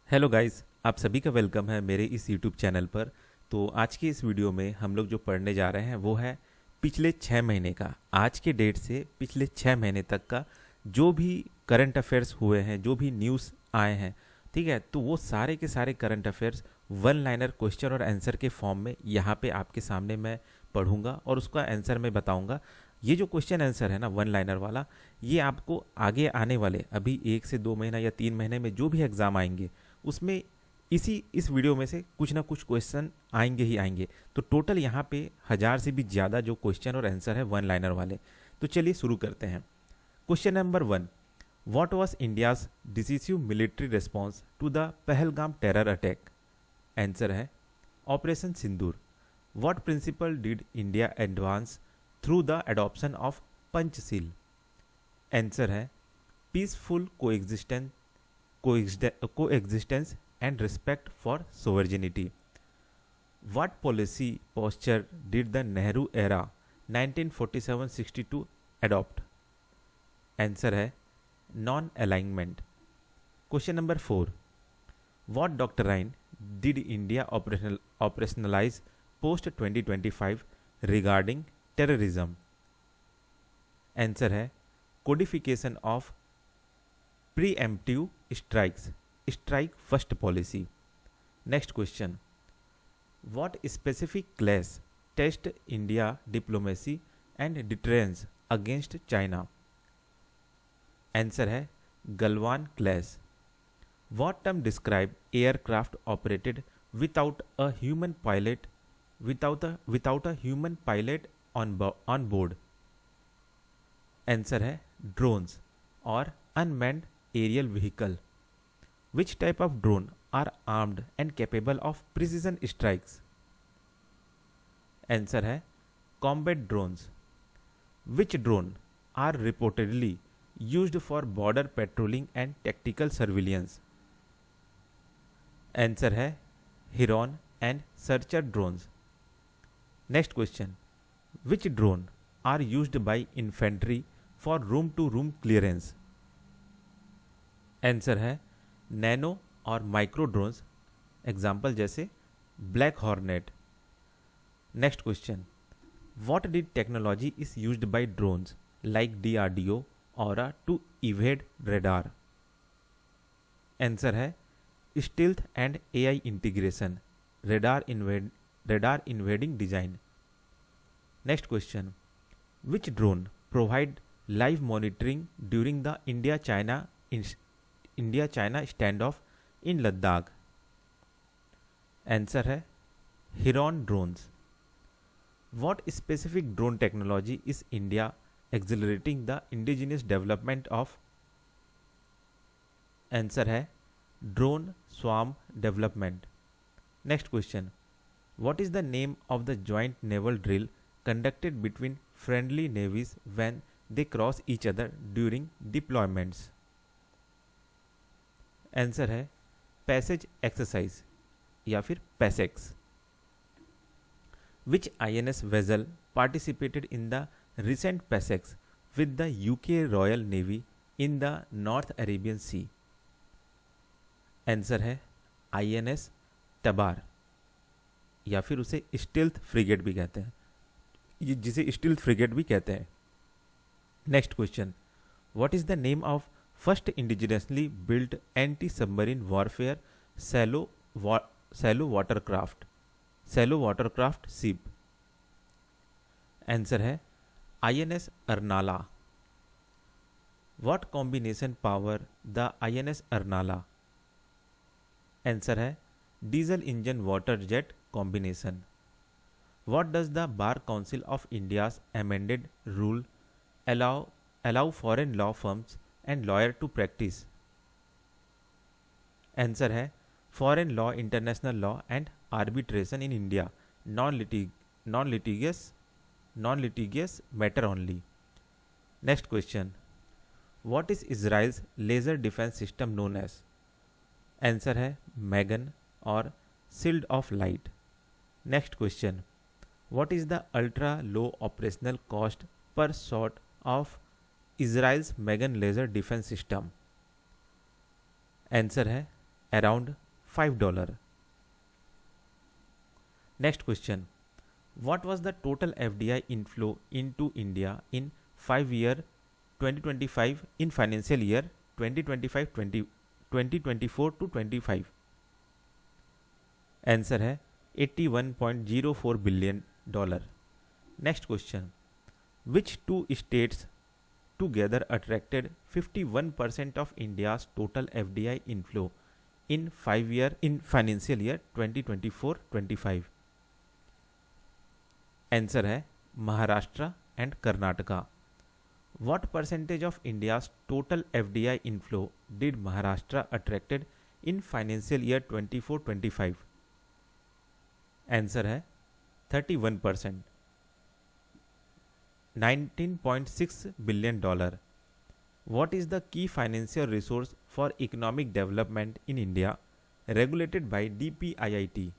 Hello guys, आप सभी का वेलकम है मेरे इस यूट्यूब चैनल पर। तो आज की इस वीडियो में हम लोग जो पढ़ने जा रहे हैं वो है पिछले 6 महीने का, आज के डेट से पिछले 6 महीने तक का जो भी करंट अफेयर्स हुए हैं, जो भी न्यूज़ आए हैं, ठीक है। तो वो सारे के सारे current affairs one liner question और आंसर के फॉर्म में यहाँ पे आपके सामने मैं पढ़ूंगा और उसका आंसर मैं बताऊंगा। ये जो क्वेश्चन आंसर है ना वन लाइनर वाला, ये आपको आगे आने वाले अभी 1 से 2 महीना या 3 महीने में जो भी एग्ज़ाम आएंगे उसमें इस वीडियो में से कुछ ना कुछ क्वेश्चन आएंगे ही आएंगे। तो टोटल यहाँ पे 1000 से भी ज़्यादा जो क्वेश्चन और आंसर है वन लाइनर वाले। तो चलिए शुरू करते हैं। Question number 1, what was India's decisive military response to the Pahalgam terror attack? Answer है operation Sindoor. What principle did India advance through the adoption of Panchsheel? Answer है peaceful coexistence and respect for sovereignty. What policy posture did the Nehru era 1947-62 adopt? Answer है non-alignment. Question number 4. What doctrine did India operationalize post 2025 regarding terrorism? Answer है codification of preemptive strike first policy. Next question. What specific class test India diplomacy and deterrence against China? Answer है Galwan class. What term describe aircraft operated without a human pilot on board? Answer है drones और unmanned aerial vehicle. Which type of drone are armed and capable of precision strikes? Answer है combat drones. Which drone are reportedly used for border patrolling and tactical surveillance? Answer है Heron and searcher drones. Next question. Which drone are used by infantry for room to room clearance? Answer है nano और micro drones, example जैसे black hornet. Next question. What did technology is used by drones like DRDO aura to evade radar? Answer है stealth and AI integration, radar invading design. Next question. Which drone provide live monitoring during the India China stand off in Ladakh? Answer है Heron drones. What specific drone technology is India accelerating the indigenous development of? Answer है drone swarm development. Next question. What is the name of the joint naval drill conducted between friendly navies when they cross each other during deployments? Answer है passage exercise या फिर PASSEX. Which INS vessel participated in the recent PASSEX with the UK Royal Navy in the North Arabian Sea? Answer है INS Tabar, या फिर उसे stealth frigate भी कहते हैं, जिसे स्टील्थ फ्रिगेट भी कहते हैं। Next question. What is the name of first indigenously built anti submarine warfare shallow watercraft ship? Answer है INS Arnala. What combination power the INS Arnala? Answer है diesel engine water jet combination. What does the bar council of India's amended rule allow foreign law firms and lawyer to practice? Answer है foreign law, international law and arbitration in India, non litigious matter only. Next question. What is Israel's laser defence system known as? Answer है Magen और shield of light. Next question. What is the ultra low operational cost per shot of Israel's Magen laser defence system? Answer है around $5. Next question. What was the total FDI inflow into India in 5-year 2025 in financial year 2024 to 25? Answer है $81.04 billion. Next question. Which two states together attracted 51% of India's total FDI inflow in financial year 2024-25? Answer है Maharashtra and Karnataka. What percentage of India's total FDI inflow did Maharashtra attracted in financial year 24-25? Answer है 31%. $19.6 billion. What is the key financial resource for economic development in India regulated by DPIIT?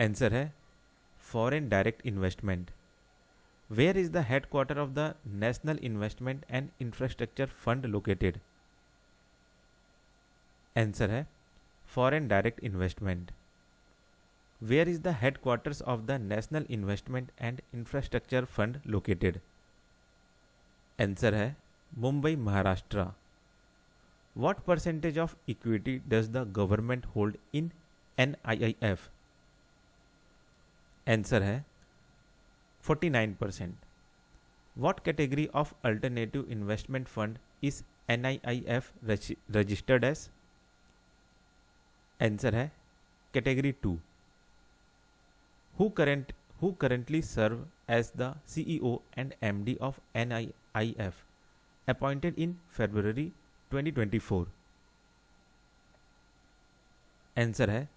Answer है Foreign Direct Investment. Where is the headquarter of the National Investment and Infrastructure Fund located? Answer है Foreign Direct Investment. Where is the headquarters of the National Investment and Infrastructure Fund located? Answer है Mumbai, Maharashtra. What percentage of equity does the government hold in NIIF? Answer है 49%. What category of alternative investment fund is NIIF registered as? Answer है category 2. Who currently serve as the CEO and MD of NIIF, appointed in February 2024? Answer है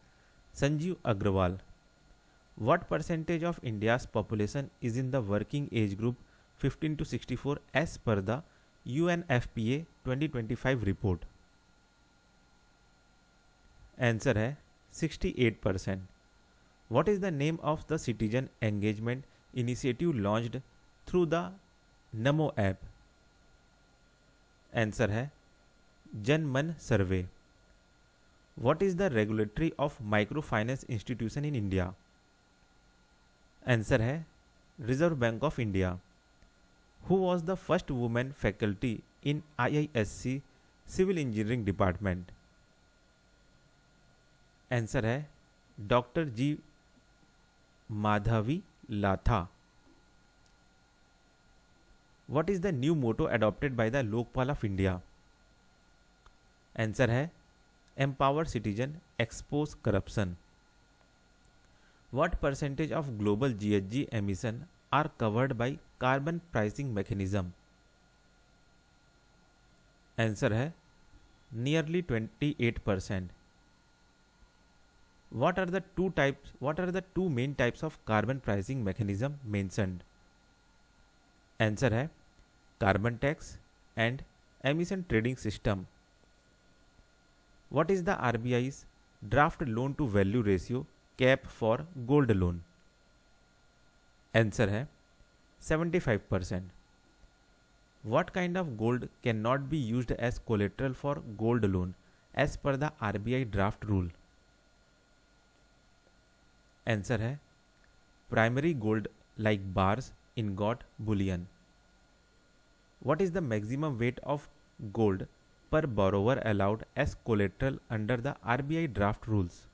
Sanjeev Agrawal. What percentage of India's population is in the working age group 15 to 64 as per the UNFPA 2025 report? Answer है 68%. What is the name of the citizen engagement initiative launched through the Namo app? Answer है Jan Man survey. What is the regulatory of microfinance institution in India? Answer है Reserve Bank of India. Who was the first women faculty in IISC civil engineering department? Answer है doctor G Madhavi Latha. What is the new motto adopted by the Lokpal of India? Answer है empower citizen, expose corruption. What percentage of global GHG emission are covered by carbon pricing mechanism? Answer है nearly 28%. What are the two main types of carbon pricing mechanism mentioned? Answer है carbon tax and emission trading system. What is the RBI's draft loan to value ratio cap for gold loan? Answer है 75%. What kind of gold cannot be used as collateral for gold loan as per the RBI draft rule? Answer है primary gold like bars, ingot, bullion. What is the maximum weight of gold per borrower allowed as collateral under the RBI draft rules?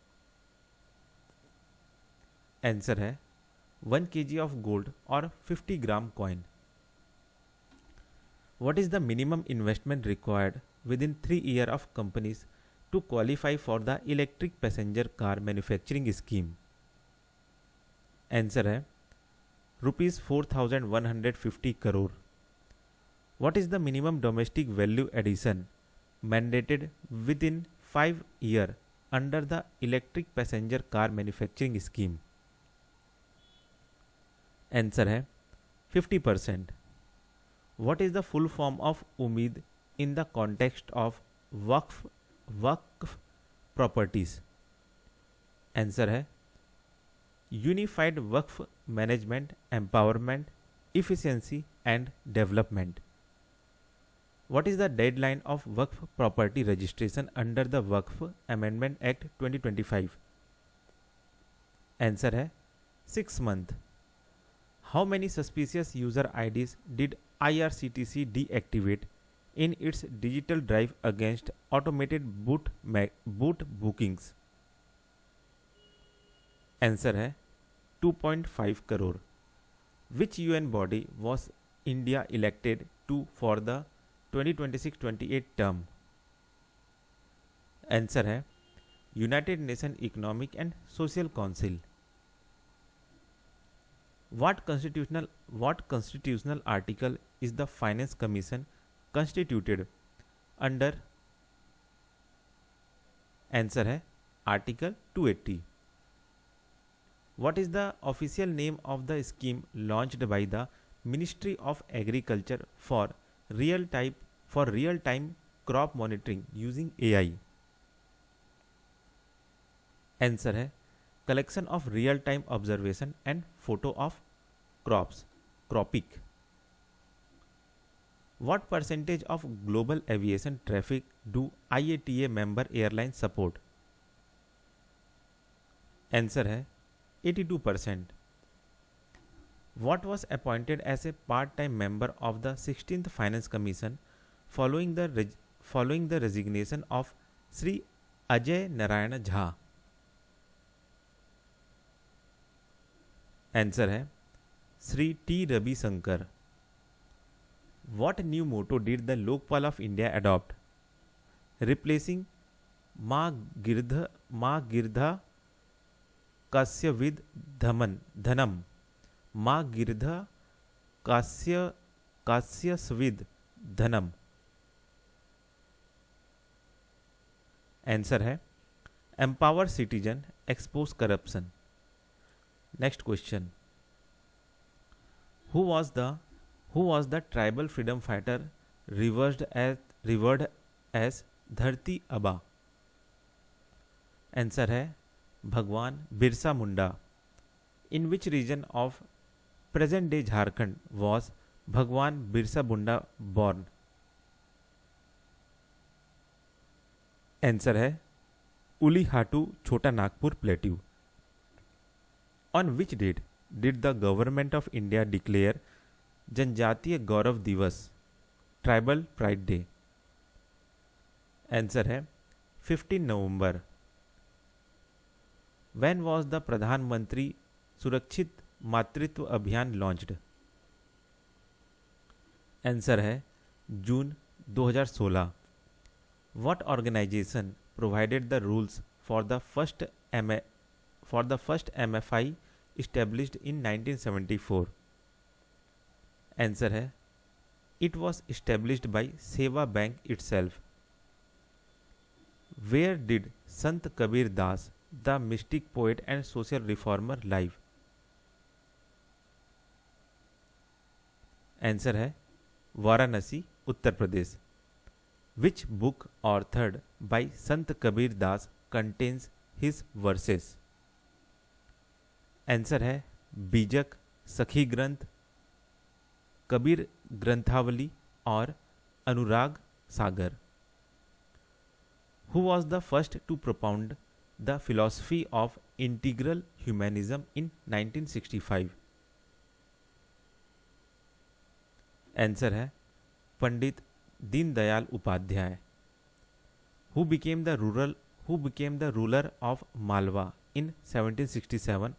Answer है 1 kg of gold और 50 gram coin. What is the minimum investment required within 3 years of companies to qualify for the electric passenger car manufacturing scheme? Answer है rupees 4,150 crore. What is the minimum domestic value addition mandated within 5 years under the electric passenger car manufacturing scheme? Answer है 50%. What is the full form of उम्मीद in the context of Waqf properties? Answer है unified Waqf management, empowerment, efficiency and development. What is the deadline of Waqf property registration under the Waqf amendment act 2025? Answer है 6 month. How many suspicious user IDs did IRCTC deactivate in its digital drive against automated boot bookings? Answer है 2.5 crore. Which UN body was India elected to for the 2026-28 term? Answer है United nation economic and social council. What constitutional article is the Finance Commission constituted under? Answer है Article 280. What is the official name of the scheme launched by the Ministry of Agriculture for real-time crop monitoring using AI? Answer है collection of real-time observation and photo of crops, CROPIC. What percentage of global aviation traffic do IATA member airlines support? Answer है 82%. What was appointed as a part-time member of the 16th Finance Commission following the resignation of Sri Ajay Narayana Jha? Answer है Shri T Ravi Shankar. What new motto did the Lokpal of India adopt, replacing माँ गिरधा कास्यविद धनम, माँ गिरधा कास्यस्विद धनम? Answer है empower citizen expose corruption. Next question. Who was the tribal freedom fighter revered as धरती अबा? Answer है भगवान Birsa Munda. In which region of present day Jharkhand was भगवान Birsa Munda born? Answer है उलीहाटू छोटा Nagpur plateau. On which date did the government of India declare जनजातीय गौरव दिवस, tribal pride day? Answer है 15 नवंबर. When was the प्रधानमंत्री सुरक्षित मातृत्व अभियान लॉन्च्ड? आंसर है जून 2016. What organization provided the rules for the first MFI established in 1974? Answer है it was established by सेवा bank itself. Where did Sant Kabir Das, the mystic poet and social reformer, live? Answer है Varanasi Uttar Pradesh. Which book authored by Sant Kabir Das contains his verses? Answer है बीजक, सखी ग्रंथ, कबीर ग्रंथावली और Anurag Sagar. Who was the first to propound the philosophy of integral humanism in 1965? Answer है Pandit Deendayal Upadhyay. Who became the ruler of Malwa in 1767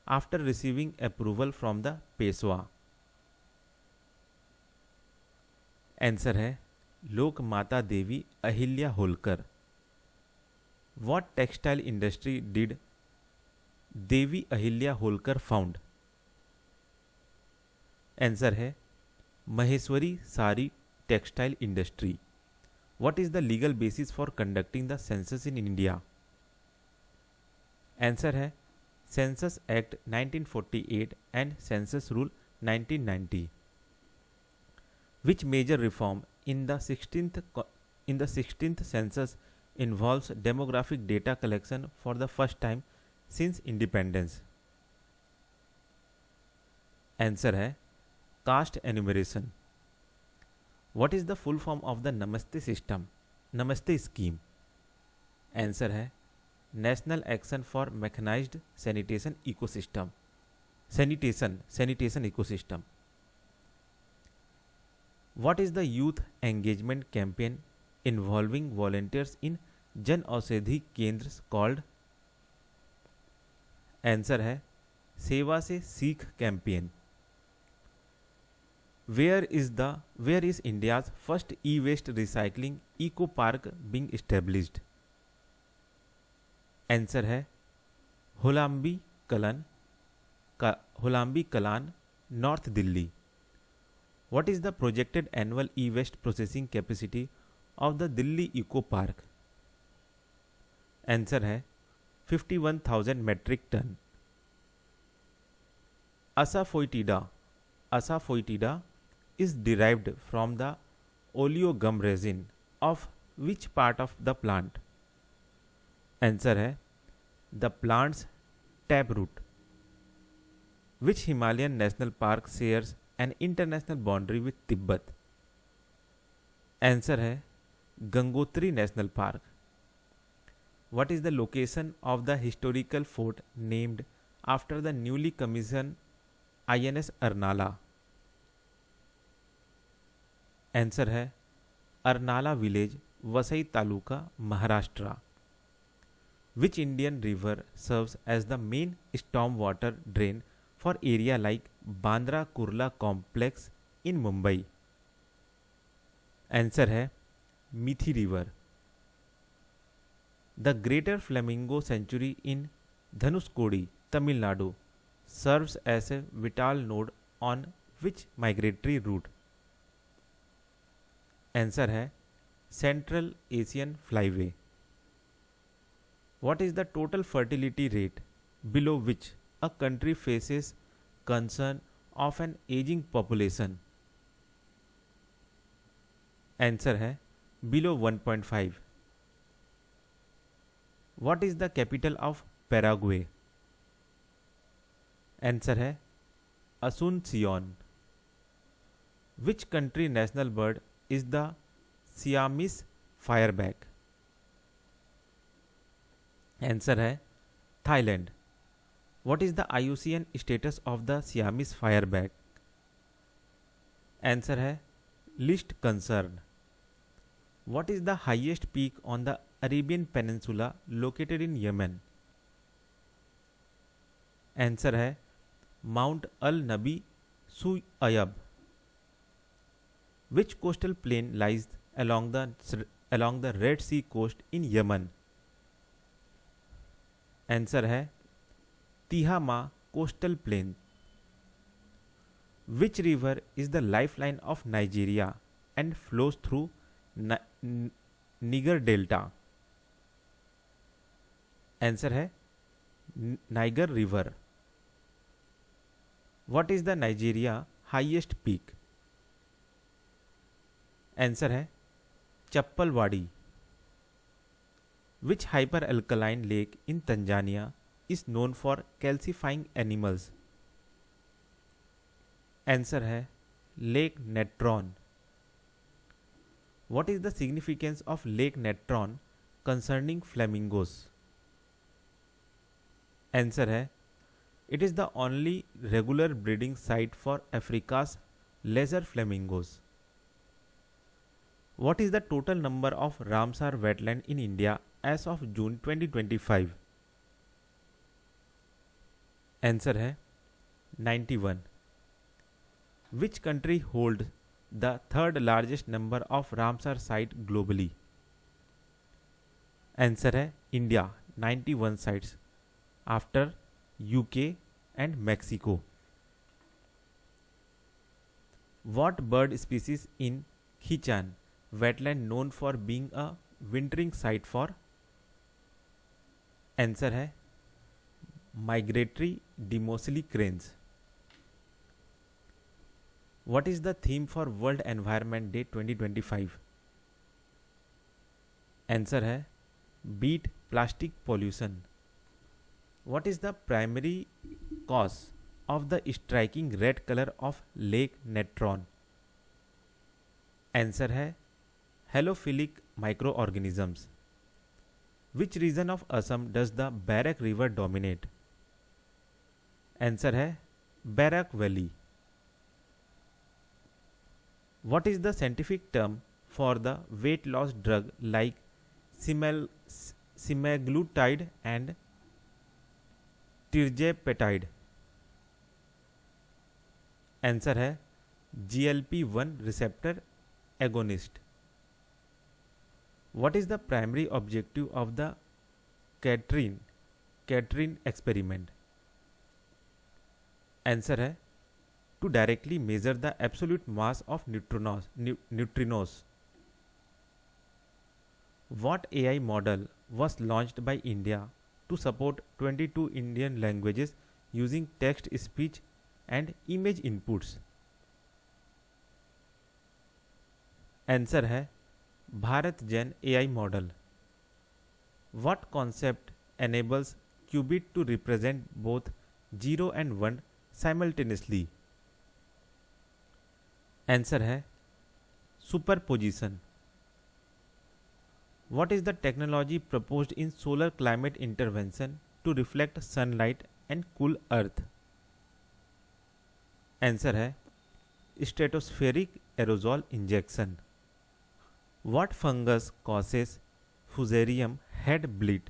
after receiving approval from the Peshwa? Answer है Lok Mata Devi Ahilya Holkar. What textile industry did Devi Ahilya Holkar found? Answer है Maheshwari sari textile industry. What is the legal basis for conducting the census in India? Answer है census act 1948 and census rule 1990. Which major reform in the 16th census involves demographic data collection for the first time since independence? Answer है caste enumeration. What is the full form of the Namaste system, Namaste scheme? Answer है national action for mechanised sanitation ecosystem, sanitation ecosystem. What is the youth engagement campaign involving volunteers in Jan Aushadhi Kendra called? Answer है Seva Se Seekh campaign. Where is India's first e waste recycling eco park being established? Answer है Holambi Kalan, north Delhi. What is the projected annual E waste processing capacity of the Delhi eco park? Answer है 51,000 metric ton. Asafoetida is derived from the oleogum resin of which part of the plant? Answer है the plant's taproot. Which Himalayan national park shares an international boundary with Tibet? Answer है Gangotri National Park. What is the location of the historical fort named after the newly commissioned INS Arnala? Answer है Arnala village, Vasai taluka, Maharashtra. Which Indian river serves as the main storm water drain for area like Bandra Kurla complex in Mumbai? Answer है Mithi river. The greater flamingo sanctuary in Dhanushkodi, Tamil Nadu serves as a vital node on which migratory route? Answer है Central Asian Flyway. What is the total fertility rate below which a country faces concern of an aging population? Answer है below 1.5. What is the capital of Paraguay? Answer है Asuncion. Which country national bird is the Siamese fireback? Answer है Thailand. What is the IUCN status of the Siamese fireback? Answer है least concern. What is the highest peak on the Arabian peninsula located in Yemen? Answer है mount Al Nabi Shuayb. Which coastal plain lies along the Red Sea coast in Yemen? Answer है Tihama coastal plain. Which river is the lifeline of Nigeria and flows through Niger delta? Answer है Niger river. What is the Nigeria highest peak? Answer है Chappal Waddi. Which hyperalkaline lake in Tanzania is known for calcifying animals? Answer है lake Natron. What is the significance of Lake Natron concerning flamingos? Answer है It is the only regular breeding site for Africa's lesser flamingos. What is the total number of Ramsar wetland in India as of June 2025? Answer है 91. Which country holds the third largest number of Ramsar sites globally? Answer है India, 91 sites after UK and Mexico. What bird species in Khichan wetland known for being a wintering site for? Answer है migratory demoiselle cranes. What is the theme for World Environment Day 2025? Answer है beat plastic pollution. What is the primary cause of the striking red color of Lake Natron? Answer है halophilic micro organisms. Which region of Assam does the Barak river dominate? Answer है Barak valley. What is the scientific term for the weight loss drug like semaglutide and tirzepatide? Answer है GLP-1 receptor agonist. What is the primary objective of the Catherine experiment? Answer है to directly measure the absolute mass of neutrinos. What AI model was launched by India to support 22 Indian languages using text, speech and image inputs? Answer है Bharat Gen AI model. What concept enables qubit to represent both 0 and 1 simultaneously? Answer है superposition. What is the technology proposed in solar climate intervention to reflect sunlight and cool earth? Answer है stratospheric aerosol injection. What fungus causes fusarium head bleed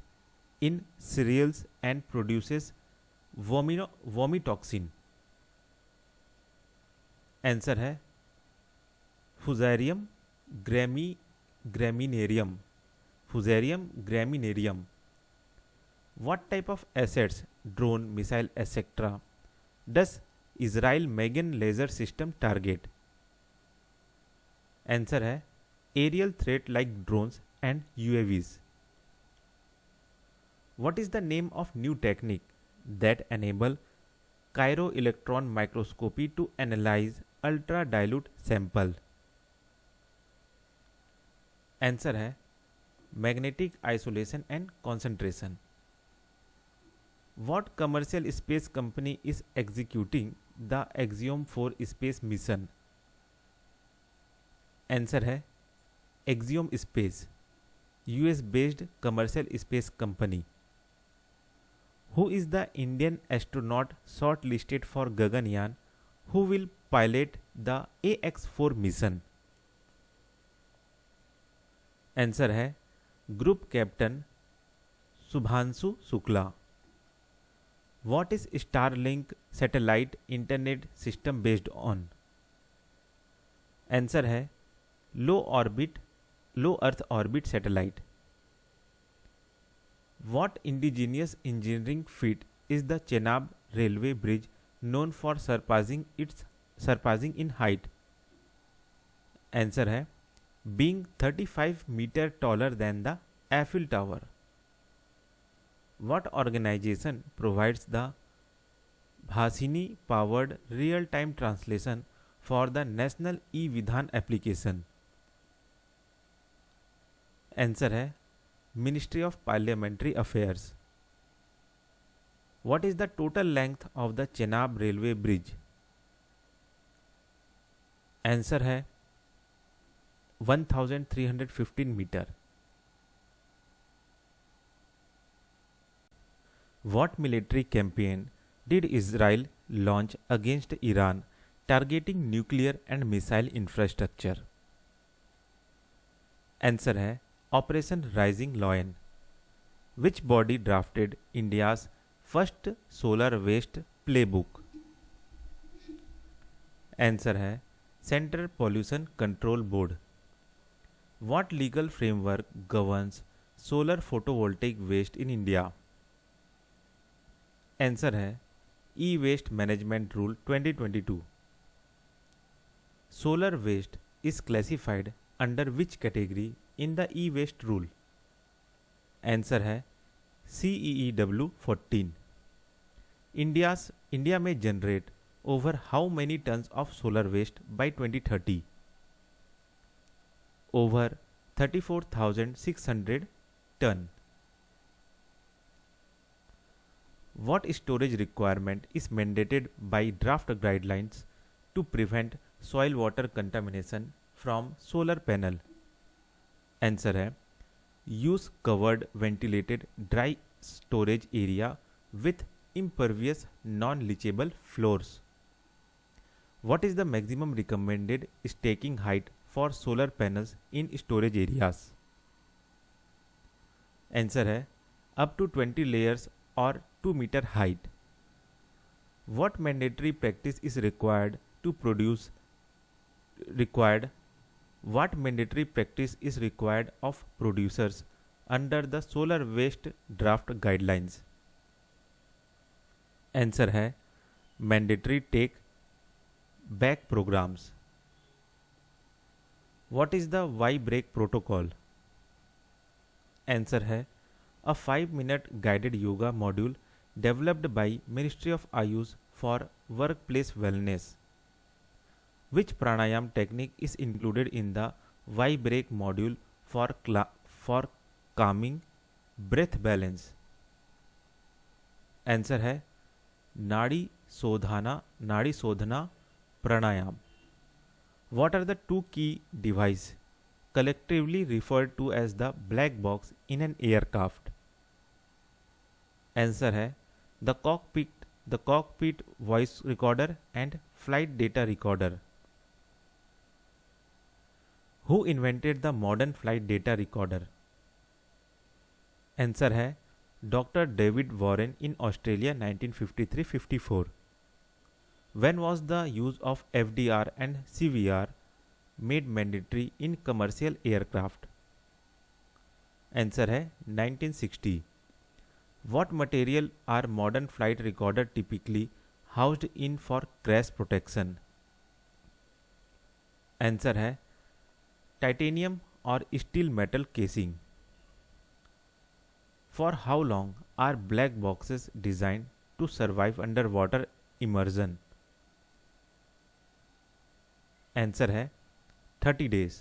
in cereals and produces vomitoxin? Answer है फुजारियम graminearum. फुजारियम graminearum. What type of assets, drone, missile, etc. does Israel Magen laser system target? Answer है aerial threat like drones and UAVs. What is the name of new technique that enable cryo-electron microscopy to analyze ultra dilute sample? Answer है magnetic isolation and concentration. What commercial space company is executing the Axiom 4 space mission? Answer है Axiom space, US based commercial space company. Who is the Indian astronaut short listed for Gaganyaan who will pilot the AX4 mission? Answer है group captain Shubhanshu Shukla. What is Starlink satellite internet system based on? Answer है low earth orbit satellite. What indigenous engineering feat is the Chenab railway bridge known for surpassing in height? Answer है being 35 meter taller than the Eiffel Tower. What organization provides the Bhasini powered real time translation for the National E-Vidhan application? Answer है Ministry of Parliamentary Affairs. What is the total length of the Chenab railway bridge? Answer है 1315 metre. What military campaign did Israel launch against Iran targeting nuclear and missile infrastructure? Answer है operation rising lion. Which body drafted India's first solar waste playbook? Answer है central pollution control board. What legal framework governs solar photovoltaic waste in India? Answer है E-Waste Management Rule 2022. Solar waste is classified under which category in the E-Waste Rule? Answer है CEEW 14. India may generate over how many tons of solar waste by 2030? Over 34,600 ton. What storage requirement is mandated by draft guidelines to prevent soil water contamination from solar panel? Answer है use covered ventilated dry storage area with impervious non-leachable floors. What is the maximum recommended staking height for solar panels in storage areas? Answer है up to 20 layers or 2 meter height. What mandatory practice is required to produce required what mandatory practice is required of producers under the solar waste draft guidelines? Answer है mandatory take back programmes. What is the Y break protocol? Answer है a 5-minute guided yoga module developed by ministry of AYUSH for work place wellness. Which pranayama technique is included in the Y break module for calming breath balance? Answer है नाड़ी शोधना प्राणायाम. What are the two key devices collectively referred to as the black box in an aircraft? Answer है the cockpit voice recorder and flight data recorder. Who invented the modern flight data recorder? Answer है Dr. David Warren in Australia 1953-54. When was the use of FDR and CVR made mandatory in commercial aircraft? Answer है 1960. What material are modern flight recorder typically housed in for crash protection? Answer है titanium or steel metal casing. For how long are black boxes designed to survive underwater immersion? Answer है 30 days.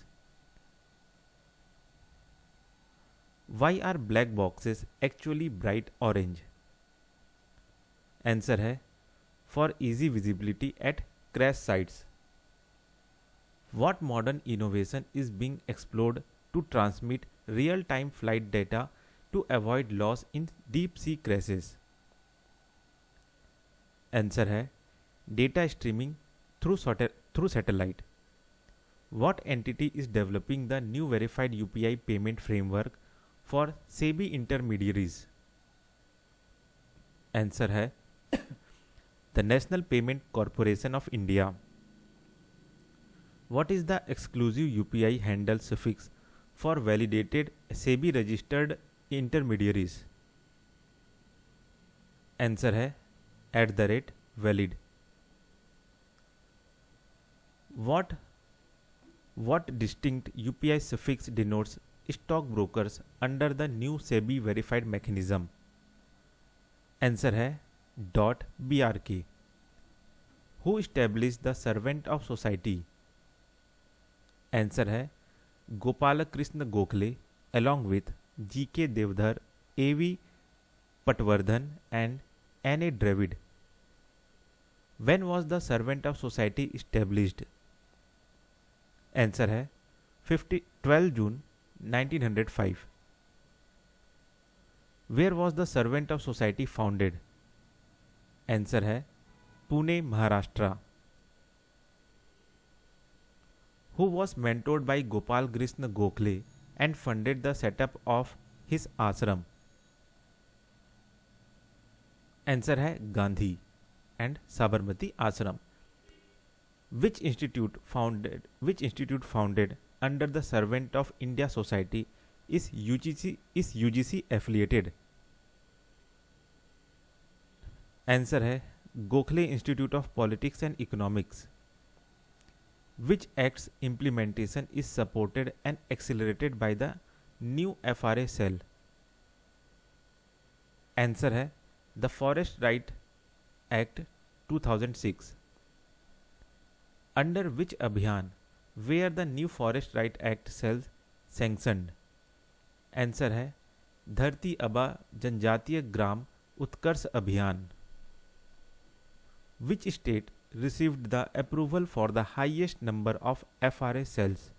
Why are black boxes actually bright orange? Answer है for easy visibility at crash sites. What modern innovation is being explored to transmit real-time flight data to avoid loss in deep sea crashes? Answer है data streaming through satellite. What entity is developing the new verified UPI payment framework for SEBI intermediaries? Answer है the National Payment Corporation of India. What is the exclusive UPI handle suffix for validated SEBI registered intermediaries? Answer है @valid. What distinct UPI suffix denotes stockbrokers under the new SEBI verified mechanism? Answer है .brk. Who established the servant of society? Answer है Gopalkrishna Gokhale along with G.K. Devdhar, A.V. Patwardhan and N.A. Dravid. When was the servant of society established? Answer है 12 June 1905. Where was the servant of society founded? Answer है Pune Maharashtra. Who was mentored by Gopal Krishna Gokhale and funded the setup of his ashram? Answer है Gandhi and Sabarmati Ashram. Which institute founded under the Servant of India Society is UGC affiliated? Answer है Gokhale Institute of Politics and Economics. Which act's implementation is supported and accelerated by the new FRA cell? Answer है the Forest Right Act 2006. Under which abhiyan were the new Forest Right Act cells sanctioned? Answer है धरती आबा जनजातीय ग्राम उत्कर्ष अभियान. Which state received the approval for the highest number of FRA cells?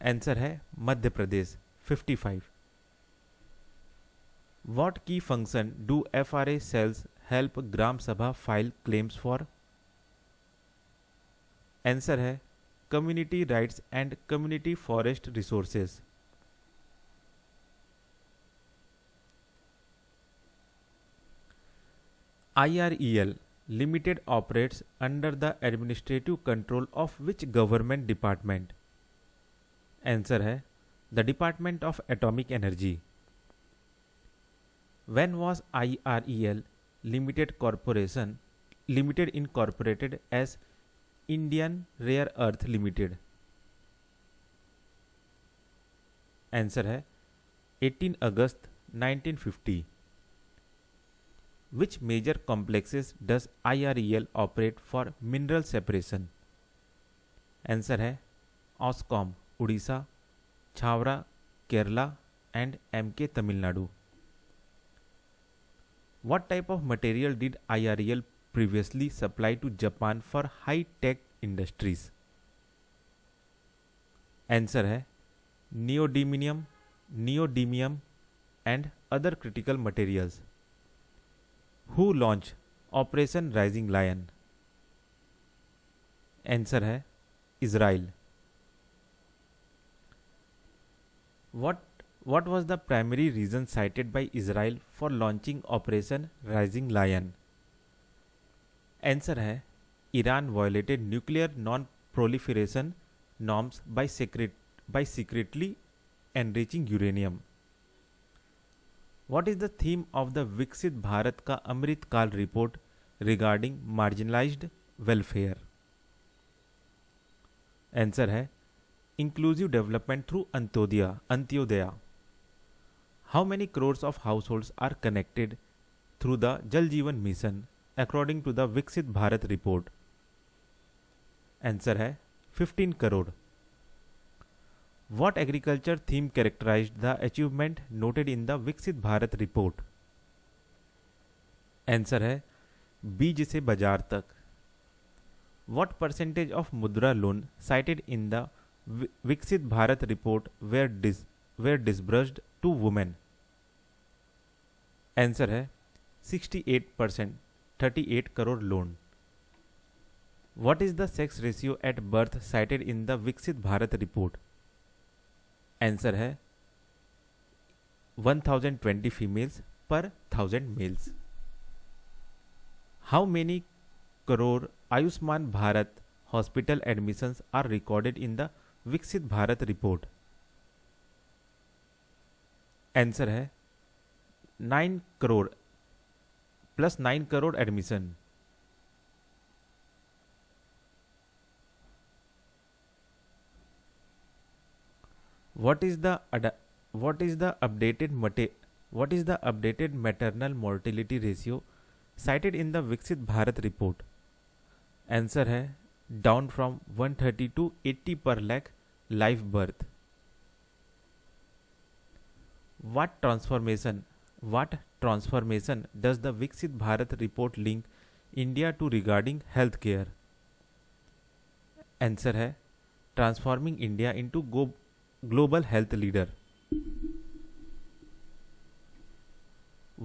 Answer है Madhya Pradesh 55. What key function do FRA cells help ग्राम सभा file claims for? Answer है community rights and community forest resources. IREL Limited operates under the administrative control of which government department? Answer है the Department of Atomic Energy. When was IREL Limited incorporated as Indian Rare Earth Limited? Answer है 18 अगस्त 1950. Which major complexes does IREL operate for mineral separation? Answer है OSCOM Orissa, Chavara Kerala and MK Tamil Nadu. What type of material did IREL previously supply to Japan for high-tech industries? Answer है neodymium and other critical materials. Who launched Operation Rising Lion? Answer है Israel. What was the primary reason cited by Israel for launching Operation Rising Lion? Answer है Iran violated nuclear non-proliferation norms by secretly enriching uranium. What is the theme of the विकसित भारत का अमृत काल report regarding marginalized welfare? Answer है inclusive development through Antyodaya. How many crores of households are connected through the Jal Jeevan Mission according to the विकसित Bharat report? Answer है 15 crore. What agriculture theme characterized the achievement noted in the विकसित Bharat report? Answer है बीज से बाजार तक. What percentage of मुद्रा loan cited in the विकसित Bharat report were disbursed to women? Answer है 68%, 38 crore loan. What is the sex ratio at birth cited in the विकसित भारत रिपोर्ट? आंसर है 1020 females per 1000 males. How many crore Ayushman Bharat hospital admissions are recorded in the विकसित Bharat report? Answer है 9 crore plus 9 crore admission. What is the updated maternal mortality ratio cited in the विकसित Bharat report? Answer है down from 130 to 80 per lakh live birth. What transformation does the विकसित Bharat report link India to regarding healthcare? Answer है transforming India into global health leader.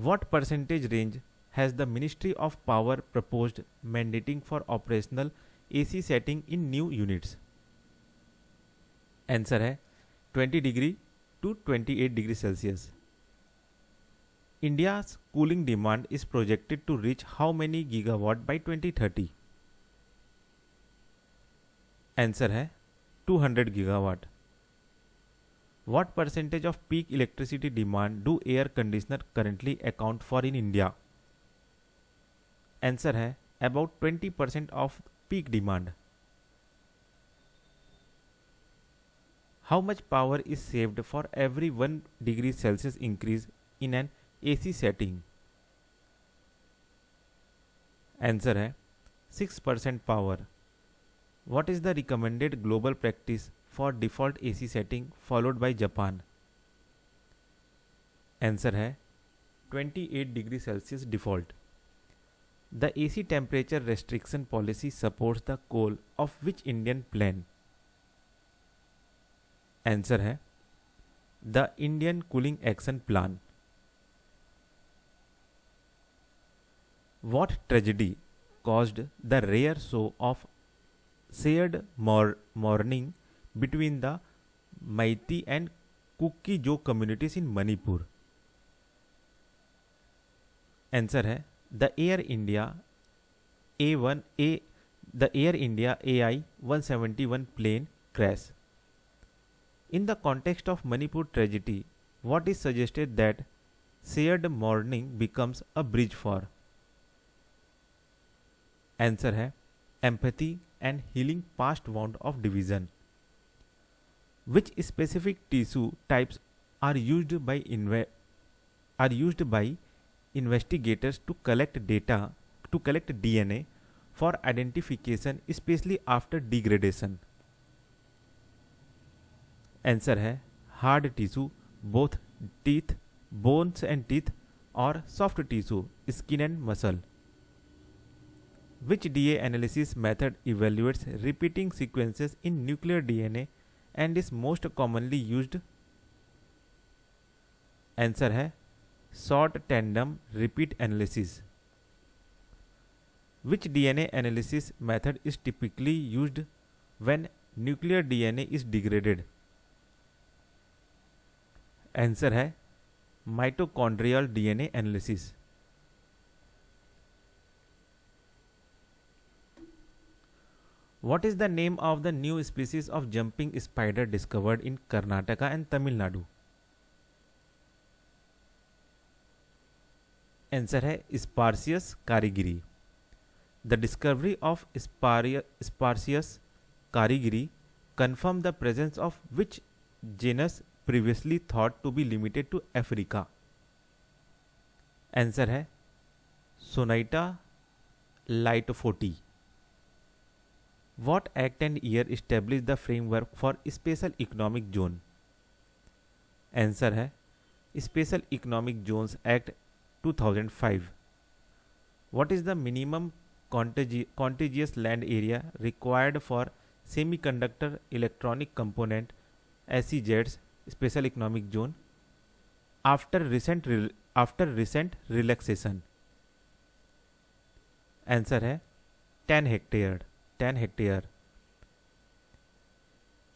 What percentage range has the Ministry of Power proposed mandating for operational AC setting in new units? Answer है 20 degree to 28 degree Celsius. India's cooling demand is projected to reach how many gigawatt by 2030? Answer है 200 gigawatt. What percentage of peak electricity demand do air conditioner currently account for in India? Answer है about 20% of peak demand. How much power is saved for every 1 degree Celsius increase in an AC setting? Answer है 6% power. What is the recommended global practice for default AC setting followed by Japan? Answer है 28 degree Celsius default. The AC temperature restriction policy supports the goal of which Indian plan? Answer है the Indian cooling action plan. What tragedy caused the rare show of shared mourning between the Meitei and Kuki-Jo communities in Manipur? Answer है the Air India AI-171 plane crash. In the context of Manipur tragedy, what is suggested that shared mourning becomes a bridge for? Answer है empathy and healing past wound of division. Which specific tissue types are used by investigators to collect DNA for identification, especially after degradation? Answer है hard tissue, both teeth, bones and teeth, और soft tissue, skin and muscle. Which DA analysis method evaluates repeating sequences in nuclear DNA and is most commonly used? Answer है short tandem repeat analysis. Which DNA analysis method is typically used when nuclear DNA is degraded? Answer है mitochondrial DNA analysis. What is the name of the new species of jumping spider discovered in Karnataka and Tamil Nadu? Answer है स्पार्सियस कारीगिरी. The discovery of Sparsius carigiri confirmed the presence of which genus previously thought to be limited to Africa? Answer है सोनाइटा लाइटोफोटी. What act and year established the framework for Special Economic Zone? Answer है Special Economic Zones Act 2005. What is the minimum contiguous land area required for semiconductor electronic component SEZs Special Economic Zone after recent relaxation? Answer है 10 hectare.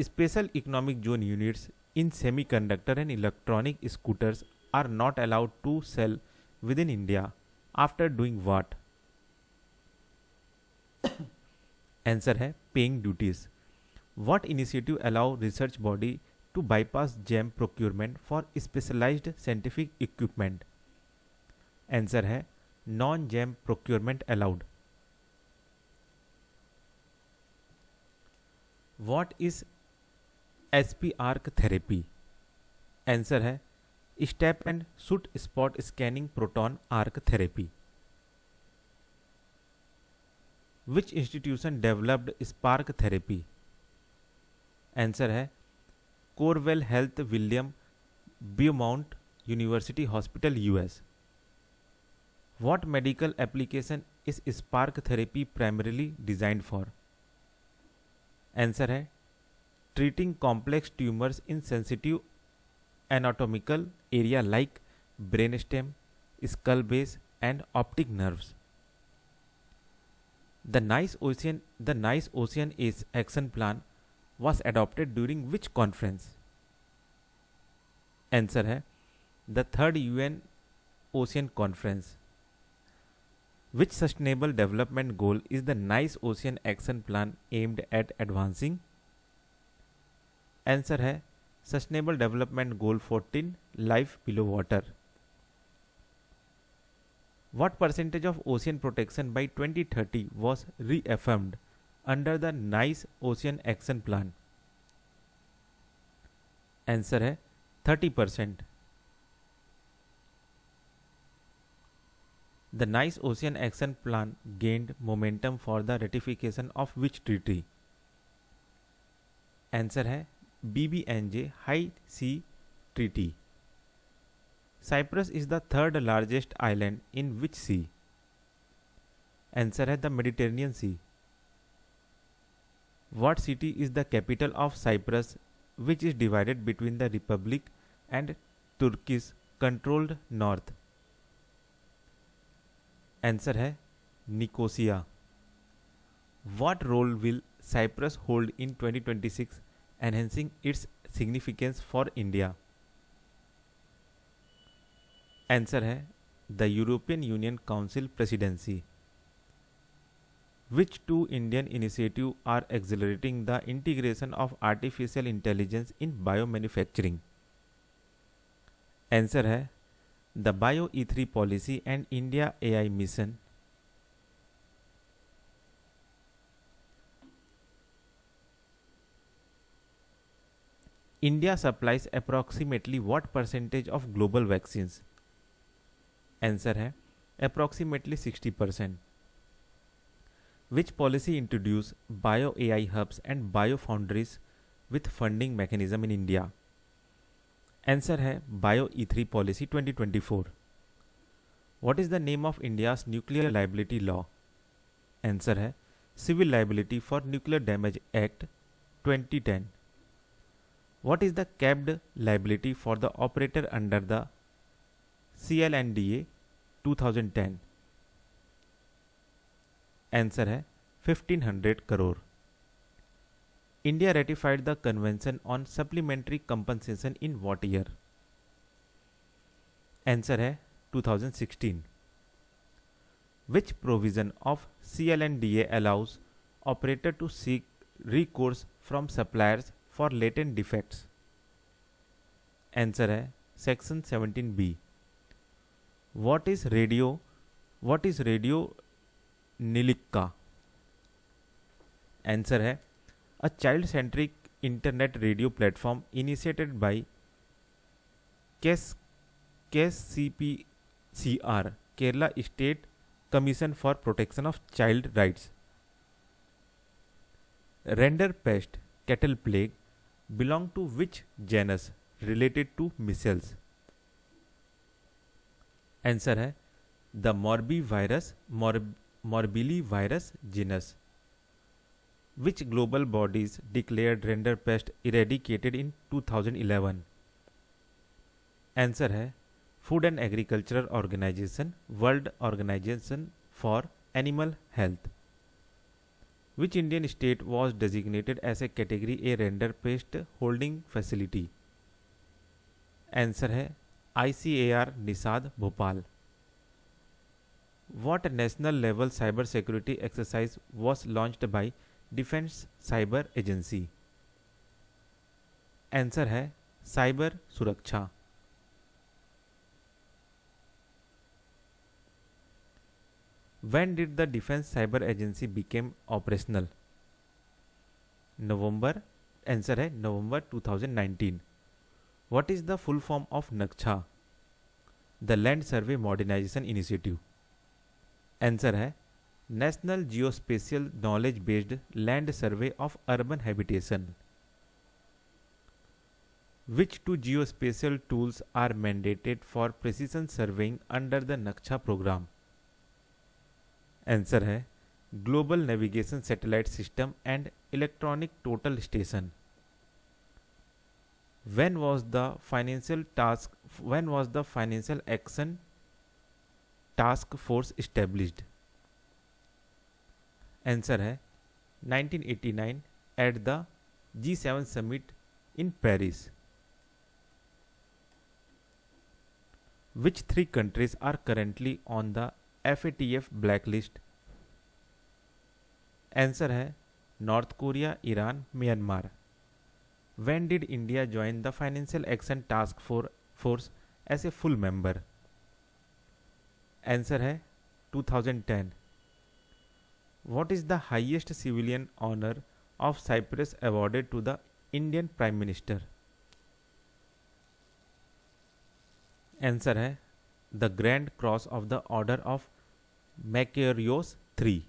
Special Economic Zone units in semiconductor and electronic scooters are not allowed to sell within India after doing what? Answer है paying duties. What initiative allow research body to bypass GEM procurement for specialized scientific equipment? Answer है non GEM procurement allowed. What is SP arc therapy? Answer है step and shoot spot scanning proton arc therapy. Which institution developed spark therapy? Answer है Corewell health William Beaumont university hospital US. What medical application is spark therapy primarily designed for? Answer है treating complex tumors in sensitive anatomical area like brainstem, skull base and optic nerves. The Nice Ocean Action Plan was adopted during which conference? Answer है the 3rd UN Ocean Conference. Which sustainable development goal is the Nice Ocean Action Plan aimed at advancing? Answer है Sustainable Development Goal 14 Life Below Water. What percentage of ocean protection by 2030 was reaffirmed under the Nice Ocean Action Plan? Answer है 30%. The Nice Ocean Action Plan gained momentum for the ratification of which treaty? Answer है BBNJ High Sea Treaty. Cyprus is the 3rd largest island in which sea? Answer है the Mediterranean sea. What city is the capital of Cyprus which is divided between the republic and Turkish controlled north? Answer है Nicosia. What role will Cyprus hold in 2026 enhancing its significance for India? Answer है the European Union council presidency. Which two Indian initiatives are accelerating the integration of artificial intelligence in biomanufacturing? Answer है the Bio-E3 policy and India AI mission. India supplies approximately what percentage of global vaccines? Answer है approximately 60%. Which policy introduced Bio AI hubs and Bio Foundries with funding mechanism in India? Answer है Bio E3 Policy 2024. What is the name of India's nuclear liability law? Answer है Civil Liability for Nuclear Damage Act 2010. What is the capped liability for the operator under the CLNDA 2010? Answer है 1500 crore. India ratified the convention on supplementary compensation in what year? Answer है 2016। Which provision of CLNDA allows operator to seek recourse from suppliers for latent defects? Answer है section 17B। What is radio Nilikka? Answer है a child centric internet radio platform initiated by KCPCR Kerala state commission for protection of child rights. Rinderpest cattle plague belong to which genus related to measles? Answer है the Morbillivirus genus. Which global bodies declared renderpest eradicated in 2011? Answer है Food and Agricultural Organization, World Organization for Animal Health. Which Indian state was designated as a Category A renderpest holding facility? Answer है ICAR Nishad Bhopal. What national level cyber security exercise was launched by Defense Cyber Agency? Answer है cyber सुरक्षा। When did the Defense Cyber Agency became operational? November. Answer है November 2019. What is the full form of NACHA? The Land Survey Modernization Initiative. Answer है national geospatial knowledge based land survey of urban habitation. Which two geospatial tools are mandated for precision surveying under the Naksha programme? Answer है global navigation satellite system and electronic total station. when was the financial action task force established? Answer है 1989 at the G7 summit in Paris. Which three countries are currently on the FATF blacklist? Answer है north Korea, Iran, Myanmar. When did India join the Financial Action Task Force as a full member? Answer है 2010. What is the highest civilian honor of Cyprus awarded to the Indian Prime Minister? Answer है The Grand Cross of the Order of Macarios III.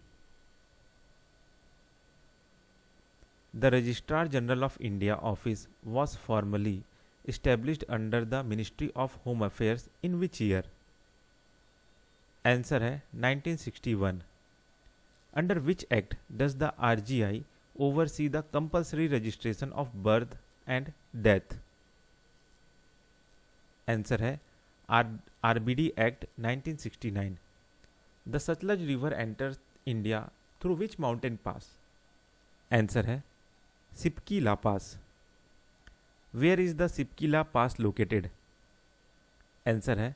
The Registrar General of India office was formally established under the Ministry of Home Affairs in which year? Answer है 1961. Under which act does the RGI oversee the compulsory registration of birth and death? Answer है RBD Act 1969. The Satluj River enters India through which mountain pass? Answer है Shipkila pass. Where is the Shipkila pass located? Answer है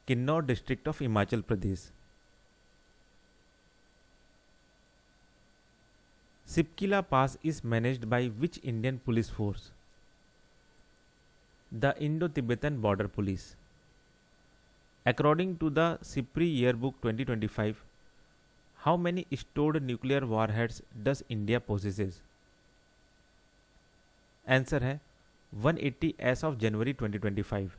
Kinnaur district of Himachal Pradesh. Shipkila pass is managed by which Indian police force? The Indo-Tibetan Border Police. According to the SIPRI Yearbook 2025, how many stored nuclear warheads does India possesses? Answer है 180 as of January 2025.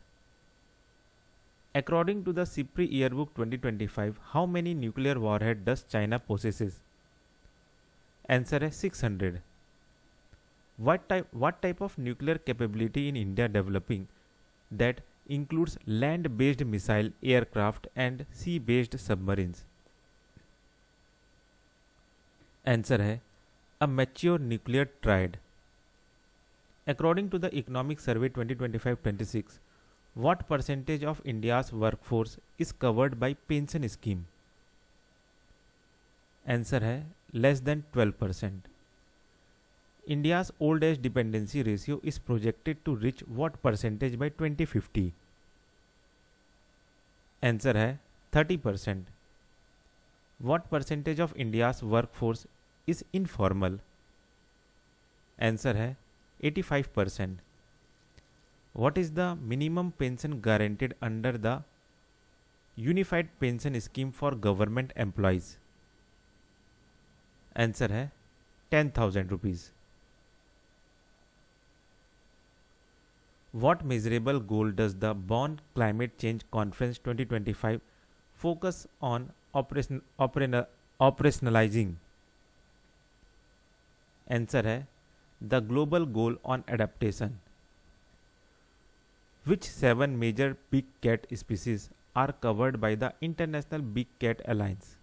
According to the SIPRI Yearbook 2025, how many nuclear warhead does China possesses? Answer है 600. What type of nuclear capability in India developing that includes land-based missile aircraft and sea-based submarines? Answer है a mature nuclear triad. According to the Economic Survey 2025-26, what percentage of India's workforce is covered by pension scheme? Answer है less than 12%. India's old age dependency ratio is projected to reach what percentage by 2050? Answer है 30%. What percentage of India's workforce is informal? Answer है 85%. What is the minimum pension guaranteed under the Unified Pension Scheme for Government Employees? Answer है 10,000 rupees. What measurable goal does the Bonn Climate Change Conference 2025 focus on operationalizing? Answer है the global goal on adaptation. Which 7 major big cat species are covered by the International Big Cat Alliance?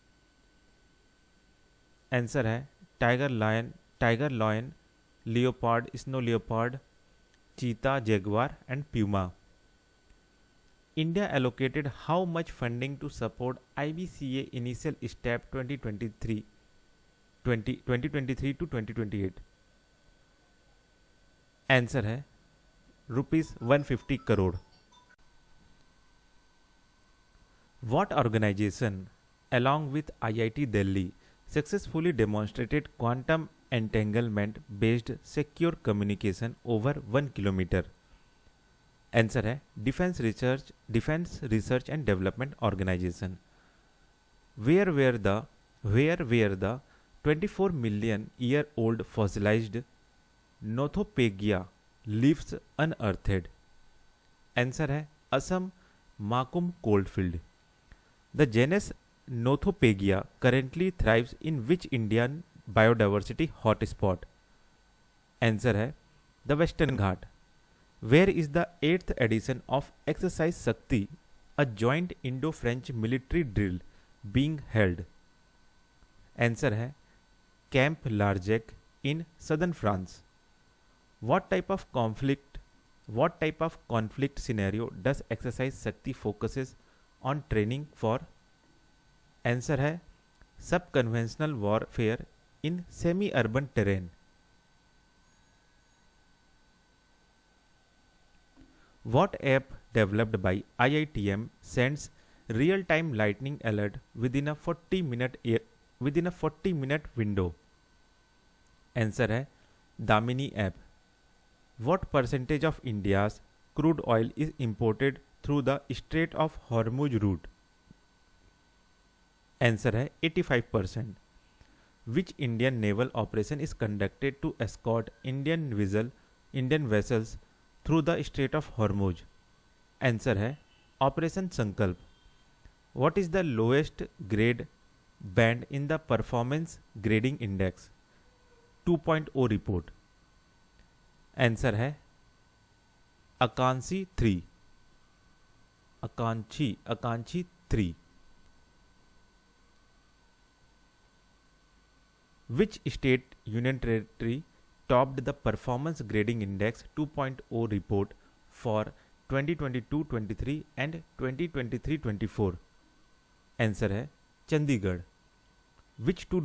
Answer है tiger lion, leopard, snow leopard, cheetah, jaguar and puma. India allocated how much funding to support IBCA initial step 2023 to 2028? Answer है ₹150 crore. What organization along with IIT Delhi successfully demonstrated quantum entanglement based secure communication over 1 kilometer? Answer है Defense Research and Development Organization. Where were the 24 million year old fossilized Nothopegia lives unearthed? Answer है Assam Makum Coalfield. The genus Nothopegia currently thrives in which Indian biodiversity hotspot? Answer है the Western Ghat. Where is the 8th edition of Exercise Shakti, a joint Indo-French military drill, being held? Answer है Camp Largec in southern France. What type of conflict scenario does Exercise Shakti focuses on training for? Answer है sub-conventional warfare in semi-urban terrain. What app developed by IITM sends real-time lightning alert within a 40-minute window? Answer है Damini app. What percentage of India's crude oil is imported through the Strait of Hormuz route? Answer है 85%. Which Indian naval operation is conducted to escort Indian vessels through the Strait of Hormuz? Answer है Operation Sankalp. What is the lowest grade band in the Performance Grading Index 2.0 report? Answer है Akanshi 3. Akanshi 3. Which state union territory topped the Performance Grading Index 2.0 report for 2022-23 and 2023-24? Answer है Chandigarh. Which two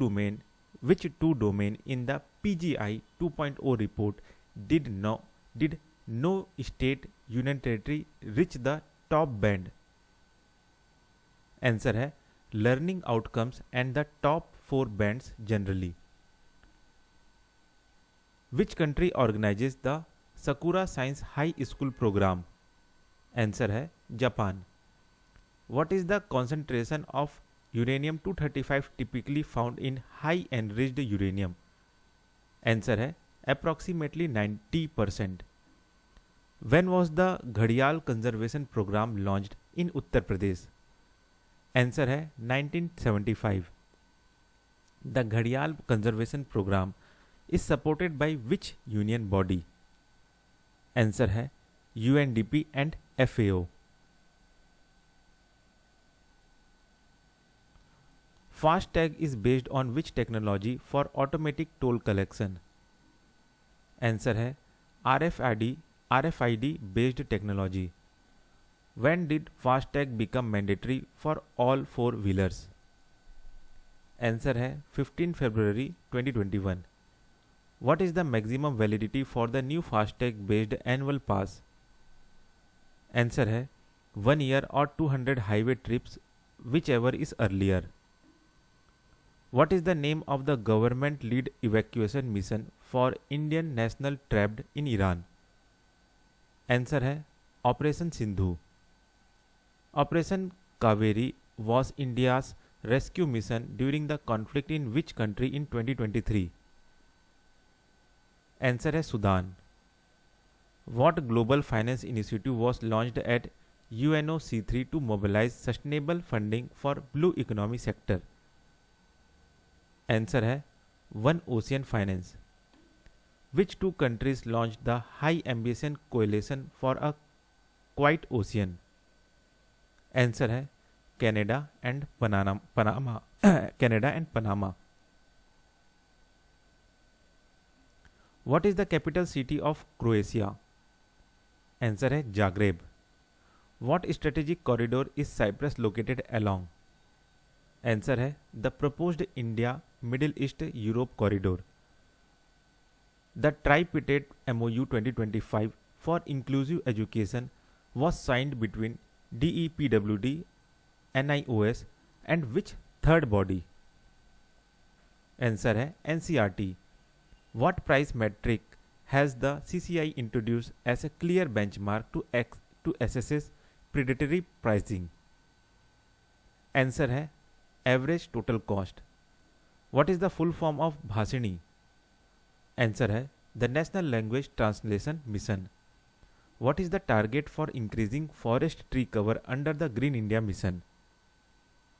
domain in the PGI 2.0 report did no state union territory reach the top band? Answer है learning outcomes and the top 4 bands generally. Which country organizes the Sakura Science High School program? Answer है Japan. What is the concentration of uranium 235 typically found in high enriched uranium? Answer है approximately 90%. When was the घड़ियाल conservation program launched in Uttar Pradesh? Answer है 1975. The घड़ियाल conservation program is supported by which union body? Answer है UNDP and FAO. FASTag is based on which technology for automatic toll collection? Answer है RFID based technology. When did FASTag become mandatory for all four-wheelers? Answer है 15 February 2021. What is the maximum validity for the new FASTag based annual pass? Answer है 1 year or 200 highway trips, whichever is earlier. What is the name of the government lead evacuation mission for Indian national trapped in Iran? Answer है operation Sindhu. Operation Kaveri was India's rescue mission during the conflict in which country in 2023? Answer है Sudan. What global finance initiative was launched at UNOC3 to mobilize sustainable funding for blue economy sector? Answer है One Ocean Finance. Which two countries launched the High Ambition Coalition for a Quiet Ocean? Answer है Canada and Panama. Canada and Panama. What is the capital city of Croatia? Answer है Zagreb. What strategic corridor is Cyprus located along? Answer है the proposed India Middle East Europe corridor. The tripartite MOU 2025 for inclusive education was signed between DEPWD, NIOS and which third body? Answer है NCERT. What price metric has the CCI introduced as a clear benchmark to assess predatory pricing? Answer है average total cost. What is the full form of Bhashini? Answer है the national language translation mission. What is the target for increasing forest tree cover under the green India mission?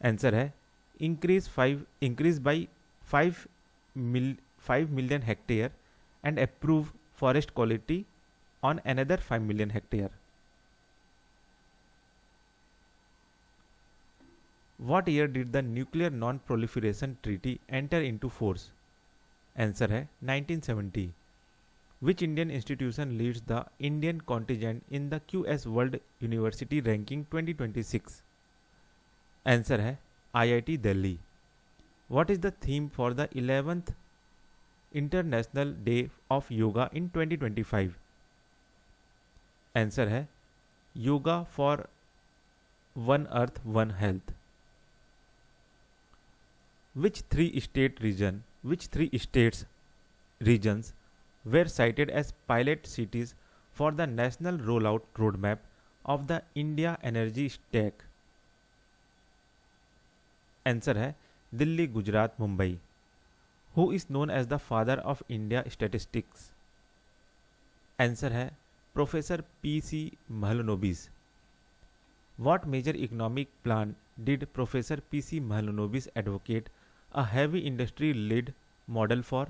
Answer है increase by 5 million hectare and improve forest quality on another 5 million hectare. What year did the Nuclear Non-Proliferation Treaty enter into force? Answer है 1970. Which Indian institution leads the Indian contingent in the QS World University Ranking 2026? Answer है IIT Delhi. What is the theme for the 11th International Day of Yoga in 2025? Answer है yoga for one earth one health. Which three states regions were cited as pilot cities for the national rollout roadmap of the India Energy Stack? Answer है Delhi, Gujarat, Mumbai. Who is known as the father of India statistics? Answer है professor P.C. Mahalanobis. What major economic plan did Professor P.C. Mahalanobis advocate a heavy industry led model for?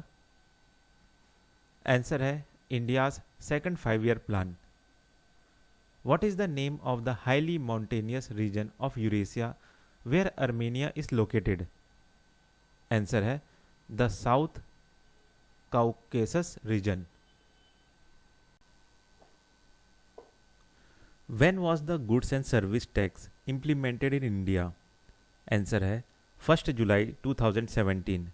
Answer है India's second 5-year plan. What is the name of the highly mountainous region of Eurasia where Armenia is located? Answer है the South Caucasus region. When was the goods and service tax implemented in India? Answer है 1 जुलाई 2017.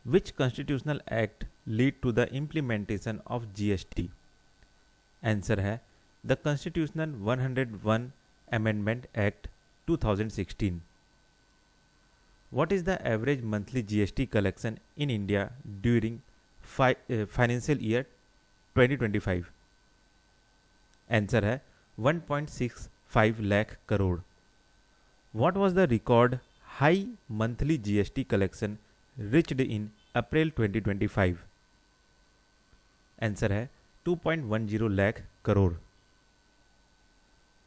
Which constitutional act lead to the implementation of GST? Answer है the Constitutional 101 Amendment Act 2016. What is the average monthly GST collection in India during financial year 2025? Answer है 1.65 lakh crore. What was the record high monthly GST collection reached in April 2025? Answer है 2.10 lakh crore.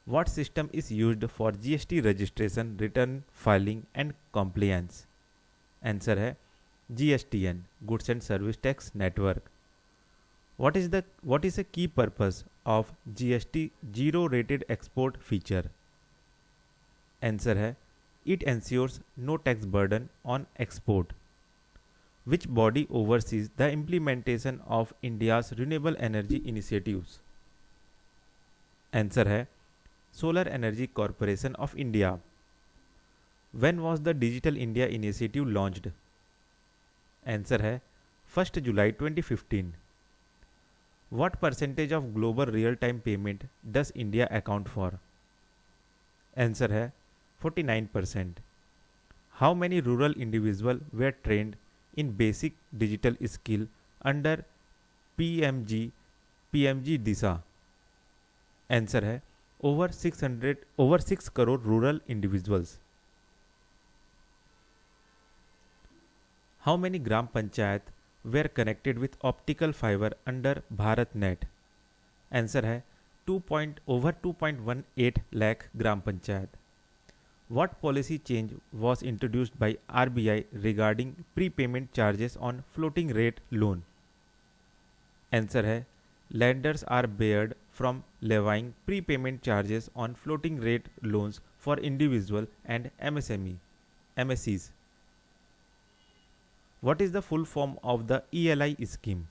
What system is used for GST registration, return filing and compliance? Answer है GSTN, Goods and Service Tax Network. What is a key purpose of GST zero rated export feature? Answer है it ensures no tax burden on export. Which body oversees the implementation of India's renewable energy initiatives? Answer है Solar Energy Corporation of India. When was the Digital India Initiative launched? Answer है 1 जुलाई 2015. What percentage of global real-time payment does India account for? Answer है 49%. How many rural individuals were trained in basic digital skill under PMG Disha? Answer है over 6 crore rural individuals. How many gram panchayat were connected with optical fiber under BharatNet? Answer है over 2.18 lakh gram panchayat. What policy change was introduced by RBI regarding prepayment charges on floating rate loan? Answer है lenders are barred from levying prepayment charges on floating rate loans for individual and MSEs. What is the full form of the ELI scheme?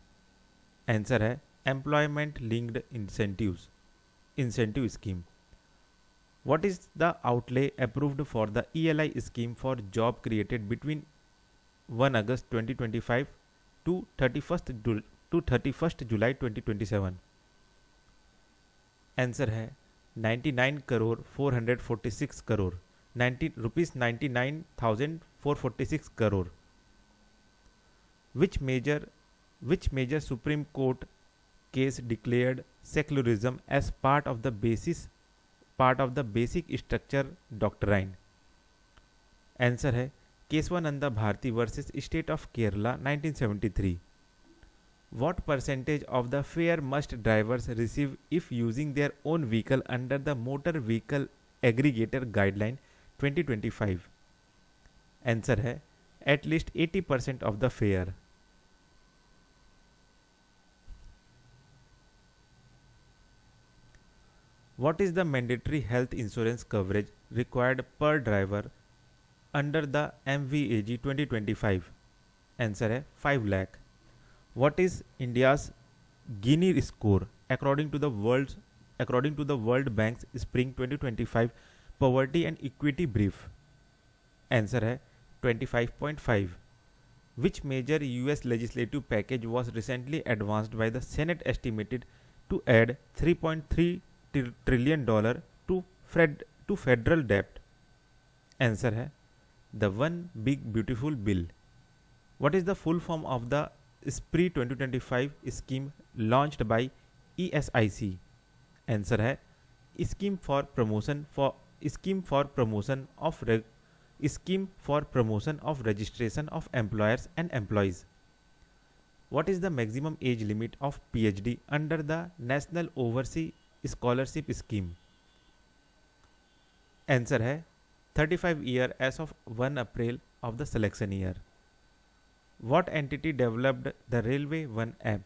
Answer है Employment Linked Incentive Scheme. What is the outlay approved for the ELI scheme for job created between 1 August 2025 to 31st July 2027? Answer है 99 crore 446 crore, 99,446 crore. Which major Supreme Court case declared secularism as part of the basic structure doctrine? Answer है Kesavananda Bharati versus state of Kerala 1973. What percentage of the fare must drivers receive if using their own vehicle under the Motor Vehicle Aggregator Guideline 2025? Answer है at least 80% of the fare. What is the mandatory health insurance coverage required per driver under the MVAG 2025? Answer है 5 lakh. What is India's Gini score according to the World Bank's Spring 2025 Poverty and Equity Brief? Answer है 25.5. Which major US legislative package was recently advanced by the Senate estimated to add $3.3 trillion to federal debt? Answer है the One Big Beautiful Bill. What is the full form of the SPRI 2025 scheme launched by ESIC? Answer है Scheme for Promotion of Registration of Employers and Employees. What is the maximum age limit of PhD under the National Overseas Scholarship Scheme? Answer है 35 years as of 1 April of the selection year. What entity developed the Railway One app?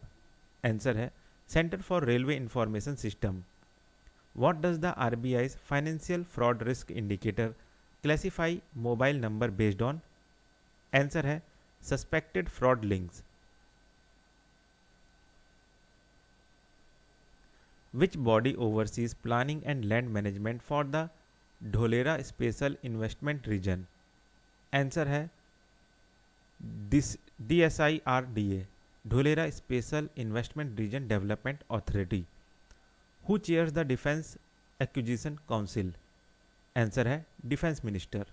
Answer है Center for Railway Information System. What does the RBI's Financial Fraud Risk Indicator classify mobile number based on? Answer है suspected fraud links. Which body oversees planning and land management for the Dholera special investment region? Answer है DSIRDA, Dholera special investment region development authority. Who chairs the defence acquisition council? Answer है defence minister.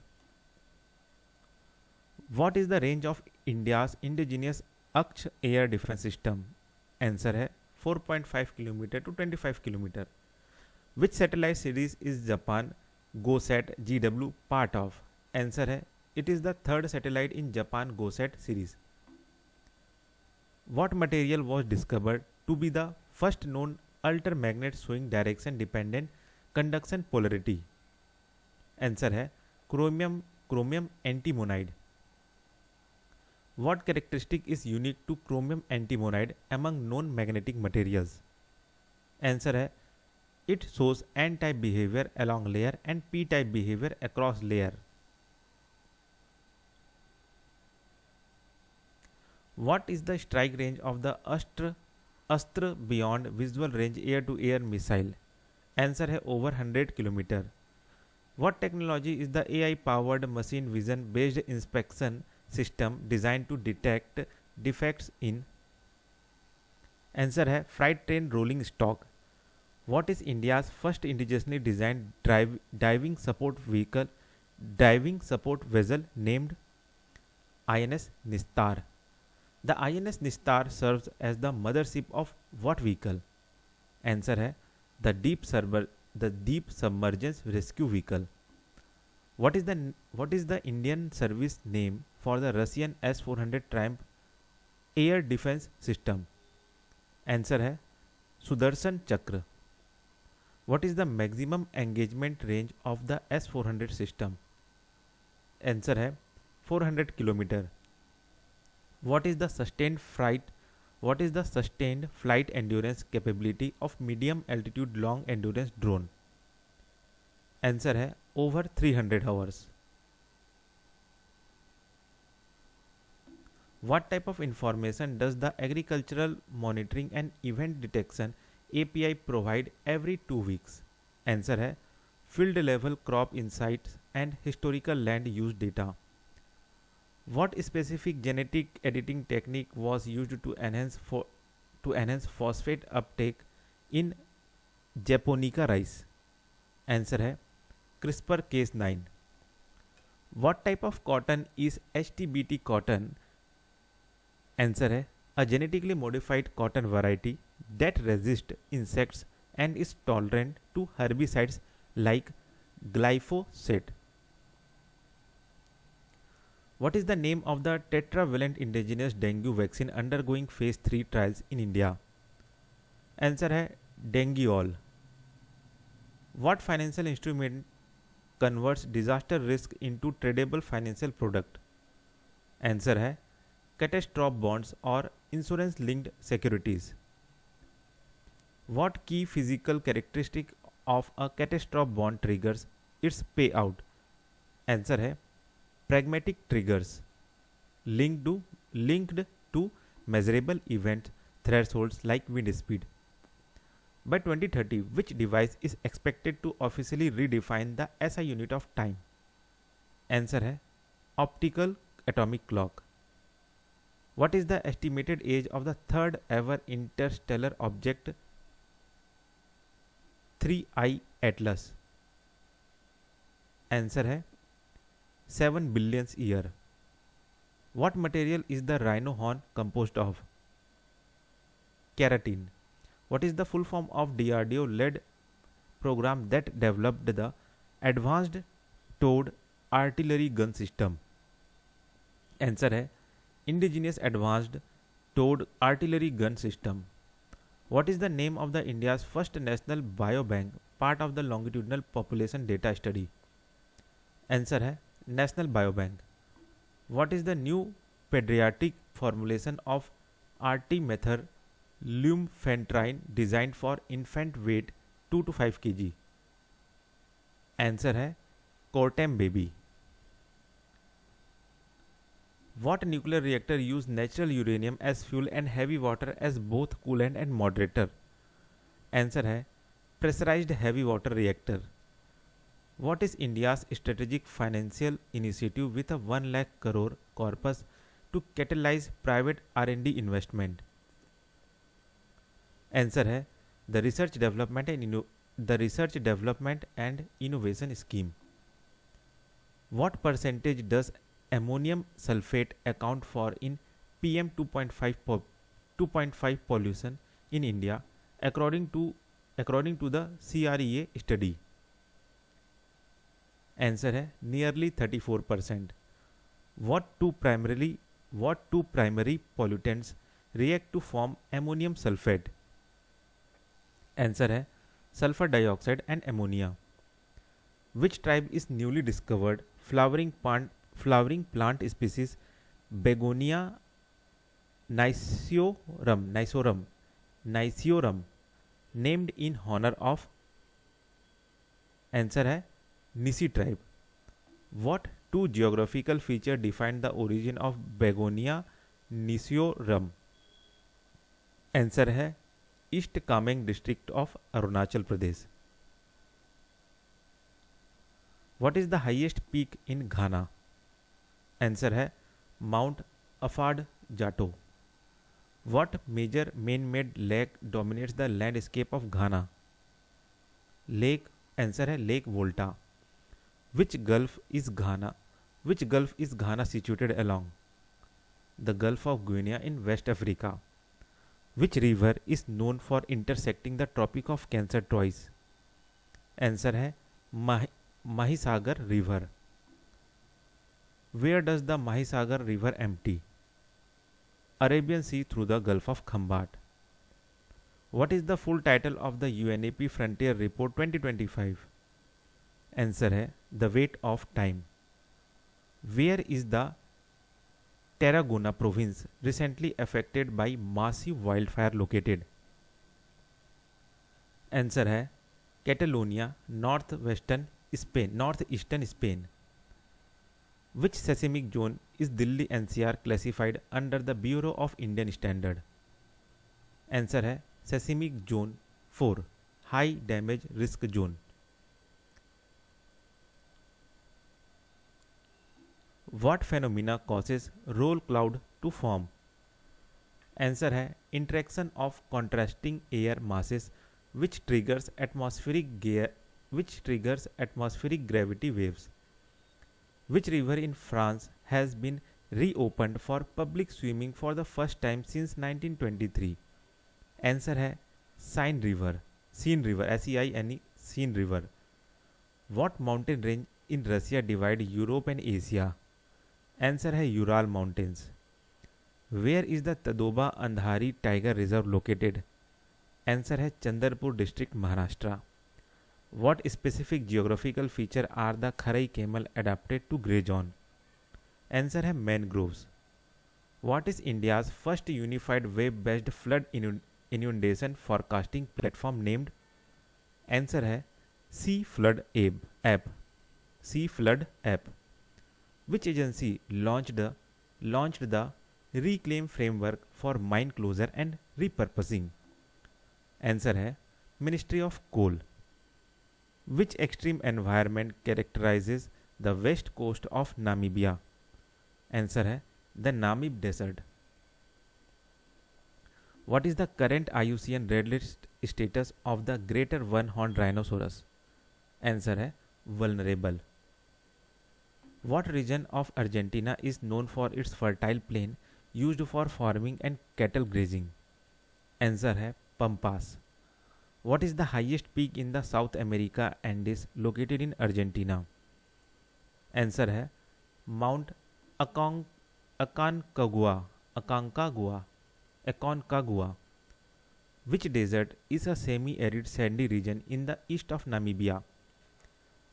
What is the range of India's indigenous Akash air defence system? Answer है 4.5 kilometre to 25 kilometre. Which satellite series is Japan GoSat GW part of? Answer है it is the third satellite in Japan GoSat series. What material was discovered to be the first known altermagnet showing direction dependent conduction polarity? Answer है chromium antimonide. What characteristic is unique to chromium antimonide among known magnetic materials? Answer है it shows n-type behavior along layer and p-type behavior across layer. What is the strike range of the Astra beyond visual range air-to-air missile? Answer है over 100 km. What technology is the AI-powered machine vision-based inspection system designed to detect defects in? Answer है freight train rolling stock. What is India's first indigenously designed diving support vessel named INS Nistar? The INS Nistar serves as the mothership of what vehicle? Answer है the deep submergence rescue vehicle. What is the Indian service name for the Russian S-400 Triumph air defense system? Answer है Sudarshan Chakra. What is the maximum engagement range of the S-400 system? Answer है 400 km. What is the sustained flight endurance capability of medium altitude long endurance drone? Answer है over 300 hours. What type of information does the agricultural monitoring and event detection API provide every 2 weeks? Answer है field level crop insights and historical land use data. What specific genetic editing technique was used to enhance phosphate uptake in Japonica rice? Answer है CRISPR-Cas9. What type of cotton is HTBT cotton? Answer है a genetically modified cotton variety that resists insects and is tolerant to herbicides like glyphosate. What is the name of the tetravalent indigenous dengue vaccine undergoing phase 3 trials in India? Answer है Dengueol. What financial instrument converts disaster risk into tradable financial product? Answer है catastrophe bonds or insurance linked securities. What key physical characteristic of a catastrophe bond triggers its payout? Answer है pragmatic triggers linked to measurable event thresholds like wind speed. By 2030, which device is expected to officially redefine the SI unit of time? Answer है optical atomic clock. What is the estimated age of the third ever interstellar object 3I Atlas? Answer है 7 billion year. What material is the rhino horn composed of? Keratin. What is the full form of DRDO-led program that developed the Advanced Towed Artillery Gun System? Answer है Indigenous Advanced Towed Artillery Gun System. What is the name of the India's first national biobank, part of the longitudinal population data study? Answer है National Biobank. What is the new pediatric formulation of artemether-lumefantrine designed for infant weight 2 to 5 kg? Answer है Cortem Baby. What nuclear reactor use natural uranium as fuel and heavy water as both coolant and moderator? Answer है pressurised heavy water reactor. What is India's strategic financial initiative with a 1 lakh crore corpus to catalyze private R&D investment? Answer है the Research Development and Innovation Scheme. What percentage does ammonium sulfate account for in PM 2.5 pollution in India according to the CREA study? Answer है nearly 34%. What two primary pollutants react to form ammonium sulfate? Answer है sulfur dioxide and ammonia. Which tribe is newly discovered flowering plant species Begonia nicorum named in honor of? Answer है Nisi tribe. What two geographical features define the origin of Begonia nicorum? Answer है east Kameng district of Arunachal Pradesh. What is the highest peak in Ghana? Answer है mount Afadjato. What major man made lake dominates the landscape of Ghana? Lake. Answer है lake Volta. Which gulf is Ghana situated along? The Gulf of Guinea in West Africa. Which river is known for intersecting the Tropic of Cancer twice? Answer है Mahisagar River. Where does the Mahisagar River empty? Arabian Sea through the Gulf of Khambat. What is the full title of the UNEP Frontier Report 2025? Answer है The Weight of Time. Where is the Tarragona province recently affected by massive wildfire located? Answer है Catalonia, northeastern Spain. Which seismic zone is Delhi NCR classified under the Bureau of Indian Standard? Answer है Seismic Zone 4, High Damage Risk Zone. What phenomena causes roll cloud to form? Answer है interaction of contrasting air masses which triggers atmospheric gravity waves. Which river in France has been reopened for public swimming for the first time since 1923? Answer है Seine River, SEINE, Seine River. What mountain range in Russia divide Europe and Asia? Answer है Ural Mountains. Where is the Tadoba Andhari Tiger Reserve located? Answer है Chandrapur District, Maharashtra. What specific geographical feature are the Kharai camel adapted to graze on? Answer है mangroves. What is India's first unified web-based flood inundation forecasting platform named? Answer है Sea Flood app. Which agency launched the Reclaim Framework for Mine Closure and Repurposing? Answer है Ministry of Coal. Which extreme environment characterizes the west coast of Namibia? Answer है the Namib Desert. What is the current IUCN Red List status of the greater one-horned rhinoceros? Answer है vulnerable. What region of Argentina is known for its fertile plain used for farming and cattle grazing? Answer है Pampas. What is the highest peak in the South America Andes located in Argentina? Answer है Mount Aconcagua. Which desert is a semi-arid sandy region in the east of Namibia?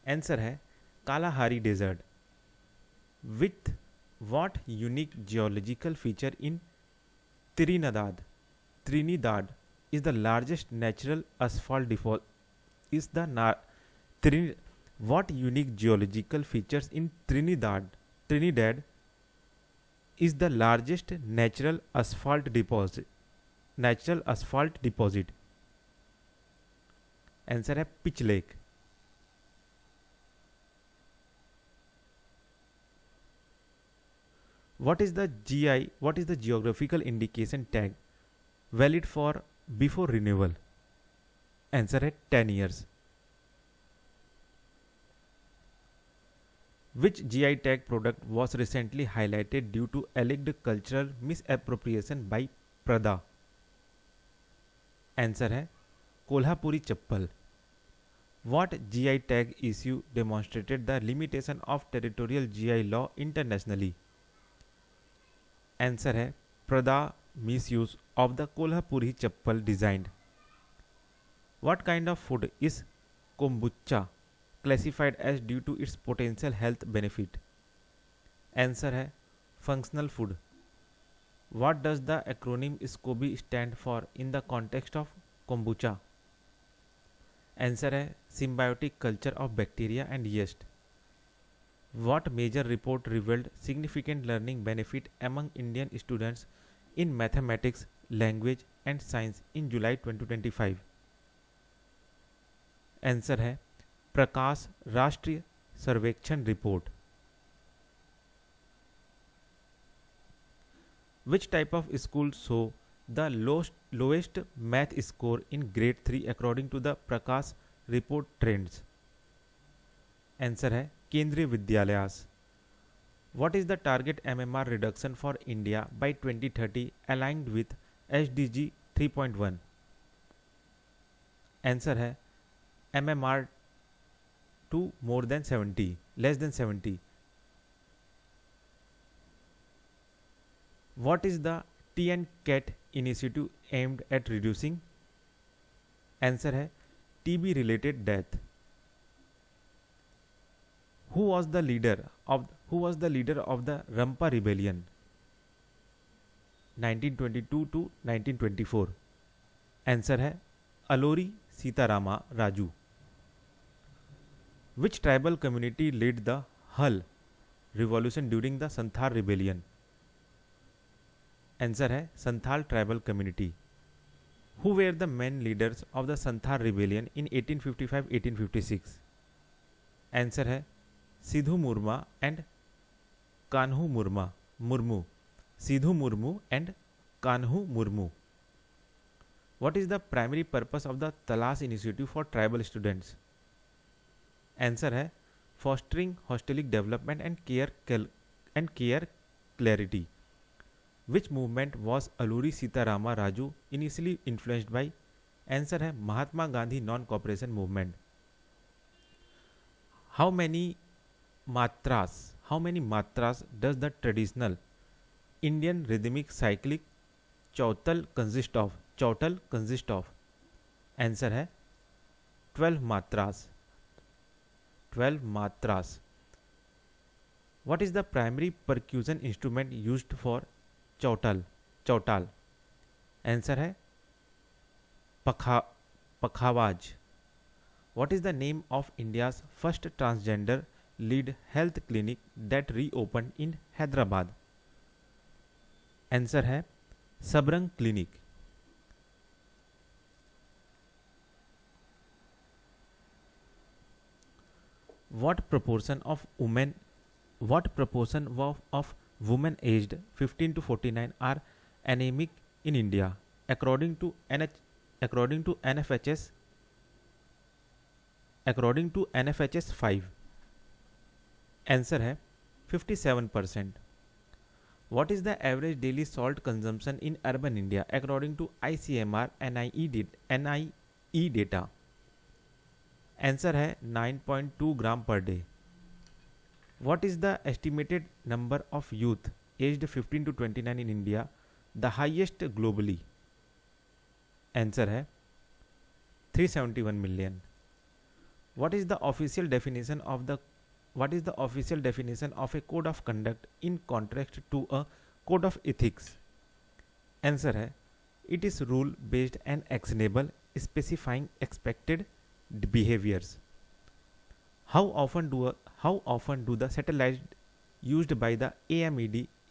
Answer है Kalahari Desert. With what unique geological feature in Trinidad is the largest natural asphalt deposit? What unique geological features in Trinidad is the largest natural asphalt deposit? Answer है pitch lake. What is the GI? What is the geographical indication tag valid for before renewal? Answer है 10 years. Which GI tag product was recently highlighted due to alleged cultural misappropriation by Prada? Answer है कोल्हापुरी चप्पल. What GI tag issue demonstrated the limitation of territorial GI law internationally? Answer है Prada misuse of the Kolhapuri chappal designed. What kind of food is kombucha classified as due to its potential health benefit? Answer है functional food. What does the acronym SCOBY stand for in the context of kombucha? Answer है symbiotic culture of bacteria and yeast. What major report revealed significant learning benefit among Indian students in mathematics, language and science in July 2025? Answer है प्रकाश राष्ट्रीय सर्वेक्षण report. Which type of school saw the lowest math score in grade 3 according to the Prakash report trends? Answer है केंद्रीय विद्यालयास. What is the target MMR reduction for India by 2030 aligned with SDG 3.1? Answer है MMR to more than 70, less than 70. What is the T and CAT initiative aimed at reducing? Answer है TB related death. Who was the leader of the Rampa rebellion 1922 to 1924? Answer है Alluri Sitarama Raju. Which tribal community led the Hull revolution during the Santhal rebellion? Answer है Santhal tribal community. Who were the main leaders of the Santhal rebellion in 1855-1856? Answer है Sidhu Murmu and Kanhu Murmu. Sidhu Murmu and Kanhu Murmu. What is the primary purpose of the तलाश initiative for tribal students? Answer है fostering holistic development and care clarity. Which movement was Alluri Sitarama Raju initially influenced by? Answer है Mahatma Gandhi non cooperation movement. How many matras does the traditional Indian rhythmic cyclic chautal consist of? Answer है 12 matras. What is the primary percussion instrument used for chautal? Answer है पखावाज. What is the name of India's first transgender lead health clinic that reopened in Hyderabad? Answer है Sabrang clinic. What proportion of women aged 15 to 49 are anemic in India according to NFHS 5? Answer है 57%. What is the average daily salt consumption in urban India according to ICMR NIE data? Answer है 9.2 gram per day. What is the estimated number of youth aged 15 to 29 in India, the highest globally? Answer है 371 million. What is the official definition of a code of conduct in contrast to a code of ethics? Answer है it is rule based and actionable specifying expected behaviors. How often do the satellites used by the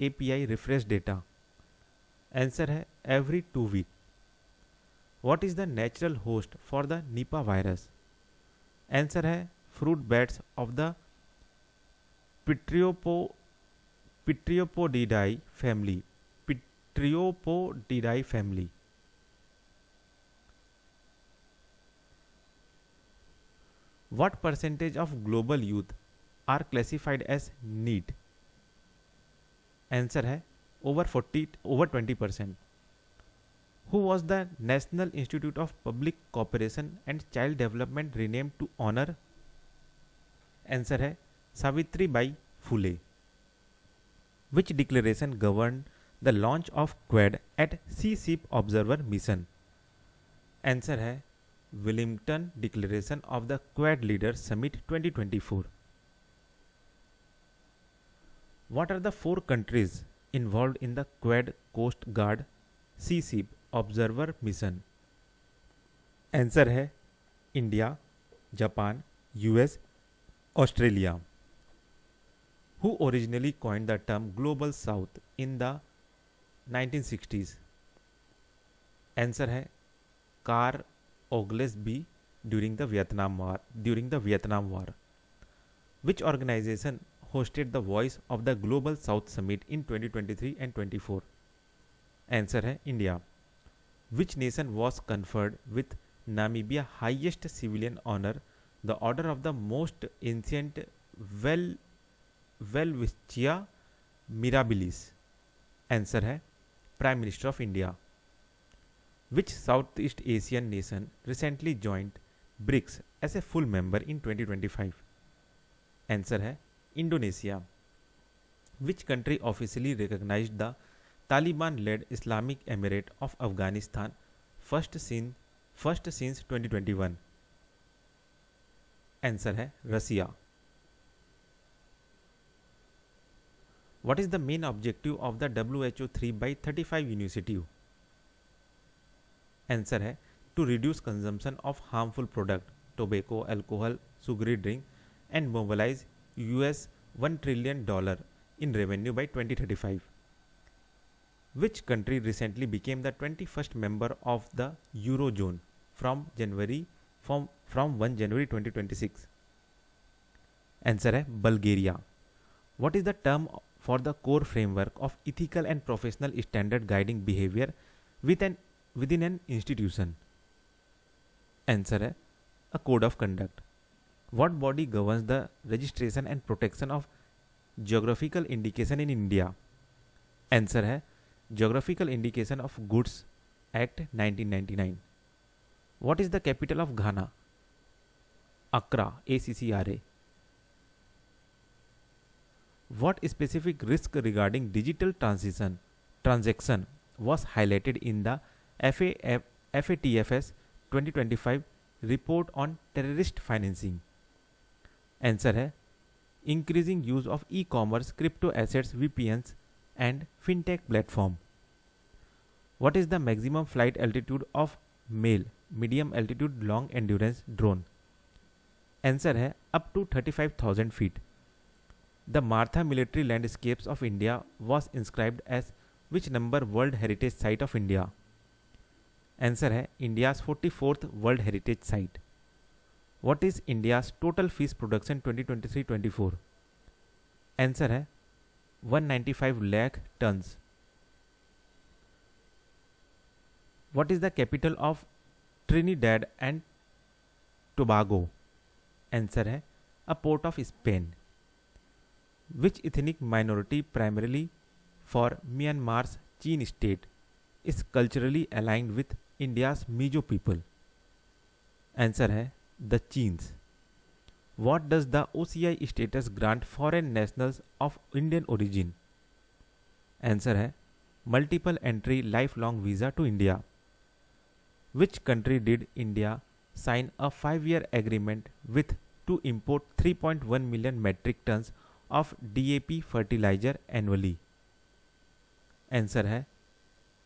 API refresh data? Answer है every 2 week. What is the natural host for the Nipah virus? Answer है fruit bats of the Pitriopodidae family. Pitriopodidae family. What percentage of global youth are classified as NEET? Answer है over 20%. Who was the National Institute of Public Cooperation and Child Development renamed to honor? Answer है Savitri Bai Phule. Which declaration governed the launch of Quad at Sea Ship Observer Mission? Answer है Wellington Declaration of the Quad Leaders Summit 2024. What are the 4 countries involved in the Quad Coast Guard Sea Ship Observer Mission? Answer है India, Japan, US, Australia. Who originally coined the term Global South in the 1960s? Answer है Karl ओग्लेसबी during the Vietnam War. Which organization hosted the Voice of the Global South Summit in 2023 and 24? Answer है India. Which nation was conferred with Namibia highest civilian honor, the Order of the Most Ancient Welwitschia Mirabilis? Answer है prime minister of India. Which Southeast Asian nation recently joined BRICS as a full member in 2025? Answer है Indonesia. Which country officially recognized the Taliban-led Islamic Emirate of Afghanistan first since 2021? Answer है रसिया. What is the main objective of the WHO 3x35 initiative? Answer है to reduce consumption of harmful product, tobacco, alcohol, sugary drink and mobilize US $1 trillion in revenue by 2035. Which country recently became the 21st member of the Eurozone from 1 January 2026? Answer है Bulgaria. What is the term for the core framework of ethical and professional standard guiding behavior within an institution? Answer है a code of conduct. What body governs the registration and protection of geographical indication in India? Answer है Geographical Indication of Goods Act 1999. What is the capital of Ghana? Accra, ACCRA. What specific risk regarding digital transaction was highlighted in the FATF's 2025 report on terrorist financing? Answer है increasing use of e-commerce, crypto assets, VPNs and fintech platform. What is the maximum flight altitude of male medium altitude long endurance drone? Answer है up to 35,000 feet. The Martha Military Landscapes of India was inscribed as which number World Heritage Site of India? Answer है India's 44th World Heritage Site. What is India's total fish production 2023-24? Answer है 195 lakh tons. What is the capital of Trinidad and Tobago? Answer है a port of Spain. Which ethnic minority primarily for Myanmar's Chin state is culturally aligned with India's Mizo people? Answer है the Chins. What does the OCI status grant foreign nationals of Indian origin? Answer है multiple entry lifelong visa to India. Which country did India sign a 5-year agreement with to import 3.1 million metric tons of DAP fertilizer annually? Answer है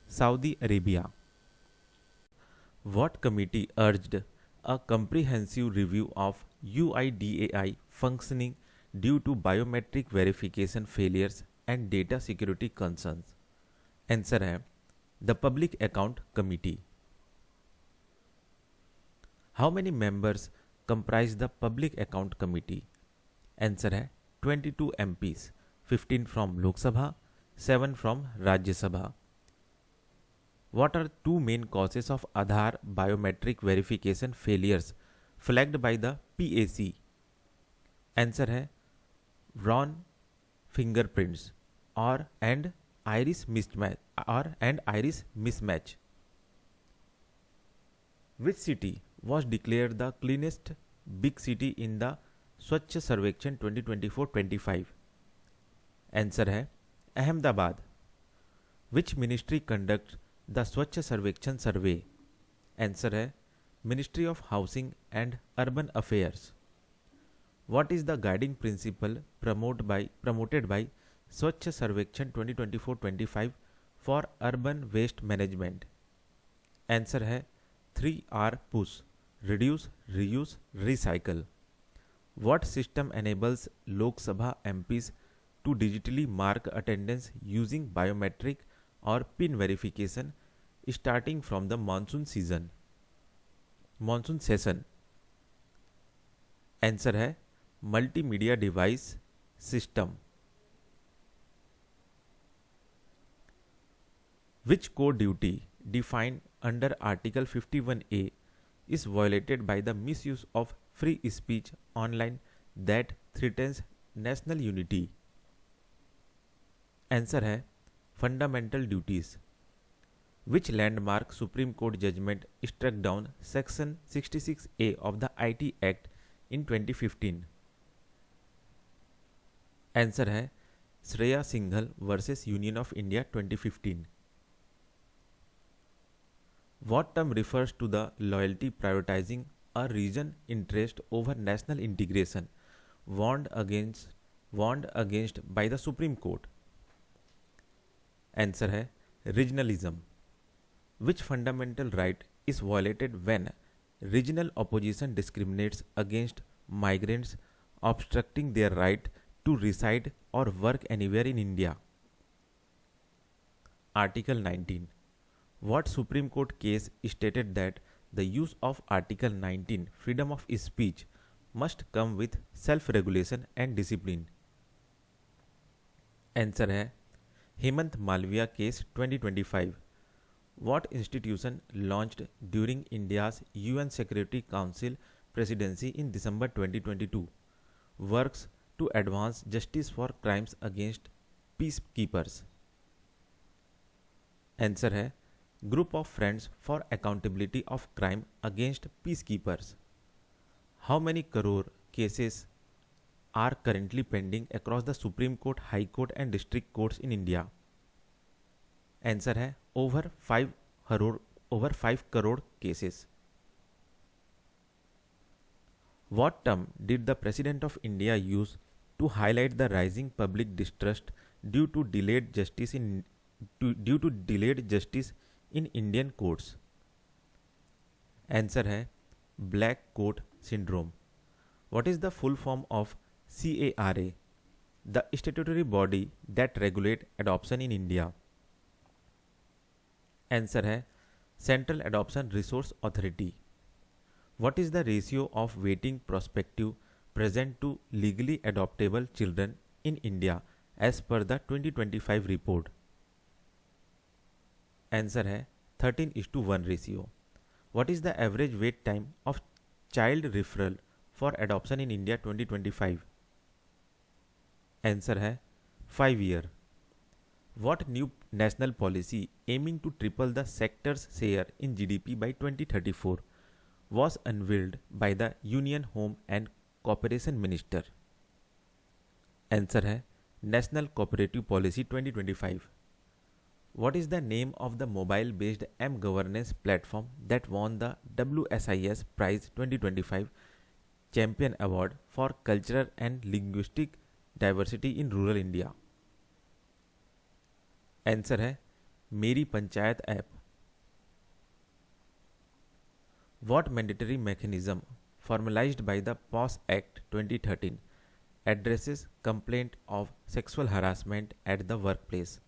Saudi Arabia. What committee urged a comprehensive review of UIDAI functioning due to biometric verification failures and data security concerns. Answer है the public account committee. How many members comprise the public account committee? Answer है 22 MPs, 15 from Lok Sabha, 7 from Rajya Sabha. What are two main causes of Aadhaar biometric verification failures flagged by the PAC? Answer है wrong fingerprints and iris mismatch. Which city was declared the cleanest big city in the स्वच्छ Survekshan 2024-25? Answer है Ahmedabad. Which ministry conducts the Swachh Survekshan survey? Answer है ministry of housing and urban affairs. What is the guiding principle promoted by Swachh Survekshan 2024-25 for urban waste management? Answer है 3R push, reduce, reuse, recycle. What system enables Lok Sabha MPs to digitally mark attendance using biometric और pin verification starting from the monsoon session? Answer है multimedia device system. Which code duty defined under article 51A is violated by the misuse of free speech online that threatens national unity? Answer है fundamental duties. Which landmark supreme court judgment struck down section 66A of the IT act in 2015? Answer है Shreya Singhal versus union of India 2015। What term refers to the loyalty prioritizing a region interest over national integration warned against by the Supreme Court? Answer है regionalism. Which fundamental right is violated when regional opposition discriminates against migrants obstructing their right to reside or work anywhere in India? Article 19. What Supreme Court case stated that the use of Article 19 freedom of speech must come with self-regulation and discipline? Answer है Hemant Malviya case 2025. What institution launched during India's UN Security Council presidency in December 2022 works to advance justice for crimes against peacekeepers? Answer है Group of Friends for Accountability of Crime Against Peacekeepers. How many crore cases are currently pending across the Supreme Court, High Court and District Courts in India? Answer है over 5 crore cases. What term did the President of India use to highlight the rising public distrust due to delayed justice in Indian courts? Answer है Black Coat Syndrome. What is the full form of CARA, the statutory body that regulate adoption in India? Answer है Central Adoption Resource Authority. What is the ratio of waiting prospective present to legally adoptable children in India as per the 2025 report? Answer है 13:1 ratio. What is the average wait time of child referral for adoption in India 2025? Answer है 5 year. What new national policy aiming to triple the sector's share in GDP by 2034 was unveiled by the Union Home and Cooperation Minister? Answer है National Cooperative Policy 2025. What is the name of the mobile-based M-governance platform that won the WSIS Prize 2025 Champion Award for Cultural and Linguistic Diversity in Rural India? Answer है मेरी panchayat app. What mandatory mechanism formalized by the POS Act 2013 addresses complaint of sexual harassment at the workplace?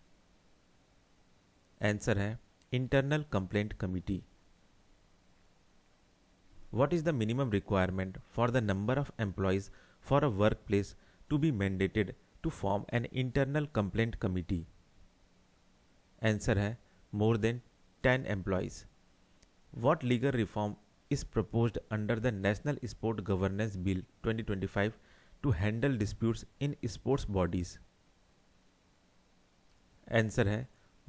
Answer है Internal Complaint Committee. What is the minimum requirement for the number of employees for a workplace to be mandated to form an internal complaint committee? Answer है more than 10 employees. What legal reform is proposed under the National Sport Governance Bill 2025 to handle disputes in sports bodies? Answer है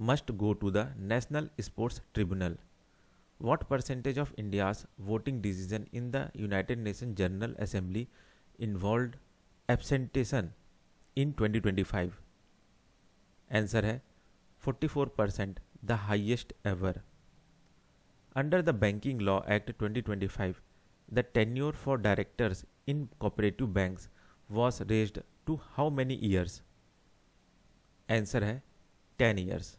must go to the National Sports Tribunal. What percentage of India's voting decision in the United Nations General Assembly involved abstention in 2025? Answer है 44%, the highest ever. Under the Banking Law Act 2025, the tenure for directors in cooperative banks was raised to how many years? Answer है 10 years.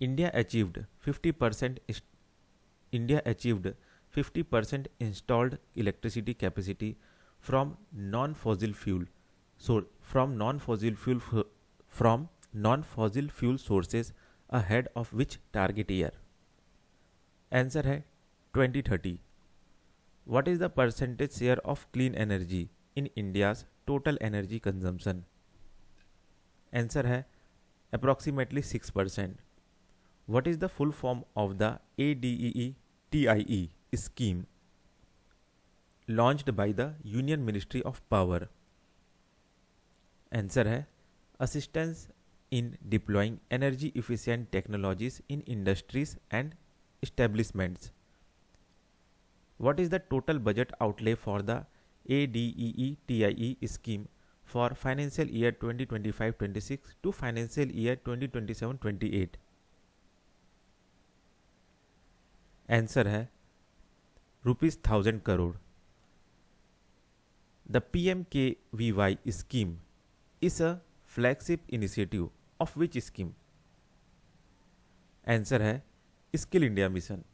India achieved 50% installed electricity capacity from non-fossil fuel sources ahead of which target year? Answer है 2030. What is the percentage share of clean energy in India's total energy consumption? Answer है approximately 6%. What is the full form of the ADEE-TIE scheme launched by the Union Ministry of Power? Answer है Assistance in deploying energy efficient technologies in industries and establishments. What is the total budget outlay for the ADEE-TIE scheme for financial year 2025-26 to financial year 2027-28? Answer है ₹1000 crore. The PMKVY scheme is a flagship initiative of which scheme? Answer है Skill India Mission.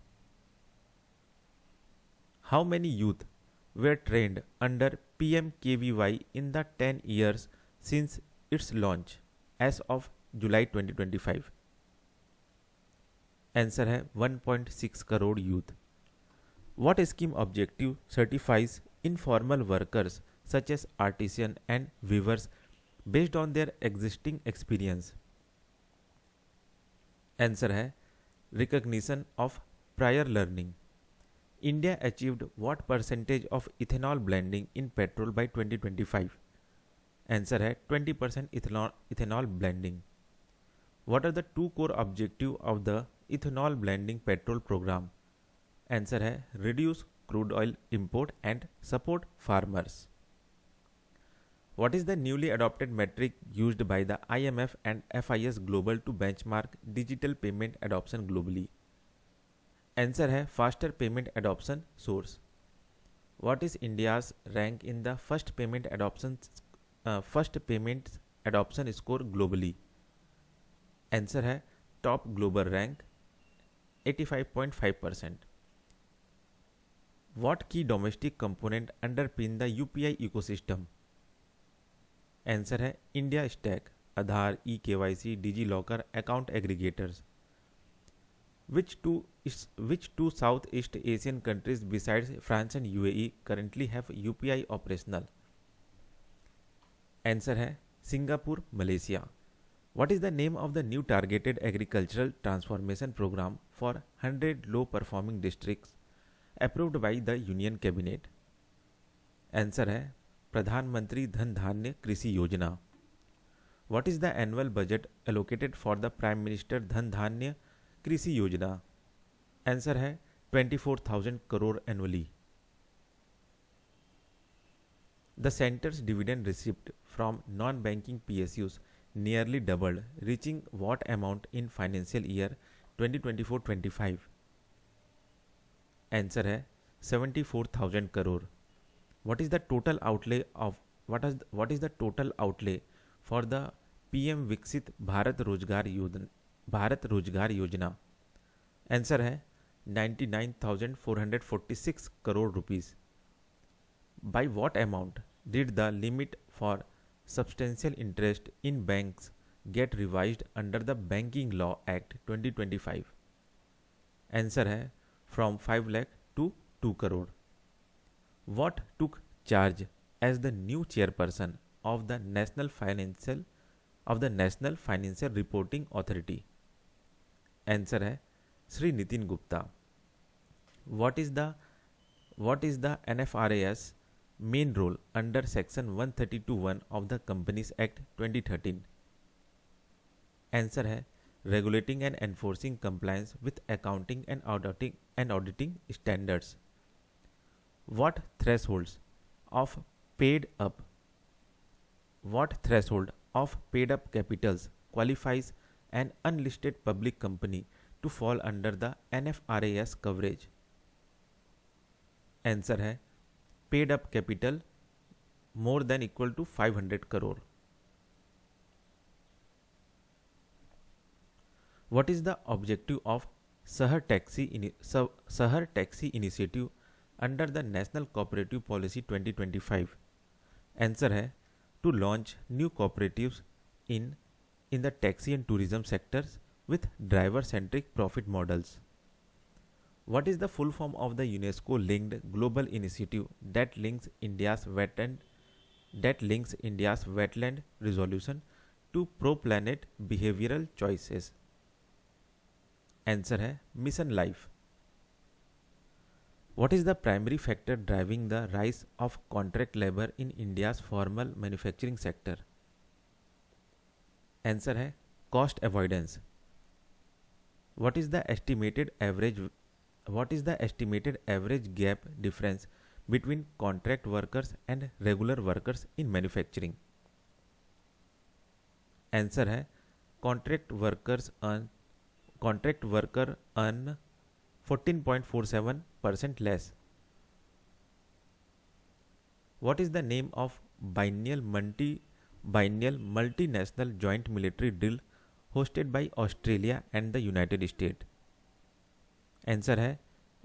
How many youth were trained under PMKVY in the 10 years since its launch as of July 2025? Answer है 1.6 crore youth. What scheme objective certifies informal workers such as artisans and weavers based on their existing experience? Answer है recognition of prior learning. India achieved what percentage of ethanol blending in petrol by 2025? Answer है 20% ethanol blending. What are the two core objectives of the ethanol blending petrol program? Answer है reduce crude oil import and support farmers. What is the newly adopted metric used by the IMF and FIS Global to benchmark digital payment adoption globally? Answer है faster payment adoption source. What is India's rank in the first payment adoption score globally? Answer है top global rank 85.5%. What key domestic component underpin the UPI ecosystem? Answer है India Stack, Aadhaar, eKYC, DigiLocker, account aggregators. Which two Southeast Asian countries besides France and UAE currently have UPI operational? Answer है Singapore, Malaysia. What is the name of the new targeted agricultural transformation program for 100 low performing districts approved by the Union Cabinet? Answer है प्रधानमंत्री धन धान्य कृषि योजना. What is the annual budget allocated for the Prime Minister धन धान्य कृषि योजना? Answer है 24,000 crore annually. The center's dividend receipt from non-banking PSUs nearly doubled, reaching what amount in financial year 2024-25? Answer है 74,000 crore. What is the total outlay for the PM Viksit Bharat Rozgar Yojana? Answer है 99,446 crore rupees. By what amount did the limit for substantial interest in banks get revised under the Banking Law Act 2025? Answer है from 5 lakh to 2 crore. What took charge as the new chairperson of the National Financial Reporting Authority? Answer है Shri Nitin Gupta. What is the NFRAS main role under section 132(1) of the Companies Act 2013? Answer है regulating and enforcing compliance with accounting and auditing standards. What threshold of paid up capitals qualifies an unlisted public company to fall under the NFRAS coverage? Answer है paid up capital more than equal to 500 crore. What is the objective of Shahar Taxi Initiative under the National Cooperative Policy 2025? Answer है to launch new cooperatives in the taxi and tourism sectors with driver-centric profit models. What is the full form of the UNESCO-linked global initiative that links India's wetland resolution to pro-planet behavioral choices? Answer है mission life. What is the primary factor driving the rise of contract labor in India's formal manufacturing sector? Answer है cost avoidance. What is the estimated average gap difference between contract workers and regular workers in manufacturing? Answer है contract worker earn 14.47% less. What is the name of biennial multinational joint military drill hosted by Australia and the United States? Answer है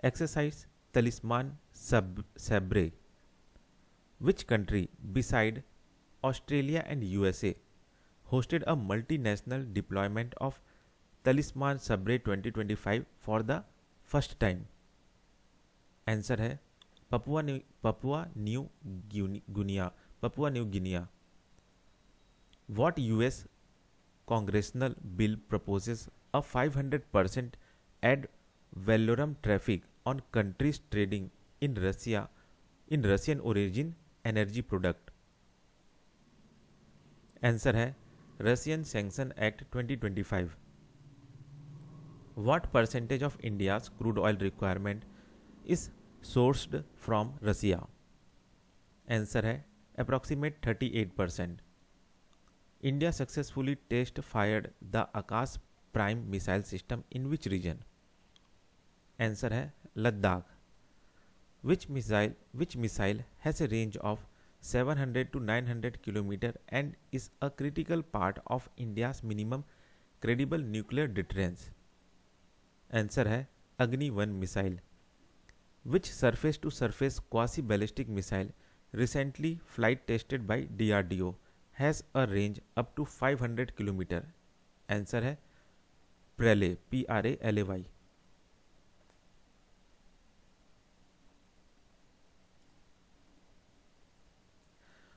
exercise तलिस्मान सब्रे. Which country beside Australia and USA hosted a multinational deployment of Talisman Sabre 2025 for the first time? Answer है Papua New Guinea. What US congressional bill proposes a 500% ad valorem traffic on countries trading in Russian origin energy product? Answer है Russian Sanction Act 2025. What percentage of India's crude oil requirement is sourced from Russia? Answer है approximate 38%. India successfully test fired the Akash Prime missile system in which region? Answer है Ladakh. Which missile has a range of 700 to 900 km and is a critical part of India's minimum credible nuclear deterrence? Answer है अग्नि-1 missile. Which surface to surface quasi ballistic missile recently flight tested by DRDO has a range up to 500 km? Answer है Pralay PRALAY.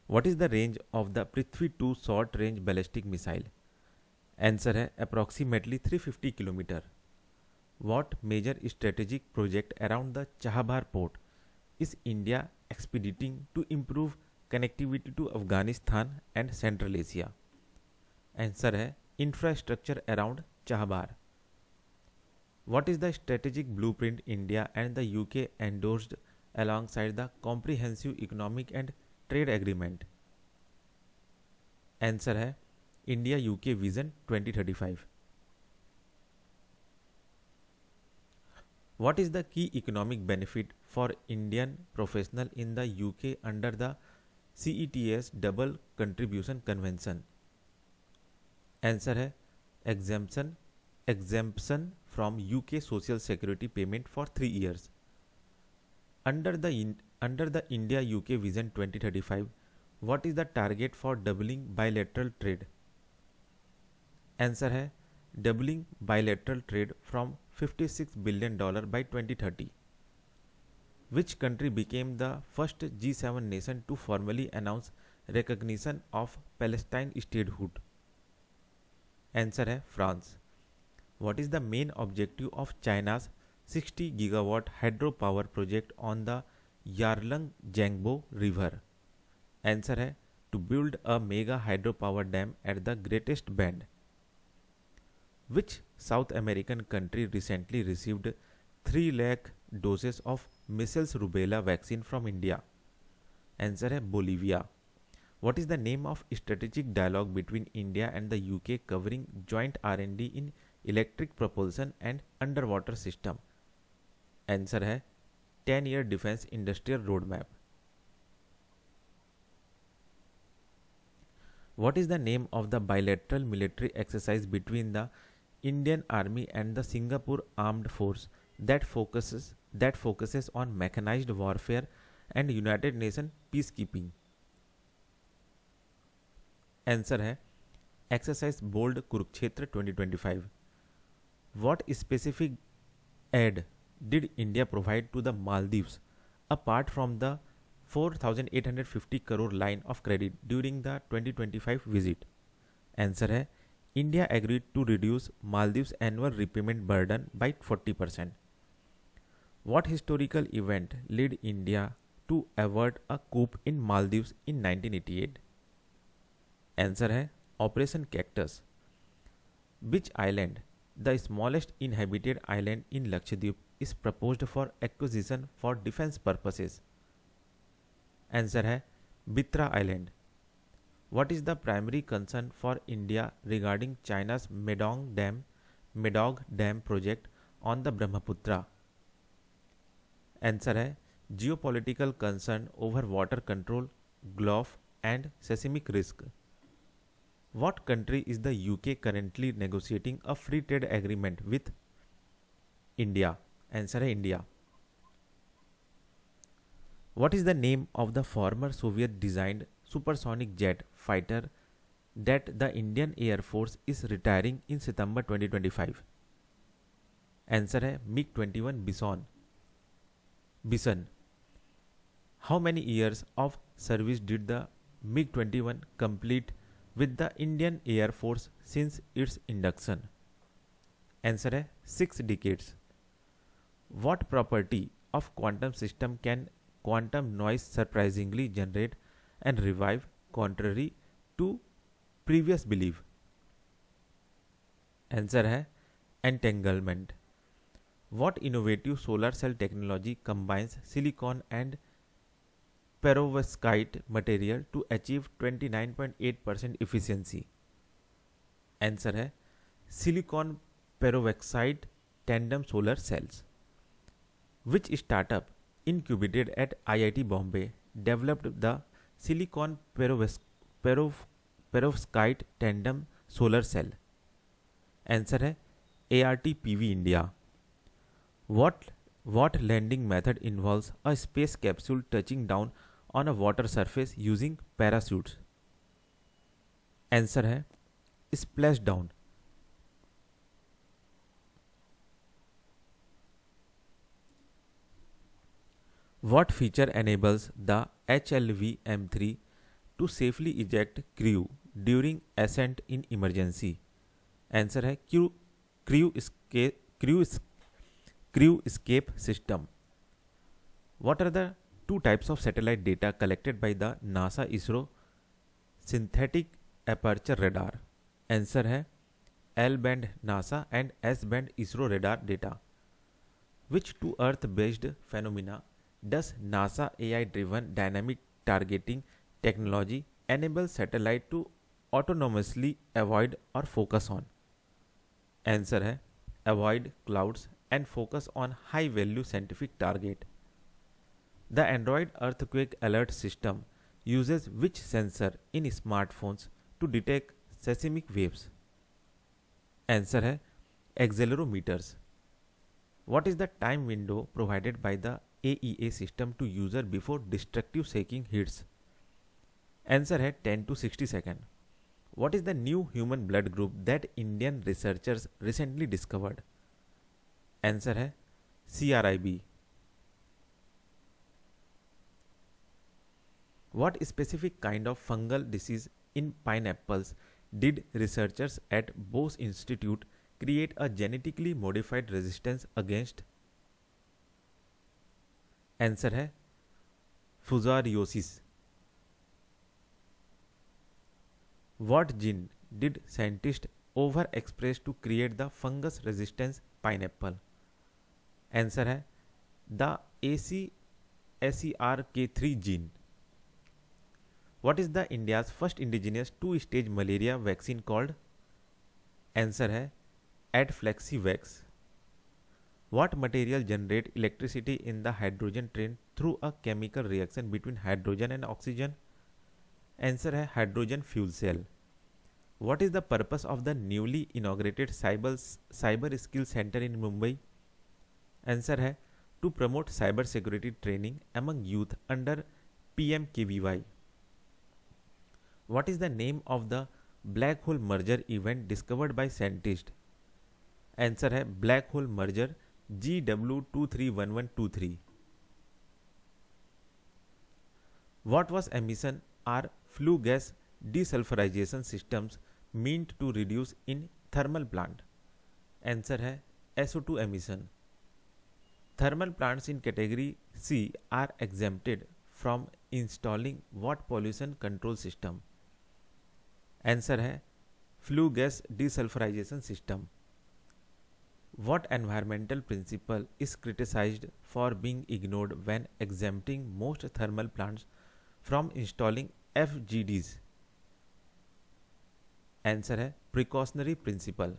What is the range of the Prithvi 2 short range ballistic missile? Answer है approximately 350 km. What major strategic project around the Chahabhar port is India expediting to improve connectivity to Afghanistan and Central Asia? Answer है infrastructure around Chahabhar. What is the strategic blueprint India and the UK endorsed alongside the Comprehensive Economic and Trade Agreement? Answer है India UK Vision 2035. What is the key economic benefit for Indian professional in the UK under the CETS Double Contribution Convention? Answer है exemption from UK Social Security payment for 3 years. Under under the India UK Vision 2035, what is the target for doubling bilateral trade? Answer है doubling bilateral trade from $56 billion by 2030. Which country became the first G7 nation to formally announce recognition of Palestine statehood? Answer है France. What is the main objective of China's 60 gigawatt hydropower project on the Yarlung Jangbo River? Answer है to build a mega hydropower dam at the Greatest Bend. Which South American country recently received 3 lakh doses of measles rubella vaccine from India? Answer है Bolivia. What is the name of strategic dialogue between India and the UK covering joint R&D in electric propulsion and underwater system? Answer है 10-year defense industrial roadmap. What is the name of the bilateral military exercise between the Indian Army and the Singapore Armed Force that focuses on mechanized warfare and United Nations peacekeeping? Answer है Exercise Bold Kurukshetra 2025. What specific aid did India provide to the Maldives apart from the 4,850 crore line of credit during the 2025 visit? Answer है India agreed to reduce Maldives' annual repayment burden by 40%. What historical event led India to avert a coup in Maldives in 1988? Answer है Operation Cactus. Which island, the smallest inhabited island in Lakshadweep, is proposed for acquisition for defense purposes? Answer है Bitra Island. What is the primary concern for India regarding China's Medog Dam project on the Brahmaputra? Answer है geopolitical concern over water control, Gulf and seismic risk. What country is the UK currently negotiating a free trade agreement with? India. Answer है India. What is the name of the former Soviet designed supersonic jet fighter that the Indian Air Force is retiring in September 2025? Answer है MiG-21 Bison. How many years of service did the MiG-21 complete with the Indian Air Force since its induction? Answer है 6 decades. What property of quantum system can quantum noise surprisingly generate and revive contrary to previous belief? Answer है entanglement. What innovative solar cell technology combines silicon and perovskite material to achieve 29.8% efficiency? Answer है silicon perovskite tandem solar cells. Which startup incubated at IIT Bombay developed the silicon perovskite tandem solar cell? Answer है ART-PV India. What landing method involves a space capsule touching down on a water surface using parachutes? Answer है splashdown. What feature enables the HLV M3 to safely eject crew during ascent in emergency? Answer है crew escape system. What are the two types of satellite data collected by the NASA ISRO synthetic aperture radar? Answer है L band NASA and S band ISRO radar data. Which two Earth based phenomena does NASA AI driven dynamic targeting technology enable satellite to autonomously avoid or focus on? Answer है avoid clouds and focus on high value scientific target. The Android earthquake alert system uses which sensor in smartphones to detect seismic waves? Answer है accelerometers. What is the time window provided by the AEA system to user before destructive shaking hits? Answer है 10 to 60 second. What is the new human blood group that Indian researchers recently discovered? Answer है CRIB. What specific kind of fungal disease in pineapples did researchers at Bose Institute create a genetically modified resistance against? Answer है Fusariosis. What gene did scientists overexpress to create the fungus resistance pineapple? Answer है the ACSERK3 gene. What is the India's first indigenous two-stage malaria vaccine called? Answer है Adflexivax. What material generate electricity in the hydrogen train through a chemical reaction between hydrogen and oxygen? Answer है hydrogen fuel cell. What is the purpose of the newly inaugurated cyber skill center in Mumbai? Answer है to promote cyber security training among youth under PMKVY. What is the name of the black hole merger event discovered by scientists? Answer है black hole merger GW231123. What was emission are flue gas desulfurization systems meant to reduce in thermal plant? Answer है SO2 emission. Thermal plants in category C are exempted from installing what pollution control system? Answer है flue gas desulfurization system. What environmental principle is criticized for being ignored when exempting most thermal plants from installing FGDs? Answer है precautionary principle.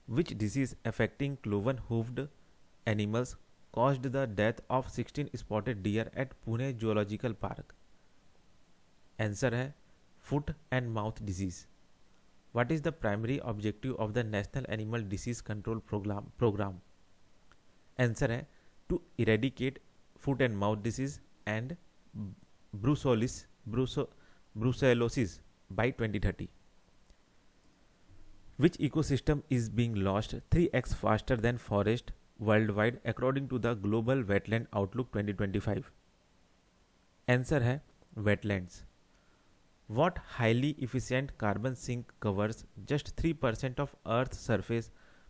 Which disease affecting cloven-hoofed animals caused the death of 16 spotted deer at Pune Zoological Park? Answer है foot and mouth disease. What is the primary objective of the National Animal Disease Control Program? Answer है to eradicate foot and mouth disease and brucellosis by 2030. Which ecosystem is being lost 3x faster than forest worldwide according to the Global Wetland Outlook 2025? Answer है wetlands. What highly efficient carbon sink covers just 3% of Earth's surface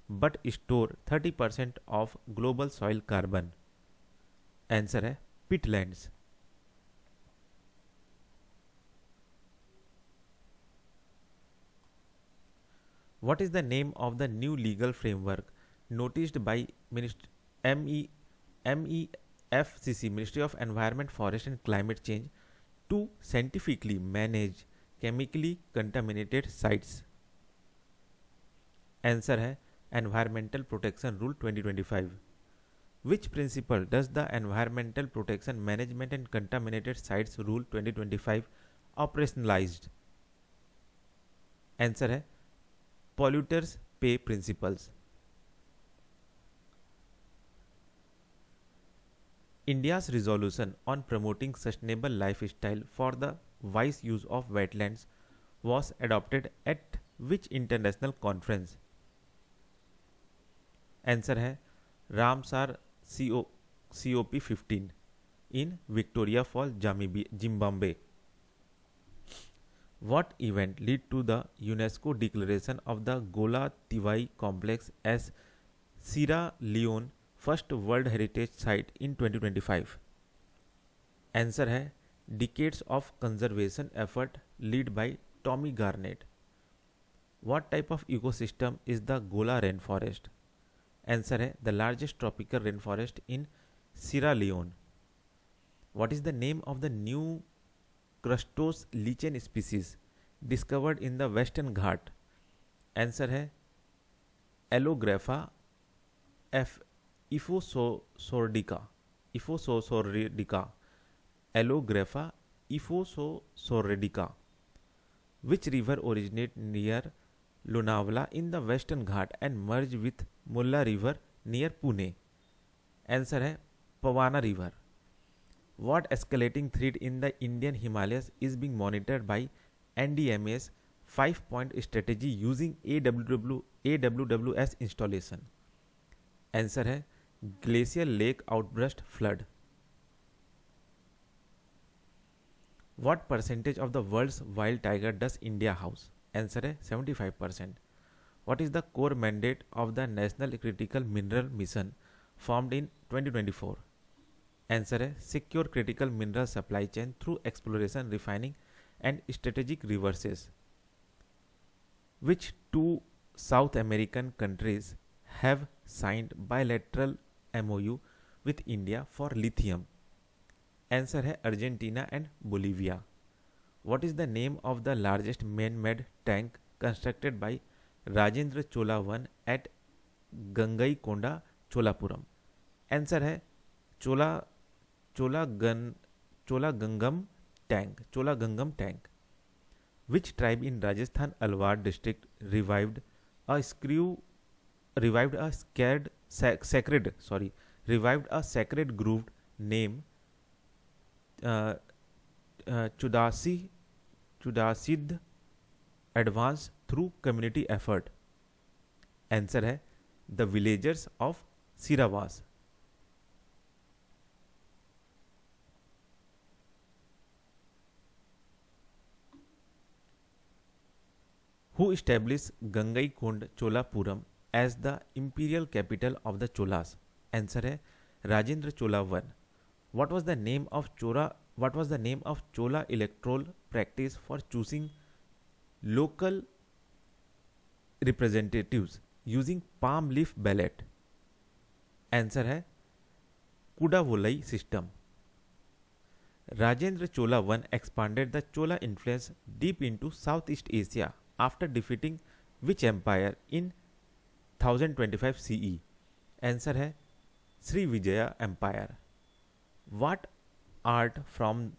but store 30% of global soil carbon? Answer है peatlands. What is the name of the new legal framework noticed by MEFCC, Ministry of Environment, Forest and Climate Change, to scientifically manage chemically contaminated sites? Answer है Environmental Protection Rule 2025. Which principle does the Environmental Protection Management and Contaminated Sites Rule 2025 operationalized? Answer है Polluters Pay Principles. India's resolution on promoting sustainable lifestyle for the wise use of wetlands was adopted at which international conference? Answer है Ramsar COP15 in Victoria Falls, Zimbabwe. What event led to the UNESCO declaration of the Gola Tivai complex as Sierra Leone First World Heritage Site in 2025? Answer है Decades of Conservation Effort led by Tommy Garnett. What type of ecosystem is the Gola rainforest? Answer है the largest tropical rainforest in Sierra Leone. What is the name of the new crustose lichen species discovered in the Western Ghat? Answer है Allografa Iphosordica. Allografa Iphosordica. Which river originates near Lonavala in the Western Ghat and merge with Mulla River near Pune? Answer है Pavana River. What escalating threat in the Indian Himalayas is being monitored by NDMA's 5-point strategy using AWWS installation? Answer है glacier lake outburst flood. What percentage of the world's wild tiger does India house? Answer है 75%. What is the core mandate of the National Critical Mineral Mission formed in 2024? Answer है secure critical mineral supply chain through exploration, refining and strategic resources. Which two South American countries have signed bilateral MOU with India for lithium? Answer है Argentina and Bolivia. What is the name of the largest man-made tank constructed by Rajendra Chola I at Gangaikonda, Cholapuram? Answer है Chola Gangam tank. Which tribe in Rajasthan Alwar district revived a sacred grove named Chudasid advance through community effort? Answer है the villagers of Siravas. Who established Gangaikond Cholapuram as the imperial capital of the Cholas? Answer है Rajendra Chola I. What was the name of Chola electoral practice for choosing local representatives using palm leaf ballot? Answer है Kudavolai system. Rajendra Chola I expanded the Chola influence deep into Southeast Asia after defeating which empire in 1025 CE? Answer है Sri Vijaya Empire. What art form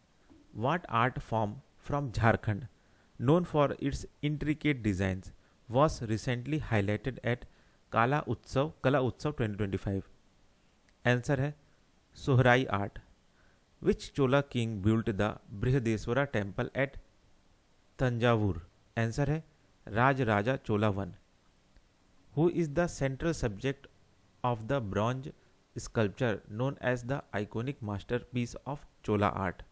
from Jharkhand, known for its intricate designs, was recently highlighted at Kala Utsav 2025? Answer है Sohrai art. Which Chola king built the Brihadeswara temple at Tanjavur? Answer है Rajaraja Chola I. Who is the central subject of the bronze sculpture known as the iconic masterpiece of Chola art?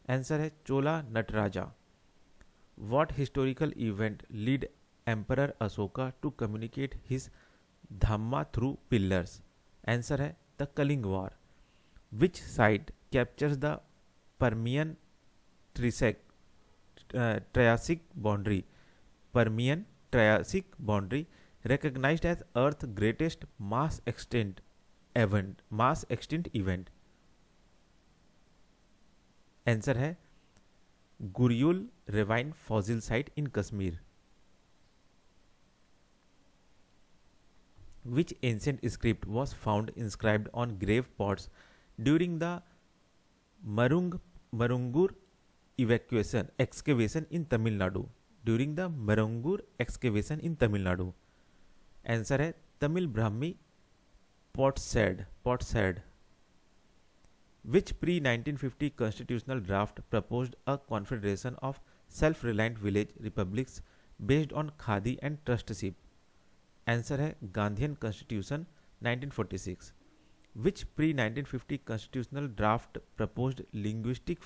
Answer है Chola Nataraja. What historical event led Emperor Asoka to communicate his Dhamma through pillars? Answer है the Kalinga War. Which site captures the Permian Triassic boundary? Permian Triassic boundary, recognized as Earth's greatest mass extinct event. Answer है Guriul Ravine fossil site in Kashmir. Which ancient script was found inscribed on grave plots during the Marungur excavation in Tamil Nadu? Answer है Tamil Brahmi Potshad. Which pre-1950 constitutional draft proposed a confederation of self-reliant village republics based on khadi and trustship? Answer है Gandhian Constitution 1946. Which pre-1950 constitutional draft proposed linguistic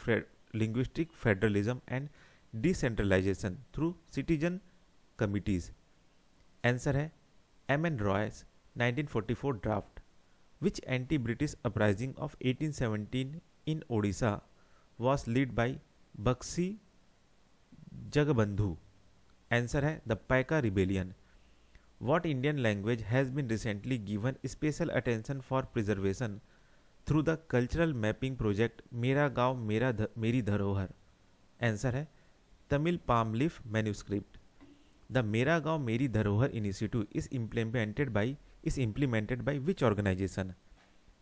federalism and decentralization through citizen committees? Answer है M.N. Roy's 1944 draft. Which anti-British uprising of 1817 in Odisha was led by Bakshi Jagabandhu? Answer है the Paika rebellion. What Indian language has been recently given special attention for preservation through the cultural mapping project मेरा गाँव मेरी धरोहर? Answer है Tamil palm leaf manuscript. The मेरा गाँव मेरी धरोहर initiative is implemented by which organization?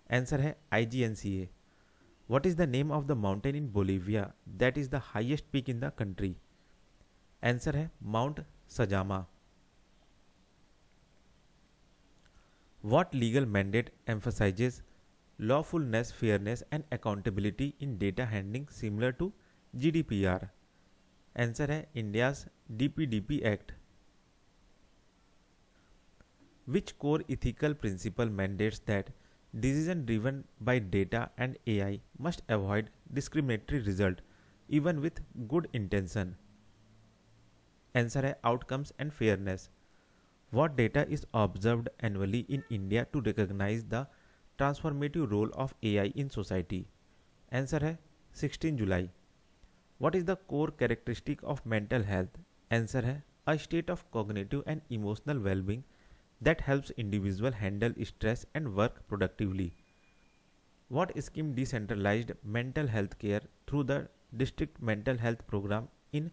Answer है IGNCA. What is the name of the mountain in Bolivia that is the highest peak in the country? Answer है Mount Sajama. What legal mandate emphasizes lawfulness, fairness and accountability in data handling similar to GDPR. Answer है India's DPDP act. Which core ethical principle mandates that decision driven by data and AI must avoid discriminatory result even with good intention? Answer है outcomes and fairness. What data is observed annually in India to recognize the transformative role of AI in society? Answer है 16 July. What is the core characteristic of mental health? Answer है a state of cognitive and emotional well-being that helps individual handle stress and work productively. What scheme decentralized mental health care through the district mental health program in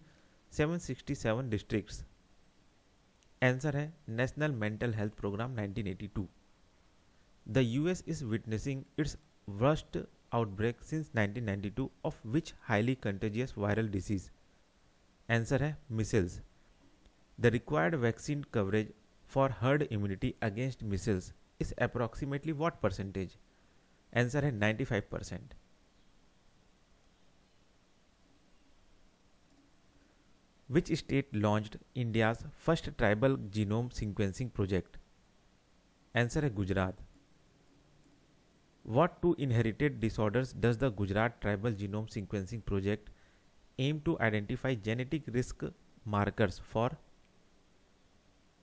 767 districts? Answer है National Mental Health Program 1982. The US is witnessing its worst outbreak since 1992 of which highly contagious viral disease? Answer है measles. The required vaccine coverage for herd immunity against measles is approximately what percentage? Answer है 95%. Which state launched India's first tribal genome sequencing project? Answer है Gujarat. What two inherited disorders does the Gujarat Tribal Genome Sequencing Project aim to identify genetic risk markers for?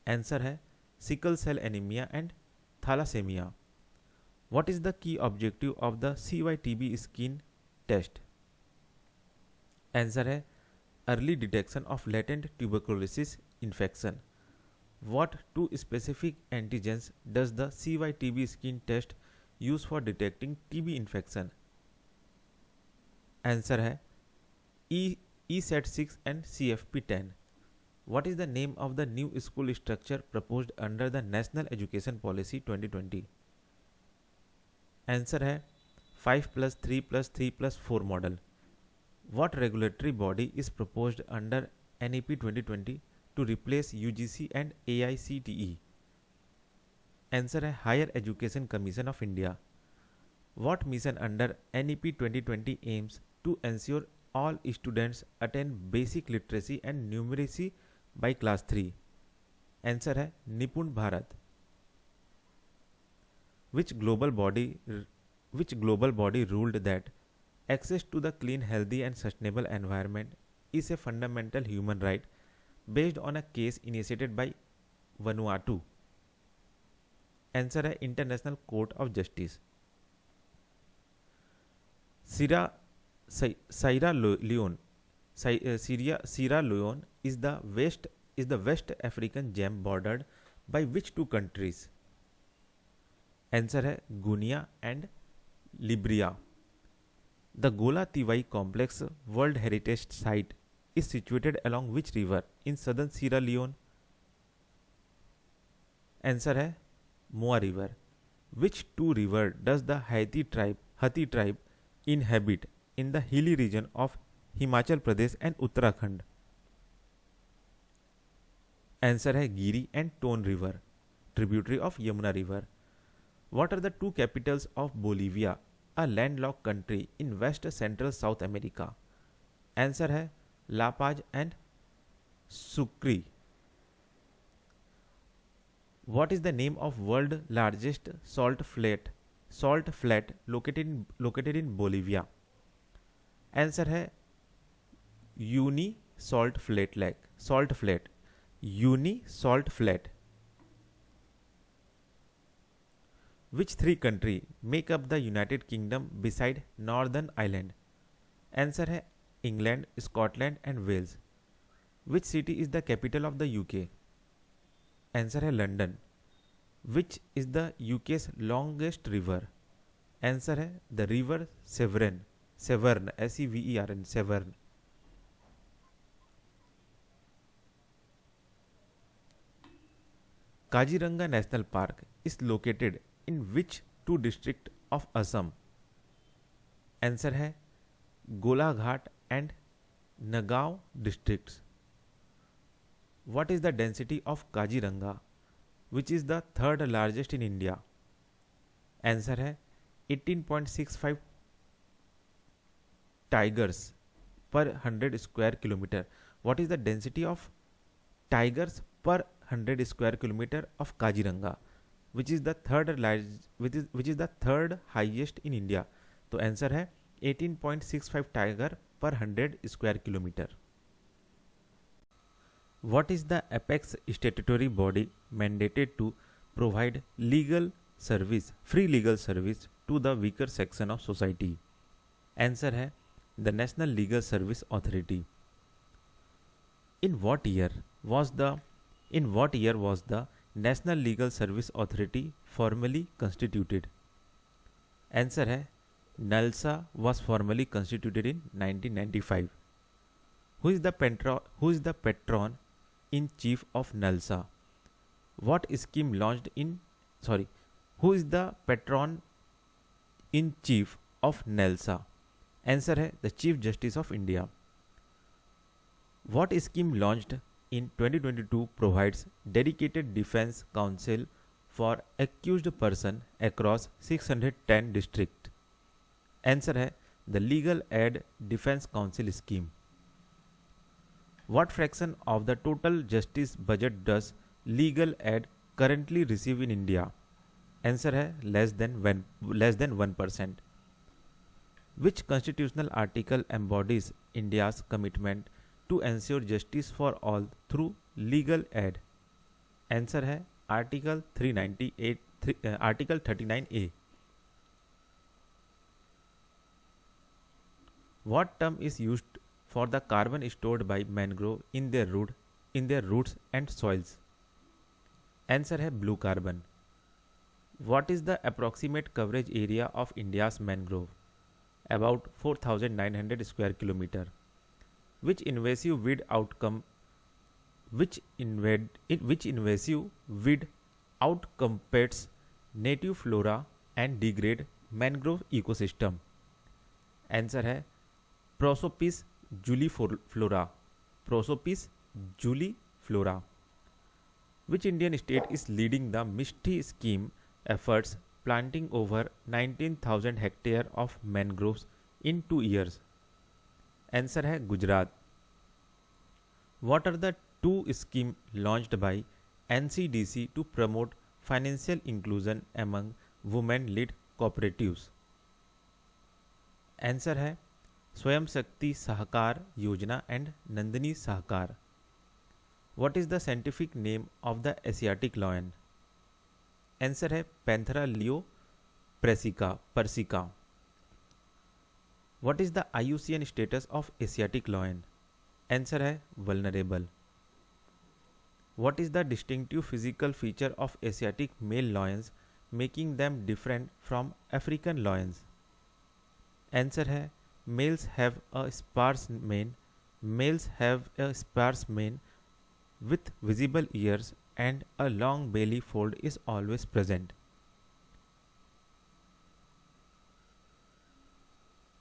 Answer है sickle cell anemia and thalassemia. What is the key objective of the CYTB skin test? Answer है early detection of latent tuberculosis infection. What two specific antigens does the CYTB skin test use for detecting TB infection? Answer है ESAT6 and CFP10. What is the name of the new school structure proposed under the National Education Policy 2020? Answer है 5+3+3+4 model. What regulatory body is proposed under NEP 2020 to replace UGC and AICTE? Answer है Higher Education Commission of India. What mission under NEP 2020 aims to ensure all students attain basic literacy and numeracy by class 3? Answer है निपुण Bharat. Which global body ruled that access to the clean, healthy and sustainable environment is a fundamental human right based on a case initiated by Vanuatu? Answer है International Court of Justice. Sierra Leone is the West African gem bordered by which two countries? Answer है Guinea and Liberia. The Gola Tivai Complex World Heritage Site is situated along which river in southern Sierra Leone? Answer है Moa River. Which two rivers does the Hathi tribe inhabit in the hilly region of Himachal Pradesh and Uttarakhand? Answer है Giri and Ton River, tributary of Yamuna River. What are the two capitals of Bolivia, a landlocked country in West Central South America? Answer है La Paz and Sucre. What is the name of world largest salt flat located in Bolivia? Answer है Uni Salt Flat. Uni Salt Flat. Which three countries make up the United Kingdom beside Northern Ireland? Answer है England, Scotland and Wales. Which city is the capital of the UK? Answer है London. Which is the UK's longest river? Answer है the river Severn, Severn. Severn. Kaziranga National Park is located in which two districts of Assam? Answer है Golaghat and Nagaon districts. What is the density of Kaziranga, which is the third largest in India? Answer है 18.65 tigers per 100 square kilometer. What is the density of tigers per 100 square kilometer of Kaziranga, which is the third highest in India? तो answer है 18.65 tiger पर 100 square kilometre. What is the apex statutory body mandated to provide free legal service to the weaker section of society? Answer है the National Legal Service Authority. In what year was the National Legal Service Authority formally constituted? Answer है NALSA was formally constituted in 1995. Who is the patron in chief of NALSA? What scheme launched in Who is the patron in chief of NALSA? Answer है the Chief Justice of India. What scheme launched in 2022 provides dedicated defense counsel for accused person across 610 districts? Answer है the Legal Aid Defense Council scheme. What fraction of the total justice budget does legal aid currently receive in India? Answer है less than 1%. Which constitutional article embodies India's commitment to ensure justice for all through legal aid? Answer है Article 39A. What term is used for the carbon stored by mangrove in their roots and soils? Answer है blue carbon. What is the approximate coverage area of India's mangrove? About 4,900 square kilometer. Which invasive weed outcompetes native flora and degrade mangrove ecosystem? Answer है Prosopis juliflora. Which Indian state is leading the Mishti scheme efforts, planting over 19,000 hectares of mangroves in 2 years? Answer है Gujarat. What are the 2 schemes launched by NCDC to promote financial inclusion among women-led cooperatives? Answer है स्वयं शक्ति सहकार योजना and Nandini Sahakar. What is the scientific name of the Asiatic lion? Answer है Panthera leo persica. What is the IUCN status of Asiatic lion? Answer है vulnerable. What is the distinctive physical feature of Asiatic male lions making them different from African lions? Answer है males have a sparse mane with visible ears and a long belly fold is always present.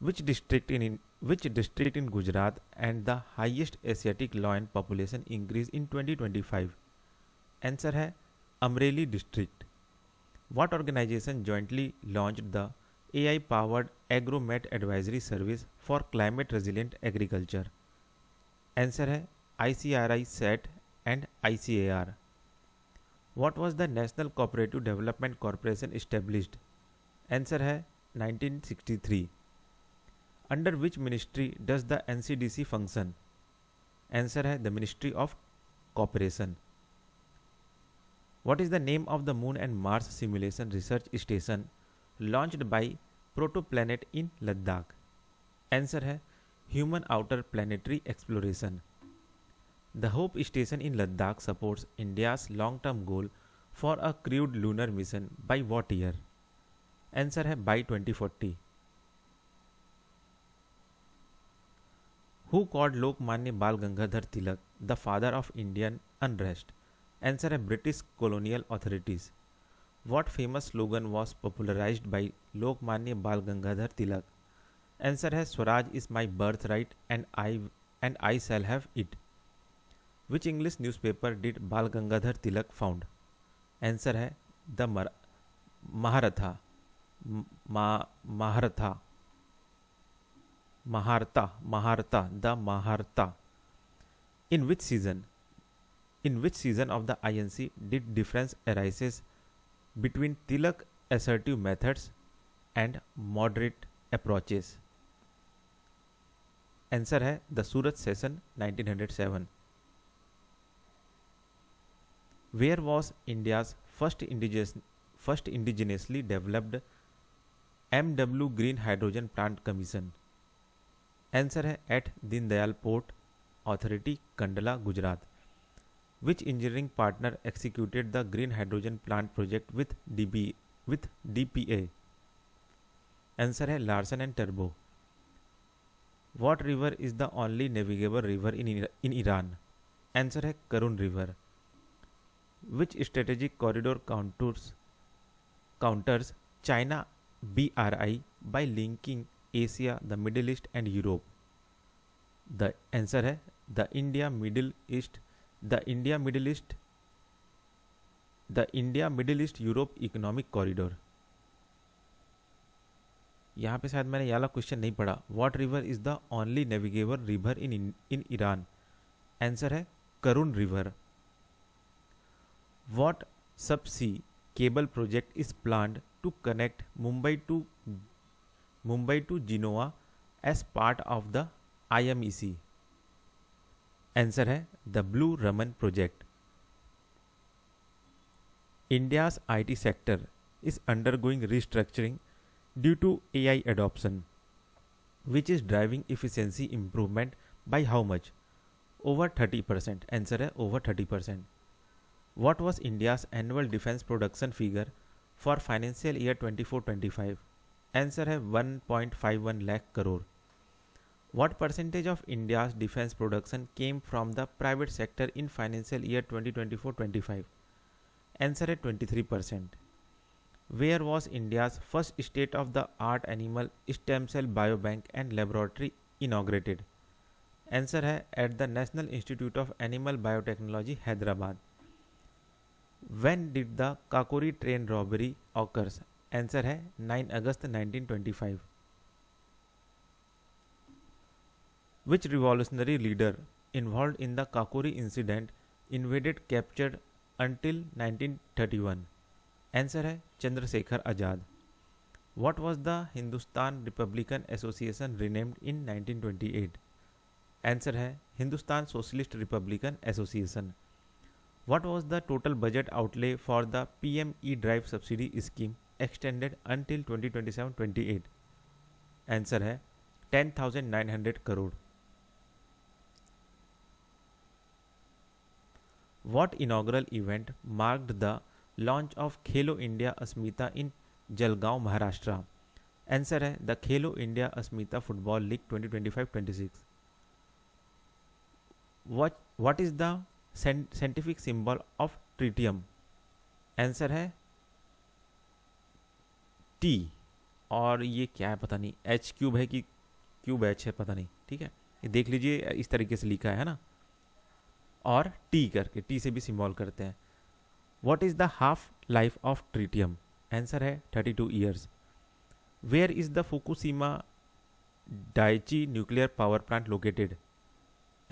Which district in Gujarat and the highest Asiatic lion population increase in 2025? Answer है Amreli district. What organization jointly launched the AI-powered AgroMet advisory service for climate resilient agriculture? Answer है ICRI SAT and ICAR. What was the National Cooperative Development Corporation established? Answer है 1963. Under which ministry does the NCDC function? Answer है the Ministry of Cooperation. What is the name of the Moon and Mars Simulation Research Station launched by Protoplanet in Ladakh? Answer है Human Outer Planetary Exploration. The Hope Station in Ladakh supports India's long-term goal for a crewed lunar mission by what year? Answer है by 2040. Who called Lokmanya Bal Gangadhar Tilak the father of Indian unrest? Answer है British colonial authorities. What famous slogan was popularized by Lokmanya Bal Gangadhar Tilak? Answer है Swaraj is my birthright and I shall have it. Which English newspaper did Bal Gangadhar Tilak found? Answer है the Maharatha. Maharatha, Maharatha, Maharatha, the Maharatha. In which season? In which season of the INC did difference arises between Tilak assertive methods and moderate approaches? Answer है the Surat session 1907. Where was India's first indigenously developed MW Green Hydrogen Plant Commission? Answer है at Deendayal port authority, Kandla, Gujarat. Which engineering partner executed the green hydrogen plant project with DPA? Answer है Larsen and टर्बो. What river is the only navigable river in Iran? Answer है Karun river. Which strategic corridor counters China BRI by linking Asia, the Middle East and Europe? The answer है the India Middle East Europe economic corridor. यहाँ पे शायद मैंने ये वाला question नहीं पढ़ा. What river is the only navigable river in Iran? Answer है Karun river. What subsea cable project is planned to connect Mumbai to Genoa as part of the IMEC? Answer है the blue Raman project. India's IT sector is undergoing restructuring due to AI adoption, which is driving efficiency improvement by how much? Over 30%. Answer है over 30%. What was India's annual defense production figure for financial year 24-25? Answer है 1.51 lakh crore. What percentage of India's defense production came from the private sector in financial year 2024-25? Answer है 23%. Where was India's first state-of-the-art animal stem cell biobank and laboratory inaugurated? Answer है at the National Institute of Animal Biotechnology, Hyderabad. When did the Kakori train robbery occurs? Answer है 9 August 1925. Which revolutionary leader involved in the Kakori incident invaded captured until 1931? Answer है Chandrashekhar Azad. What was the Hindustan Republican Association renamed in 1928? Answer है Hindustan Socialist Republican Association. What was the total budget outlay for the PM E-Drive subsidy scheme extended until 2027-28? Answer है 10,900 crore. What inaugural event marked the launch of Khelo India Asmita in Jalgaon, Maharashtra? Answer है the Khelo India Asmita Football League 2025-26. What is the scientific symbol of tritium? Answer है T. और ये क्या है पता नहीं, H cube है कि क्यूब H है पता नहीं. ठीक है, ये देख लीजिए, इस तरीके से लिखा है ना, और T करके, T से भी सिम्बॉल करते हैं. What is the half life of tritium? Answer है 32 years. Where is the Fukushima Daiichi nuclear power plant located?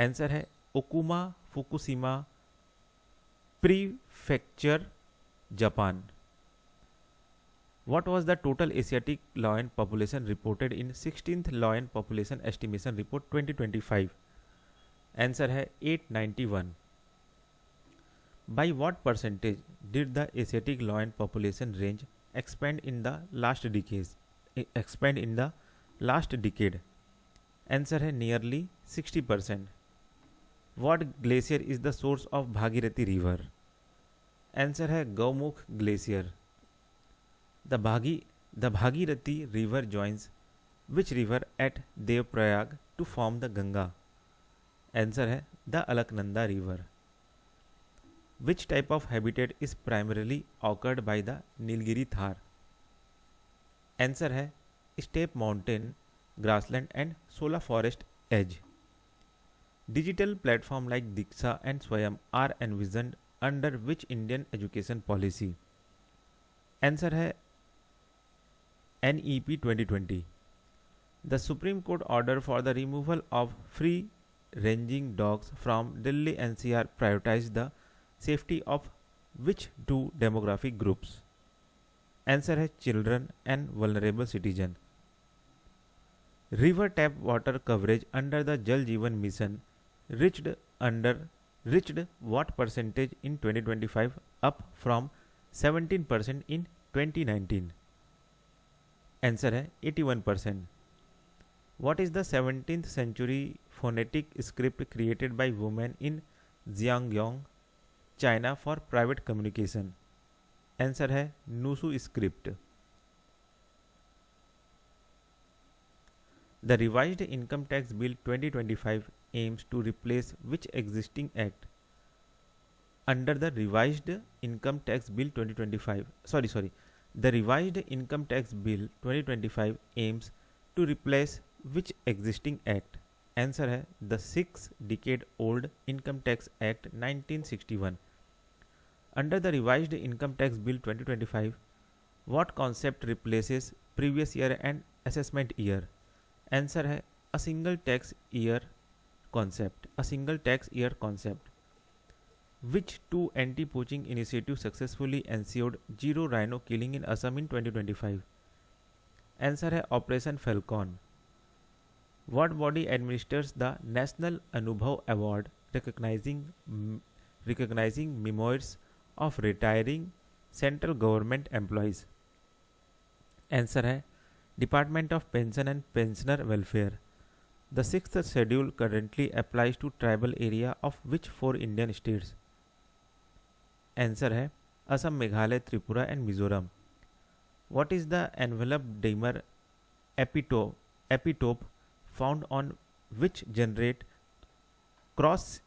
Answer है Okuma Fukushima prefecture, Japan. What was the total Asiatic lion population reported in 16th Lion Population Estimation Report 2025? Answer है 891. By what percentage did the Asiatic lion population range expand in the last decade? Answer है nearly 60%. What glacier is the source of Bhagirathi river? Answer है Gaumukh glacier. The Bhagirathi river joins which river at Devprayag to form the Ganga? Answer है the Alaknanda river. Which type of habitat is primarily occurred by the Nilgiri Thar? Answer है steppe mountain, grassland and sola forest edge. Digital platform like Diksha and Swayam are envisioned under which Indian education policy? Answer है NEP 2020. The Supreme Court order for the removal of free ranging dogs from Delhi NCR prioritized the safety of which two demographic groups? Answer है children and vulnerable citizen. River tap water coverage under the Jal Jeevan mission reached what percentage in 2025, up from 17% in 2019? Answer है 81%. What is the 17th century phonetic script created by women in Xiangyong, China for private communication? Answer है Nusu script. The revised income tax bill 2025 aims to replace which existing act? Under the revised income tax bill 2025, the revised income tax bill 2025 aims to replace which existing act? Answer है the 6-decade-old Income Tax Act 1961. Under the revised income tax bill 2025, what concept replaces previous year and assessment year? Answer है a single tax year concept. Which two anti-poaching initiatives successfully ensured zero rhino killing in Assam in 2025? Answer है Operation Falcon. What body administers the National Anubhav Award recognizing memoirs of retiring central government employees? Answer है Department of Pension and Pensioner Welfare. The sixth schedule currently applies to tribal area of which 4 Indian states? Answer है Assam, Meghalaya, Tripura and Mizoram. What is the envelope dimer epitope found on which generate cross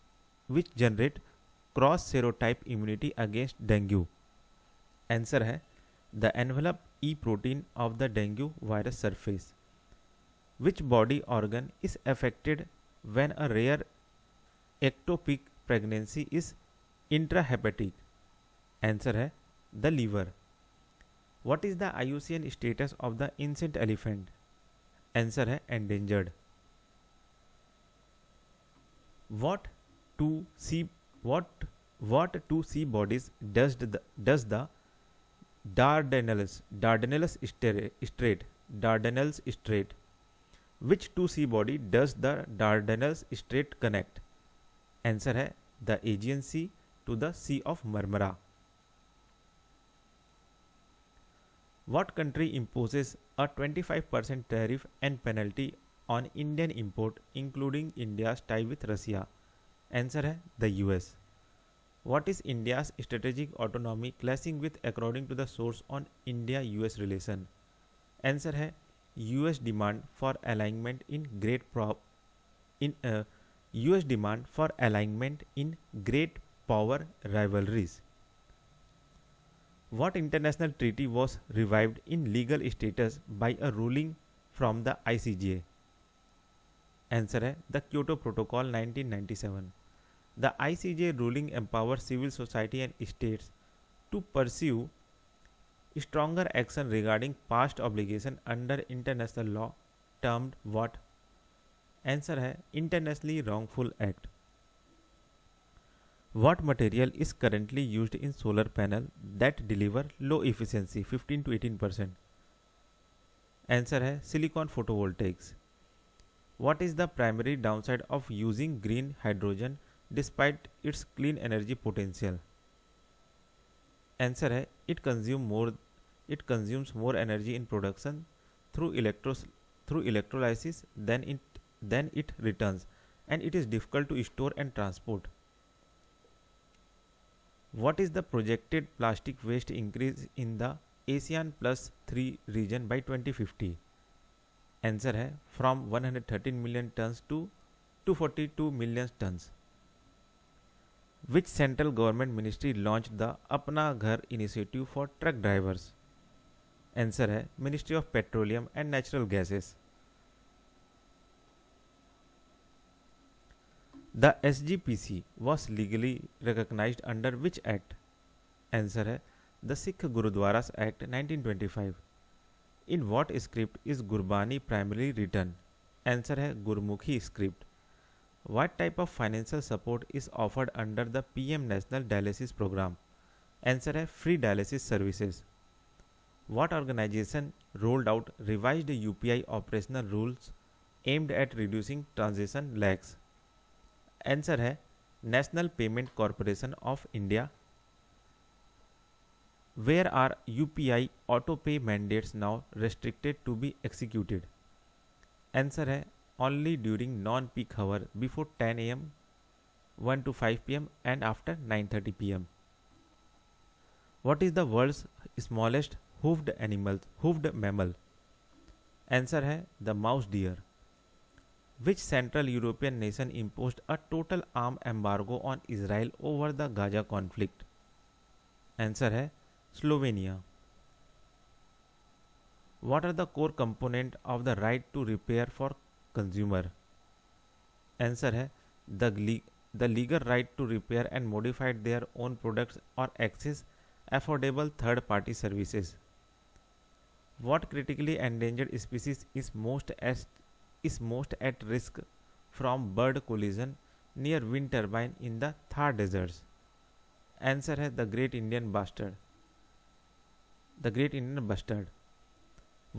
serotype immunity against dengue? Answer है the envelope E protein of the dengue virus surface. Which body organ is affected when a rare ectopic pregnancy is intrahepatic? Answer है the liver. What is the IUCN status of the ancient elephant? Answer है endangered. What two sea bodies does the Dardanelles Strait? Which two sea body does the Dardanelles Strait connect? Answer है the Aegean Sea to the Sea of Marmara. What country imposes a 25% tariff and penalty on Indian import, including India's tie with Russia? Answer है the US. What is India's strategic autonomy clashing with according to the source on India-US relation? Answer है US demand for alignment in great power rivalries. What international treaty was revived in legal status by a ruling from the ICJ? Answer है the Kyoto Protocol 1997. The ICJ ruling empowers civil society and states to pursue stronger action regarding past obligation under international law termed what? Answer है Internationally Wrongful Act. What material is currently used in solar panel that deliver low efficiency 15 to 18%? Answer है silicon photovoltaics. What is the primary downside of using green hydrogen despite its clean energy potential? Answer है it consumes more energy in production through electrolysis than it returns, and it is difficult to store and transport. What is the projected plastic waste increase in the ASEAN Plus 3 region by 2050? Answer है from 113 million tons to 242 million tons. Which central government ministry launched the Apna Ghar initiative for truck drivers? Answer है Ministry of Petroleum and Natural Gases. The SGPC was legally recognized under which act? Answer है the Sikh Gurudwaras Act 1925. In what script is Gurbani primary written? Answer है Gurmukhi script. What type of financial support is offered under the PM national dialysis programme? Answer है free dialysis services. What organisation rolled out revised UPI operational rules aimed at reducing transaction lags? Answer है national payment corporation of India. Where are UPI auto pay mandates now restricted to be executed? Answer है only during non-peak hour before 10 am, 1 to 5 pm and after 9:30 pm. What is the world's smallest hoofed mammal? Answer है the mouse deer. Which Central European nation imposed a total arm embargo on Israel over the Gaza conflict? Answer है Slovenia. What are the core component of the right to repair for consumer? Answer है the legal right to repair and modify their own products or access affordable third party services. What critically endangered species is most at risk from bird collision near wind turbine in the Thar deserts? Answer है the Great Indian Bustard.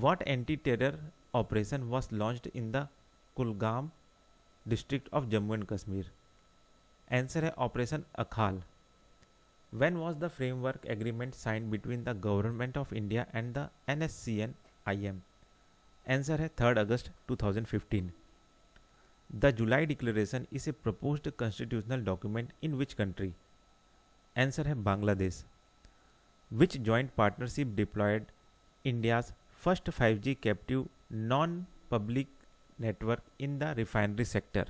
What anti-terror operation was launched in the Kulgam district of Jammu and Kashmir? Answer है Operation Akhal. When was the framework agreement signed between the Government of India and the NSCN-IM? Answer है 3rd August 2015. The July Declaration is a proposed constitutional document in which country? Answer है Bangladesh. Which joint partnership deployed India's first 5G captive non-public network in the refinery sector?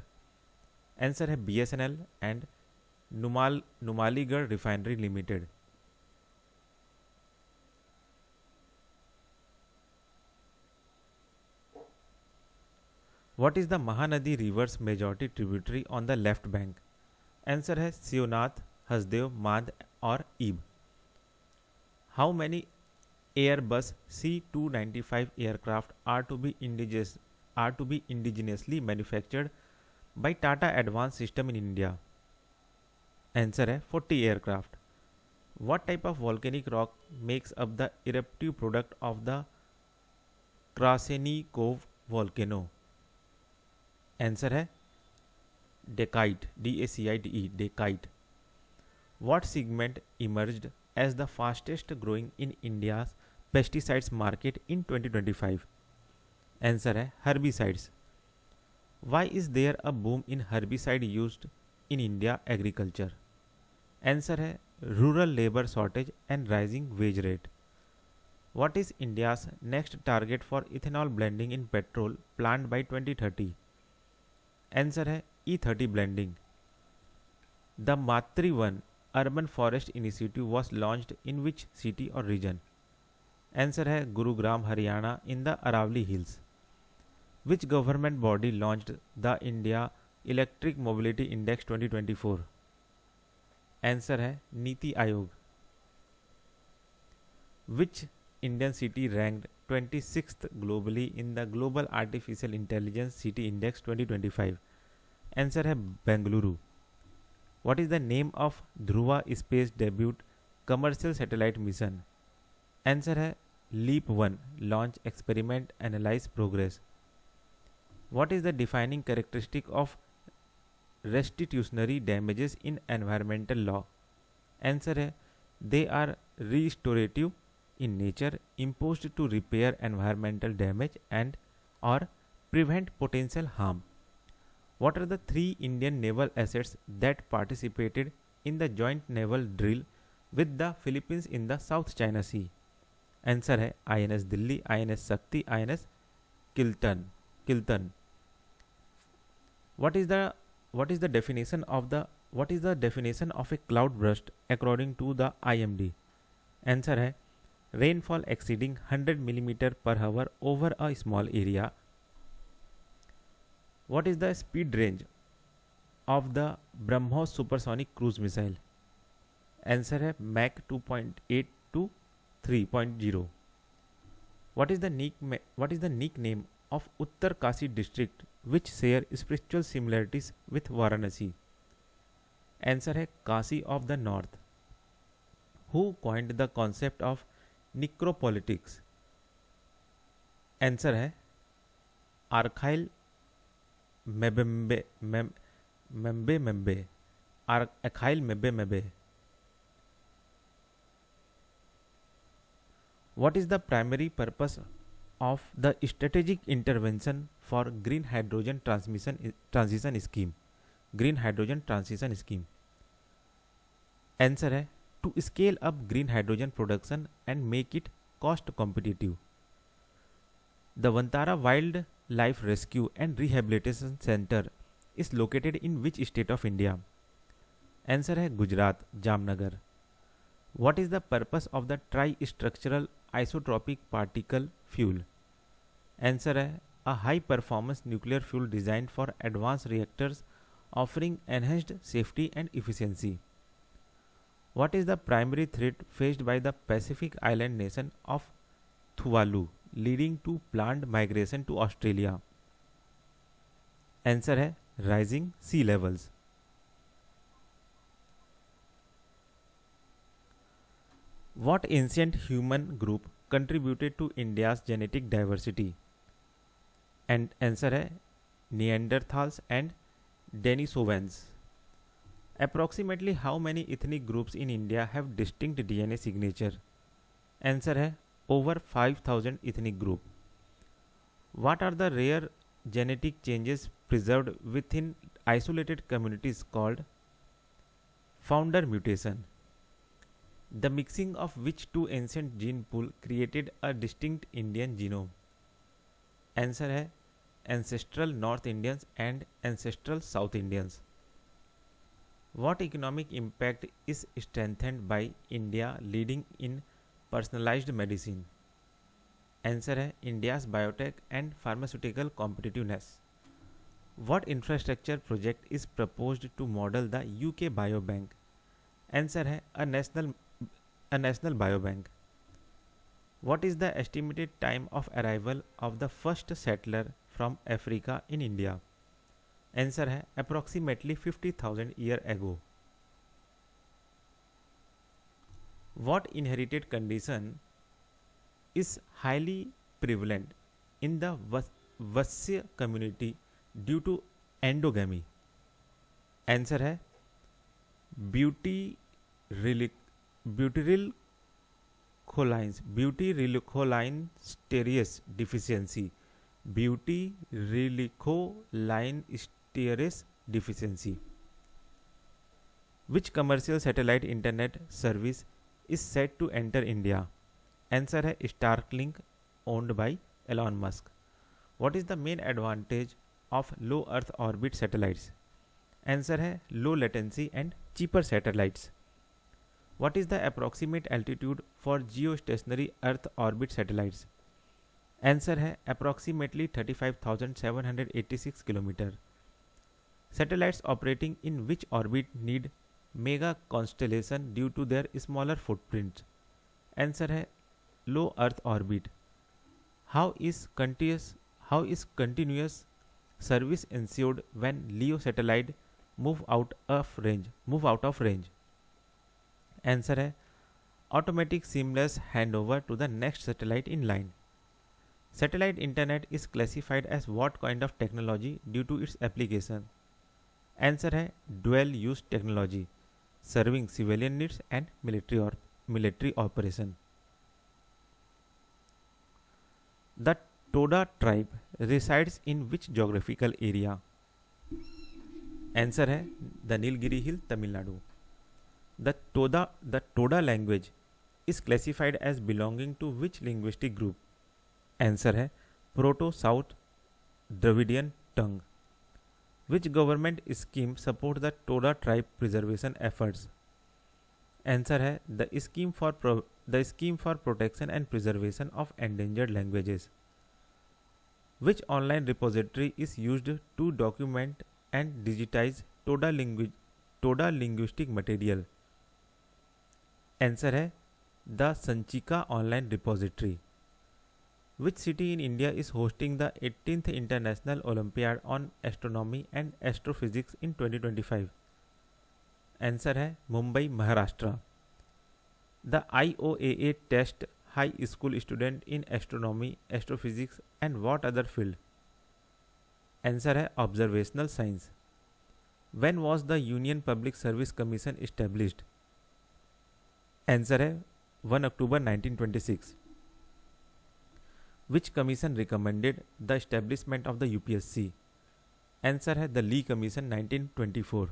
Answer है BSNL and Numaligarh Refinery Limited. What is the Mahanadi river's majority tributary on the left bank? Answer है Sionath, Hasdev, Mand और Ib. How many Airbus C295 aircraft are to be indigenously manufactured by Tata Advanced System in India? Answer है 40 aircraft. What type of volcanic rock makes up the eruptive product of the Krasenikov volcano? Answer है Dacite, DACITE, Dacite. What segment emerged as the fastest growing in India's pesticides market in 2025? Answer है herbicides. Why is there a boom in herbicide used in India agriculture? Answer है rural labor shortage and rising wage rate. What is India's next target for ethanol blending in petrol plant by 2030? Answer है E30 blending. The Matri 1 urban forest initiative was launched in which city or region? Answer है Gurugram, Haryana in the Aravalli Hills. Which government body launched the India Electric Mobility Index 2024? Answer है Niti Aayog. Which Indian city ranked 26th globally in the Global Artificial Intelligence City Index 2025? Answer है Bengaluru. What is the name of Dhruva space debut commercial satellite mission? Answer है Leap 1 launch experiment analyze progress. What is the defining characteristic of restitutionary damages in environmental law? Answer है they are restorative in nature, imposed to repair environmental damage and or prevent potential harm. What are the 3 Indian naval assets that participated in the joint naval drill with the Philippines in the South China Sea? Answer है INS Delhi, INS Shakti, INS Kiltan. What is the definition of a cloud burst according to the IMD? Answer है rainfall exceeding 100 mm per hour over a small area. What is the speed range of the BrahMos supersonic cruise missile? Answer है Mach 2.8 to 3.0. what is the nickname of Uttar Kasi district which share spiritual similarities with Varanasi? Answer है Kashi of the north. Who coined the concept of necropolitics? Answer है आर्खाइल मेबेम्बे मेम्बे मेम्बे आर्खाइल मेबे मेबे. What is the primary purpose of the strategic intervention for green hydrogen transition scheme? Green hydrogen transition scheme. Answer है to scale up green hydrogen production and make it cost competitive. The Vantara Wildlife Rescue and Rehabilitation Center is located in which state of India? Answer है Gujarat, Jamnagar. What is the purpose of the tri-structural isotropic particle fuel? Answer है a high performance nuclear fuel designed for advanced reactors offering enhanced safety and efficiency. What is the primary threat faced by the Pacific island nation of Tuvalu leading to planned migration to Australia? Answer है rising sea levels. What ancient human group contributed to India's genetic diversity? And answer है Neanderthals and Denisovans. Approximately how many ethnic groups in India have distinct DNA signature? Answer है over 5,000 ethnic group. What are the rare genetic changes preserved within isolated communities called founder mutation? The mixing of which two ancient gene pool created a distinct Indian genome? Answer है ancestral North Indians and ancestral South Indians. What economic impact is strengthened by India leading in personalized medicine? Answer है India's biotech and pharmaceutical competitiveness. What infrastructure project is proposed to model the UK Biobank? Answer है a national biobank. What is the estimated time of arrival of the first settler from Africa in India? Answer है approximately 50,000 years ago. What inherited condition is highly prevalent in the Vasya community due to endogamy? Answer है butyrylcholinesterase deficiency. Butyrylcholinesterase deficiency. Which commercial satellite internet service is set to enter India? Answer है Starlink owned by Elon Musk. What is the main advantage of low Earth orbit satellites? Answer है low latency and cheaper satellites. What is the approximate altitude for geostationary Earth orbit satellites? Answer है approximately 35,786 km. Satellites operating in which orbit need mega constellation due to their smaller footprints? Answer है low Earth orbit. How is continuous service ensured when LEO satellite move out of range? Answer है automatic seamless handover to the next satellite in line. Satellite internet is classified as what kind of technology due to its application? Answer है dual use technology serving civilian needs and military operation. The Toda tribe resides in which geographical area? Answer है the Nilgiri Hill, Tamil Nadu. The Toda language is classified as belonging to which linguistic group? Answer है Proto-South Dravidian tongue. Which government scheme support the Toda tribe preservation efforts? Answer है the scheme for protection and preservation of endangered languages. Which online repository is used to document and digitize Toda linguistic material? Answer है the Sanchika online repository. Which city in India is hosting the 18th International Olympiad on Astronomy and Astrophysics in 2025? Answer है Mumbai, Maharashtra. The IOAA test high school student in astronomy, astrophysics and what other field? Answer है observational science. When was the Union Public Service Commission established? Answer है 1 October 1926. Which commission recommended the establishment of the UPSC? Answer है the Lee commission 1924.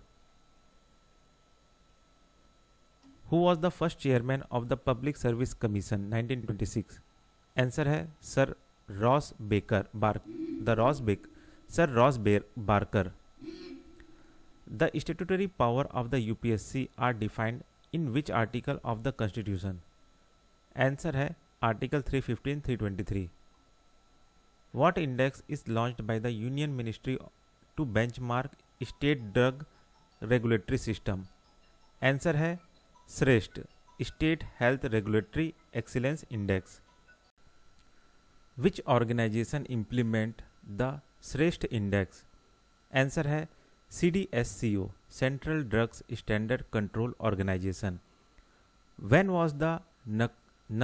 Who was the first chairman of the Public Service Commission 1926? Answer है sir Ross Barker. The statutory power of the UPSC are defined in which article of the Constitution? Answer है article 315, 323. What index is launched by the Union Ministry to benchmark state drug regulatory system? Answer है Shreshth state health regulatory excellence index. Which organisation implement the Shreshth index? Answer है CDSCO, central drugs standard control organisation. When was the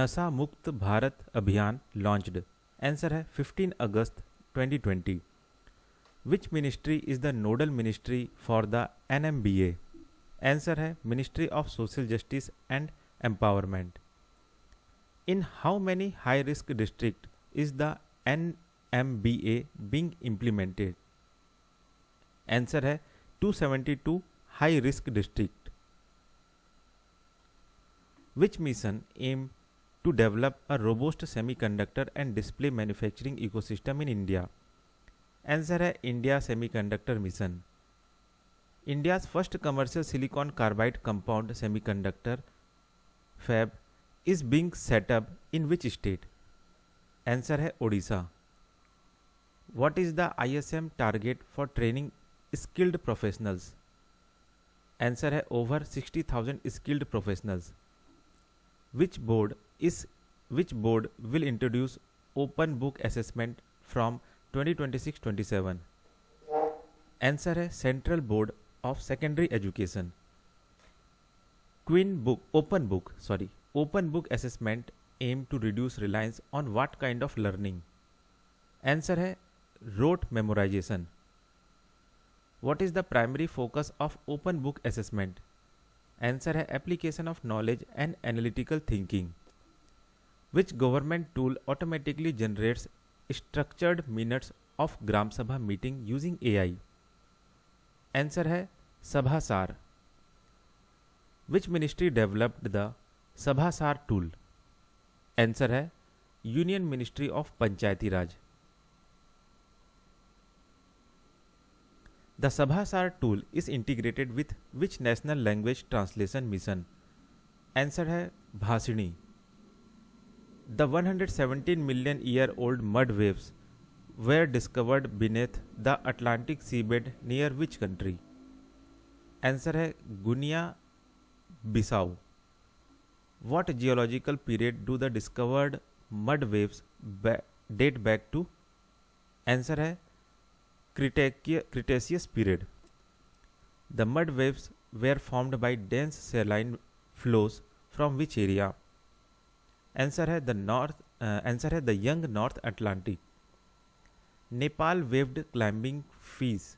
Nasha Mukt Bharat Abhiyan launched? Answer है 15 August 2020. Which ministry is the nodal ministry for the NMBA? Answer है ministry of social justice and empowerment. In how many high risk district is the NMBA being implemented? Answer है 272 high risk district. Which mission aim to develop a robust semiconductor and display manufacturing ecosystem in India? Answer है India semiconductor mission. India's first commercial silicon carbide compound semiconductor fab is being set up in which state? Answer है Odisha. What is the ISM target for training skilled professionals? Answer है over 60,000 skilled professionals. Which board will introduce open book assessment from 2026-27? Answer है Central Board of Secondary Education. Open book assessment aim to reduce reliance on what kind of learning? Answer है rote memorization. What is the primary focus of open book assessment? Answer है application of knowledge and analytical thinking. Which government tool automatically generates structured minutes of Gram Sabha meeting using AI? Answer है सभासार. Which ministry developed the सभासार tool? Answer है Union Ministry of Panchayati Raj. The Sabhasar tool is integrated with which national language translation mission? Answer है Bhashini. The 117 million year old mud waves were discovered beneath the Atlantic seabed near which country? Answer है गुनिया Bissau. What geological period do the discovered mud waves date back to? Answer है Cretaceous period. The mud waves were formed by dense saline flows from which area? Answer है the young North Atlantic. Nepal waived climbing fees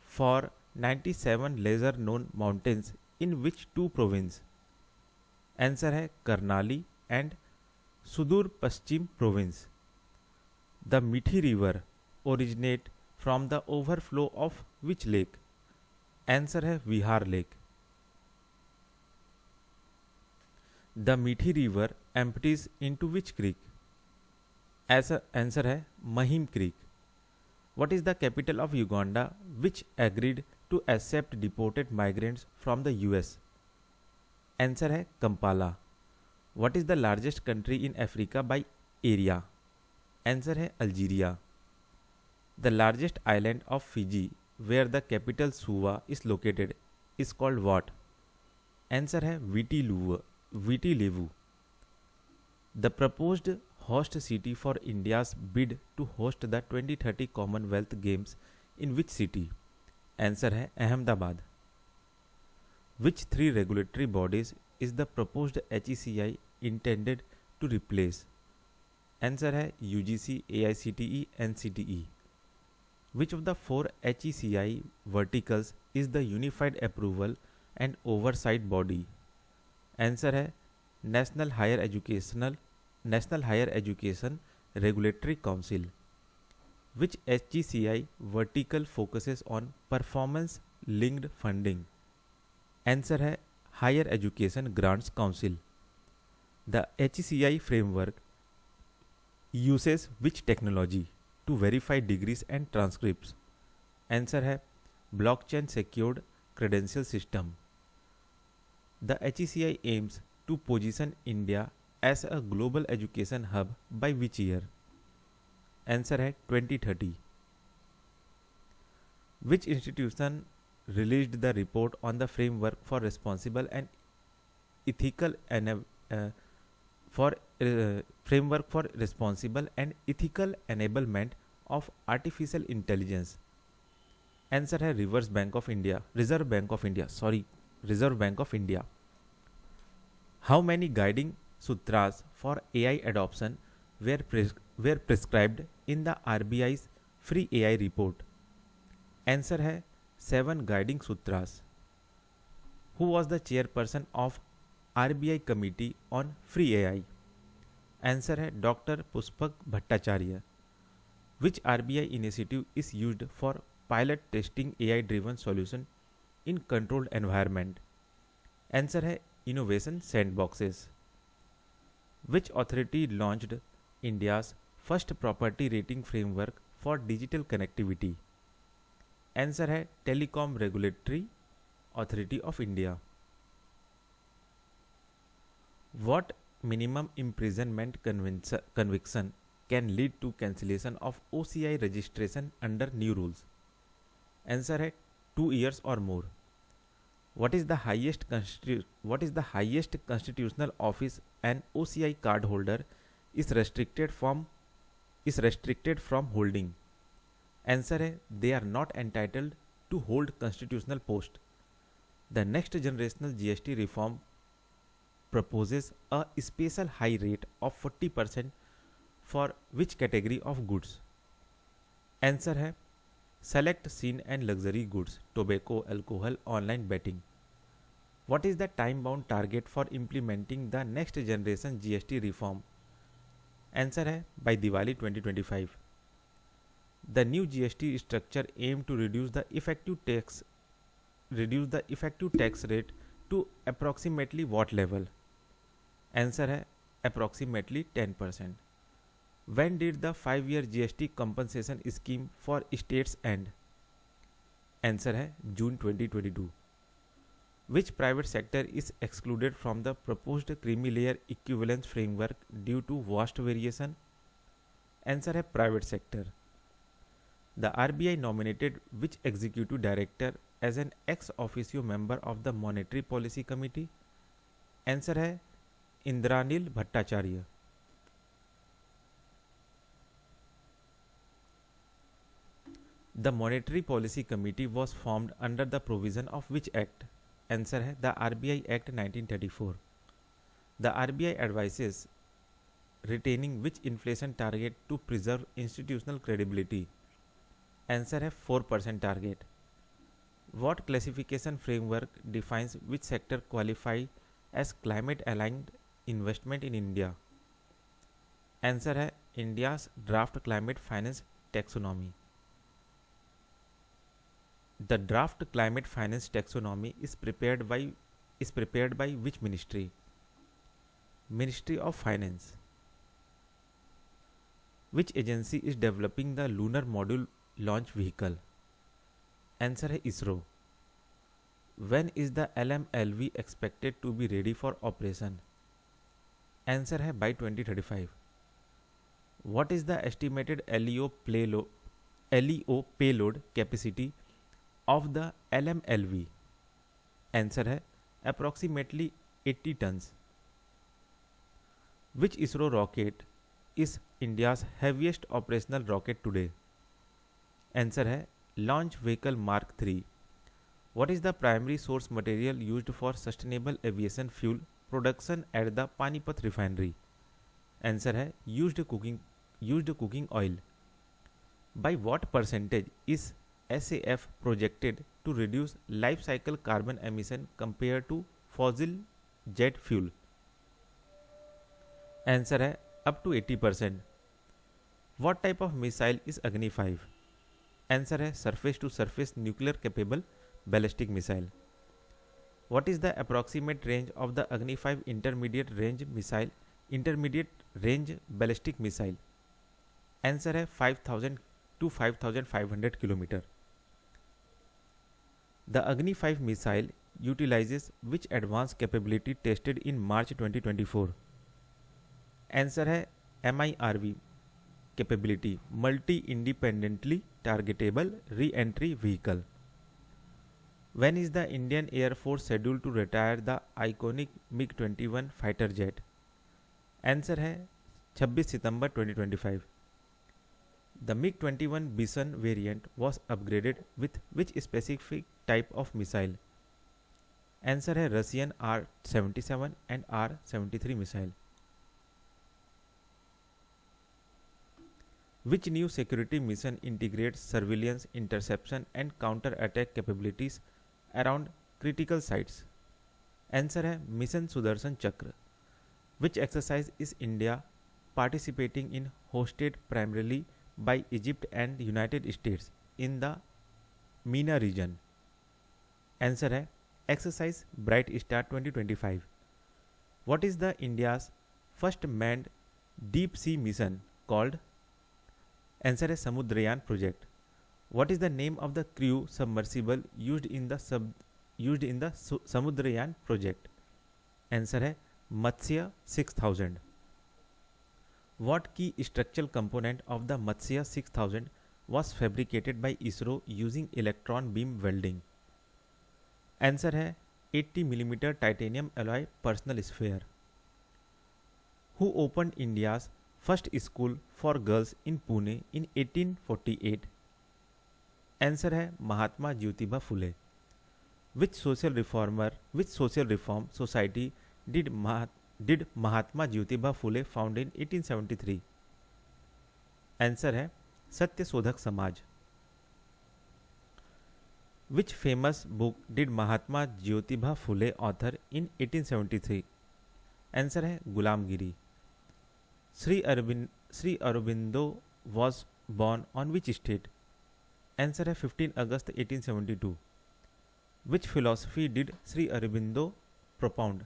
for 97 lesser known mountains in which two provinces? Answer है Karnali and Sudur Paschim province. The Mithi river originate from the overflow of which lake? Answer है Vihar lake. The Mithi river empties into which creek? Answer है Mahim creek. What is the capital of Uganda which agreed to accept deported migrants from the US? Answer है Kampala. What is the largest country in Africa by area? Answer है Algeria. The largest island of Fiji, where the capital Suva is located, is called what? Answer है Viti Levu. The proposed host city for India's bid to host the 2030 Commonwealth Games in which city? Answer है Ahmedabad. Which three regulatory bodies is the proposed HECI intended to replace? Answer है UGC, AICTE, NCTE. Which of the four HECI verticals is the unified approval and oversight body? Answer है National Higher Education Regulatory Council. Which HECI vertical focuses on performance linked funding? Answer है Higher Education Grants Council. The HECI framework uses which technology to verify degrees and transcripts? Answer है Blockchain Secured Credential System. The HECI aims to position India as a global education hub by which year? Answer है 2030. Which institution released the report on the framework for responsible and ethical enablement of artificial intelligence? Answer है Reserve Bank of India. How many guiding sutras for AI adoption were prescribed in the RBI's free AI report? Answer है 7 guiding sutras. Who was the chairperson of RBI Committee on Free AI? Answer है Dr. Pushpak Bhattacharya. Which RBI initiative is used for pilot testing AI-driven solution in controlled environment? Answer है Innovation Sandboxes. Which authority launched India's first property rating framework for digital connectivity? Answer है Telecom Regulatory Authority of India. What minimum imprisonment conviction can lead to cancellation of OCI registration under new rules? Answer है 2 years or more. What is the highest constitutional office an OCI card holder is restricted from holding? Answer है they are not entitled to hold constitutional post. The next generational GST reform proposes a special high rate of 40% for which category of goods? Answer है select seen and luxury goods, tobacco, alcohol, online betting. What is the time-bound target for implementing the next generation GST reform? Answer है by Diwali 2025. The new GST structure aimed to reduce the effective tax rate to approximately what level? Answer है approximately 10%. When did the 5-year GST compensation scheme for states end? Answer है June 2022. Which private sector is excluded from the proposed creamy layer equivalence framework due to vast variation? Answer है private sector. The RBI nominated which executive director as an ex officio member of the Monetary Policy Committee? Answer है Indranil Bhattacharya. The Monetary Policy Committee was formed under the provision of which act? Answer है the RBI Act 1934. The RBI advises retaining which inflation target to preserve institutional credibility? Answer है 4% target. What classification framework defines which sector qualify as climate aligned investment in India? Answer है India's draft climate finance taxonomy. The draft climate finance taxonomy is prepared by which ministry? Ministry of Finance. Which agency is developing the lunar module launch vehicle? Answer है ISRO. When is the LMLV expected to be ready for operation? Answer है by 2035. What is the estimated LEO payload capacity of the LMLV? Answer है approximately 80 tons. Which ISRO rocket is India's heaviest operational rocket today? Answer है launch vehicle mark 3. What is the primary source material used for sustainable aviation fuel production at the Panipat refinery? Answer है used cooking oil. By what percentage is SAF projected to reduce life cycle carbon emission compared to fossil jet fuel? Answer है up to 80%. What type of missile is Agni 5? Answer है surface to surface nuclear capable ballistic missile. What is the approximate range of the Agni 5 intermediate range ballistic missile? Answer है 5000 to 5500 km. The Agni 5 missile utilizes which advanced capability tested in March 2024? Answer है MIRV capability, multi independently targetable re-entry vehicle. When is the Indian Air Force scheduled to retire the iconic MiG-21 fighter jet? Answer है 26 सितंबर 2025. The MiG-21 Bison variant was upgraded with which specific type of missile? Answer है Russian R-77 and R-73 missile. Which new security mission integrates surveillance, interception and counter-attack capabilities around critical sites? Answer है mission Sudarshan चक्र. Which exercise is India participating in hosted primarily by Egypt and United States in the MENA region? Answer है exercise Bright Star 2025. What is the India's first manned deep sea mission called? Answer है Samudrayaan project. What is the name of the crew submersible used in the Samudrayaan project? Answer है मत्स्य 6000. What key structural component of the Matsya 6000 was fabricated by ISRO using electron beam welding? Answer है 80 mm titanium alloy personal sphere. Who opened India's first school for girls in Pune in 1848? Answer है Mahatma Jyotiba Phule. Which social reform society did Mahatma Jyotiba Phule found in 1873? Answer है सत्य शोधक समाज. Which famous book did Mahatma Jyotiba Phule author in 1873? Answer है Gulamgiri. Sri Aurobindo was born on which state? Answer है 15 August 1872. Which philosophy did Sri Aurobindo propound?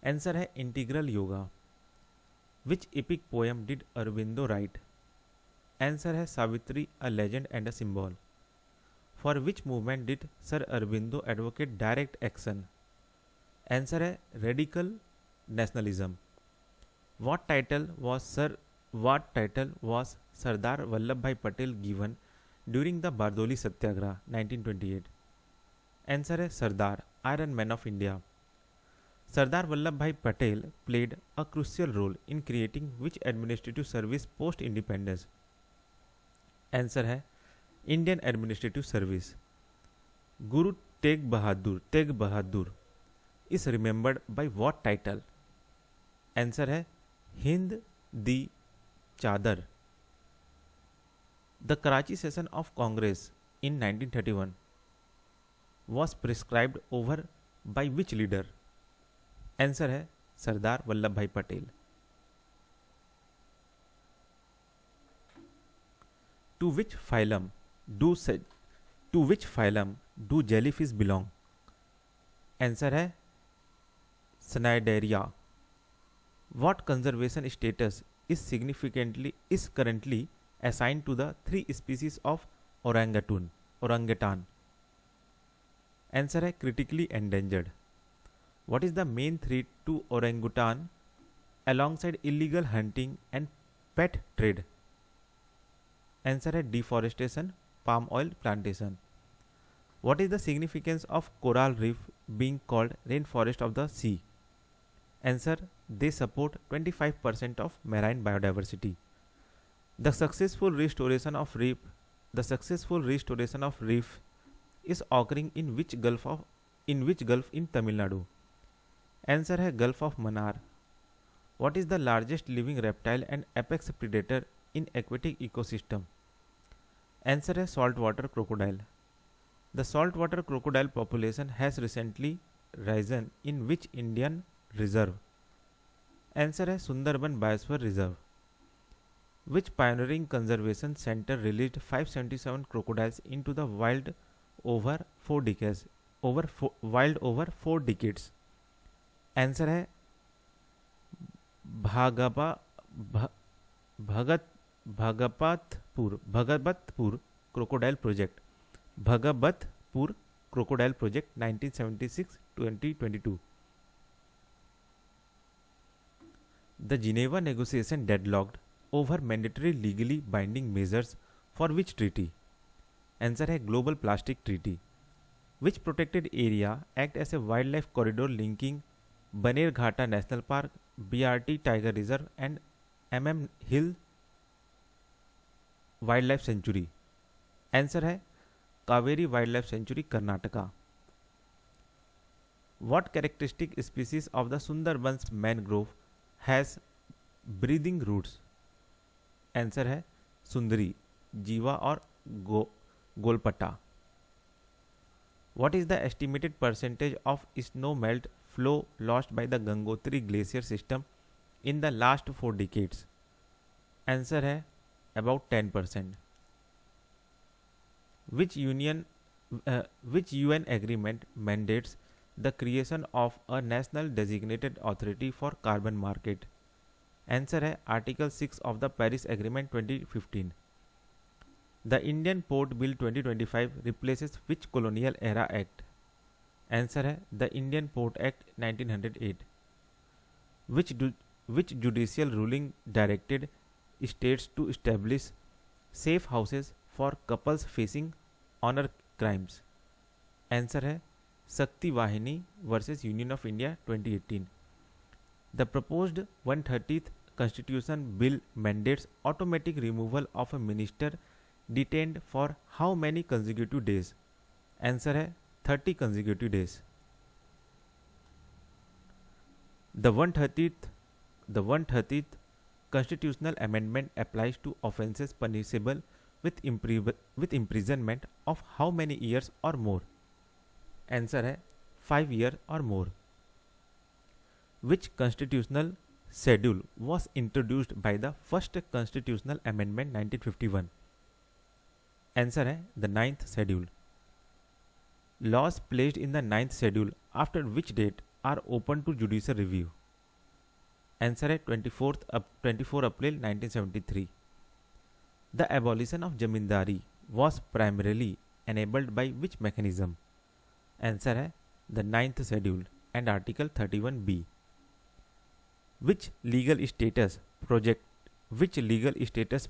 Answer है integral yoga. Which epic poem did Aurobindo write? Answer है Savitri a legend and a symbol. For which movement did Sir Aurobindo advocate direct action? Answer है radical nationalism. What title was Sardar Vallabhbhai Patel given during the Bardoli Satyagraha 1928? Answer है सरदार Iron Man of India. Sardar Vallabhbhai Patel played a crucial role in creating which administrative service post independence? Answer है Indian Administrative Service. Guru Tegh Bahadur is remembered by what title? Answer है हिंद दी चादर. The Karachi session of Congress in 1931 was prescribed over by which leader? Answer है Sardar Vallabh bhai Patel. To which phylum do jellyfish belong? Answer है Cnidaria. What conservation status is currently assigned to the 3 species of orangutan? Answer है critically endangered. What is the main threat to orangutan alongside illegal hunting and pet trade? Answer है deforestation, palm oil plantation. What is the significance of coral reef being called rainforest of the sea? Answer, they support 25% of marine biodiversity. The successful restoration of reef, the successful restoration of reef is occurring in which gulf in Tamil Nadu? Answer है Gulf of Mannar. What is the largest living reptile and apex predator in aquatic ecosystem? Answer है saltwater crocodile. The saltwater crocodile population has recently risen in which Indian reserve? Answer है Sundarban Biosphere Reserve. Which pioneering conservation center released 577 crocodiles into the wild over 4 decades? Over 4 decades. Answer है Bhagwatpur crocodile project. Bhagabhathpur crocodile project 1976-2022. The Geneva negotiation deadlocked over mandatory legally binding measures for which treaty? Answer है Global Plastic Treaty. Which protected area act as a wildlife corridor linking Banerghata National Park, BRT Tiger Reserve and MM Hill Wildlife Sanctuary? Answer है Kaveri Wildlife Sanctuary, Karnataka. What characteristic species of the Sundarbans mangrove has breathing roots? Answer है Sundari, Jiva और Golpata. What is the estimated percentage of snow melt flow lost by the Gangotri glacier system in the last 4 decades? Answer है about 10%. Which UN agreement mandates the creation of a national designated authority for carbon market? Answer है Article 6 of the Paris Agreement 2015. The Indian Port Bill 2025 replaces which colonial era act? Answer है the Indian Port Act 1908. Which judicial ruling directed states to establish safe houses for couples facing honor crimes? Answer है Sakti Vahini versus Union of India 2018. The proposed 130th Constitution Bill mandates automatic removal of a minister detained for how many consecutive days? Answer है 30 consecutive days. The 130th Constitutional Amendment applies to offences punishable with imprisonment of how many years or more? Answer है 5 years or more. Which constitutional schedule was introduced by the first Constitutional Amendment 1951? Answer है the 9th schedule. Laws placed in the 9th schedule after which date are open to judicial review? Answer है 24 April 1973. The abolition of Jamindari was primarily enabled by which mechanism? Answer है the 9th schedule and Article 31B. Which legal status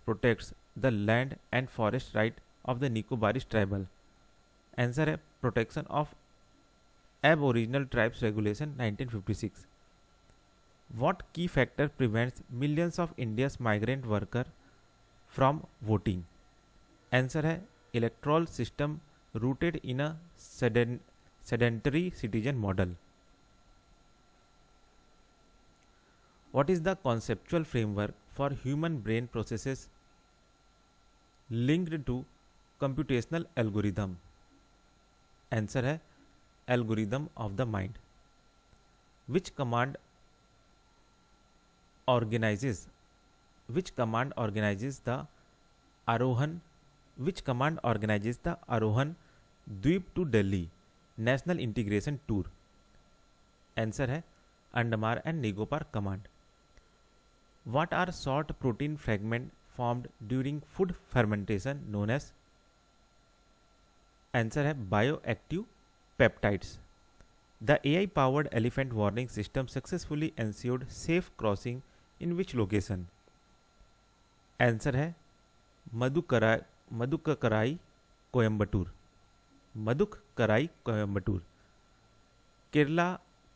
protects the land and forest right of the Nicobaris tribal? Answer है Protection of Aboriginal Tribes Regulation 1956. What key factor prevents millions of India's migrant workers from voting? Answer है electoral system rooted in a sedentary citizen model. What is the conceptual framework for human brain processes linked to computational algorithm? Answer है algorithm of the mind. Which command organizes the Arohan Dweep to Delhi National Integration Tour? Answer है Andamar and Nicobar Command. What are short protein fragments formed during food fermentation known as? Answer है bioactive peptides. The AI-powered elephant warning system successfully ensured safe crossing in which location? Answer है Madukkarai, Coimbatore.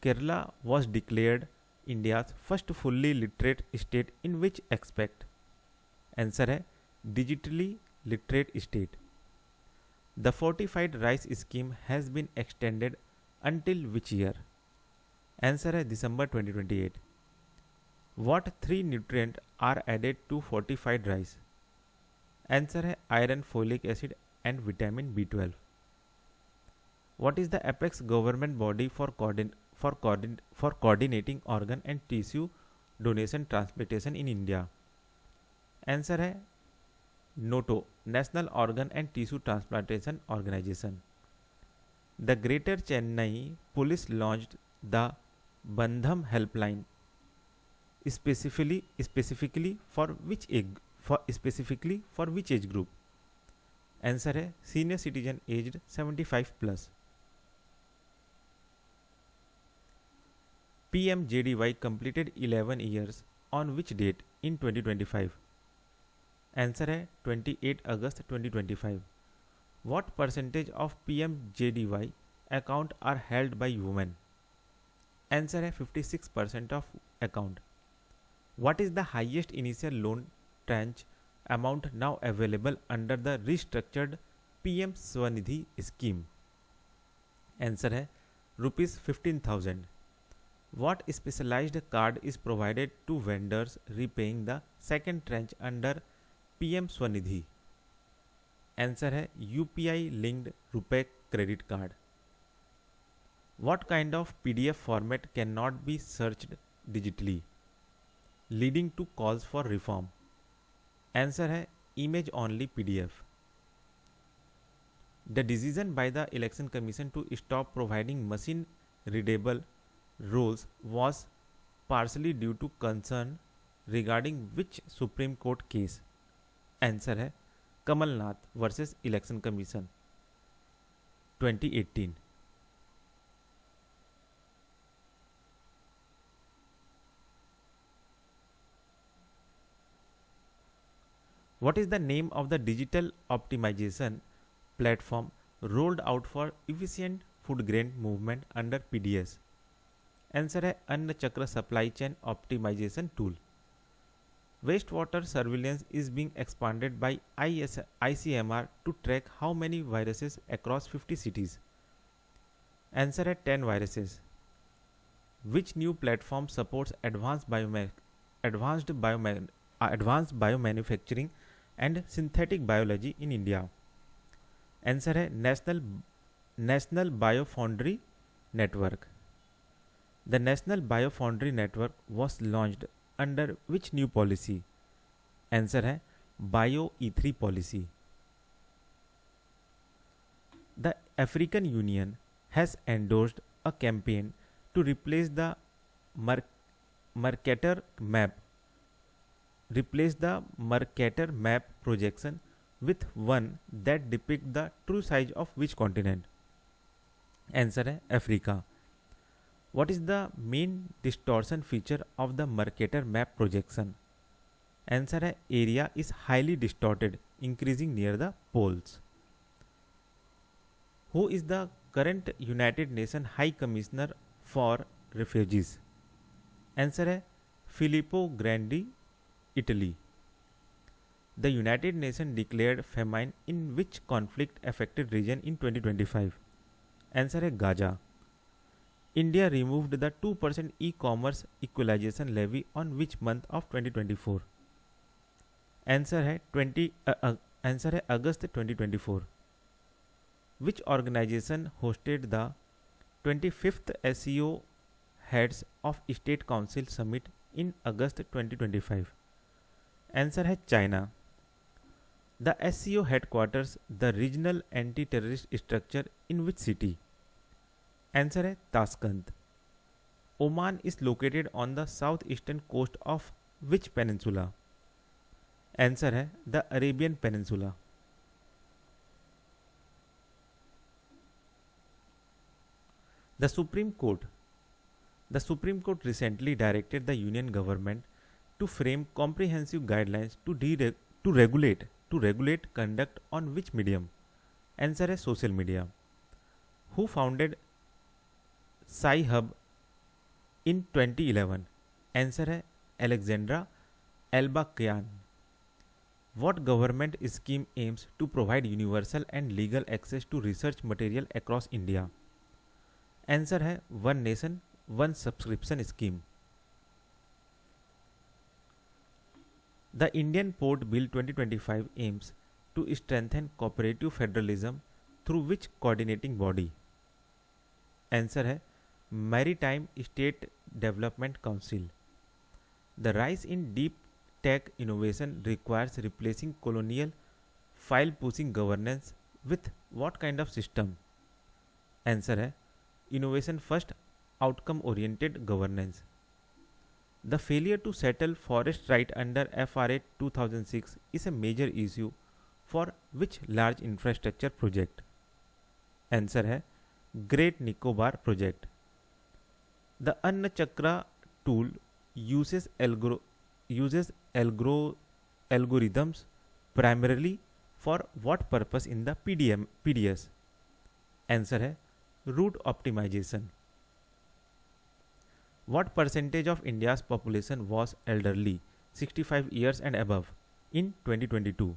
Kerala was declared India's first fully literate state in which expect? Answer है digitally literate state. The fortified rice scheme has been extended until which year? Answer है December 2028। What three nutrients are added to fortified rice? Answer है iron, folic acid and vitamin B12। What is the apex government body for coordinating organ and tissue donation transplantation in India? Answer है NOTO, National Organ and Tissue Transplantation Organization। The Greater Chennai Police launched the Bandham Helpline specifically for which age group? Answer है senior citizen aged 75 plus. PMJDY completed 11 years on which date in 2025? Answer है 28 August 2025। What percentage of PMJDY account are held by women? Answer है 56% of account। What is the highest initial loan tranche amount now available under the restructured PM Swanidhi scheme? Answer है ₹15,000। What specialized card is provided to vendors repaying the second tranche under PM Swanidhi? Answer है UPI linked रुपए credit card। What kind of PDF format cannot be searched digitally, leading to calls for reform? Answer है image only PDF। The decision by the Election Commission to stop providing machine readable rolls was partially due to concern regarding which Supreme Court case? Answer है Kamal Nath versus Election Commission 2018। What is the name of the digital optimization platform rolled out for efficient food grain movement under PDS? Answer है Anna Chakra supply chain optimization tool. Wastewater surveillance is being expanded by ICMR to track how many viruses across 50 cities. Answer है 10 viruses। Which new platform supports advanced biomanufacturing and synthetic biology in India? Answer है National Biofoundry Network। The National Biofoundry Network was launched under which new policy? Answer है Bio-E3 policy। The African Union has endorsed a campaign to replace the Mercator map projection with one that depicts the true size of which continent? Answer है Africa। What is the main distortion feature of the Mercator map projection? Answer है area is highly distorted, increasing near the poles। Who is the current United Nations High Commissioner for Refugees? Answer है Filippo Grandi, Italy। The United Nations declared famine in which conflict affected region in 2025? Answer है Gaza। India removed the 2% e-commerce equalization levy on which month of 2024? Answer है अगस्त 2024। Which organization hosted the 25th SCO Heads of State Council Summit in August 2025? Answer है China। The SCO headquarters the regional anti-terrorist structure in which city? Answer है Tashkent. Oman is located on the southeastern coast of which peninsula? Answer है the Arabian Peninsula। The Supreme Court recently directed the Union government to frame comprehensive guidelines to regulate conduct on which medium? Answer है social media। Who founded Sci Hub in 2011? Answer है Alexandra एल्बाक्यान। What government scheme aims to provide universal and legal access to research material across India? Answer है one nation one subscription scheme. The Indian Port Bill 2025 aims to strengthen cooperative federalism through which coordinating body? Answer है Maritime State Development Council. The rise in deep tech innovation requires replacing colonial file pushing governance with what kind of system? Answer है Innovation First Outcome Oriented Governance. The failure to settle forest right under FRA 2006 is a major issue for which large infrastructure project? Answer है Great Nicobar Project. The Anna Chakra tool uses algorithms primarily for what purpose in the PDS? Answer है route optimization. What percentage of India's population was elderly 65 years and above in 2022?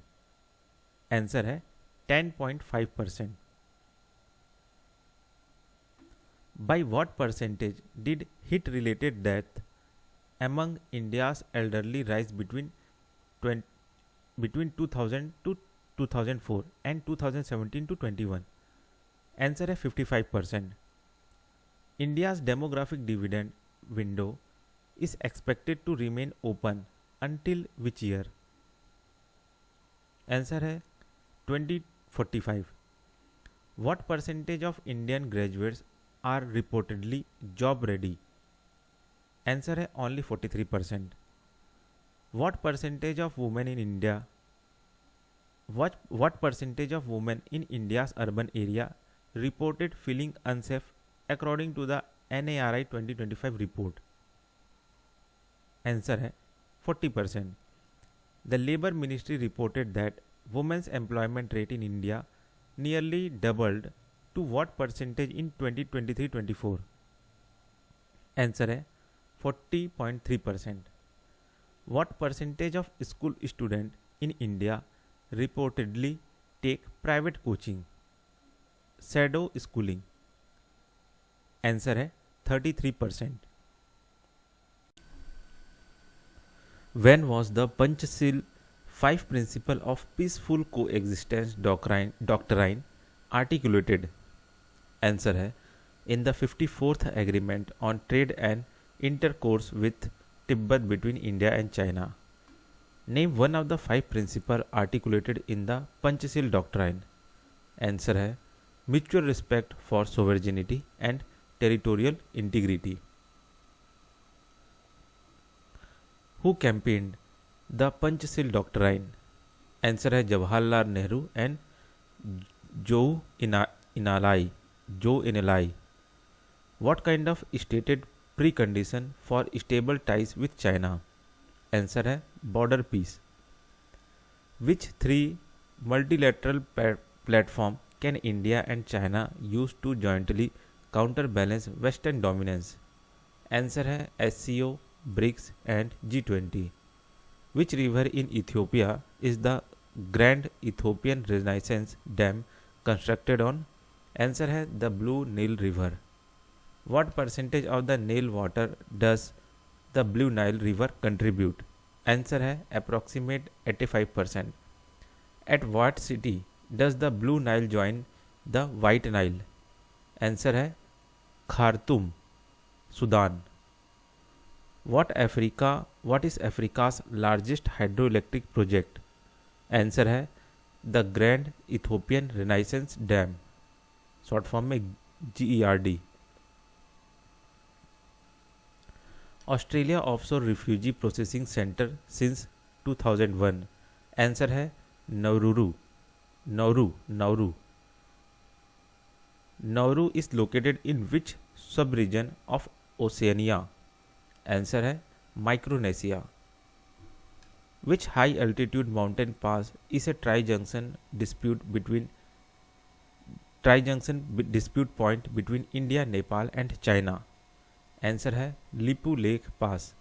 Answer है 10.5%. By what percentage did heat-related death among India's elderly rise between 2000 to 2004 and 2017 to 21? Answer है 55%. India's demographic dividend window is expected to remain open until which year? Answer है 2045. What percentage of Indian graduates are reportedly job ready? Answer है only 43%. What percentage of women in India? What percentage of women in India's urban area reported feeling unsafe according to the NARI 2025 report? Answer है 40%. The Labour Ministry reported that women's employment rate in India nearly doubled to what percentage in 2023-24? Answer है 40.3%. What percentage of school students in India reportedly take private coaching? Shadow schooling. Answer है 33%. When was the Panchashil 5 Principle of Peaceful Coexistence doctrine articulated? Answer है in the 54th Agreement on Trade and Intercourse with Tibet between India and China. Name one of the 5 principles articulated in the Panchashil doctrine. Answer है mutual respect for sovereignty and territorial integrity. Who campaigned the Panchashil doctrine? Answer है Jawaharlal Nehru and Joe Inalai. What kind of stated precondition for stable ties with China? Answer है border peace. Which 3 multilateral platform can India and China use to jointly counterbalance Western dominance? Answer है SCO, BRICS and G20. Which river in Ethiopia is the Grand Ethiopian Renaissance Dam constructed on? Answer है the Blue Nile River. What percentage of the Nile water does the Blue Nile River contribute? Answer है approximate 85%. At what city does the Blue Nile join the White Nile? Answer है Khartoum, Sudan. What is Africa's largest hydroelectric project? Answer है the Grand Ethiopian Renaissance Dam, short form में GERD. Australia offshore refugee processing centre since 2001. Answer है Nauru. Nauru is located in which sub-region of Oceania? Answer है Micronesia. Which high altitude mountain pass is a tri-junction dispute point between India, Nepal and China? Answer है Lipu Lake Pass.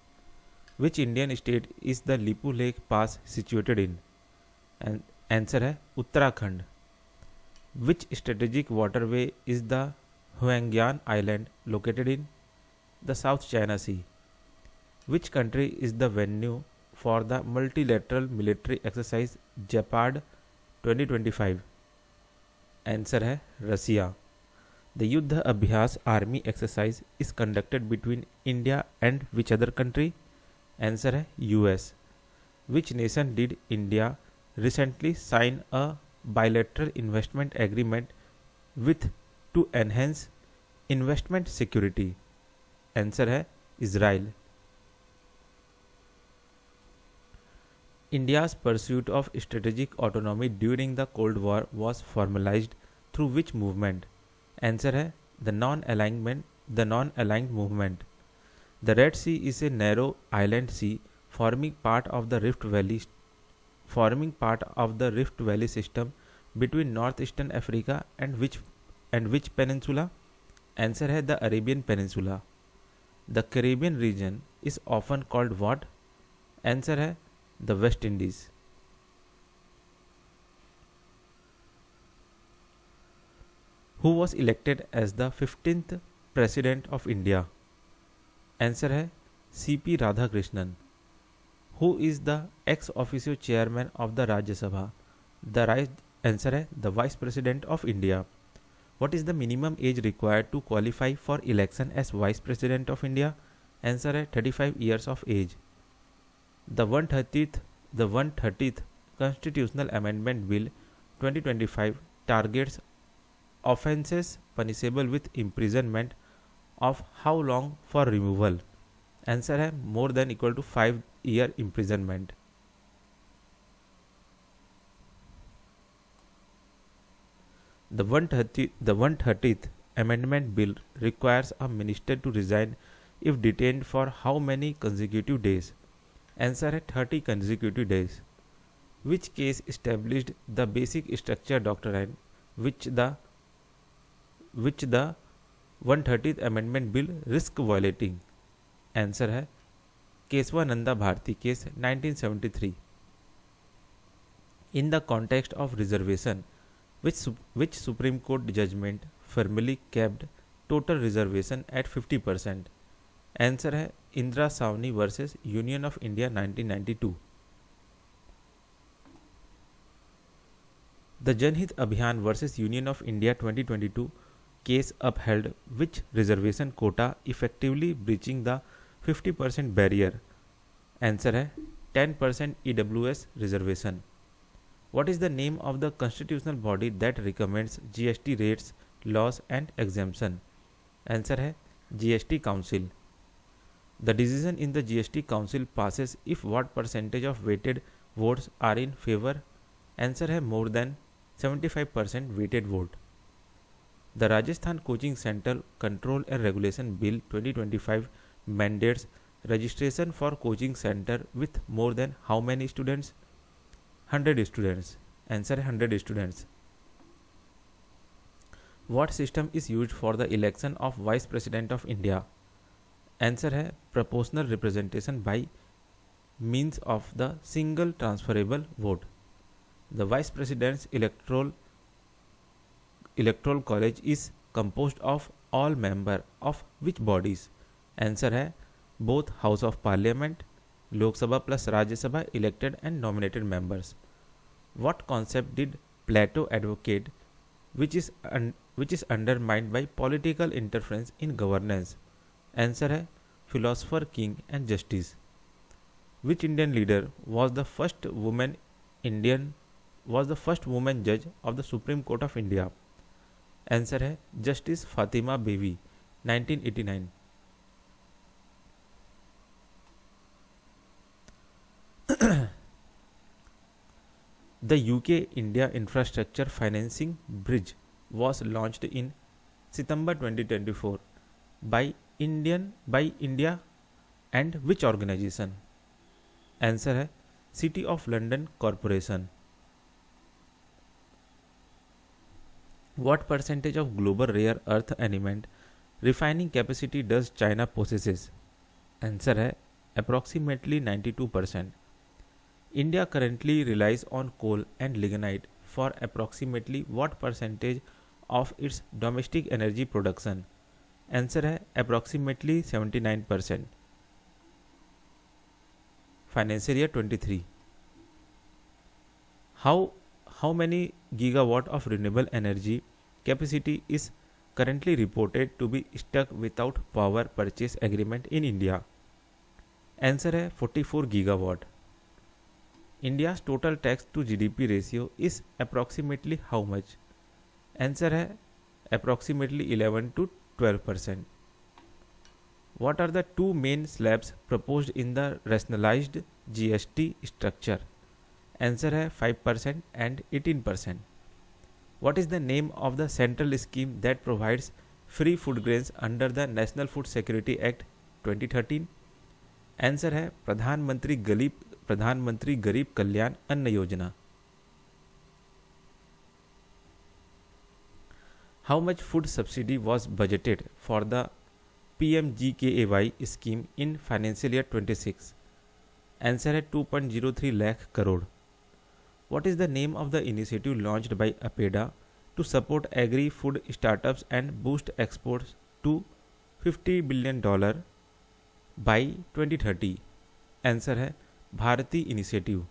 Which Indian state is the Lipu lake pass situated in? Answer है Uttarakhand. Which strategic waterway is the Huangyan island located in? The South China Sea. Which country is the venue for the multilateral military exercise Zapad 2025? Answer है Russia. The Yudh Abhyas army exercise is conducted between India and which other country? Answer है US. Which nation did India recently sign a bilateral investment agreement with to enhance investment security? Answer है Israel. India's pursuit of strategic autonomy during the Cold War was formalized through which movement? Answer है the non-aligned movement. The Red Sea is a narrow island sea forming part of the Rift Valley system between northeastern Africa and which peninsula? Answer है the Arabian Peninsula. The Caribbean region is often called what? Answer है the West Indies. Who was elected as the 15th President of India? Answer है C.P. Radhakrishnan. Who is the ex officio chairman of the Rajya Sabha? Answer है the Vice President of India. What is the minimum age required to qualify for election as Vice President of India? Answer है 35 years of age. The 130th Constitutional Amendment Bill 2025 targets offences punishable with imprisonment of how long for removal? Answer है more than equal to 5-year imprisonment. The 130th Amendment Bill requires a minister to resign if detained for how many consecutive days? Answer है 30 consecutive days. Which case established the basic structure doctrine which the 130th Amendment Bill risk violating? Answer है Kesavananda Bharati case 1973. In the context of reservation, which Supreme Court judgment firmly kept total reservation at 50%? Answer है Indira Sawhney versus union of India 1992. The Janhit Abhiyan versus union of India 2022 case upheld which reservation quota effectively breaching the 50% barrier? Answer है 10% EWS reservation. What is the name of the constitutional body that recommends GST rates, laws and exemption? Answer है GST Council. The decision in the GST Council passes if what percentage of weighted votes are in favor? Answer है more than 75% weighted vote. The Rajasthan Coaching Center Control and Regulation Bill 2025 mandates registration for coaching center with more than how many students? 100 students. Answer 100 students. What system is used for the election of Vice President of India? Answer है proportional representation by means of the single transferable vote. The Vice President's electoral college is composed of all members of which bodies? Answer है both House of Parliament, Lok Sabha plus Rajya Sabha elected and nominated members. What concept did Plato advocate which is undermined by political interference in governance? Answer है philosopher, king and justice. Which Indian leader was the first woman judge of the Supreme Court of India? Answer है Justice Fatima Bevi 1989. The UK-India Infrastructure Financing Bridge was launched in September 2024 by India and which organization? Answer है City of London Corporation. What percentage of global rare earth element refining capacity does China possesses? Answer है approximately 92%. India currently relies on coal and lignite for approximately what percentage of its domestic energy production? Answer है approximately 79%. Financial year 23. How many gigawatt of renewable energy capacity is currently reported to be stuck without power purchase agreement in India? Answer है 44 gigawatt. India's total tax to GDP ratio is approximately how much? Answer है approximately 11 to 12%. What are the two main slabs proposed in the rationalized GST structure? Answer है 5% and 18%. What is the name of the central scheme that provides free food grains under the National Food Security Act 2013? Answer है प्रधानमंत्री गरीब कल्याण अन्न योजना. How much food subsidy was budgeted for the PMGKY scheme in financial year 26? Answer है 2.03 lakh crore. What is the name of the initiative launched by APEDA to support agri-food startups and boost exports to $50 billion by 2030? Answer है Bharti initiative.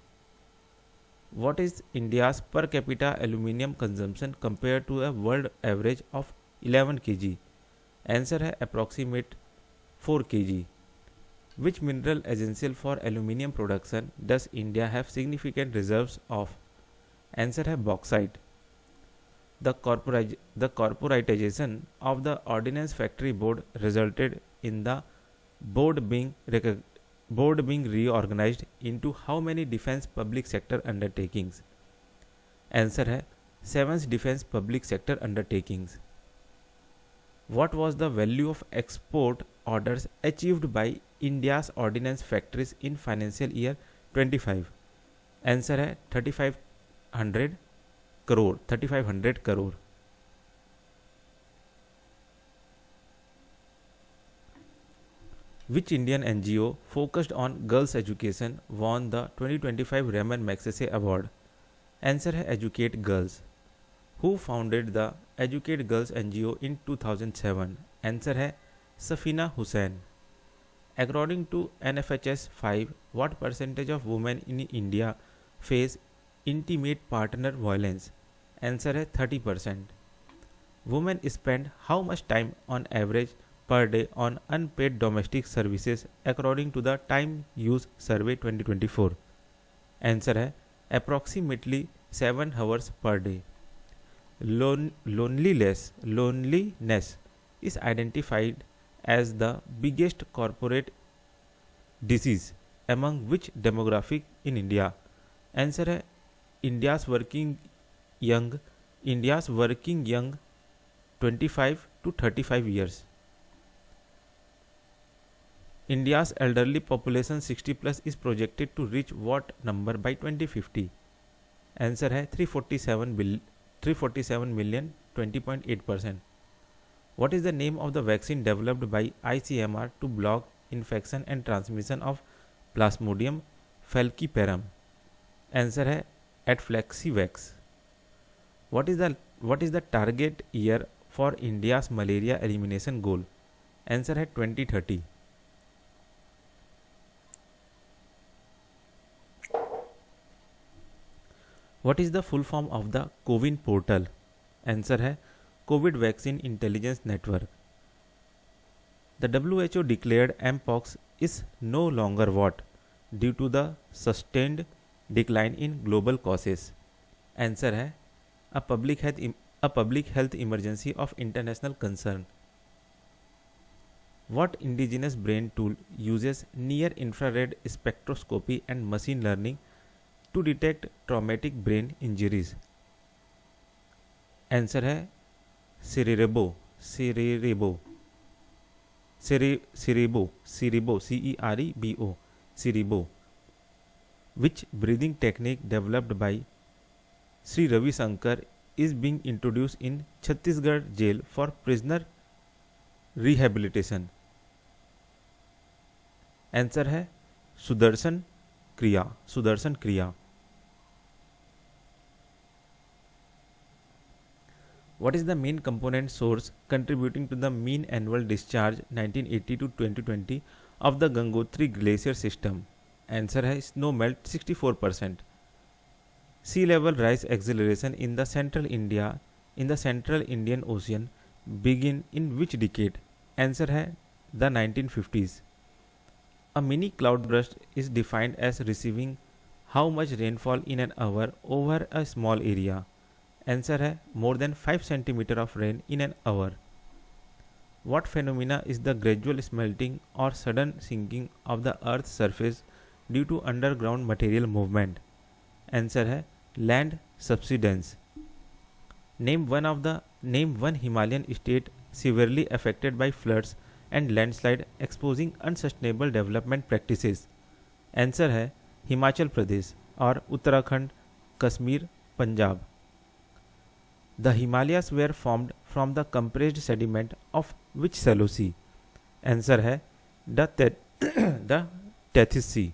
What is India's per capita aluminium consumption compared to a world average of 11 kg? Answer है approximate 4 kg. Which mineral essential for aluminium production does India have significant reserves of? Answer है bauxite. The corporatization of the Ordnance Factory Board resulted in the board being reorganized into how many defense public sector undertakings? Answer है 7 defense public sector undertakings. What was the value of export orders achieved by India's ordnance factories in financial year 25? Answer है 3500 crore. Which Indian NGO focused on girls' education won the 2025 Raman Magsaysay Award? Answer है Educate Girls. Who founded the Educate Girls NGO in 2007? Answer है Safina Hussain. According to NFHS 5, what percentage of women in India face intimate partner violence? Answer है 30%. Women spend how much time on average per day on unpaid domestic services according to the Time Use Survey 2024? Answer है approximately 7 hours per day. Loneliness is identified as the biggest corporate disease among which demographic in India? Answer है India's working young 25 to 35 years. India's elderly population 60 plus is projected to reach what number by 2050? Answer है 347 million, 20.8%. What is the name of the vaccine developed by ICMR to block infection and transmission of Plasmodium falciparum? Answer है Adflexivax. What is the target year for India's malaria elimination goal? Answer है 2030. What is the full form of the CoWIN portal? Answer है COVID Vaccine Intelligence Network. The WHO declared Mpox is no longer what due to the sustained decline in global causes? Answer है a public health emergency of international concern. What indigenous brain tool uses near infrared spectroscopy and machine learning to detect traumatic brain injuries? Answer है Cerebo, Cerebo. Which breathing technique developed by Sri Ravi Shankar is being introduced in Chhattisgarh jail for prisoner rehabilitation? Answer है सुदर्शन क्रिया, सुदर्शन क्रिया। What is the main component source contributing to the mean annual discharge 1980 to 2020 of the Gangotri glacier system? Answer है snow melt 64%. Sea level rise acceleration in the central Indian Ocean begin in which decade? Answer है the 1950s. A mini cloudburst is defined as receiving how much rainfall in an hour over a small area? Answer है more than 5 centimetre of rain in an hour. What phenomena is the gradual smelting or sudden sinking of the earth surface due to underground material movement? Answer है land subsidence. Name one Himalayan state severely affected by floods and landslide exposing unsustainable development practices? Answer है हिमाचल प्रदेश और Uttarakhand, Kashmir, Punjab. The Himalayas were formed from the compressed sediment of which shallow sea? Answer है the Tethys Sea.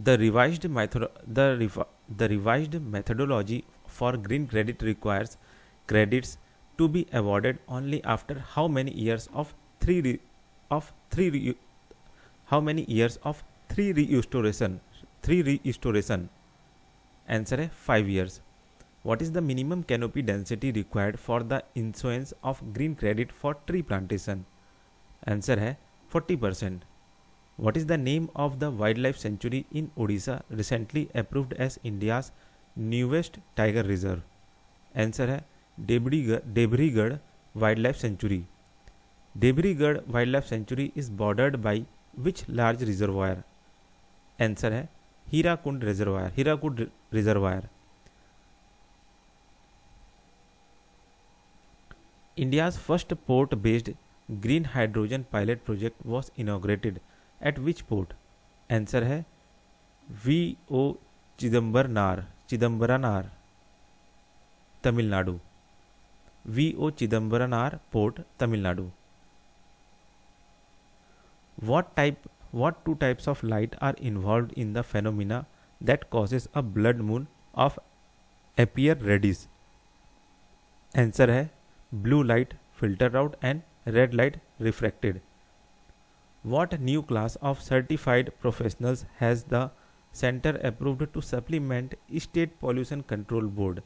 The revised methodology for green credit requires credits to be awarded only after how many years of three restoration? Answer है 5 years. What is the minimum canopy density required for the issuance of green credit for tree plantation? Answer है 40%. What is the name of the wildlife sanctuary in Odisha recently approved as India's newest tiger reserve? Answer है Debrigad Wildlife Sanctuary. Debrigad Wildlife Sanctuary is bordered by which large reservoir? Answer है Hirakud reservoir. India's first port-based green hydrogen pilot project was inaugurated at which port? Answer है V.O. Chidambaranar, Tamil Nadu. V.O. Chidambaranar port, Tamil Nadu. What two types of light are involved in the phenomena that causes a blood moon of appear reddish? Answer है blue light filtered out and red light refracted. What new class of certified professionals has the center approved to supplement State Pollution Control Board?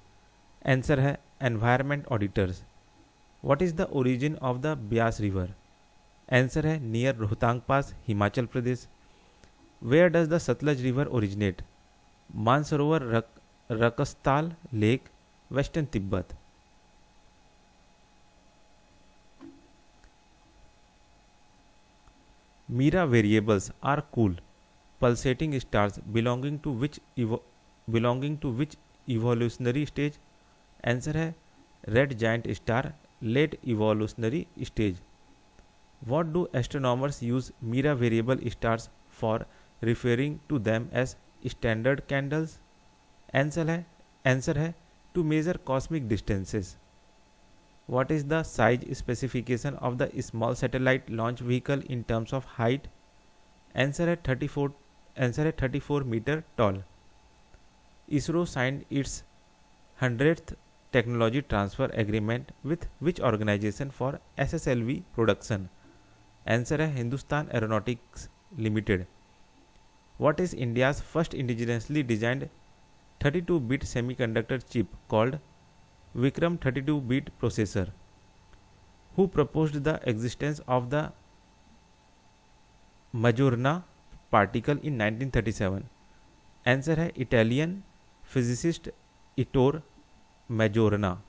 Answer है environment auditors. What is the origin of the Byas river? Answer है near Rohtang pass, Himachal Pradesh. Where does the Sutlej river originate? Mansarovar Rakshastal lake, western Tibet. Mira variables are cool pulsating stars belonging to which evolutionary stage? Answer है red giant star, late evolutionary stage. What do astronomers use Mira variable stars for, referring to them as standard candles? Answer है to measure cosmic distances. What is the size specification of the small satellite launch vehicle in terms of height? Answer है 34 meter tall. ISRO signed its 100th technology transfer agreement with which organization for SSLV production? Answer है Hindustan aeronautics limited. What is India's first indigenously designed 32-bit semiconductor chip called Vikram 32-bit processor? Who proposed the existence of the Majorana particle in 1937? Answer है Italian physicist Ettore Majorana.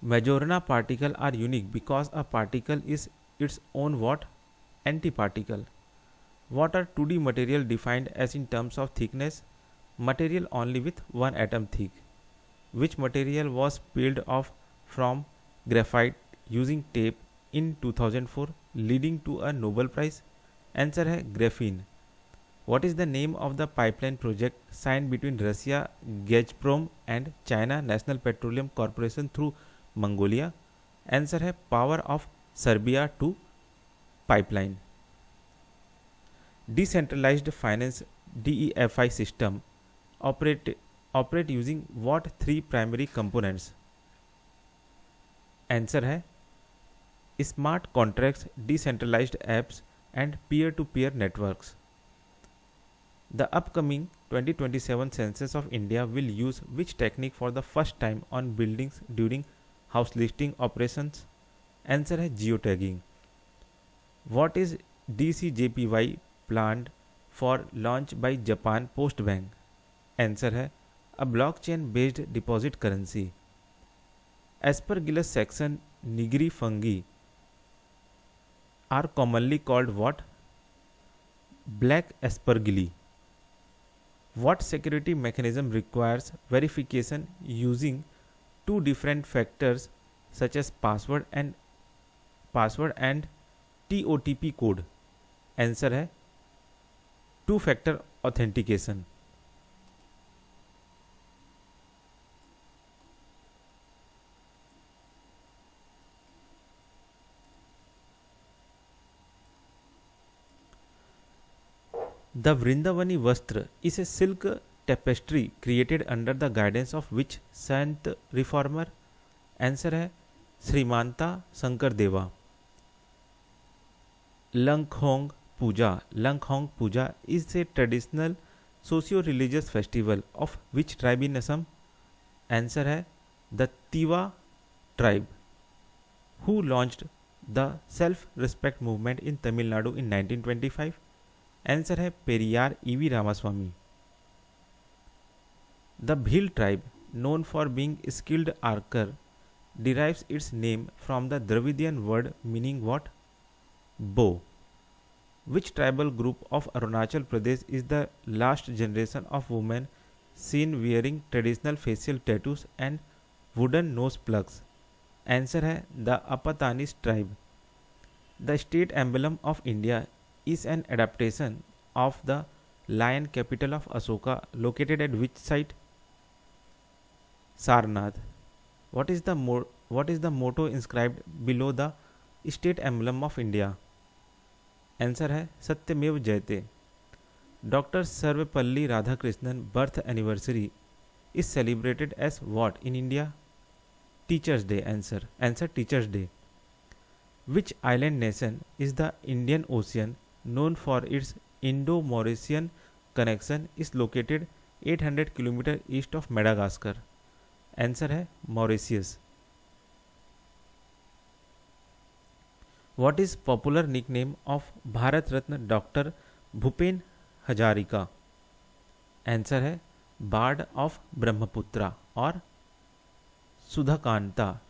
Majorana particle are unique because a particle is its own what? Antiparticle. What are 2D material defined as in terms of thickness? Material only with one atom thick. Which material was peeled off from graphite using tape in 2004 leading to a Nobel Prize? Answer है graphene. What is the name of the pipeline project signed between Russia, Gazprom and China National Petroleum Corporation through Mongolia? Answer है power of सर्बिया two pipeline. Decentralized finance DEFI system operate using what three primary components? Answer है smart contracts, decentralised apps and peer to peer networks. The upcoming 2027 census of India will use which technique for the first time on buildings during house listing operations? Answer है geotagging. What is DCJPY planned for launch by Japan Post Bank? Answer है a blockchain based deposit currency. Aspergillus section nigri fungi are commonly called what? Black aspergilli. What security mechanism requires verification using two different factors such as password and TOTP code? Answer है two factor authentication. The Vrindavani Vastra is a silk tapestry created under the guidance of which Sant reformer? Answer है श्रीमांता शंकर देवा. Lankhong Puja is a traditional socio-religious festival of which tribe in Assam? Answer है the Tiwa tribe. Who launched the self-respect movement in Tamil Nadu in 1925? Answer है Periyar EV Ramasamy. The Bhil tribe known for being skilled archer derives its name from the Dravidian word meaning what? Bow. Which tribal group of Arunachal Pradesh is the last generation of women seen wearing traditional facial tattoos and wooden nose plugs? Answer है the Apatanis tribe. The state emblem of India is an adaptation of the lion capital of Ashoka located at which site? Sarnath. What is the motto inscribed below the state emblem of India? Answer है सत्यमेव जयते. Dr. Sarvepalli Radhakrishnan birth anniversary is celebrated as what in India? Teachers Day. Answer Teachers Day. Which island nation is the Indian Ocean known for its Indo-Mauritian connection is located 800 km east of Madagascar? Answer है Mauritius. What is popular nickname of Bharat Ratna Dr. Bhupen Hazarika? Answer है Bard of Brahmaputra और सुधाकांता.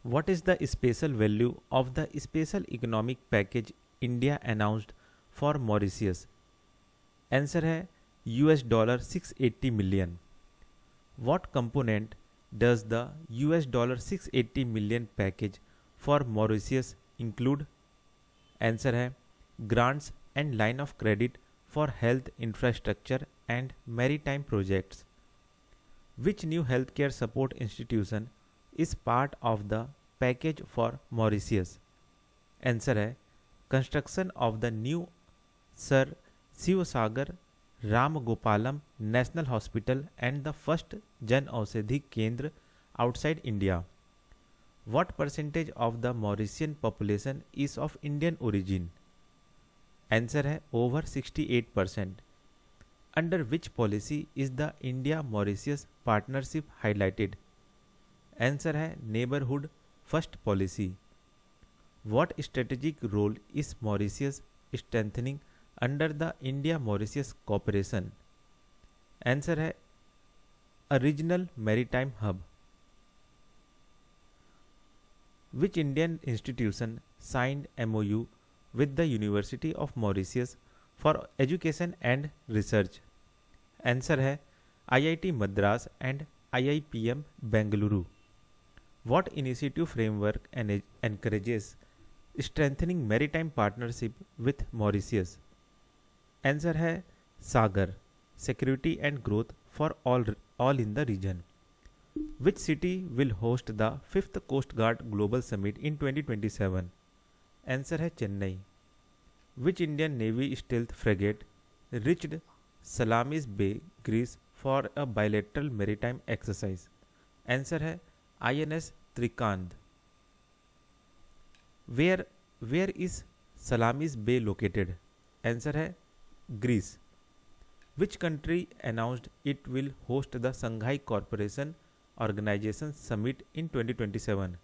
What is the special value of the special economic package India announced for Mauritius? Answer है $680 million. What component does the $680 million package for Mauritius include? Answer है grants and line of credit for health infrastructure and maritime projects. Which new healthcare support institution is part of the package for Mauritius? Answer है construction of the new Sir Sivasagar Ramgopalam National Hospital and the first Jan Aushadhi Kendra outside India. What percentage of the Mauritian population is of Indian origin? Answer है over 68%. Under which policy is the India-Mauritius partnership highlighted? Answer है Neighborhood First Policy. What strategic role is Mauritius strengthening under the India-Mauritius cooperation? Answer है a regional maritime hub. Which Indian institution signed MOU with the University of Mauritius for education and research? Answer है IIT Madras and IIPM Bengaluru. What initiative framework encourages strengthening maritime partnership with Mauritius? Answer है सागर, security and growth for all in the region. Which city will host the 5th Coast Guard Global Summit in 2027? Answer है Chennai. Which Indian Navy stealth frigate reached Salamis Bay, Greece for a bilateral maritime exercise? Answer है INS Trikand. Where is Salamis Bay located? Answer है Greece. Which country announced it will host the Shanghai Cooperation Organization Summit in 2027?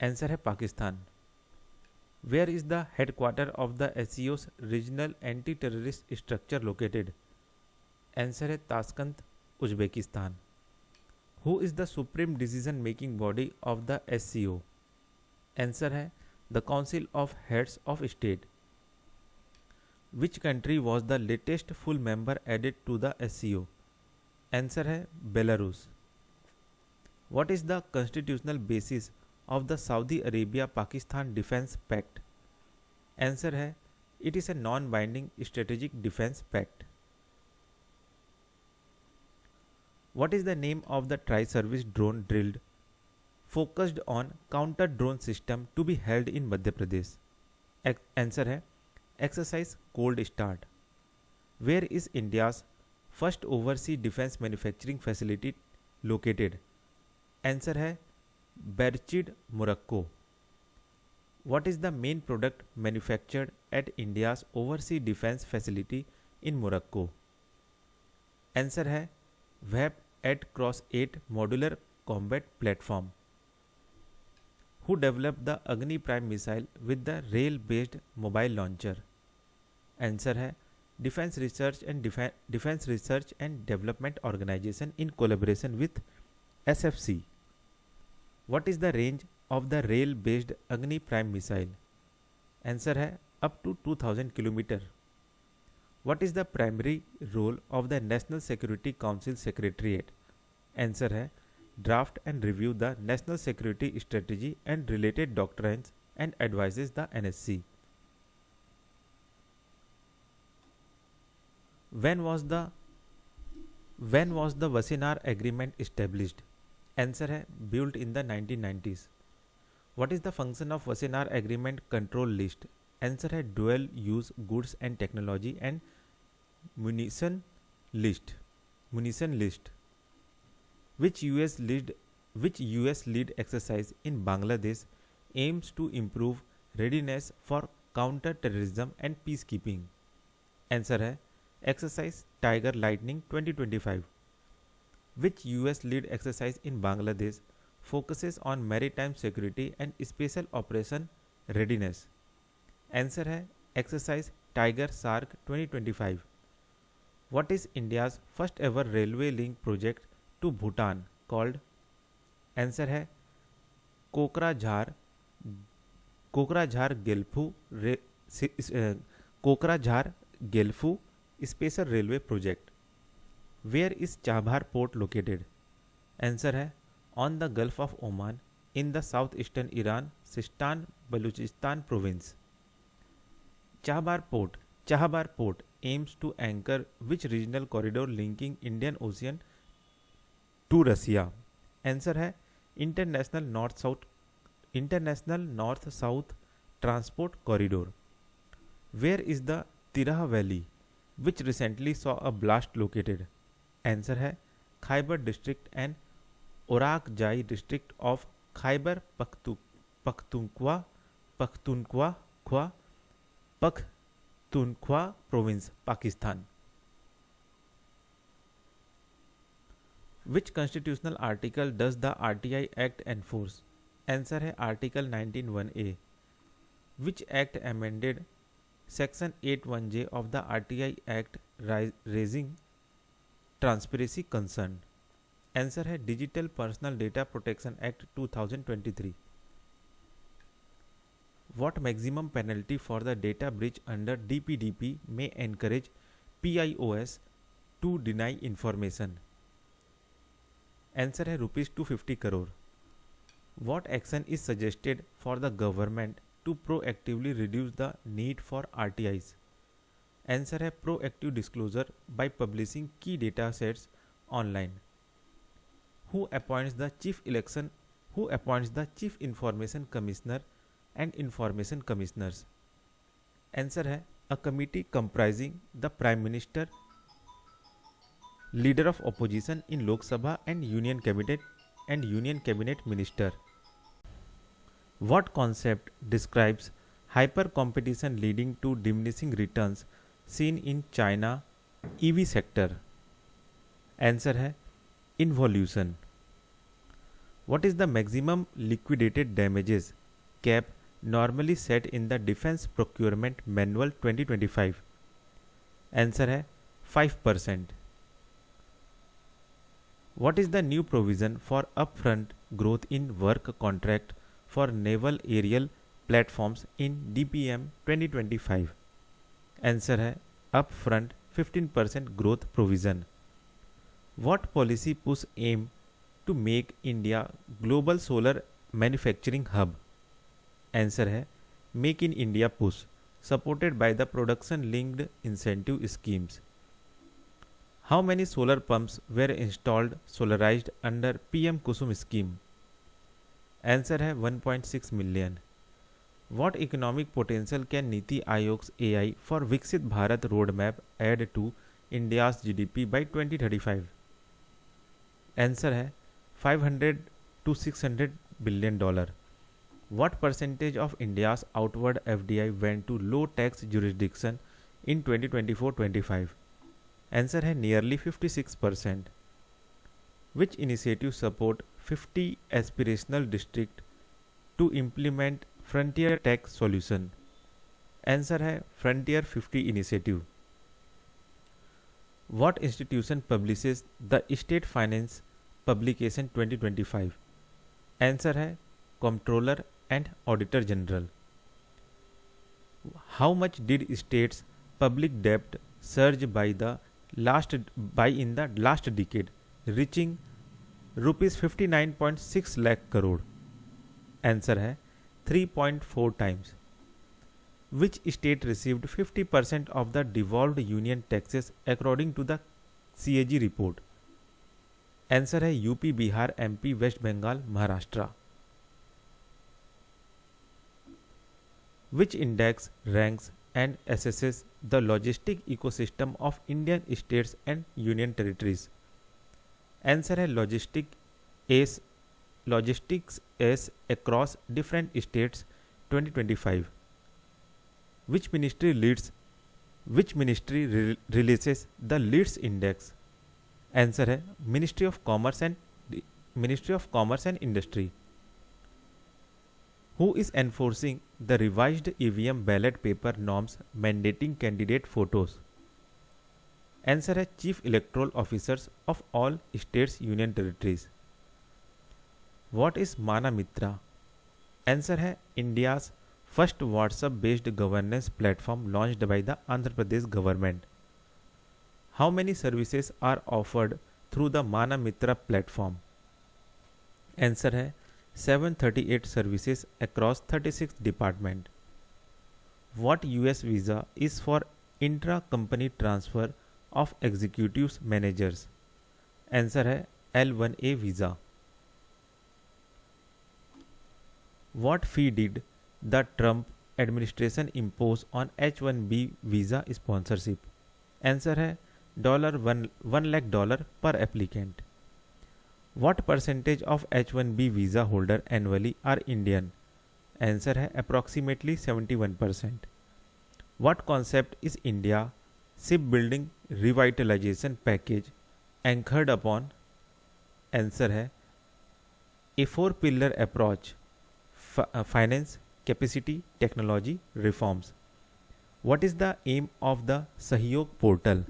Answer है Pakistan. Where is the headquarter of the SCO's regional anti-terrorist structure located? Answer है Tashkent, Uzbekistan. Who is the supreme decision making body of the SCO? Answer है the Council of Heads of State. Which country was the latest full member added to the SCO? Answer है Belarus. What is the constitutional basis of the Saudi Arabia-Pakistan Defense Pact? Answer है it is a non-binding strategic defense pact. What is the name of the tri-service drone drilled focused on counter-drone system to be held in Madhya Pradesh? Answer है exercise cold start. Where is India's first overseas defense manufacturing facility located? Answer है Berchid, Morocco. What is the main product manufactured at India's overseas defense facility in Morocco? Answer है VAP 8x8 modular combat platform. Who developed the Agni Prime missile with the rail-based mobile launcher? Answer है Defense Research and Development Organization in collaboration with SFC. What is the range of the rail-based Agni Prime missile? Answer है up to 2000 km. What is the primary role of the National Security Council Secretariat? Answer है draft and review the national security strategy and related doctrines and advises the NSC. When was the Wassenaar Agreement established? Answer है built in the 1990s. What is the function of Wassenaar Agreement control list? Answer है dual use goods and technology and munition list. Which US lead exercise in Bangladesh aims to improve readiness for counter-terrorism and peacekeeping? Answer है exercise Tiger Lightning 2025. Which US lead exercise in Bangladesh focuses on maritime security and special operation readiness? Answer है exercise Tiger Shark 2025. What is India's first ever railway link project to Bhutan called? Answer है Kokrajhar Gelephu special railway project. Where is Chabahar port located? Answer है on the Gulf of Oman in the south eastern Iran Sistan Baluchistan province. Chabahar port aims to anchor which regional corridor linking Indian Ocean to Russia? Answer है international north south transport corridor. Where is the Tirah Valley which recently saw a blast located? Answer है Khyber district and Orakzai district of Khyber Pakhtunkhwa province, Pakistan. Which constitutional article does the RTI Act enforce? Answer है Article 19(1)(a). Which act amended Section 8(1)(j) of the RTI Act raising transparency concern? Answer है Digital Personal Data Protection Act 2023. What maximum penalty for the data breach under DPDP may encourage PIOS to deny information? Answer है ₹250 crore. What action is suggested for the government to proactively reduce the need for RTIs? Answer है proactive disclosure by publishing key data sets online. Who appoints the chief information commissioner and information commissioners? Answer है a committee comprising the prime minister, leader of opposition in Lok Sabha and union cabinet minister. What concept describes hyper competition leading to diminishing returns seen in China EV sector? Answer है involution. What is the maximum liquidated damages cap normally set in the Defense Procurement Manual 2025? Answer है 5%. What is the new provision for upfront growth in work contract for naval aerial platforms in DPM 2025? Answer है upfront 15% growth provision. What policy push aim to make India global solar manufacturing hub? Answer है Make in India push, supported by the production linked incentive schemes. How many solar pumps were installed solarized under PM Kusum scheme? Answer है 1.6 million. What economic potential can Niti Aayog's AI for Viksit Bharat roadmap add to India's GDP by 2035? Answer है 500 to 600 billion dollar. What percentage of India's outward FDI went to low tax jurisdiction in 2024-25? Answer है nearly 56%. Which initiative support 50 aspirational district to implement Frontier Tax Solution? Answer है Frontier 50 initiative. What institution publishes the State Finance Publication 2025? Answer है Comptroller and Auditor General. How much did states' public debt surge in the last decade, reaching rupees 59.6 lakh crore? Answer है 3.4 times. Which state received 50% of the devolved union taxes according to the CAG report? Answer है UP, Bihar, MP, West Bengal, Maharashtra. Which index ranks and assesses the logistic ecosystem of Indian states and union territories? Answer है Logistics as across different states 2025. Which ministry releases the Leads Index? Answer है Ministry of Commerce and Industry. Who is enforcing the revised EVM ballot paper norms mandating candidate photos? Answer है Chief Electoral Officers of all states union territories. What is Mana Mitra? Answer है India's first WhatsApp based governance platform launched by the Andhra Pradesh government. How many services are offered through the Mana Mitra platform? Answer है 738 services across 36 departments. What US visa is for intra-company transfer of executives managers? Answer है L1A visa. What fee did the Trump administration impose on H1B visa sponsorship? Answer है $1 lakh per applicant. What percentage of H1B visa holder annually are Indian? Answer है approximately 71%. What concept is India shipbuilding revitalization package anchored upon? Answer है a 4-pillar approach: finance, capacity, technology, reforms. What is the aim of the Sahyog portal?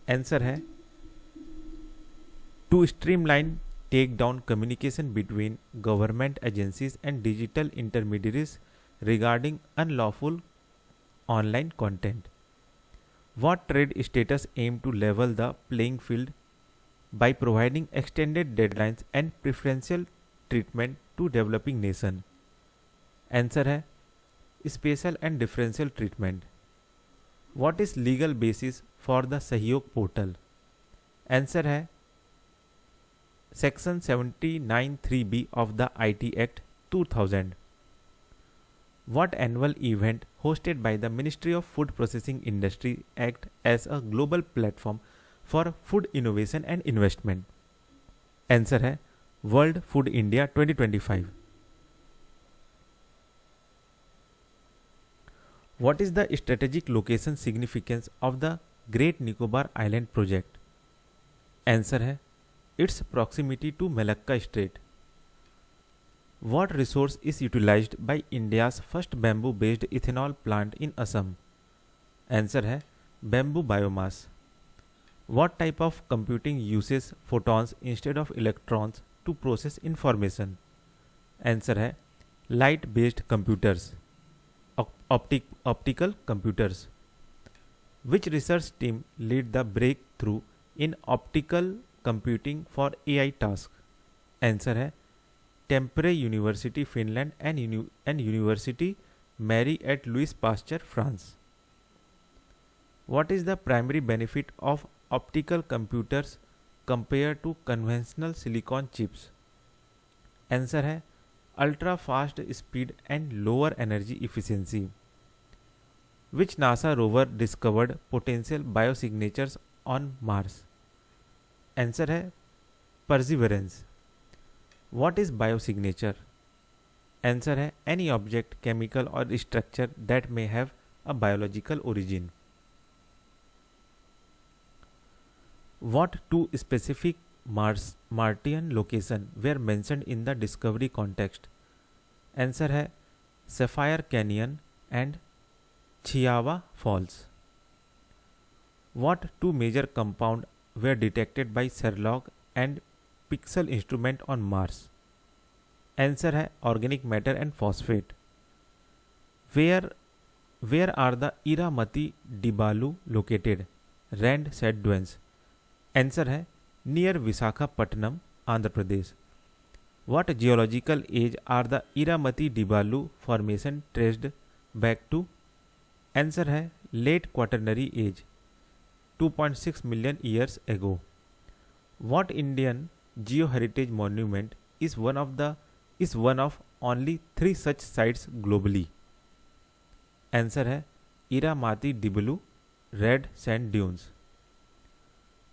Answer है to streamline take down communication between government agencies and digital intermediaries regarding unlawful online content. What trade status aim to level the playing field by providing extended deadlines and preferential treatment to developing nation. Answer है special and differential treatment. What is legal basis for the Sahyog portal? Answer है section 79(3)(b of the IT Act 2000. What annual event hosted by the Ministry of Food Processing Industry act as a global platform for food innovation and investment? Answer है World Food India 2025. What is the strategic location significance of the Great Nicobar Island project? Answer है its proximity to Malacca Strait. What resource is utilized by India's first bamboo-based ethanol plant in Assam? Answer है bamboo biomass. What type of computing uses photons instead of electrons to process information? Answer है light-based computers, optical computers. Which research team led the breakthrough in optical computing for AI task? Answer है Tampere University, Finland and University Mary at Louis Pasteur, France. What is the primary benefit of optical computers compared to conventional silicon chips? Answer है ultra fast speed and lower energy efficiency. Which NASA rover discovered potential biosignatures on Mars? Answer है Perseverance. What is biosignature? Answer है any object, chemical or structure that may have a biological origin. What two specific Martian location were mentioned in the discovery context? Answer है Sapphire Canyon and Chiawa Falls. What two major compounds were detected by Sherlock and Pixel instrument on Mars? Answer है organic matter and phosphate. Where are the Iramati Dibalu located? Rand said Dwens. Answer है near Visakhapatnam, Andhra Pradesh. What geological age are the Iramati Dibalu formation traced back to? Answer है late quaternary age, 2.6 million years ago. What Indian geoheritage monument is one of only 3 such sites globally? Answer है Iramati Dibalu Red Sand Dunes.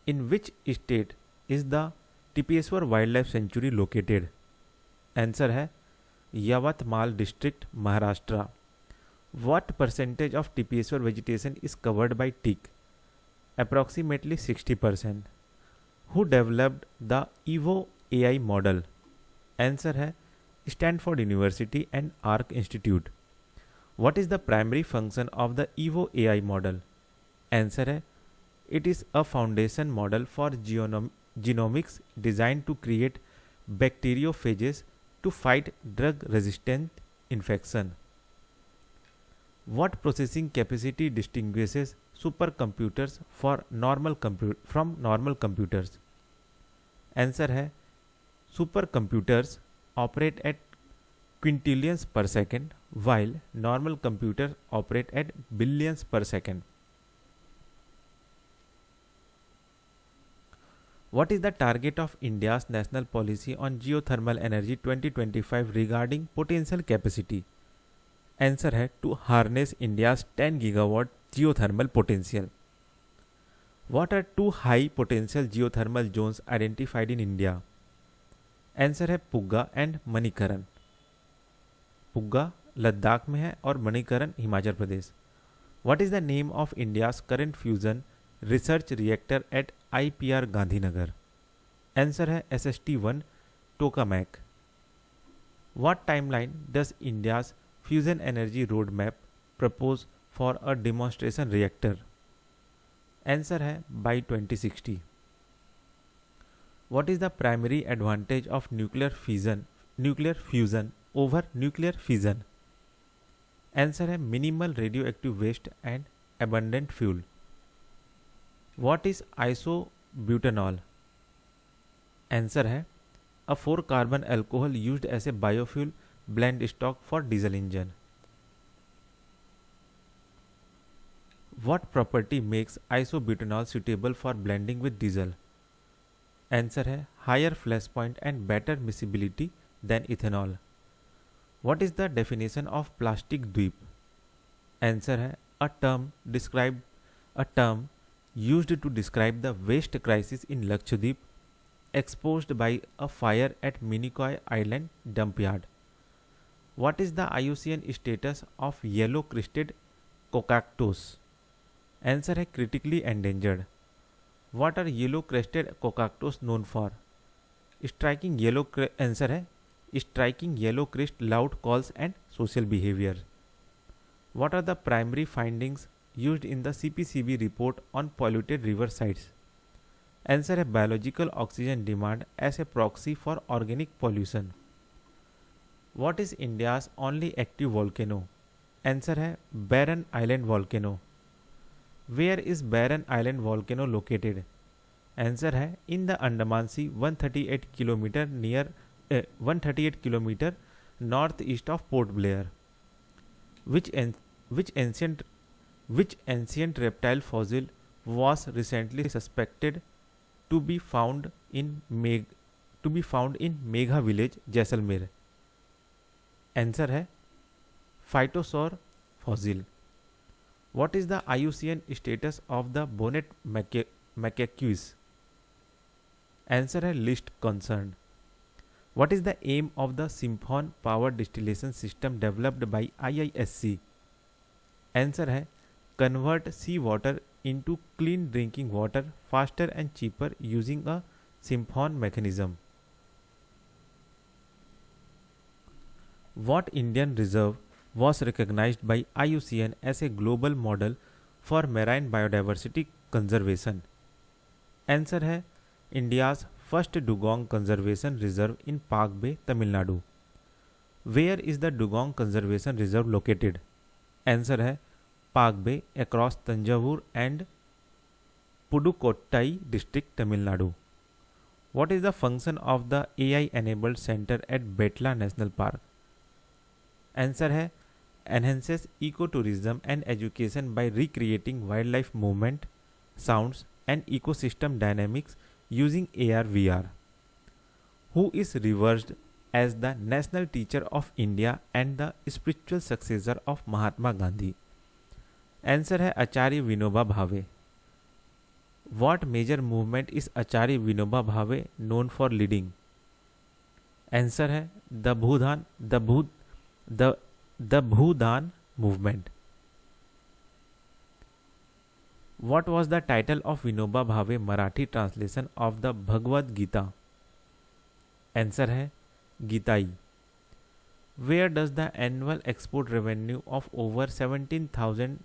In which state is the Tipeswar Wildlife Sanctuary located? Answer है Yavatmal District, Maharashtra. What percentage of Tipeswar vegetation is covered by teak? Approximately 60%. Who developed the EVO AI model? Answer है Stanford University and Arc Institute. What is the primary function of the EVO AI model? Answer है it is a foundation model for genomics designed to create bacteriophages to fight drug-resistant infection. What processing capacity distinguishes supercomputers from normal computers? Answer है supercomputers operate at quintillions per second while normal computers operate at billions per second. What is the target of India's national policy on geothermal energy 2025 regarding potential capacity? Answer है to harness India's 10 gigawatt geothermal potential. What are 2 high potential geothermal zones identified in India? Answer है पुग्गा and Manikaran. पुग्गा Ladakh में है और Manikaran Himachal Pradesh. What is the name of India's current fusion research reactor at IPR Gandhinagar? Answer है SST-1 Tokamak. What timeline does India's fusion energy roadmap propose for a demonstration reactor? Answer है by 2060. What is the primary advantage of nuclear fusion over nuclear fission? Answer है minimal radioactive waste and abundant fuel. What is isobutanol? Answer है a 4-carbon alcohol used as a biofuel blend stock for diesel engine. What property makes isobutanol suitable for blending with diesel? Answer है higher flash point and better miscibility than ethanol. What is the definition of plastic द्वीप? Answer है a term used to describe the waste crisis in Lakshadweep exposed by a fire at Minicoy Island dumpyard. What is the IUCN status of yellow-crested cockatoos? Answer है critically endangered. What are yellow-crested cockatoos known for? Answer है striking yellow crest, loud calls and social behavior. What are the primary findings used in the CPCB report on polluted river sites? Answer है biological oxygen demand as a proxy for organic pollution. What is India's only active volcano? Answer है Barren Island volcano. Where is Barren Island volcano located? Answer है in the Andaman Sea 138 kilometer northeast of Port Blair. Which ancient reptile fossil was recently suspected to be found in Megha village, Jaisalmer? Answer है Phytosaur fossil. What is the IUCN status of the bonnet macaques? Answer है least concerned. What is the aim of the Symphon power distillation system developed by IISC? Answer है convert sea water into clean drinking water faster and cheaper using a Symphon mechanism. What Indian reserve was recognized by IUCN as a global model for marine biodiversity conservation? Answer है India's first Dugong Conservation Reserve in Park Bay, Tamil Nadu. Where is the Dugong Conservation Reserve located? Answer है Park Bay across Tanjavur and Pudukkottai district, Tamil Nadu. What is the function of the AI-enabled center at Betla National Park? Answer है enhances ecotourism and education by recreating wildlife movement, sounds and ecosystem dynamics using AR/VR. Who is revered as the national teacher of India and the spiritual successor of Mahatma Gandhi? Answer है Acharya Vinoba Bhave. What major movement is Acharya Vinoba Bhave known for leading? Answer है the Bhudan movement. What was the title of Vinoba Bhave Marathi translation of the Bhagavad Gita? Answer है Gitai. Where does the annual export revenue of over 17,000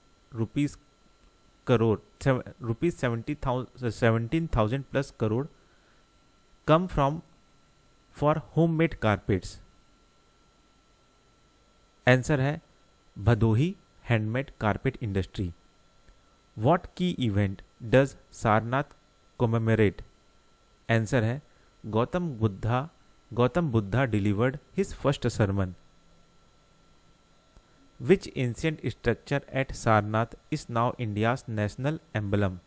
crore, 17,000 plus crore come from for homemade carpets? Answer है Bhadohi handmade carpet industry. What key event does Sarnath commemorate? Answer है Gautam Buddha delivered his first sermon. Which ancient structure at Sarnath is now India's national emblem?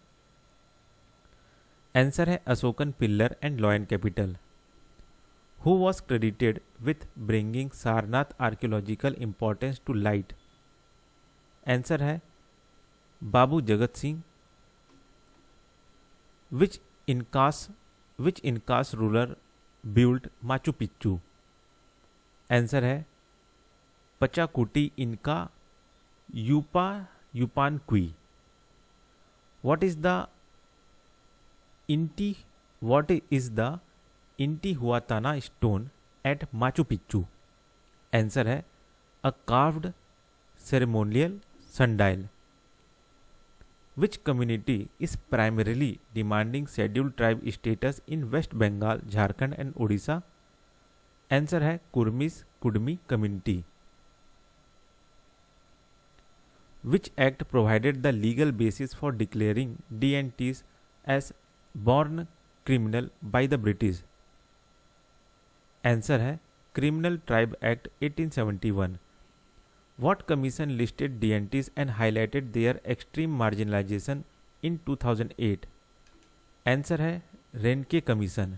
Answer है Asokan pillar and lion capital. Who was credited with bringing Sarnath archaeological importance to light? Answer है Babu Jagat Singh. Which Incas ruler built Machu Picchu? Answer है Pachacuti Inca Yupanqui. What is the Intihuatana stone at Machu Picchu? Answer है a carved ceremonial sundial. Which community is primarily demanding scheduled tribe status in West Bengal, Jharkhand and Odisha? Answer है Kudmi community. Which act provided the legal basis for declaring DNTs as born criminal by the British? Answer है criminal tribe act 1871. What commission listed DNTs and highlighted their extreme marginalization in 2008? Answer है Renke commission.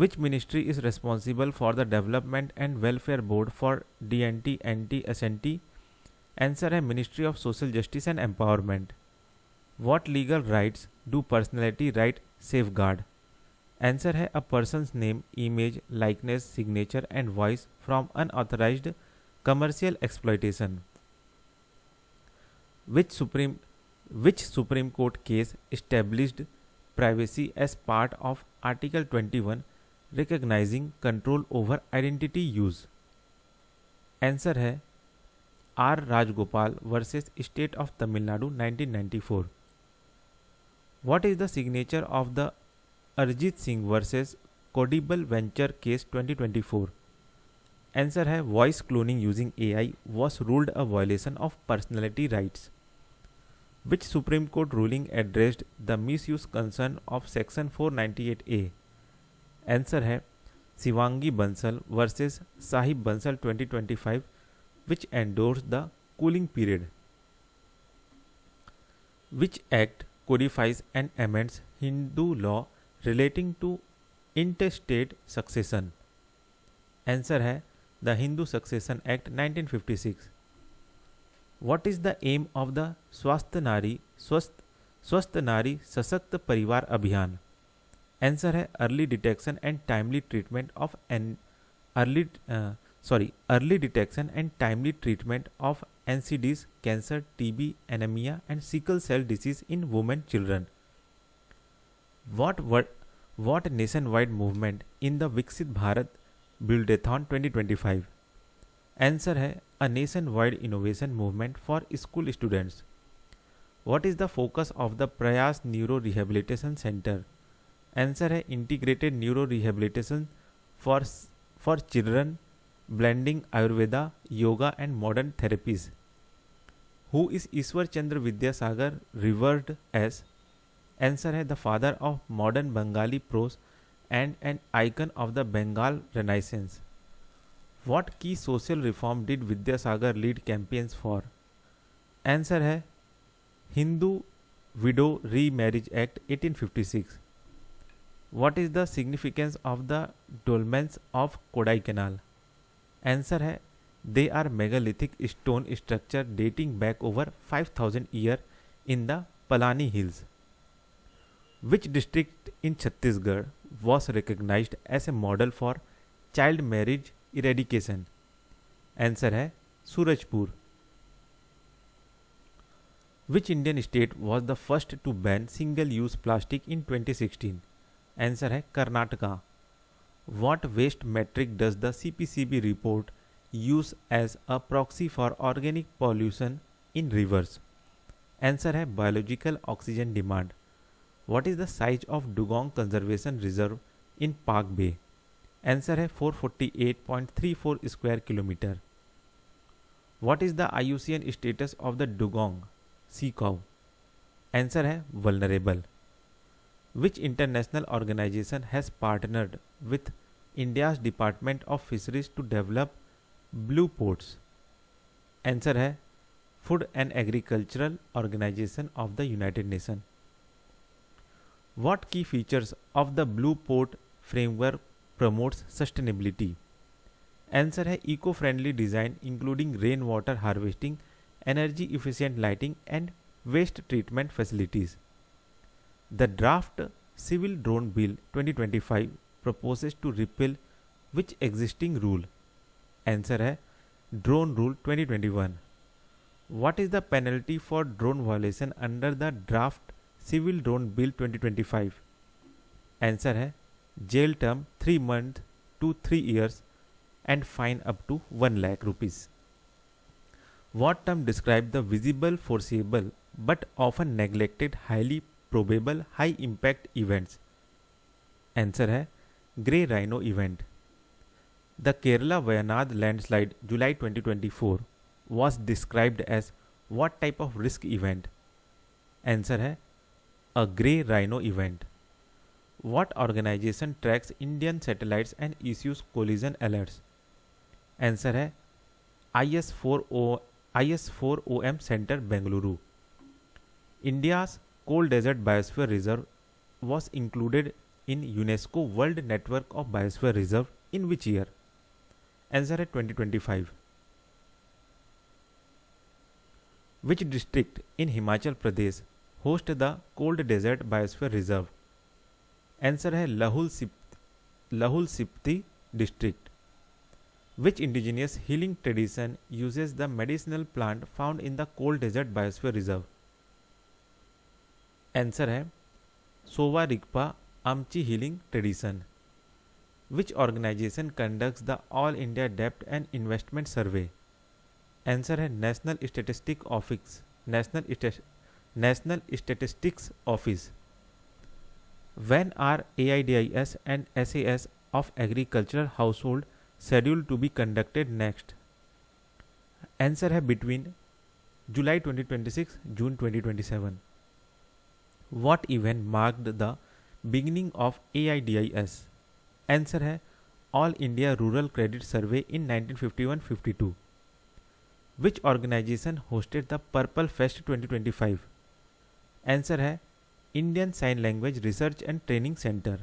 Which ministry is responsible for the development and welfare board for DNT anti-SNT? Answer है ministry of social justice and empowerment. What legal rights do personality right safeguard? Answer है a person's name, image, likeness, signature and voice from unauthorised commercial exploitation. Which Supreme Court case established privacy as part of Article 21 recognizing control over identity use? Answer है R Rajagopal versus state of Tamil Nadu 1994. What is the signature of the Arijit Singh versus Codible venture case 2024? Answer है voice cloning using AI was ruled a violation of personality rights. Which Supreme Court ruling addressed the misuse concern of Section 498A? Answer है Shivangi Bansal versus Sahib Bansal 2025 which endorsed the cooling period. Which act codifies and amends Hindu law relating to intestate succession? Answer है the Hindu succession act 1956. What is the aim of the स्वस्थ नारी सशक्त परिवार अभियान? Answer है early detection and timely treatment of early detection and timely treatment of NCDs, cancer, TB, anaemia and sickle cell disease in women children. What nationwide movement in the विकसित Bharat बिल्डेथॉन 2025? Answer है a nation wide innovation movement for school students. What is the focus of the Prayas neuro rehabilitation centre? Answer है integrated neuro rehabilitation for children blending Ayurveda, yoga and modern therapies. Who is Ishwar Chandra Vidyasagar revered as? Answer है the father of modern Bengali prose and an icon of the Bengal Renaissance. What key social reform did Vidyasagar lead campaigns for? Answer है Hindu Widow Remarriage Act 1856. What is the significance of the dolmens of Kodaikanal? Answer है they are megalithic stone structure dating back over 5000 years in the Palani Hills. Which district in Chhattisgarh was recognized as a model for child marriage eradication? Answer है Surajpur. Which Indian state was the first to ban single-use plastic in 2016? Answer है Karnataka. What waste metric does the CPCB report use as a proxy for organic pollution in rivers? Answer है biological oxygen demand. What is the size of Dugong Conservation Reserve in Park Bay? Answer है 448.34 square kilometer. What is the IUCN status of the Dugong sea cow? Answer है vulnerable. Which international organization has partnered with India's Department of Fisheries to develop blue ports? Answer है Food and Agricultural Organization of the United Nations. What key features of the Blue Port framework promotes sustainability? Answer है eco-friendly design including rainwater harvesting, energy efficient lighting and waste treatment facilities. The draft Civil Drone Bill 2025 proposes to repeal which existing rule? Answer है Drone Rule 2021. What is the penalty for drone violation under the draft Civil Drone Bill 2025? Answer है jail term 3 months to 3 years and fine up to 1 lakh rupees. What term describe the visible, foreseeable but often neglected highly probable high impact events? Answer है grey rhino event. The Kerala Wayanad landslide July 2024 was described as what type of risk event? Answer है a grey rhino event. What organization tracks Indian satellites and issues collision alerts? Answer है IS4OM Center, Bengaluru. India's cold desert biosphere reserve was included in UNESCO World Network of Biosphere Reserve in which year? Answer है 2025. Which district in Himachal Pradesh host the cold desert biosphere reserve? Answer है Lahaul Spiti district. Which indigenous healing tradition uses the medicinal plant found in the cold desert biosphere reserve? Answer है सोवा रिगपा आमची healing tradition. Which organization conducts the All India Debt and Investment Survey? Answer है national statistics office. When are AIDS and SAS of agricultural household scheduled to be conducted next? Answer है between July 2026 June 2027. What event marked the beginning of AIDS? Answer है All India Rural Credit Survey in 1951-52. Which organization hosted the Purple Fest 2025? Answer है Indian Sign Language Research and Training Center.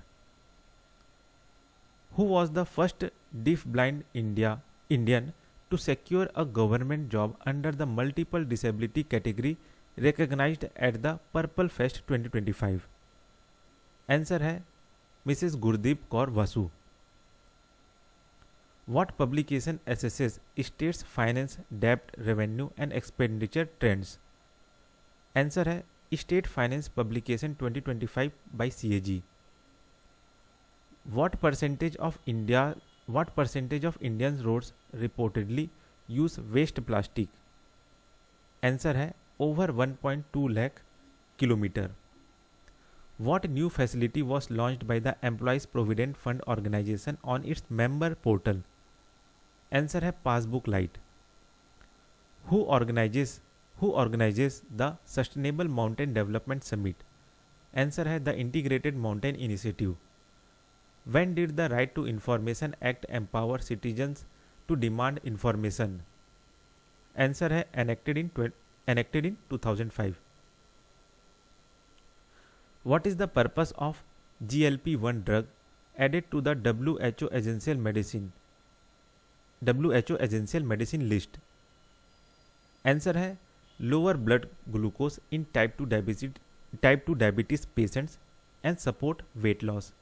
Who was the first deaf-blind Indian to secure a government job under the multiple disability category recognized at the Purple Fest 2025? Answer है Mrs. Gurdeep Kaur Vasu. What publication assesses states finance, debt, revenue and expenditure trends? Answer है State Finance Publication 2025 by CAG. What percentage of Indian roads reportedly use waste plastic? Answer है over 1.2 lakh kilometer. What new facility was launched by the Employees Provident Fund organization on its member portal? Answer है Passbook Lite. Who organizes the Sustainable Mountain Development Summit? Answer है The Integrated Mountain Initiative. When did the Right to Information Act empower citizens to demand information? Answer है enacted in 2005. What is the purpose of GLP-1 drug added to the WHO essential medicine list? Answer है lower blood glucose in type 2 diabetes patients and support weight loss.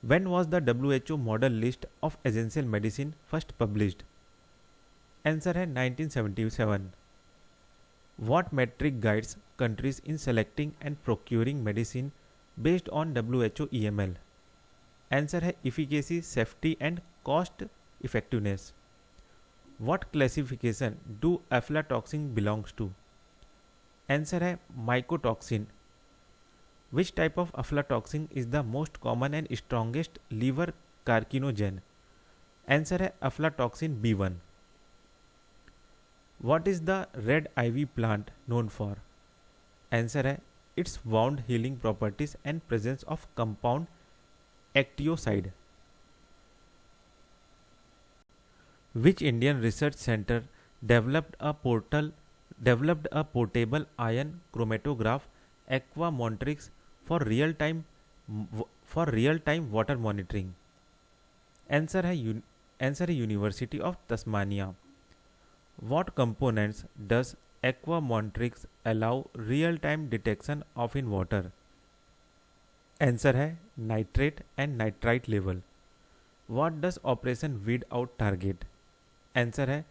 When was the WHO model list of essential medicine first published? Answer है 1977. What metric guides countries in selecting and procuring medicine based on WHO EML? Answer है efficacy, safety and cost effectiveness. What classification do aflatoxin belongs to? Answer है mycotoxin. Which type of aflatoxin is the most common and strongest liver carcinogen? Answer है aflatoxin B1. What is the red ivy plant known for? Answer है its wound healing properties and presence of compound actiocide. Which Indian research center developed a portable ion chromatograph aqua montrix for real time water monitoring? Answer है University of Tasmania. What components does aqua montrix allow real time detection of in water? Answer है nitrate and nitrite level. What does Operation Weed Out target? Answer है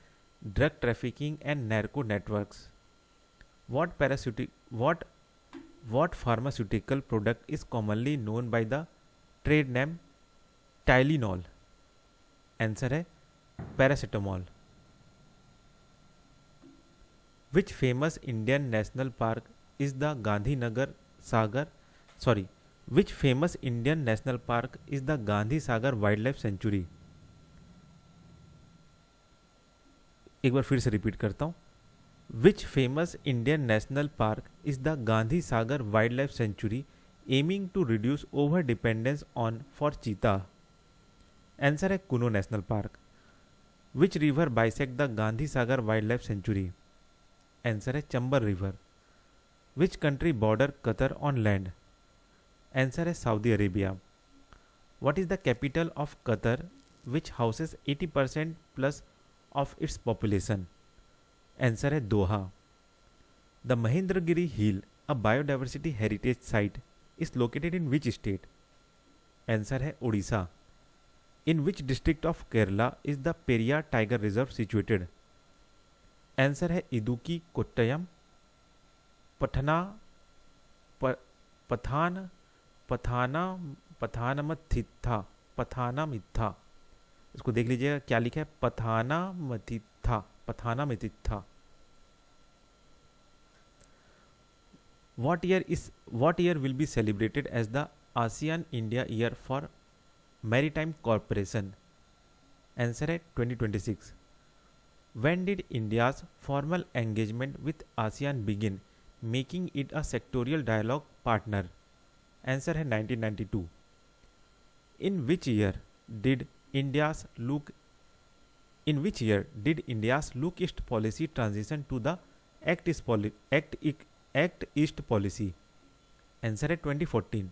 drug trafficking and narco networks. What pharmaceutical product is commonly known by the trade name Tylenol? Answer है paracetamol. Which famous Indian national park is the Gandhi Sagar Wildlife Sanctuary? एक बार फिर से repeat करता हूँ. Which famous Indian national park is the Gandhi Sagar Wildlife Sanctuary aiming to reduce over dependence on for cheetah? Answer है Kuno national park. Which river bisect the Gandhi Sagar wildlife sanctuary? Answer है Chambal river. Which country border Qatar on land? Answer है Saudi Arabia. What is the capital of Qatar which houses 80% plus of its population? Answer है Doha. The Mahendragiri hill, a biodiversity heritage site, is located in which state? Answer है उड़ीसा। इन which district of Kerala is the Periyar tiger reserve situated? Answer है इदुकी कोट्टयम, पठना, पठान, पठाना, पठानमथिथा, पठानामिथा। इसको देख लीजिएगा क्या लिखा है, पठानामथिथा, पठानामथिथा। What year will be celebrated as the ASEAN India Year for Maritime Cooperation? Answer है 2026. When did India's formal engagement with ASEAN begin, making it a sectorial dialogue partner? Answer है 1992. In which year did India's Look East policy transition to the Act East policy? Answer है 2014.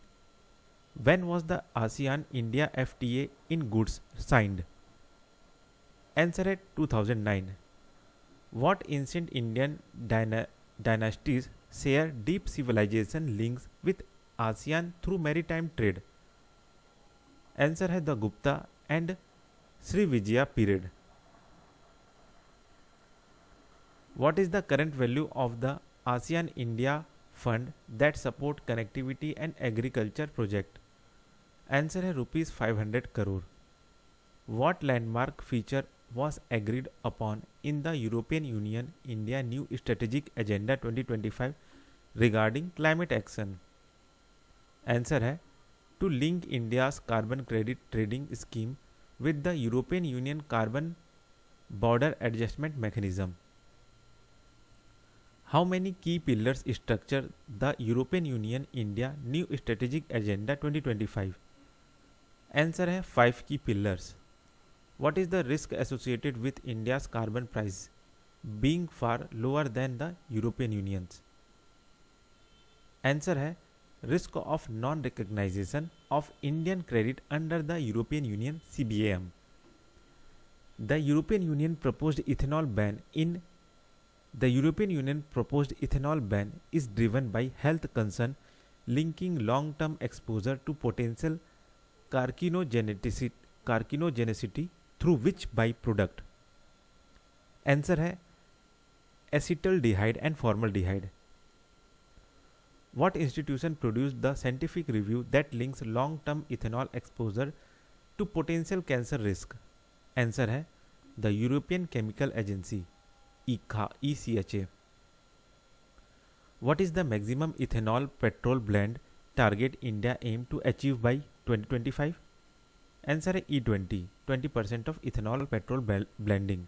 When was the ASEAN India FTA in goods signed? Answer है 2009. What ancient Indian dynasties share deep civilization links with ASEAN through maritime trade? Answer है the Gupta and Srivijaya period. What is the current value of the ASEAN India Fund that support connectivity and agriculture project? Answer है rupees 500 crore. What landmark feature was agreed upon in the European Union India New Strategic Agenda 2025 regarding climate action? Answer है to link India's carbon credit trading scheme with the European Union carbon border adjustment mechanism. How many key pillars structure the European Union India New Strategic Agenda 2025? Answer है 5 key pillars. What is the risk associated with India's carbon price being far lower than the European Union's? Answer है risk of non-recognition of Indian credit under the European Union CBAM. The European Union proposed ethanol ban is driven by health concern linking long-term exposure to potential carcinogenicity through which byproduct? Answer है acetaldehyde and formaldehyde. What institution produced the scientific review that links long-term ethanol exposure to potential cancer risk? Answer है the European Chemical Agency, ECHA. What is the maximum ethanol petrol blend target India aim to achieve by 2025? Answer है E20, 20% of ethanol petrol blending.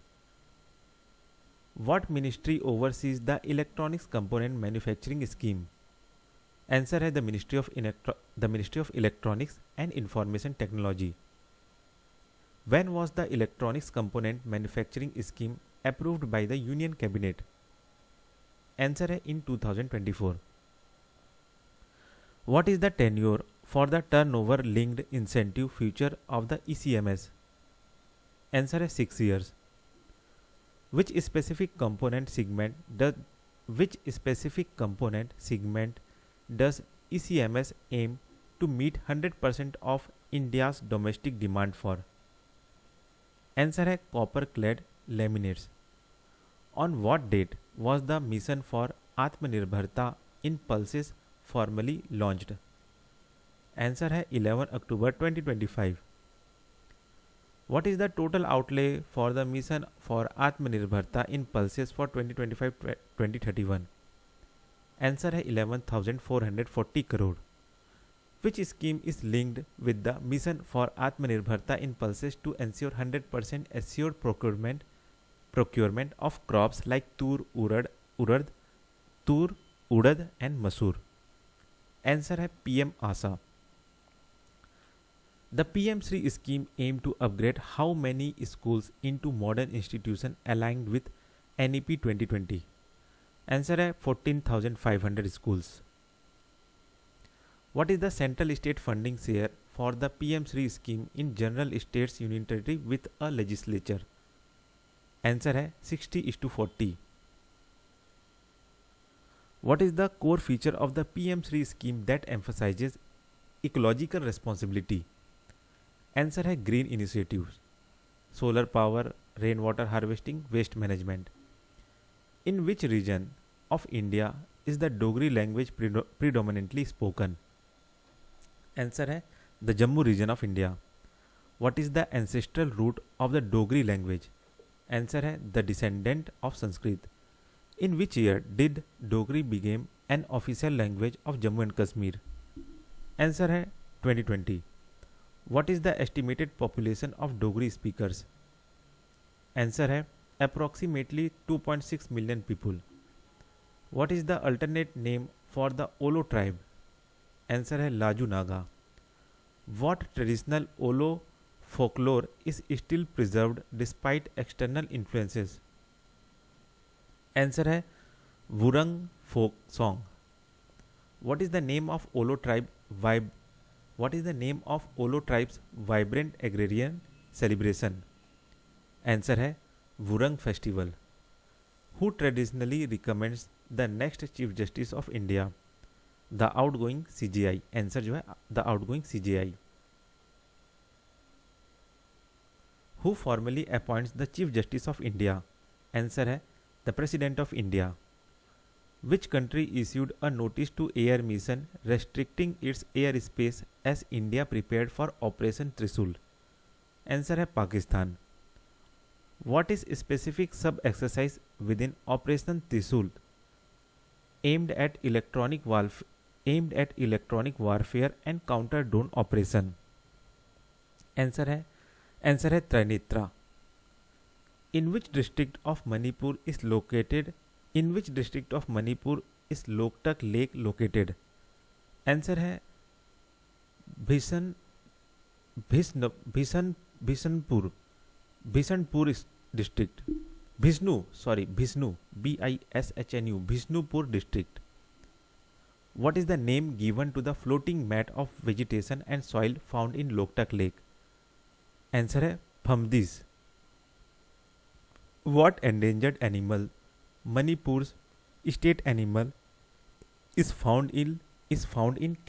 What ministry oversees the electronics component manufacturing scheme? Answer है the Ministry of Electronics and Information Technology. When was the electronics component manufacturing scheme approved by the Union Cabinet? Answer है in 2024. What is the tenure for the turnover linked incentive feature of the ECMS? Answer है 6 years. Which specific component segment does ECMS aim to meet 100% of India's domestic demand for? Answer है copper clad laminates. On what date was the mission for Atmanirbharta in pulses formally launched? Answer है 11 October 2025. What is the total outlay for the mission for Atmanirbharta in pulses for 2025-2031? Answer है 11,440 crore. Which scheme is linked with the mission for Atmanirbharta in pulses to ensure 100% assured procurement of crops like tur, urad and masoor? Answer है PM Asha. The PM3 scheme aimed to upgrade how many schools into modern institutions aligned with NEP 2020? Answer है 14,500 schools. What is the central state funding share for the PM3 scheme in general states union territory with a legislature? Answer है 60:40. What is the core feature of the PM3 scheme that emphasizes ecological responsibility? Answer है green initiatives, solar power, rain water harvesting, waste management. In which region of India is the Dogri language predominantly spoken? Answer है the Jammu region of India. What is the ancestral root of the Dogri language? Answer है the descendant of Sanskrit. In which year did Dogri became an official language of Jammu and Kashmir? Answer है 2020. What is the estimated population of Dogri speakers? Answer है approximately 2.6 million people. What is the alternate name for the Olo tribe? Answer है Laju Naga. What traditional Olo folklore is still preserved despite external influences? Answer है Wurrung folk song. What is the name of Olo tribe vibe? What is the name of Olo tribe's vibrant agrarian celebration? Answer है Wurrung festival. Who traditionally recommends the next Chief Justice of India? The outgoing CGI. Answer जो है the outgoing CGI. Who formally appoints the Chief Justice of India? Answer है the President of India. Which country issued a notice to air mission restricting its airspace as India prepared for Operation Trishul? Answer है Pakistan. What is specific sub-exercise within Operation Trishul aimed at electronic warfare and counter drone operation? Answer है Trinetra. In which district of Manipur is Loktak Lake located? Answer है Bishnupur district, Bishnu BISHNU, Bishnupur district. What is the name given to the floating mat of vegetation and soil found in Loktak Lake? Answer है फमदिस। What endangered animal Manipur's state animal is found in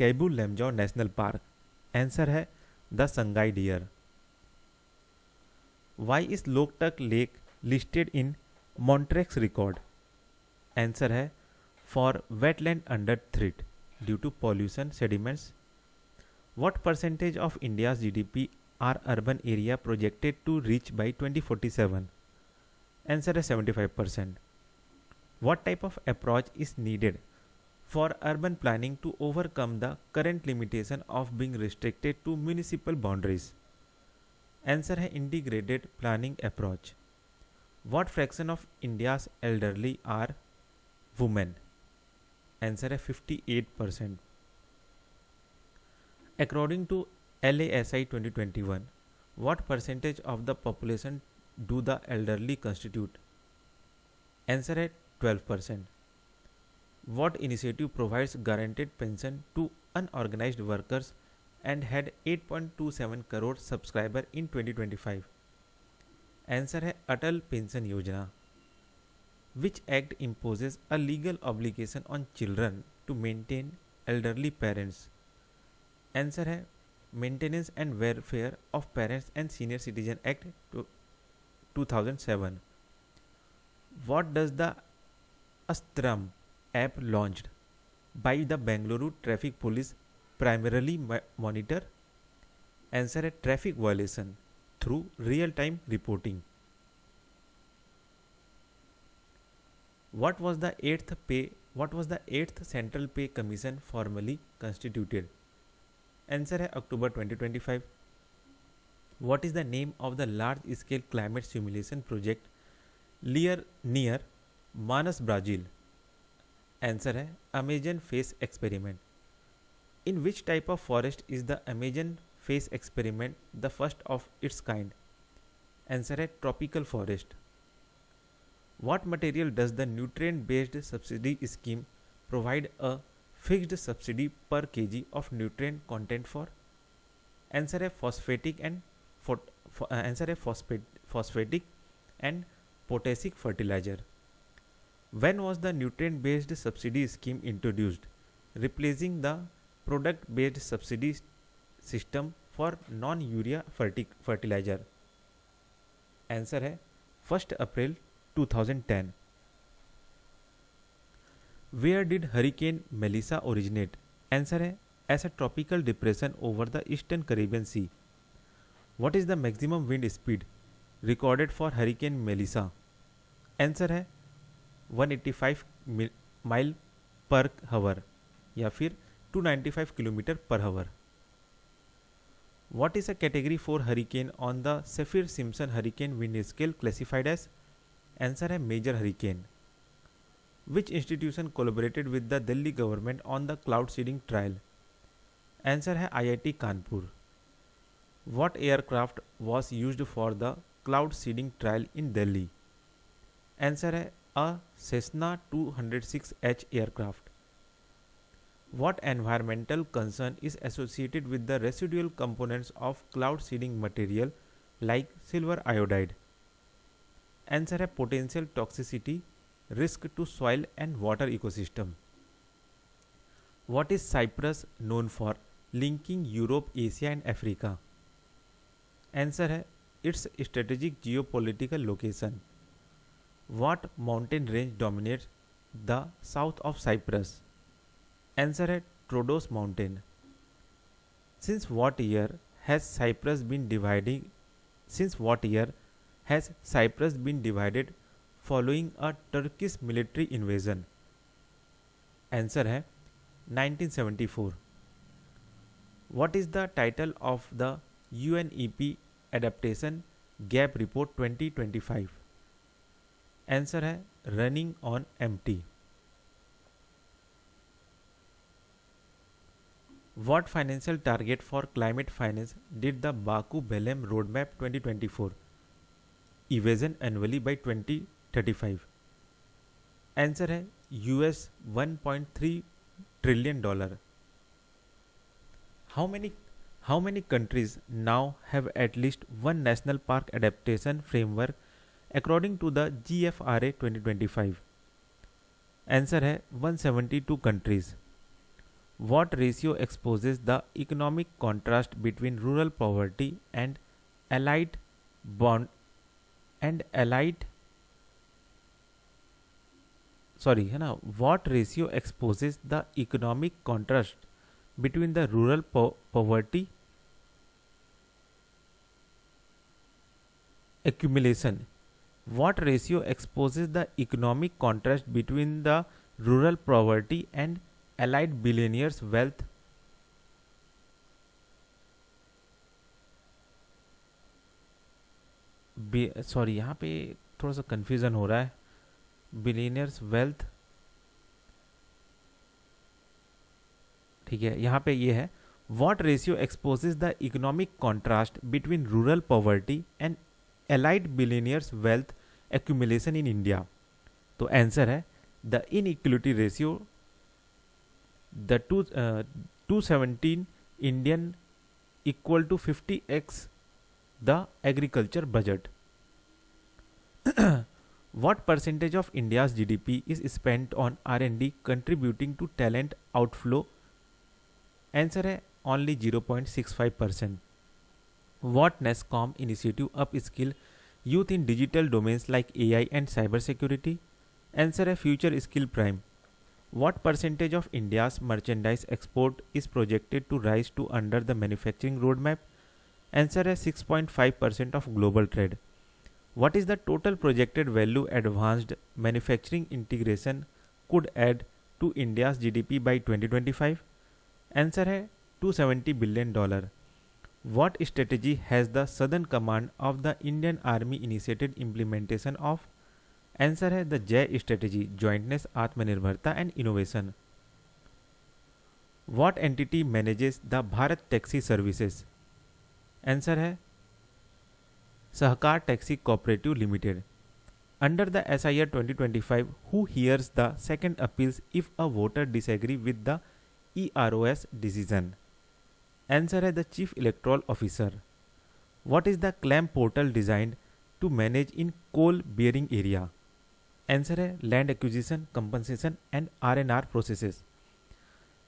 Kaibu Lamjau National Park? Answer है the Sangai deer. Why is Loktak Lake listed in Montrex record? Answer है for wetland under threat due to pollution sediments. What percentage of India's GDP are urban area projected to reach by 2047? Answer है 75%. What type of approach is needed for urban planning to overcome the current limitation of being restricted to municipal boundaries? Answer है integrated planning approach. What fraction of India's elderly are women? Answer है 58%. According to LASI 2021, what percentage of the population do the elderly constitute? Answer है 12%. What initiative provides guaranteed pension to unorganized workers and had 8.27 crore subscriber in 2025? Answer है अटल pension योजना. Which act imposes a legal obligation on children to maintain elderly parents? Answer है Maintenance and Welfare of Parents and Senior Citizen Act 2007. What does the Astram app launched by the Bengaluru Traffic Police primarily monitor? Answer है traffic violation through real-time reporting. What was the eighth Central Pay Commission formally constituted? Answer है October 2025. What is the name of the large-scale climate simulation project near Manas, Brazil? Answer है Amazon Face Experiment. In which type of forest is the Amazon face experiment the first of its kind? Answer है tropical forest. What material does the nutrient based subsidy scheme provide a fixed subsidy per kg of nutrient content for? Answer है phosphatic and potassic fertilizer. When was the nutrient based subsidy scheme introduced, replacing the product based subsidy system for non urea fertilizer? Answer है 1 अप्रैल 2010. Where did Hurricane Melissa originate? Answer है as a tropical depression over the eastern Caribbean Sea. What is the maximum wind speed recorded for Hurricane Melissa? Answer है 185 mile पर हावर या फिर 295 kilometre पर हावर. What is a category 4 hurricane on the Saffir-Simpson hurricane wind scale classified as? Answer है major hurricane. Which institution collaborated with the Delhi government on the cloud seeding trial? Answer है IIT Kanpur. What aircraft was used for the cloud seeding trial in Delhi? Answer है a Cessna 206H aircraft. What environmental concern is associated with the residual components of cloud seeding material like silver iodide? Answer है potential toxicity, risk to soil and water ecosystem. What is Cyprus known for linking Europe, Asia and Africa? Answer है its strategic geopolitical location. What mountain range dominates the south of Cyprus? Answer है Troodos Mountain. Since what year has Cyprus been divided following a Turkish military invasion? Answer है 1974. What is the title of the UNEP Adaptation Gap Report 2025? Answer है Running on Empty. What financial target for climate finance did the Baku-Belém Roadmap 2024 evasion annually by 2035? Answer है US $1.3 trillion. How many countries now have at least one national park adaptation framework according to the GFRA 2025? Answer है 172 countries. What ratio exposes the economic contrast between rural poverty and allied what ratio exposes the economic contrast between the rural poverty accumulation? What ratio exposes the economic contrast between the rural poverty and allied billionaires wealth? यहाँ पे थोड़ा सा confusion हो रहा है. Billionaires wealth, ठीक है, यहाँ पे ये है what ratio exposes the economic contrast between rural poverty and allied billionaires wealth accumulation in India. तो आंसर है the inequality ratio the 217 Indian equal to 50x the agriculture budget. What percentage of India's GDP is spent on R&D contributing to talent outflow? Answer है only 0.65%. What NESCOM initiative upskill youth in digital domains like AI and cyber security? Answer है Future Skill Prime. What percentage of India's merchandise export is projected to rise to under the manufacturing roadmap? Answer है 6.5% of global trade. What is the total projected value advanced manufacturing integration could add to India's GDP by 2025? Answer है $270 billion. What strategy has the Southern Command of the Indian Army initiated implementation of? Answer है the Jai strategy, jointness, Atmanirbharta and innovation. What entity manages the Bharat taxi services? Answer है Sahkar taxi cooperative limited. Under the SIR 2025, who hears the second appeals if a voter disagree with the EROS decision? Answer है the Chief Electoral Officer. What is the claim portal designed to manage in coal bearing area? Answer है land acquisition, compensation and R&R processes.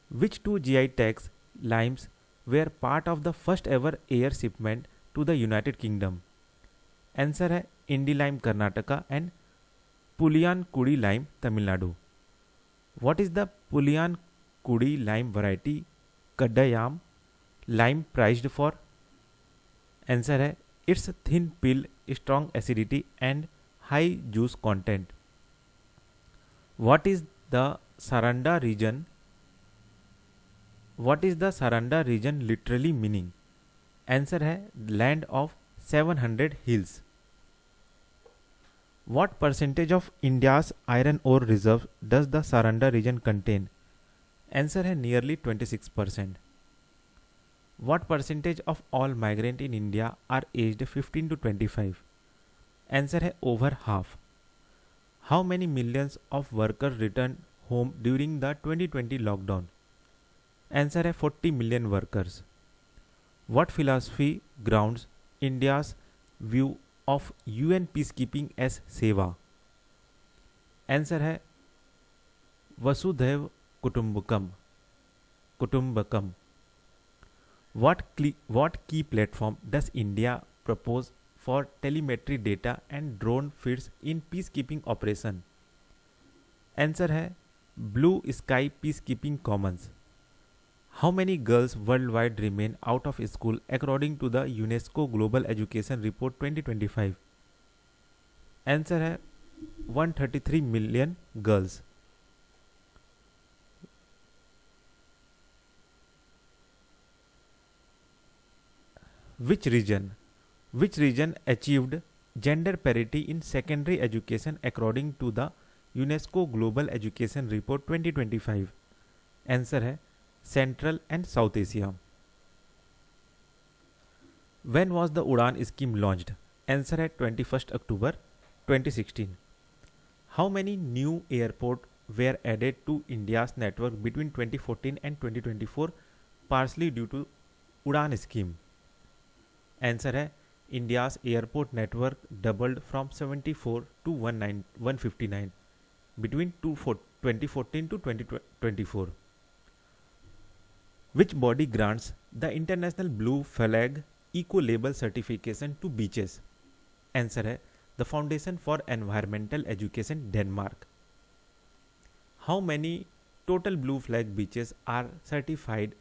Which two GI tags limes were part of the first ever air shipment to the United Kingdom? Answer है Indi lime Karnataka and Puliyan Kudi lime Tamil Nadu. What is the Puliyan Kudi lime variety Kaddayam lime priced for? Answer है its thin peel, strong acidity and high juice content. What is the Saranda region? What is the Saranda region literally meaning? Answer है land of 700 hills. What percentage of India's iron ore reserve does the Saranda region contain? Answer है nearly 26%. What percentage of all migrants in India are aged 15 to 25? Answer है over half. How many millions of workers returned home during the 2020 lockdown? Answer है 40 million workers. What philosophy grounds India's view of UN peacekeeping as सेवा? Answer है वसुधैव कुटुंबकम. What key platform does India propose for telemetry data and drone feeds in peacekeeping operation? Answer है Blue Sky Peacekeeping Commons. How many girls worldwide remain out of school according to the UNESCO Global Education Report 2025? Answer है 133 million girls. Which region achieved gender parity in secondary education according to the UNESCO Global Education Report 2025? Answer है Central and South Asia. When was the Udan scheme launched? Answer है 21st October 2016. How many new airports were added to India's network between 2014 and 2024 partially due to Udan scheme? Answer है India's airport network doubled from 74 to 159 between 2014 to 2024. Which body grants the International Blue Flag Eco-Label certification to beaches? Answer है the Foundation for Environmental Education, Denmark. How many total blue flag beaches are certified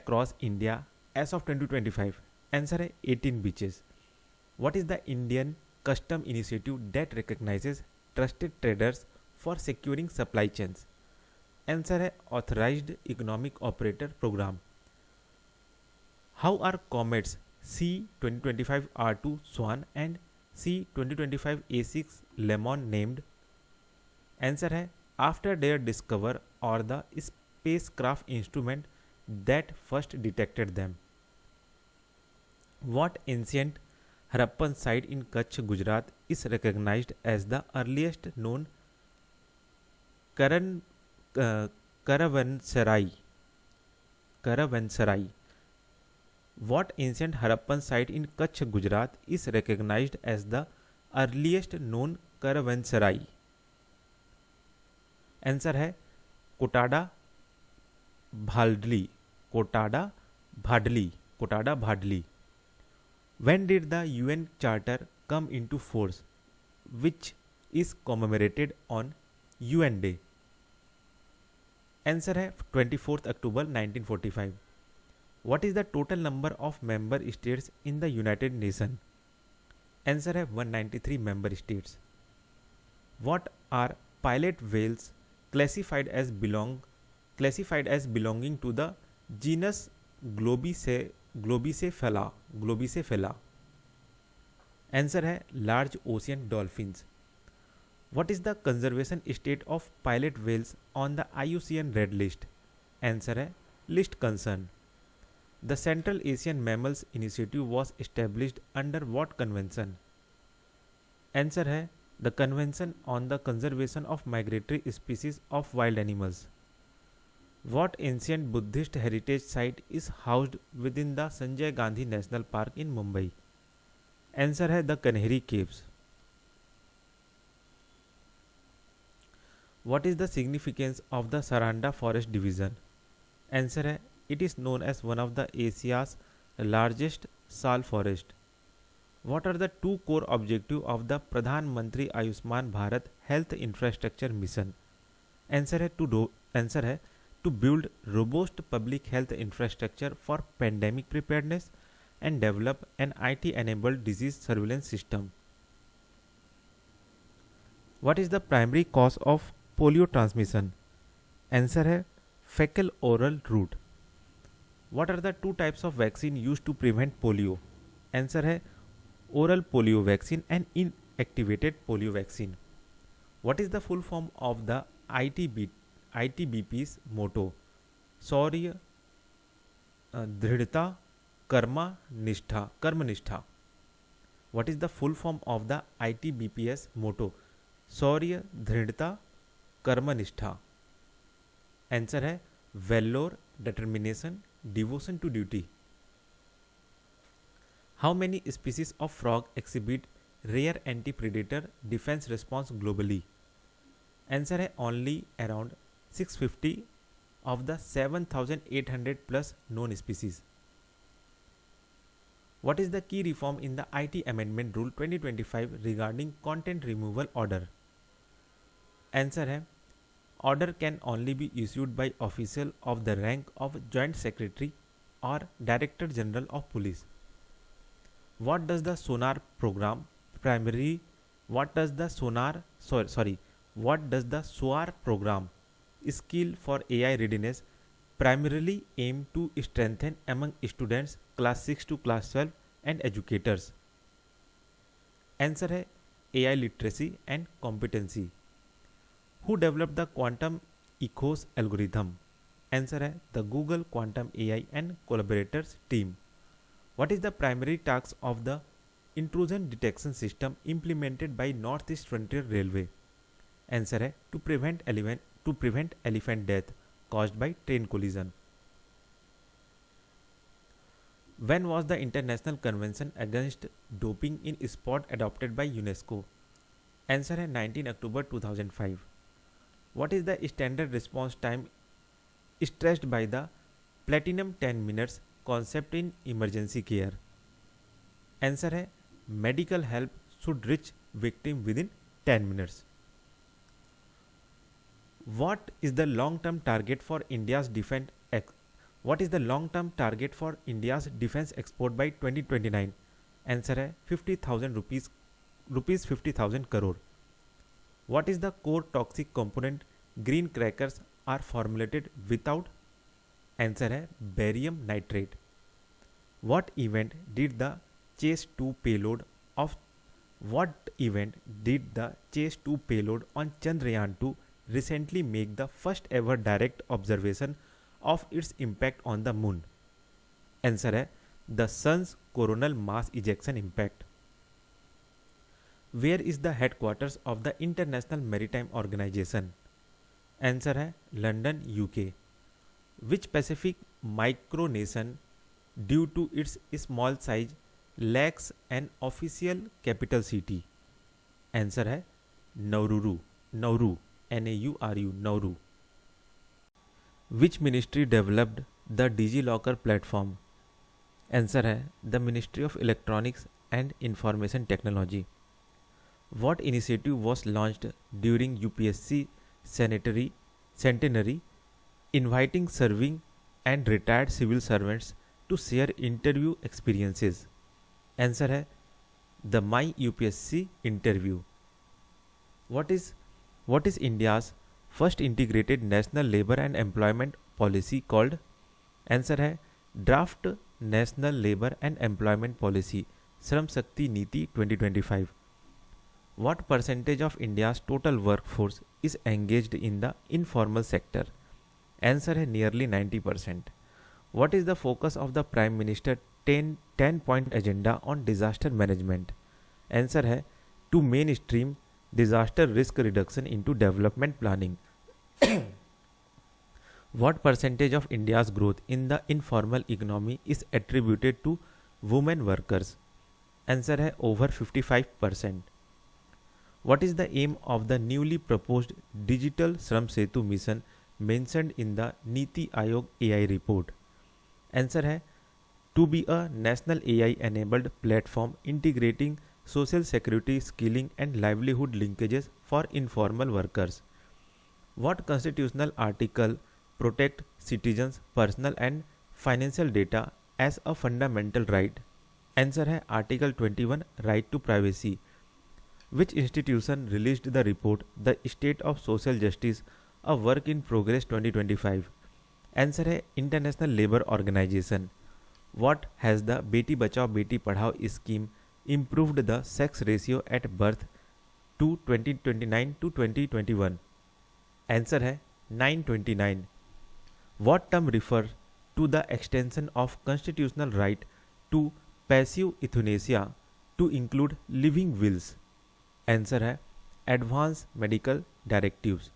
across India as of 2025? Answer है 18 beaches. What is the Indian custom initiative that recognizes trusted traders for securing supply chains? Answer है Authorized Economic Operator Program. How are comets C 2025 R2 Swan and C 2025 A6 Lemon named? Answer है after their discover or the spacecraft instrument that first detected them. What ancient Harappan site in Kutch, Gujarat is recognized as the earliest known caravanserai? What ancient Harappan site in Kutch, Gujarat is recognized as the earliest known caravanserai? Answer है कोटाडा Bhadli. When did the UN Charter come into force, which is commemorated on UN Day? Answer है 24th October 1945. What is the total number of member states in the United Nations? Answer है 193 member states. What are pilot whales classified as belonging to the genus Globicefala? Answer है large ocean dolphins. What is the conservation state of pilot whales on the IUCN Red List? Answer है List concern. The Central Asian Mammals Initiative was established under what convention? Answer है the convention on the conservation of migratory species of wild animals. What ancient Buddhist heritage site is housed within the Sanjay Gandhi National Park in Mumbai? Answer है the Kanheri caves. What is the significance of the Saranda Forest Division? आंसर है it is known as one of the Asia's largest sal forest. What are the two core objectives of the Pradhan Mantri Ayushman Bharat Health Infrastructure Mission? Answer है to build robust public health infrastructure for pandemic preparedness and develop an IT-enabled disease surveillance system. What is the primary cause of polio transmission? Answer है fecal oral route. What are the two types of vaccine used to prevent polio? Answer है oral polio vaccine and inactivated polio vaccine. What is the full form of the ITBP's motto? शौर्य, दृढ़ता, कर्मनिष्ठा. What is the full form of the ITBP's motto? शौर्य, दृढ़ता, कर्मनिष्ठा. Answer है valor, determination, devotion to duty. How many species of frog exhibit rare anti-predator defense response globally? Answer है only around 650 of the 7,800 plus known species. What is the key reform in the IT Amendment Rule 2025 regarding content removal order? Answer है order can only be issued by official of the rank of Joint Secretary or Director General of Police. What does the SONAR program what does the SOAR program skill for AI readiness primarily aim to strengthen among students class 6 to class 12 and educators? Answer है AI literacy and competency. Who developed the quantum echoes algorithm? Answer है the Google Quantum AI and collaborators team. What is the primary task of the intrusion detection system implemented by Northeast Frontier Railway? Answer है to prevent elephant death caused by train collision. When was the International Convention Against Doping in Sport adopted by UNESCO? Answer है 19 October 2005. What is the standard response time stressed by the Platinum 10 minutes concept in emergency care? Answer है medical help should reach victim within 10 minutes. What is the long-term target for India's defense export by 2029? Answer है 50,000 rupees 50,000 crore. What is the core toxic component green crackers are formulated without? Answer है barium nitrate. What event did the Chase 2 payload on Chandrayaan 2 recently make the first ever direct observation of its impact on the moon? Answer है the sun's coronal mass ejection impact. Where is the headquarters of the International Maritime Organization? Answer है London, UK. Which Pacific micronation, due to its small size, lacks an official capital city? Answer है Nauru, Nauru. Which ministry developed the DigiLocker platform? Answer है the Ministry of Electronics and Information Technology. What initiative was launched during UPSC centenary, inviting serving and retired civil servants to share interview experiences? Answer है the My UPSC interview. What is India's first integrated national labor and employment policy called? Answer है Draft National Labor and Employment Policy, Shram Shakti Niti 2025. What percentage of India's total workforce is engaged in the informal sector? Answer है nearly 90%. What is the focus of the Prime Minister 10 point agenda on disaster management? Answer है to mainstream disaster risk reduction into development planning. What percentage of India's growth in the informal economy is attributed to women workers? Answer है over 55%. What is the aim of the newly proposed Digital Shram Setu mission mentioned in the Niti Aayog AI report? Answer है to be a national AI enabled platform integrating social security, skilling and livelihood linkages for informal workers. What constitutional article protect citizens' personal and financial data as a fundamental right? Answer है Article 21 Right to Privacy. Which institution released the report The State of Social Justice, a Work in Progress 2025? Answer है International Labour Organization. What has the Beti Bachao Beti Padhao scheme improved the sex ratio at birth to 2029 to 2021? Answer है 929. What term refers to the extension of constitutional right to passive euthanasia to include living wills? Answer है Advanced Medical Directives.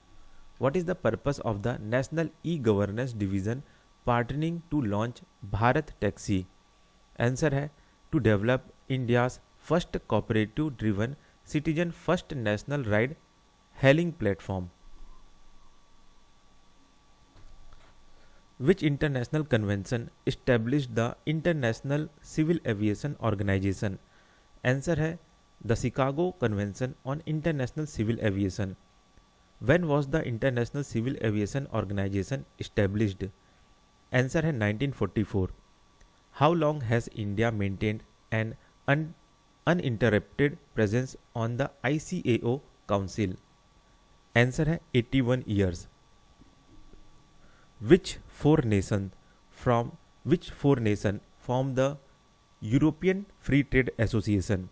What is the purpose of the National E-Governance Division partnering to launch Bharat Taxi? Answer है to develop India's first cooperative driven citizen first national ride hailing platform. Which international convention established the International Civil Aviation Organization? Answer है the Chicago Convention on International Civil Aviation. When was the International Civil Aviation Organization established? Answer है 1944. How long has India maintained an uninterrupted presence on the ICAO Council? Answer है 81 years. Which four nations form the European Free Trade Association?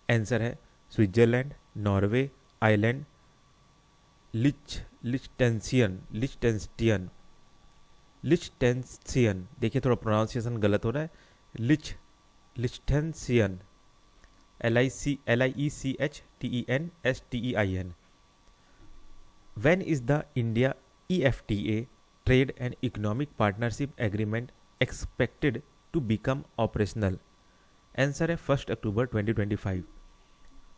Answer है Switzerland, Norway, Ireland, लिechtenstein. देखिए थोड़ा pronunciation गलत हो रहा है. लिechtenstein, LIECHTENSTEIN. When is the India EFTA Trade and Economic Partnership Agreement expected to become operational? Answer है 1 October 2025.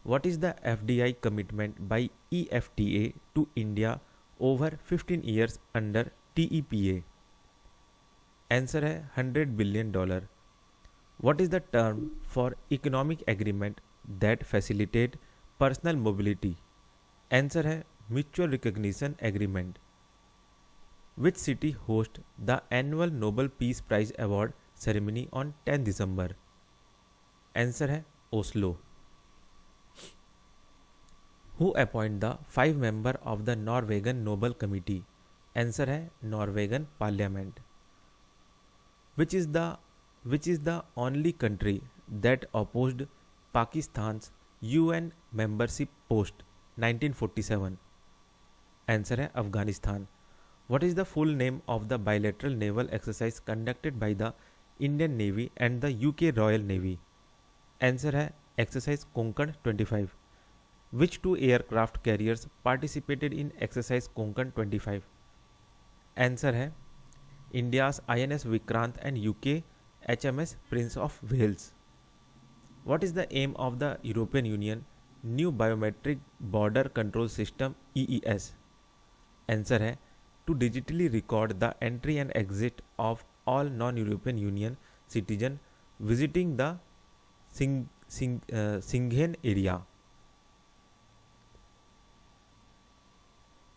What is the FDI commitment by EFTA to India over 15 years under TEPA? Answer है $100 billion. What is the term for economic agreement that facilitate personal mobility? Answer है Mutual Recognition Agreement. Which city hosts the annual Nobel Peace Prize Award ceremony on 10 December? Answer है Oslo. Who appoint the 5 member of the Norwegian Nobel Committee? Answer है Norwegian Parliament. Which is the only country that opposed Pakistan's UN membership post 1947? Answer है Afghanistan. What is the full name of the bilateral naval exercise conducted by the Indian Navy and the UK Royal Navy? Answer है Exercise Konkan 25. Which two aircraft carriers participated in Exercise Konkan 25? Answer है India's INS Vikrant and UK HMS Prince of Wales. What is the aim of the European Union New Biometric Border Control System EES? Answer है to digitally record the entry and exit of all non-European Union citizens visiting the Schengen area.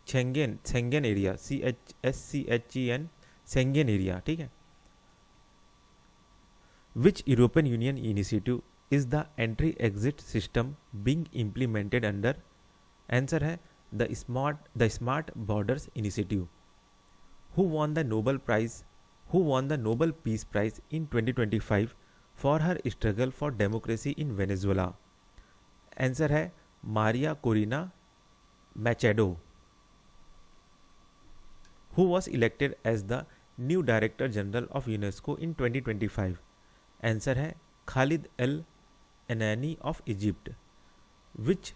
Schengen area, CHSCHEN, Schengen area, ठीक है. Which European Union initiative is the entry exit system being implemented under? Answer है the Smart Borders Initiative. Who won the Nobel Peace Prize in 2025 for her struggle for democracy in Venezuela? Answer है Maria Corina Machado. Who was elected as the new director general of UNESCO in 2025? Answer है Khalid al Enany of Egypt. Which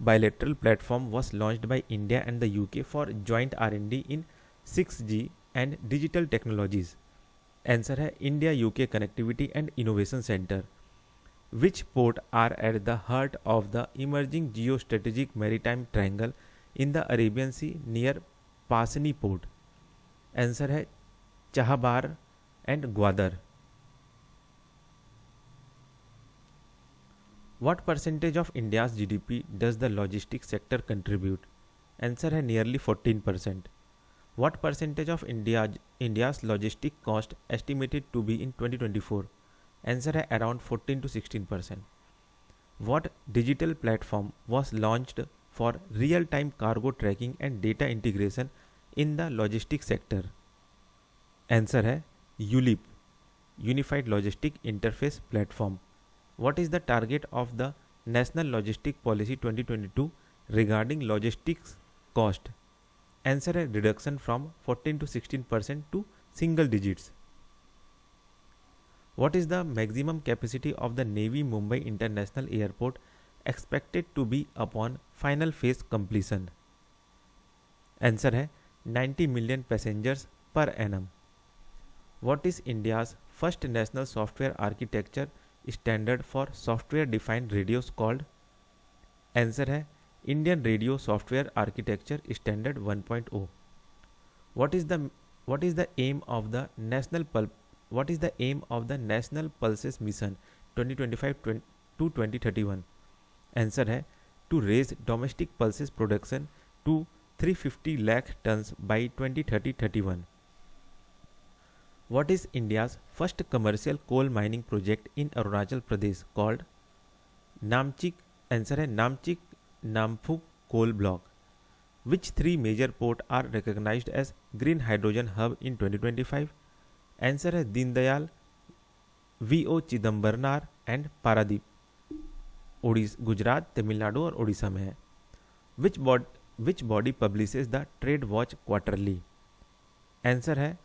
bilateral platform was launched by India and the UK for joint R&D in 6G and digital technologies? Answer है India UK Connectivity and Innovation Center. Which port are at the heart of the emerging geostrategic maritime triangle in the Arabian Sea near Pasani port? Answer है Chahabar and Gwadar. What percentage of India's GDP does the logistics sector contribute? Answer है nearly 14%. What percentage of India's logistic cost estimated to be in 2024? Answer है around 14 to 16%. What digital platform was launched for real-time cargo tracking and data integration in the logistics sector? Answer है ULIP, Unified Logistic Interface Platform. What is the target of the National Logistic Policy 2022 regarding logistics cost? Answer है reduction from 14 to 16% to single digits. What is the maximum capacity of the Navy Mumbai International Airport expected to be upon final phase completion? Answer है 90 million passengers per annum. What is India's first national software architecture standard for software defined radios called? Answer है Indian Radio Software Architecture Standard 1.0. What is the aim of the National Pulses Mission 2025 to 2031? Answer है to raise domestic pulses production to 350 lakh tons by 2030-31. What is India's first commercial coal mining project in Arunachal Pradesh called? Namchik. Answer है Namchik Namphuk Coal Block. Which three major ports are recognized as Green Hydrogen Hub in 2025? Answer है Deen Dayal, V.O. Chidambaranar and Paradip. Gujarat, Tamil Nadu और उड़ीसा में है. Which body publishes the Trade Watch quarterly? Answer है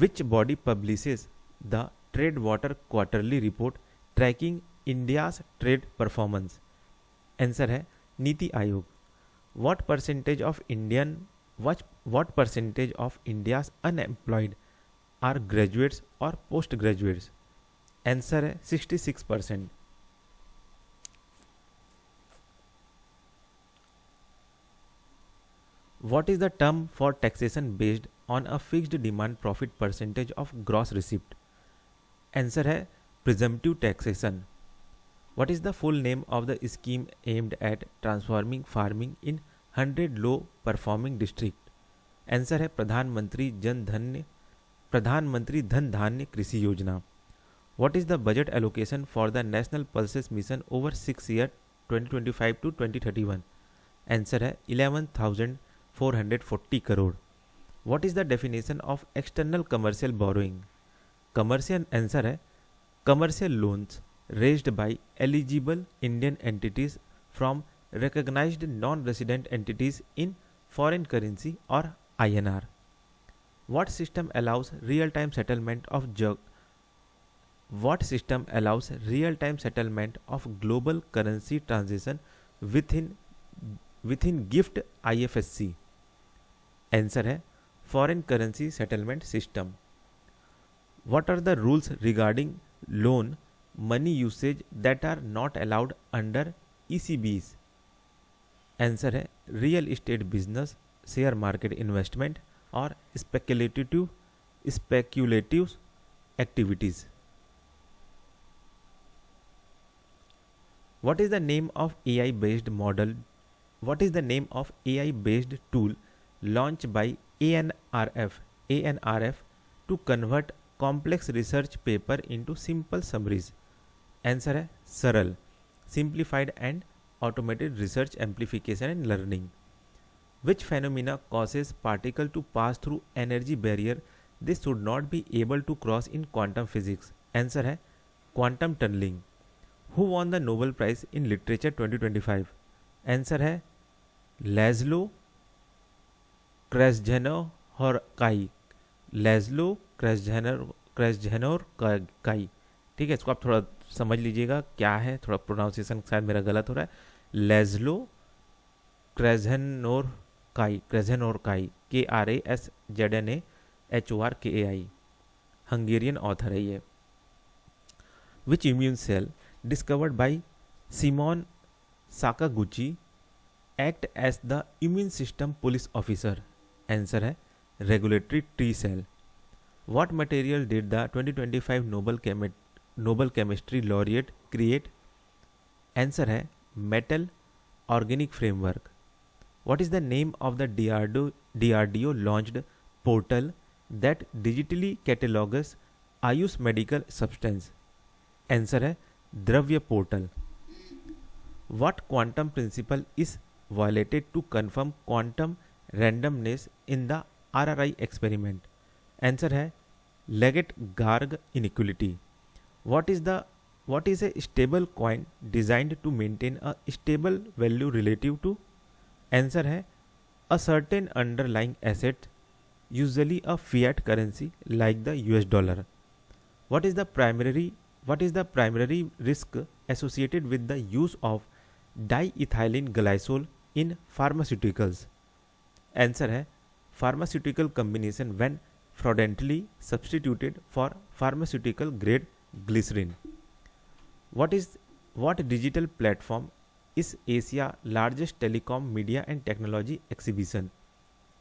Which body publishes the Trade Water quarterly report tracking India's trade performance? Answer है NITI Aayog. What percentage of India's unemployed are graduates or postgraduates? Answer है 66%. What is the term for taxation based on a fixed demand profit percentage of gross receipt? Answer है presumptive taxation. What is the full name of the scheme aimed at transforming farming in 100 low performing district? Answer है प्रधानमंत्री धन धान्य कृषि योजना. What is the budget allocation for the National Pulses Mission over 6 years 2025 to 2031? Answer है 11,440 crore. What is the definition of external commercial borrowing? Answer है commercial loans raised by eligible Indian entities from recognized non-resident entities in foreign currency or INR. What system allows real-time settlement of global currency transaction within GIFT IFSC? Answer है foreign currency settlement system. What are the rules regarding loan money usage that are not allowed under ECBs? Answer है real estate business, share market investment और speculative activities. What is the name of AI-based tool launched by ANRF to convert complex research paper into simple summaries? Answer है सरल, simplified and automated research amplification and learning. Which phenomena causes particle to pass through energy barrier they should not be able to cross in quantum physics? Answer है quantum tunneling. Who won the Nobel Prize in Literature 2025? Answer है Laszlo क्रेज़्झेनोरकाई, लेज़लो क्रेज़्झेनोरकाई। ठीक है, इसको आप थोड़ा समझ लीजिएगा क्या है, थोड़ा प्रोनाउंसिएशन शायद मेरा गलत हो रहा है। Laszlo Krasznahorkai, Krasznahorkai, KRASZNAHORKAI, Hungarian author है ये। Which immune cell discovered by Shimon Sakaguchi act as the immune system police officer? Answer है regulatory T cell. What material did the 2025 Nobel chemistry laureate create? Answer है metal organic framework. What is the name of the DRDO launched portal that digitally catalogues AYUSH medical substance? Answer है Dravya portal. What quantum principle is violated to confirm quantum randomness in the RRI experiment? Answer है Leggett Garg inequality. What is a stable coin designed to maintain a stable value relative to? Answer है a certain underlying asset, usually a fiat currency like the US dollar. What is the primary risk associated with the use of diethylene glycol in pharmaceuticals? Answer है pharmaceutical combination when fraudulently substituted for pharmaceutical grade glycerin. What digital platform is Asia largest telecom media and technology exhibition?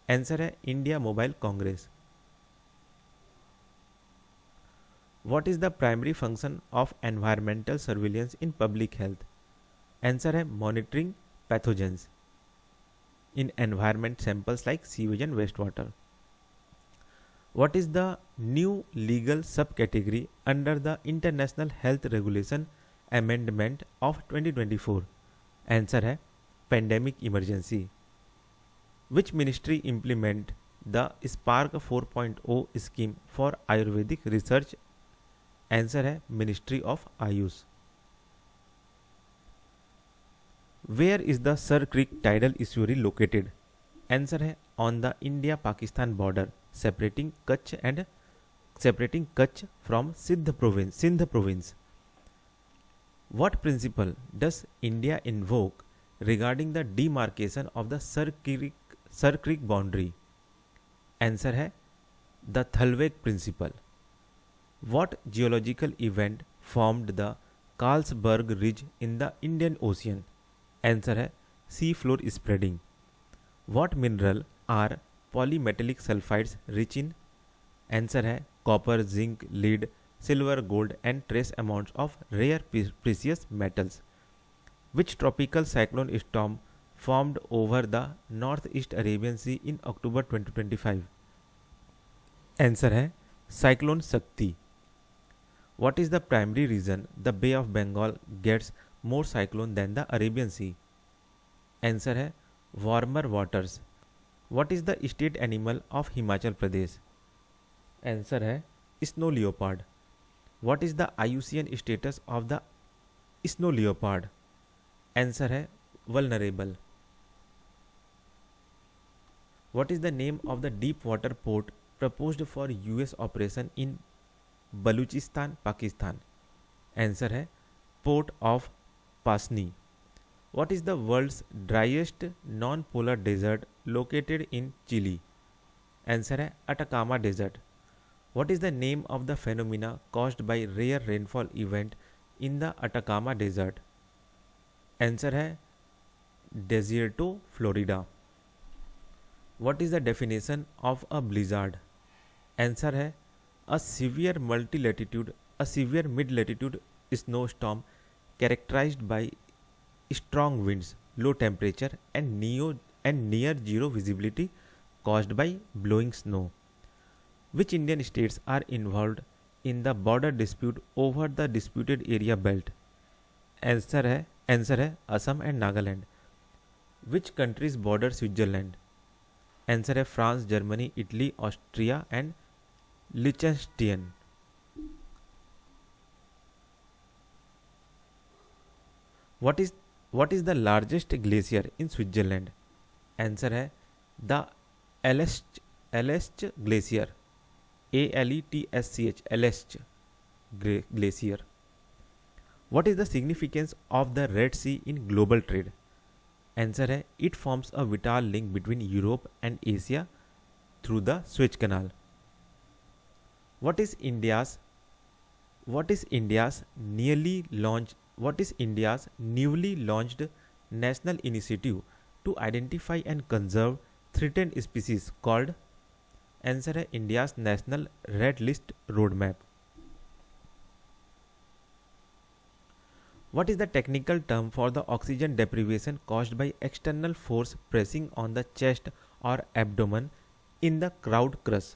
Answer है India Mobile Congress. What is the primary function of environmental surveillance in public health? Answer है monitoring pathogens in environment samples like sewage and wastewater. What is the new legal subcategory under the International Health Regulation Amendment of 2024? Answer है pandemic emergency. Which ministry implement the Spark 4.0 scheme for Ayurvedic research? Answer है ministry of AYUSH. Where is the Sir Creek tidal estuary located? Answer है on the India Pakistan border separating Kutch from Sindh province. What principle does India invoke regarding the demarcation of the Sir Creek boundary? Answer है the thalweg principle. What geological event formed the Carlsberg Ridge in the Indian Ocean? Answer है sea floor spreading. What mineral are polymetallic sulfides rich in? Answer है copper, zinc, lead, silver, gold and trace amounts of rare precious metals. Which tropical cyclone storm formed over the northeast Arabian Sea in October 2025? Answer है cyclone Sakti. What is the primary reason the Bay of Bengal gets more cyclone than the Arabian Sea? Answer है warmer waters. What is the state animal of Himachal Pradesh? Answer है snow leopard. What is the IUCN status of the snow leopard? Answer है vulnerable. What is the name of the deep water port proposed for US operation in Balochistan Pakistan? Answer है port of Pasni. What is the world's driest non polar desert located in Chile? Answer है Atacama desert. What is the name of the phenomena caused by rare rainfall event in the Atacama desert? Answer है desierto florido. What is the definition of a blizzard? Answer है a severe mid-latitude snowstorm characterized by strong winds, low temperature and near zero visibility caused by blowing snow. Which Indian states are involved in the border dispute over the disputed area belt? Answer है Assam and Nagaland. Which countries border Switzerland? Answer है France, Germany, Italy, Austria and Liechtenstein. What is the largest glacier in Switzerland? Answer है the Aletsch Aletsch glacier, ALETSCH, Aletsch glacier. What is the significance of the Red Sea in global trade? Answer है it forms a vital link between Europe and Asia through the Suez Canal. What is India's newly launched national initiative to identify and conserve threatened species called? Answer है India's National Red List Roadmap. What is the technical term for the oxygen deprivation caused by external force pressing on the chest or abdomen in the crowd crush?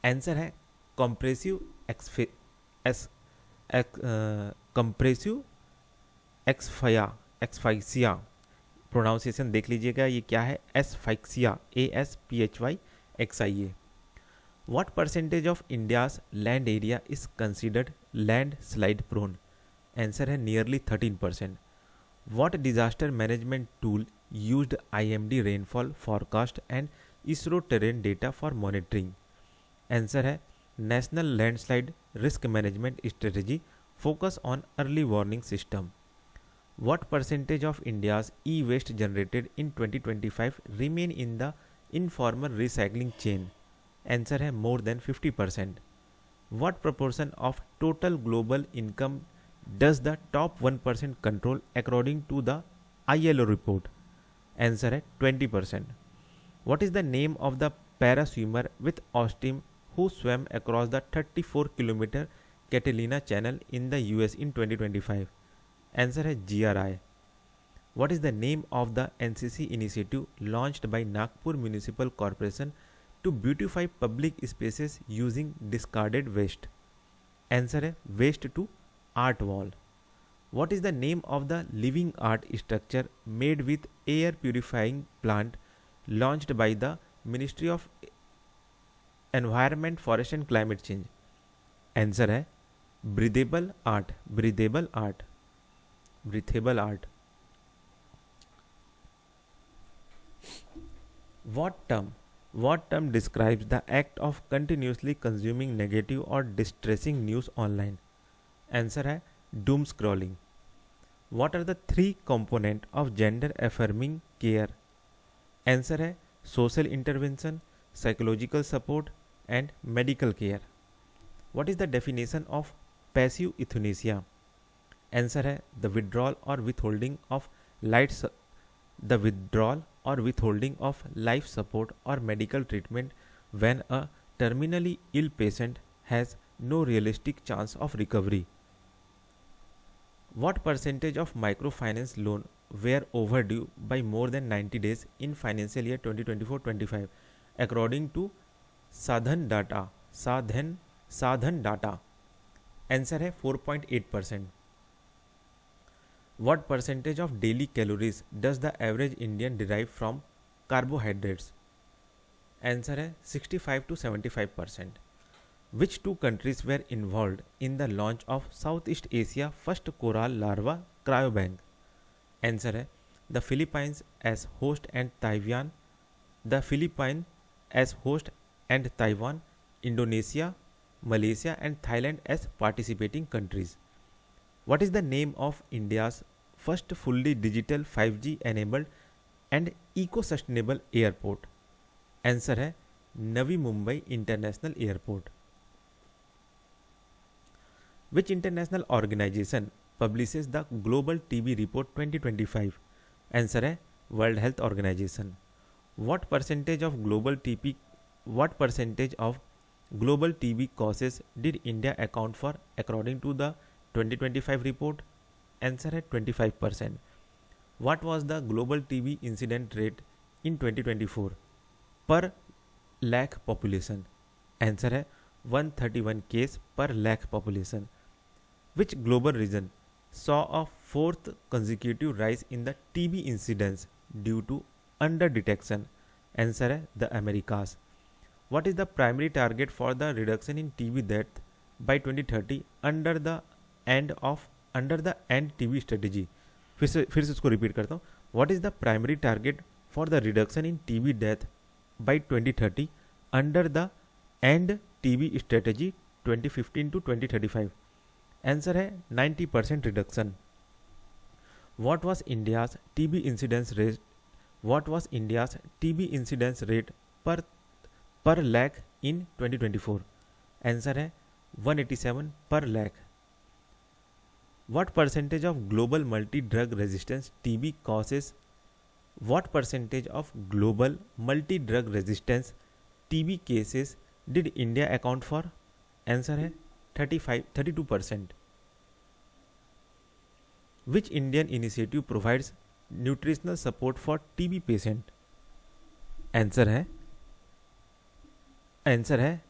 Answer है compressive asphyxia. Pronunciation देख लीजिएगा, ये क्या है? एस्फाइक्सिया, ASPHYXIA. What percentage of India's land area is considered landslide prone? Answer है nearly 13%. What disaster management tool used IMD rainfall forecast and ISRO terrain data for monitoring? Answer है national landslide risk management strategy focus on early warning system. What percentage of India's e-waste generated in 2025 remain in the informal recycling chain? Answer है more than 50%. What proportion of total global income does the top 1% control according to the ILO report? Answer है 20%. What is the name of the paraswimmer with Austin who swam across the 34-kilometer Catalina Channel in the US in 2025? Answer है GRI. What is the name of the NCC initiative launched by Nagpur Municipal Corporation to beautify public spaces using discarded waste? Answer है Waste to Art Wall. What is the name of the living art structure made with air purifying plant launched by the Ministry of Environment, Forest and Climate Change? Answer है breathable art. What term describes the act of continuously consuming negative or distressing news online? Answer है doom scrolling. What are the 3 components of gender affirming care? Answer है social intervention, psychological support and medical care. What is the definition of passive euthanasia? Answer है the withdrawal or withholding of life support or medical treatment when a terminally ill patient has no realistic chance of recovery. What percentage of microfinance loan were overdue by more than 90 days in financial year 2024-25 according to Sadhan data? Answer है 4.8%. What percentage of daily calories does the average Indian derive from carbohydrates? Answer है 65 to 75%. Which 2 countries were involved in the launch of Southeast Asia first coral larva cryobank? Answer है the Philippines as host and Taiwan, Indonesia, Malaysia and Thailand as participating countries. What is the name of India's first fully digital 5G enabled and eco-sustainable airport? Answer है Navi Mumbai international airport. Which international organization publishes the Global TB Report 2025? Answer है World Health Organization. What percentage of global TB causes did India account for according to the 2025 report? Answer है 25%. What was the global TB incident rate in 2024 per lakh population? Answer है 131 case per lakh population. Which global region saw a 4th consecutive rise in the TB incidence due to under-detection? Answer है the Americas. What is the primary target for the reduction in TB death by 2030 under the end TB strategy? फिर से इसको repeat करता हूँ. What is the primary target for the reduction in TB death by 2030 under the end TB strategy 2015 to 2035। Answer है 90% reduction. What was India's TB incidence rate, what was India's TB incidence rate पर लाख इन 2024। Answer है 187 पर lakh. What percentage of global multi drug resistance TB causes, what percentage of global multi drug resistance TB cases did India account for. Answer है 32%। Which Indian initiative provides nutritional support for TB patient. Answer है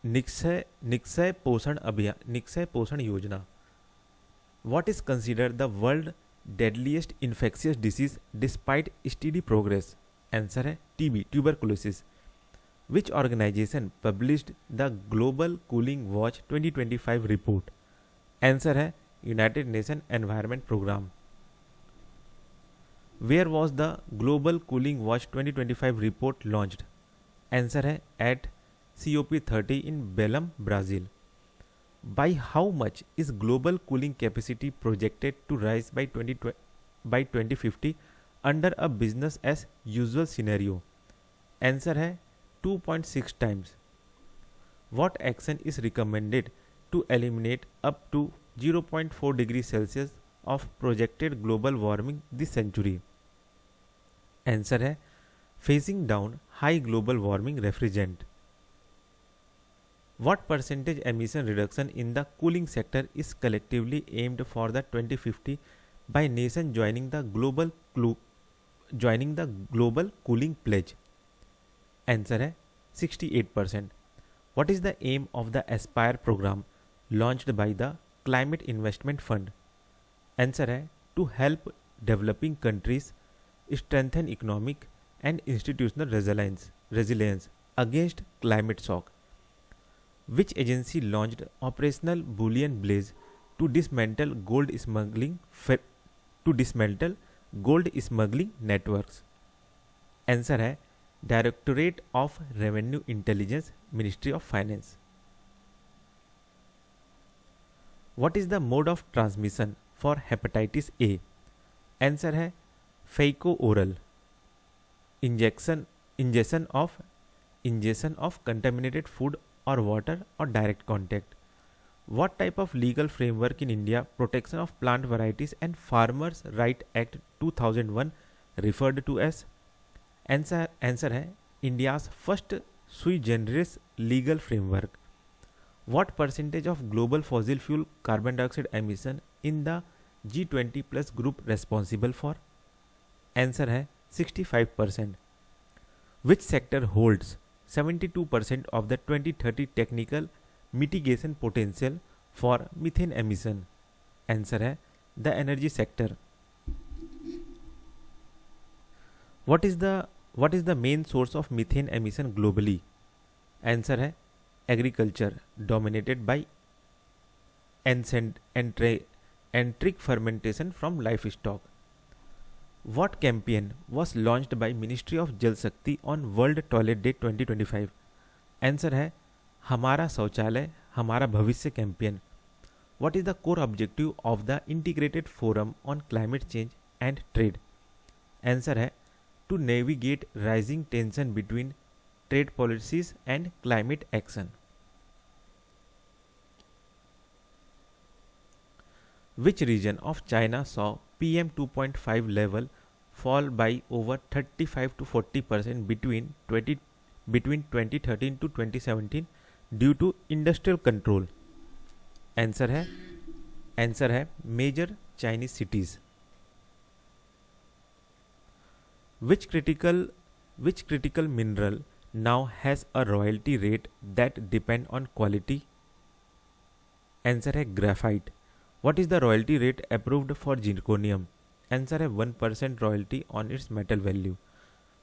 Nikshay Poshan Abhiyan, Nikshay Poshan Yojana. What is considered the world deadliest infectious disease despite study progress. Answer है TB, tuberculosis. Which organization published the Global Cooling Watch 2025 report? Answer है United Nations Environment Program। Where was the Global Cooling Watch 2025 report launched? Answer है at COP30 in Belém, Brazil। By how much is global cooling capacity projected to rise by 2050 under a business as usual scenario? Answer है 2.6 times। What action is recommended to eliminate up to 0.4 degrees Celsius of projected global warming this century? Answer है phasing down high global warming refrigerant। What percentage emission reduction in the cooling sector is collectively aimed for the 2050 by nation joining the global cooling pledge? Answer है 68%। What is the aim of the Aspire program launched by the Climate Investment Fund? Answer है to help developing countries strengthen economic and institutional resilience against climate shock। Which agency launched operational Bullion Blaze to dismantle gold smuggling networks? Answer है directorate of revenue intelligence, ministry of finance. What is the mode of transmission for hepatitis A? Answer है faeco oral. Injection of contaminated food और water और direct contact. What type of legal framework in India protection of plant varieties and farmers right act 2001 referred to as? Answer है India's first sui generis legal framework. What percentage of global fossil fuel carbon dioxide emission in the G20+ group responsible for? Answer है 65%। Which sector holds 72% of the 2030 technical mitigation potential for methane emission? Answer है the energy sector. What is the main source of methane emission globally? Answer है agriculture dominated by enteric fermentation from livestock। What campaign was launched by Ministry of Jal Shakti on World Toilet Day 2025? Answer है हमारा शौचालय हमारा भविष्य campaign. What is the core objective of the Integrated Forum on Climate Change and Trade? Answer है to navigate rising tension between trade policies and climate action। Which region of China saw PM 2.5 level fall by over 35 to 40% between 2013 to 2017 due to industrial control? Answer है major Chinese cities. Which critical mineral now has a royalty rate that depend on quality? Answer है graphite। What is the royalty rate approved for zirconium? Answer है 1% royalty on its metal value।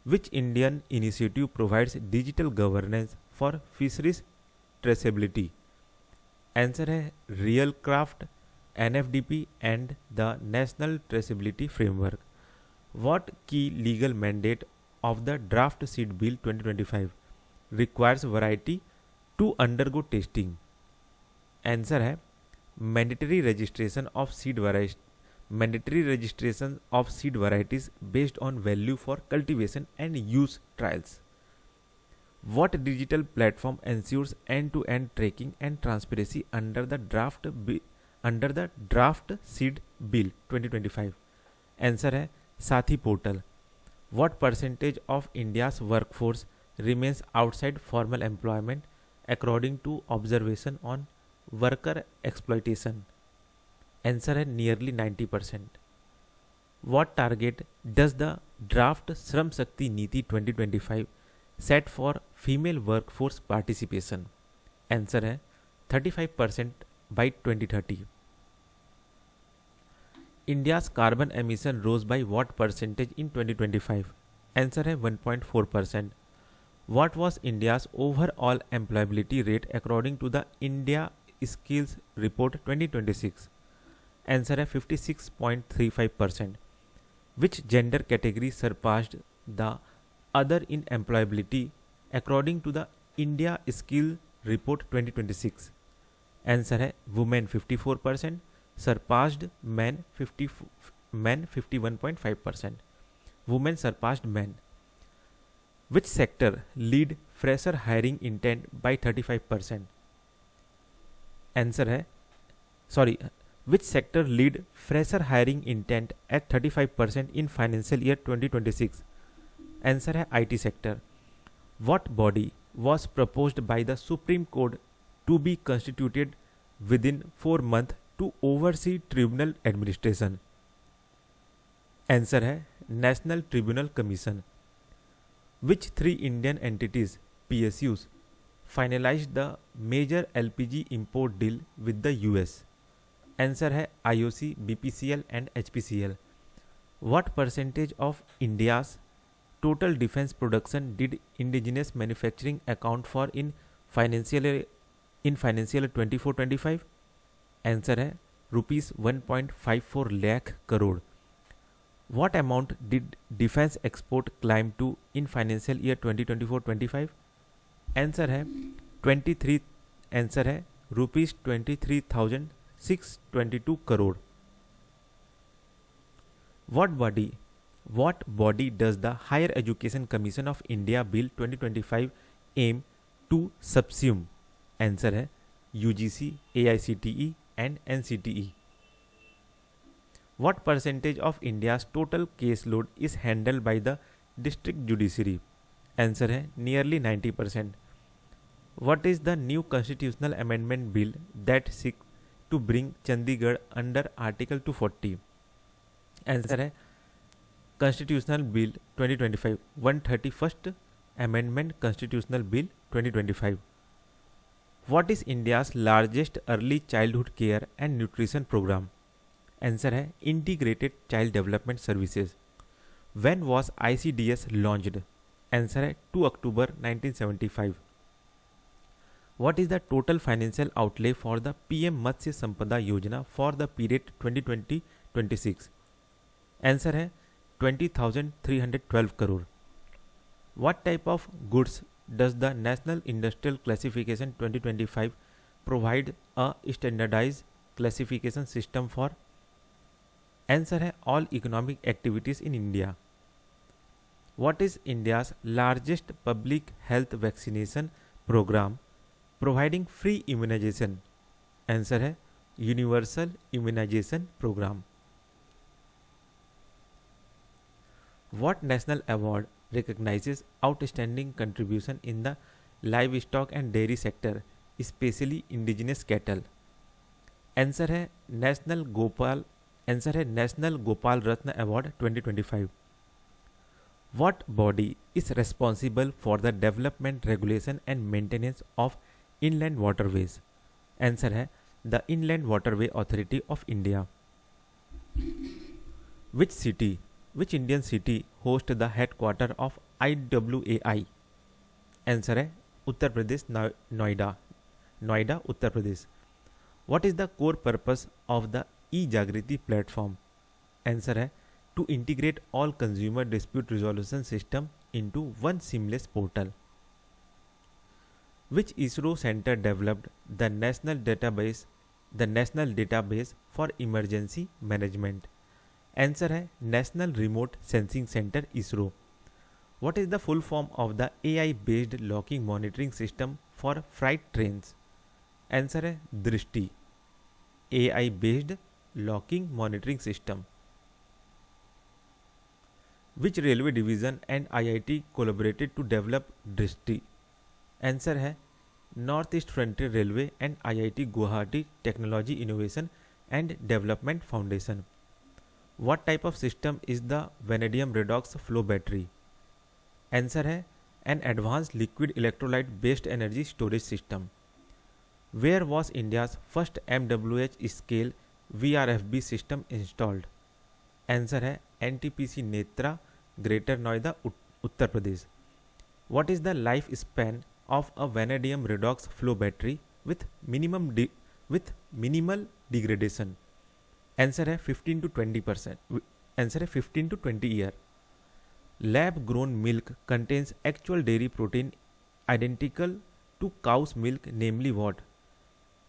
Which Indian initiative provides digital governance for fisheries traceability? Answer है Realcraft, NFDP and the National Traceability Framework। What key legal mandate of the draft seed bill 2025 requires variety to undergo testing? Answer है mandatory registration of seed varieties based on value for cultivation and use trials. What digital platform ensures end-to-end tracking and transparency under the draft seed bill 2025? Answer है साथी portal. What percentage of India's workforce remains outside formal employment according to observation on worker exploitation? Answer है nearly 90%. What target does the draft Shram Shakti नीति 2025 set for female workforce participation? Answer है 35% by 2030. India's carbon emission rose by what percentage in 2025? Answer है 1.4%. What was India's overall employability rate according to the India Skills Report 2026? Answer है 56.35%. Which gender category surpassed the other in employability according to the India Skill Report 2026? Answer है women 54%, surpassed men 51.5%. Women surpassed men. Which sector lead fresher hiring intent by 35%? Answer है which sector lead fresher hiring intent at 35% in financial year 2026? Answer है IT sector. What body was proposed by the Supreme Court to be constituted within 4 months to oversee tribunal administration? Answer है National Tribunal Commission. Which 3 Indian entities PSUs finalized the major LPG import deal with the US? Answer है IOC, BPCL and HPCL. What percentage of India's total defense production did indigenous manufacturing account for in financial year 24-25? Answer है rupees 1.54 lakh crore. What amount did defense export climb to in financial year 2024-25? Answer है 23,622 crore. What body does the Higher Education Commission of India Bill 2025 aim to subsume? Answer है UGC, AICTE and NCTE. What percentage of India's total caseload is handled by the district judiciary? Answer है nearly 90%. What is the new constitutional amendment bill that seeks to bring Chandigarh under Article 240? Answer है Constitutional Bill 2025 131st Amendment Constitutional Bill 2025. What is India's largest early childhood care and nutrition program? Answer है Integrated Child Development Services. When was ICDS launched? Answer है 2 October 1975. What is the total financial outlay for the PM Matsya Sampada Yojana for the period 2020-26? Answer है 20,312 crore. What type of goods does the National Industrial Classification 2025 provide a standardized classification system for? Answer है all economic activities in India. What is India's largest public health vaccination program providing free immunization? Answer है Universal Immunization Program. What national award recognizes outstanding contribution in the livestock and dairy sector, especially indigenous cattle? Answer है National Gopal Ratna Award 2025. What body is responsible for the development, regulation and maintenance of inland waterways? Answer है the Inland Waterway Authority of India. Which Indian city hosts the headquarter of IWAI? Answer है Uttar Pradesh, Noida Uttar Pradesh. What is the core purpose of the e-Jagriti platform? Answer है to integrate all consumer dispute resolution system into one seamless portal. Which ISRO center developed the national database for emergency management? Answer है national remote sensing centre ISRO. What is the full form of the AI based locking monitoring system for freight trains? Answer है दृष्टि. AI based locking monitoring system. Which railway division and IIT collaborated to develop दृष्टि? Answer है north east frontier railway and IIT Guwahati technology innovation and development foundation. What type of system is the vanadium redox flow battery? Answer है an advanced liquid electrolyte based energy storage system. Where was India's first MWH scale VRFB system installed? Answer है NTPC Netra, greater Noida, Uttar Pradesh. What is the life span of a vanadium redox flow battery with minimal degradation? Answer है 15 to 20%. Answer है 15 to 20 year. Lab grown milk contains actual dairy protein identical to cow's milk, namely what?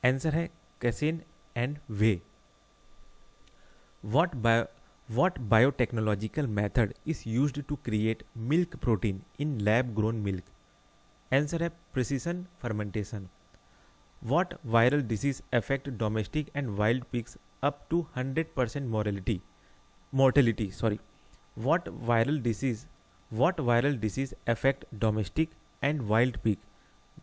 Answer है casein and whey. What biotechnological method is used to create milk protein in lab grown milk? Answer है precision fermentation. What viral disease affect domestic and wild pigs up to 100% mortality? What viral disease affect domestic and wild pig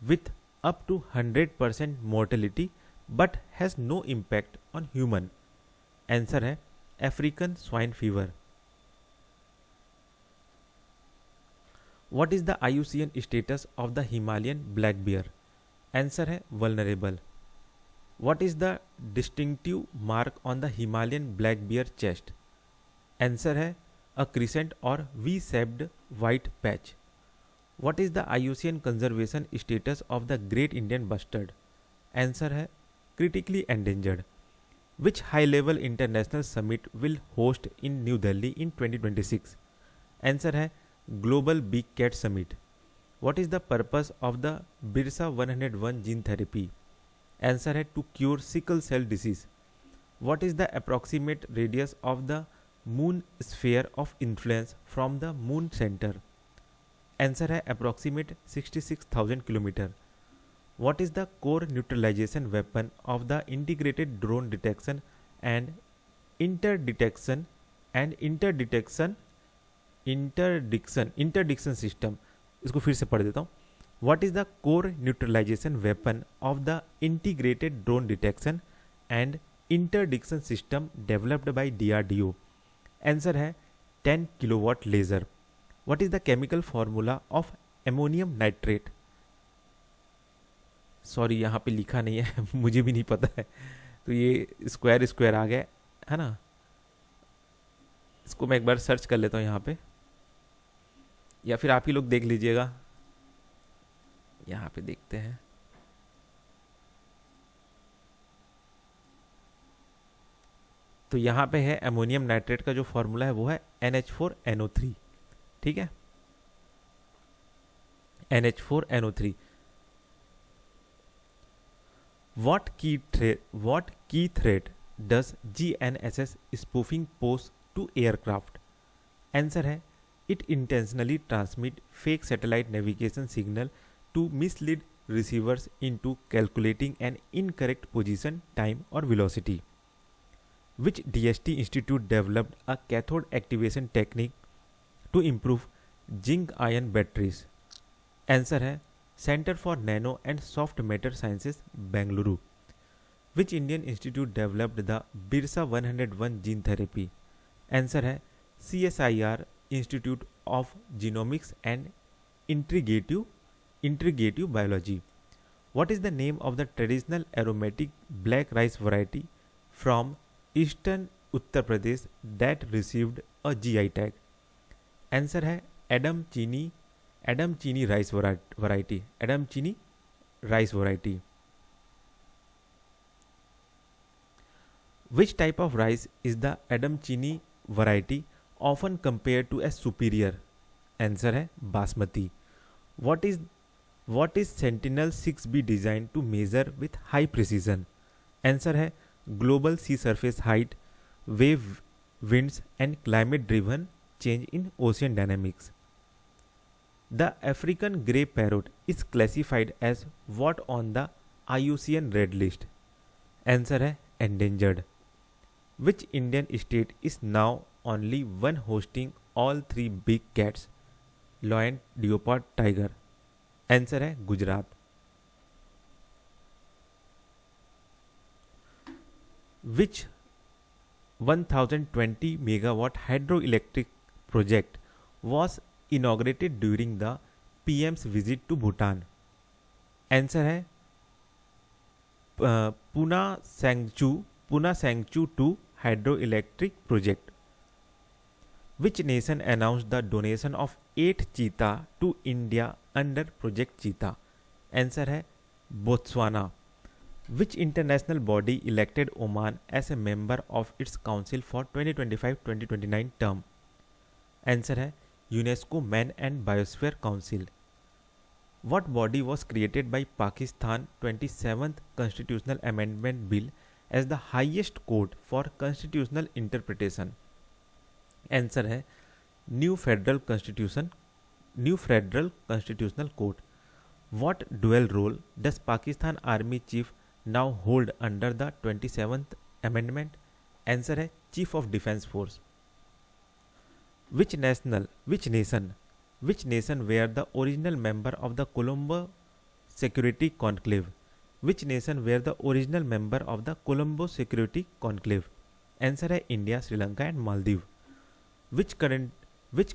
with up to 100% mortality but has no impact on human? Answer है African swine fever. What is the IUCN status of the Himalayan black bear? Answer है vulnerable. What is the distinctive mark on the Himalayan black bear chest? Answer है a crescent or V-shaped white patch. What is the IUCN conservation status of the Great Indian Bustard? Answer है critically endangered. Which high-level international summit will host in New Delhi in 2026? Answer है Global Big Cat Summit. What is the purpose of the Birsa 101 gene therapy? Answer है to cure sickle cell disease. What is the approximate radius of the moon sphere of influence from the moon center? Answer है approximate 66,000 km. What is the core neutralization weapon of the integrated drone detection and interdiction system? इसको फिर से पढ़ देता हूँ. What is the core neutralization weapon of the integrated drone detection and interdiction system developed by DRDO? Answer है 10 kilowatt laser. What is the chemical formula of ammonium nitrate? Sorry यहाँ पे लिखा नहीं है मुझे भी नहीं पता है, तो ये स्क्वायर आ गया है ना. इसको मैं एक बार सर्च कर लेता हूँ यहाँ पे, या फिर आप ही लोग देख लीजिएगा. यहाँ पे देखते हैं. तो यहाँ पे है अमोनियम नाइट्रेट का जो फॉर्मूला है वो है NH4NO3. ठीक है, NH4NO3. What key threat does GNSS spoofing pose to aircraft? Answer है it intentionally transmit fake satellite navigation signal to mislead receivers into calculating an incorrect position, time or velocity. Which DST institute developed a cathode activation technique to improve zinc ion batteries? Answer है Center for Nano and Soft Matter Sciences, Bengaluru. Which Indian institute developed the Birsa 101 gene therapy? Answer है CSIR Institute of Genomics and Integrative Biology. What is the name of the traditional aromatic black rice variety from eastern Uttar Pradesh that received a GI tag? Answer है Adam Chini rice variety. Adam Chini rice variety. Which type of rice is the Adam Chini variety often compared to as superior? Answer है basmati. What is sentinel 6B design to measure with high precision? Answer है global sea surface height, wave, winds and climate driven change in ocean dynamics. The African grey parrot is classified as what on the IUCN red list? Answer है endangered. Which Indian state is now only one hosting all three big cats? Lion, leopard, tiger. Answer है Gujarat. Which 1020 megawatt hydroelectric project was inaugurated during the PM's visit to Bhutan? Answer है पुना सेंगचू 2 hydroelectric project. Which nation announced the donation of 8 cheetah to India under Project Cheetah? Answer है Botswana. Which international body elected Oman as a member of its council for 2025-2029 term? Answer है UNESCO Man and Biosphere Council. What body was created by Pakistan 27th Constitutional Amendment Bill as the highest court for constitutional interpretation? Answer है New Federal Constitutional Court. What dual role does Pakistan Army Chief now hold under the 27th Amendment? Answer है Chief of Defence Force. Which nation were the original member of the Colombo Security Conclave? Which nation were the original member of the Colombo Security Conclave? Answer है India, Sri Lanka and Maldives. Which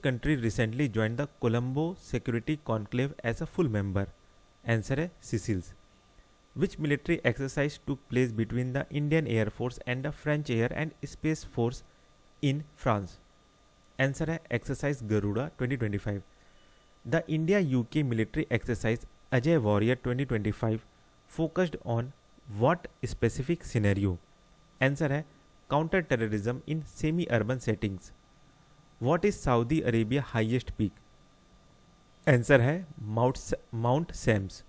country recently joined the Colombo Security Conclave as a full member? Answer है Seychelles. Which military exercise took place between the Indian Air Force and the French Air and Space Force in France? Answer है Exercise Garuda 2025. The India-UK military exercise Ajay Warrior 2025 focused on what specific scenario? Answer है counter-terrorism in semi-urban settings. What is Saudi Arabia highest peak? Answer है Mount Shams.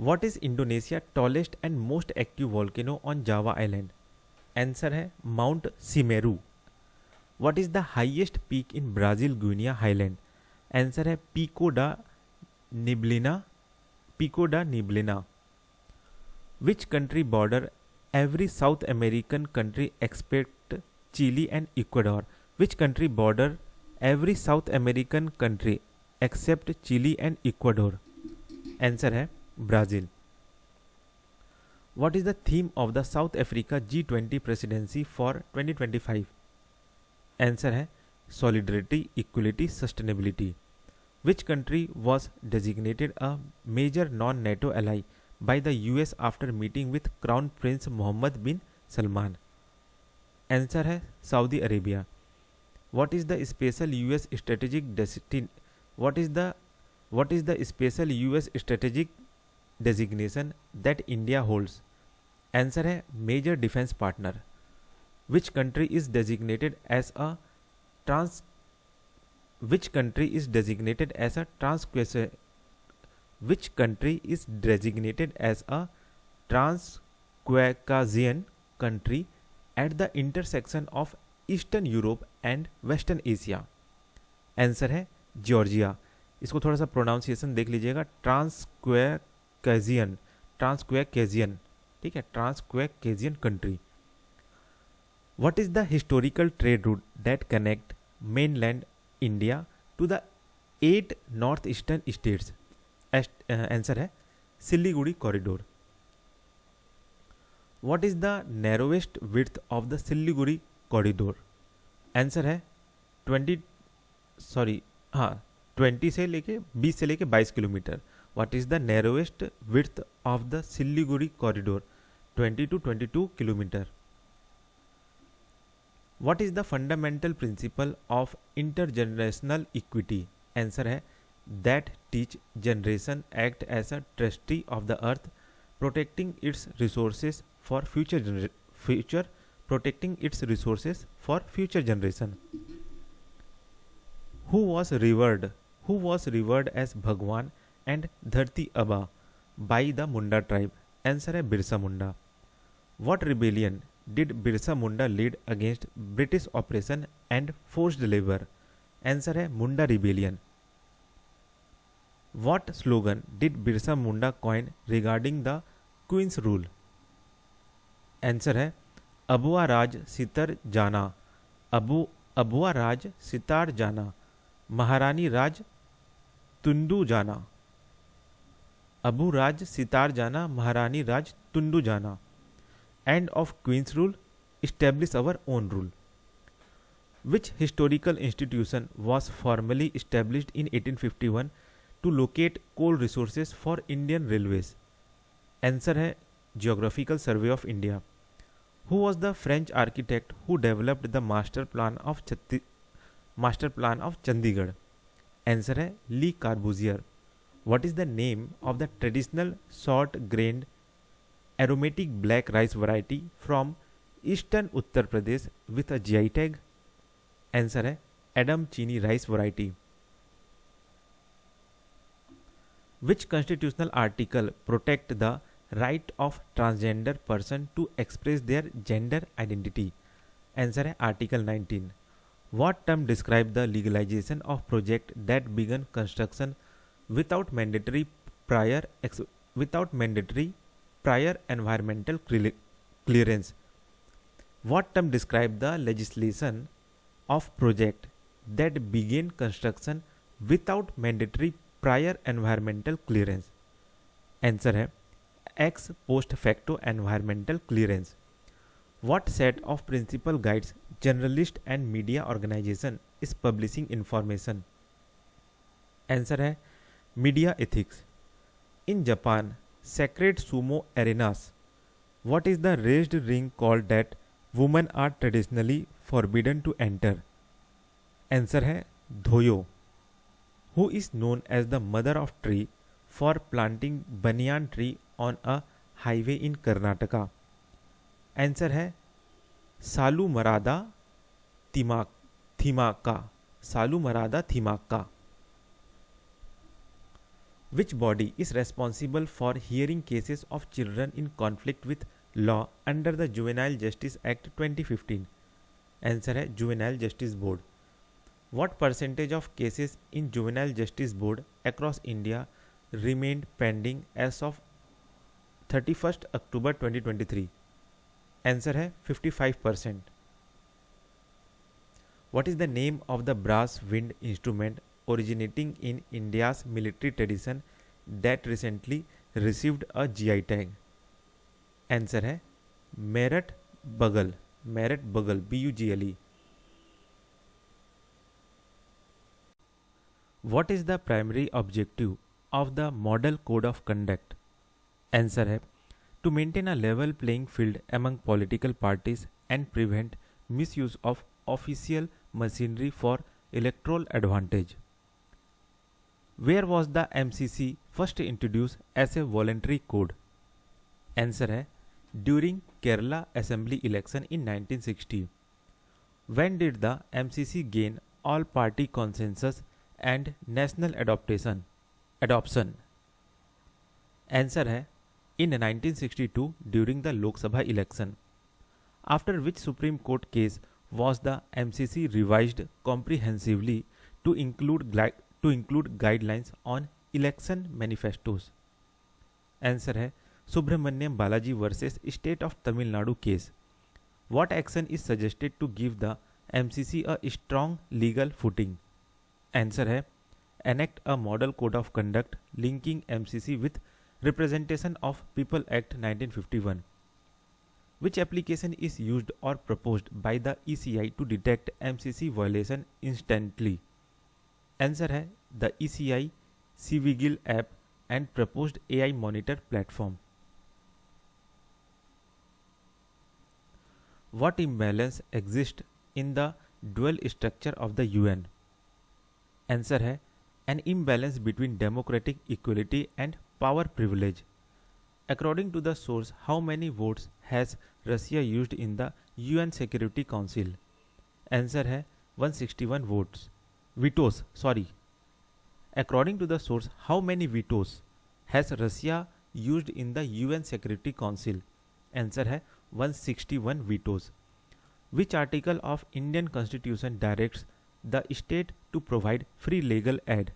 What is Indonesia tallest and most active volcano on Java Island? Answer है Mount Semeru. What is the highest peak in Brazil Guiana Highland? Answer है Pico da Neblina. Which country border every South American country except Chile and Ecuador? Which country border every South American country except Chile and Ecuador? Answer है Brazil. What is the theme of the South Africa G20 presidency for 2025? Answer है Solidarity, Equality, Sustainability. Which country was designated a major non-NATO ally by the US after meeting with Crown Prince Mohammed bin Salman? Answer है Saudi Arabia. What is the special US strategic designation that India holds? Answer है Major Defense Partner. Which country is designated as a Transcaucasian country at the intersection of Eastern Europe and Western Asia? Answer है Georgia. इसको थोड़ा सा pronunciation देख लीजिएगा. ट्रांसक्वैकेजियन, ठीक है, ट्रांसक्वैकेजियन country. What is the historical trade route that connect mainland India to the 8 northeastern states? Answer है Siliguri corridor. What is the narrowest width of the Siliguri corridor? Answer है 20 से लेके 20 से लेके 22 kilometre. What is the narrowest width of the Siliguri corridor? 20 to 22 kilometer. What is the fundamental principle of intergenerational equity? Answer है that each generation act as a trustee of the earth, protecting its resources for future protecting its resources for future generation. Who was revered? Who was revered as Bhagwan and Dharti Aba by the Munda tribe? Answer है Birsa Munda. What rebellion did Birsa Munda lead against British oppression and forced labor? Answer है Munda Rebellion. What slogan did Birsa Munda coin regarding the Queen's rule? Answer है अबुआ राज सितर जाना. अबुआ राज सितार जाना, महारानी राज तुंडू जाना. अबू राज सितार जाना, महारानी राज तुंडू जाना. End of Queen's rule, establish our own rule. Which historical institution was formally established in 1851 to locate coal resources for Indian railways? Answer है Geographical Survey of India. Who was the French architect who developed the master plan of Chandigarh? Answer है Lee Corbusier. What is the name of the traditional short-grained aromatic black rice variety from eastern Uttar Pradesh with a GI tag? Answer है Adam Chini rice variety. Which constitutional article protect the right of transgender person to express their gender identity? Answer है Article 19. What term describe the legalization of project that began construction without mandatory prior environmental clearance? What term describe the legislation of project that began construction without mandatory prior environmental clearance? Answer है ex post facto environmental clearance. What set of principal guides journalist and media organization is publishing information? Answer है media ethics. In Japan, sacred sumo arenas, what is the raised ring called that women are traditionally forbidden to enter? Answer है Doyo. Who is known as the mother of tree for planting banyan tree on a highway in Karnataka? Answer है सालू मरादा थिमाका. सालू मरादा थिमाका. Which body is responsible for hearing cases of children in conflict with law under the Juvenile Justice Act 2015? Answer है Juvenile Justice Board. What percentage of cases in Juvenile Justice Board across India remained pending as of 31st October 2023? Answer है 55%. What is the name of the brass wind instrument originating in India's military tradition that recently received a GI tag? Answer है Merit Bugle. Merit Bugle, BUGLE. What is the primary objective of the Model Code of Conduct? Answer है to maintain a level playing field among political parties and prevent misuse of official machinery for electoral advantage. Where was the MCC first introduced as a voluntary code? Answer है during Kerala Assembly election in 1960. When did the MCC gain all party consensus and national adoption? Answer है in 1962 during the Lok Sabha election. After which Supreme Court case was the MCC revised comprehensively to include guidelines on election manifestos? Answer है Subramaniam Balaji versus State of Tamil Nadu case. What action is suggested to give the MCC a strong legal footing? Answer है enact a model code of conduct linking MCC with Representation of People Act 1951. Which application is used or proposed by the ECI to detect MCC violation instantly? Answer है the ECI CGL app and proposed AI monitor platform. What imbalance exists in the dual structure of the UN? Answer है an imbalance between democratic equality and power privilege. According to the source, how many votes has Russia used in the UN security council? Answer है 161 votes vetoes sorry. According to the source, how many vetoes has Russia used in the UN security council? Answer है 161 vetoes. Which article of Indian constitution directs the state to provide free legal aid?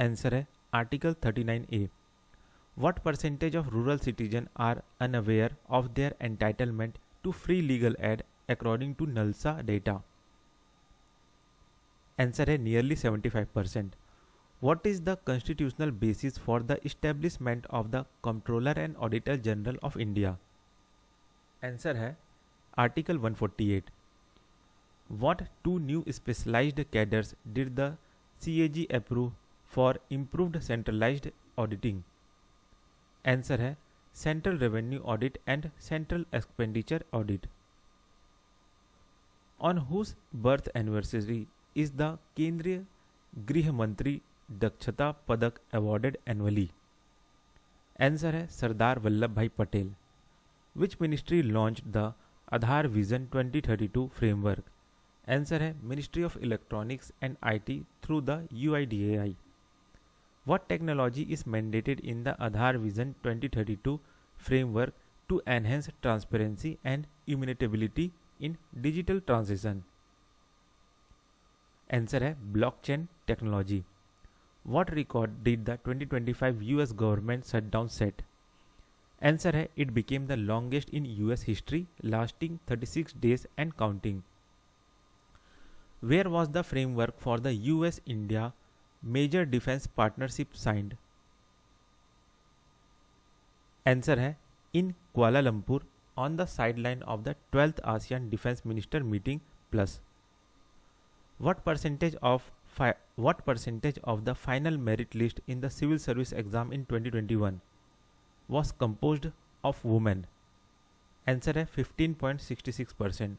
Answer है article 39A। What percentage of rural citizens are unaware of their entitlement to free legal aid according to NALSA data? Answer है nearly 75%. What is the constitutional basis for the establishment of the Comptroller and Auditor General of India? Answer है Article 148. What two new specialized cadres did the CAG approve for improved centralized auditing? Answer है central revenue audit and central expenditure audit. On whose birth anniversary is the केंद्रीय गृह मंत्री दक्षता पदक awarded annually? Answer है Sardar Vallabh bhai Patel. Which ministry launched the Aadhaar vision 2032 framework? Answer है ministry of electronics and IT through the UIDAI। What technology is mandated in the Aadhaar Vision 2032 framework to enhance transparency and immutability in digital transition? Answer है blockchain technology. What record did the 2025 US government shutdown set? Answer है it became the longest in US history, lasting 36 days and counting. Where was the framework for the US-India major defence partnership signed? Answer है in Kuala Lumpur on the sideline of the 12th ASEAN defence minister meeting plus. What percentage of the final merit list in the civil service exam in 2021 was composed of women? Answer है 15.66%।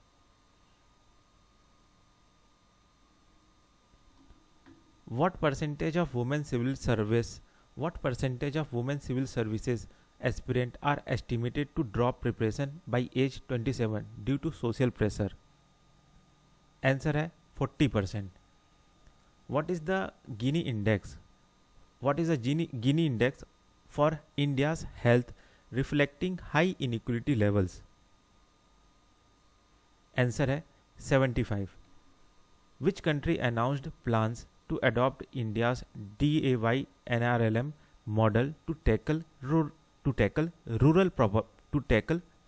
What percentage of women civil services aspirants are estimated to drop preparation by age 27 due to social pressure? Answer है 40%. What is the Gini index? What is the Gini index for India's health reflecting high inequality levels? Answer है 75. Which country announced plans to adopt India's DAY NRLM model to tackle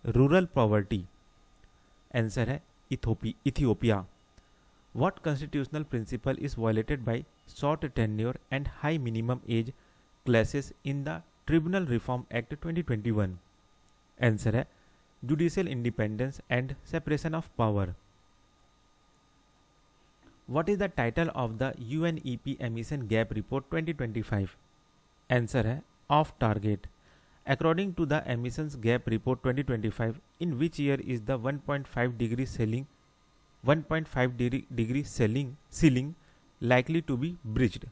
rural poverty? Answer है Ethiopia. What constitutional principle is violated by short tenure and high minimum age classes in the Tribunal Reform Act 2021? Answer है judicial independence and separation of power. What is the title of the UNEP Emission Gap Report 2025? Answer है Off Target. According to the Emissions Gap Report 2025, in which year is the 1.5 degree ceiling likely to be breached?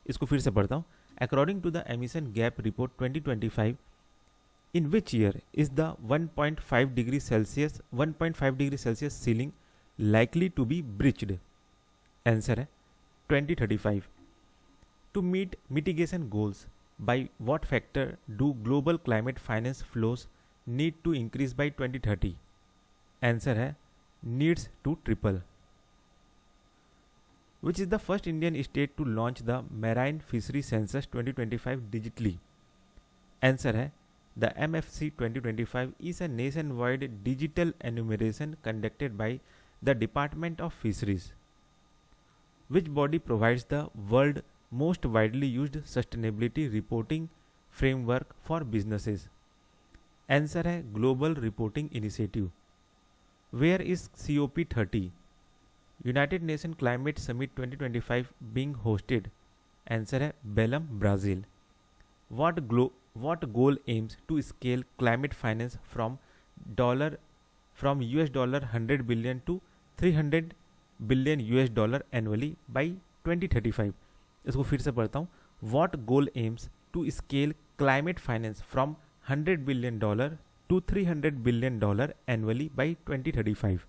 इसको फिर से पढ़ता हूँ. According to the Emission Gap Report 2025, in which year is the 1.5 degree Celsius ceiling likely to be breached? Answer है 2035. To meet mitigation goals, by what factor do global climate finance flows need to increase by 2030? Answer है needs to triple. Which is the first Indian state to launch the Marine Fishery Census 2025 digitally? Answer है the MFC 2025 is a nationwide digital enumeration conducted by the Department of Fisheries. Which body provides the world most widely used sustainability reporting framework for businesses? Answer है Global Reporting Initiative. Where is COP30 United Nations Climate Summit 2025 being hosted? Answer है Belém, Brazil. What goal aims to scale climate finance from $100 billion to $300 billion annually by 2035? इसको फिर से पढ़ता हूँ. What goal aims to scale climate finance from $100 billion to $300 billion annually by 2035?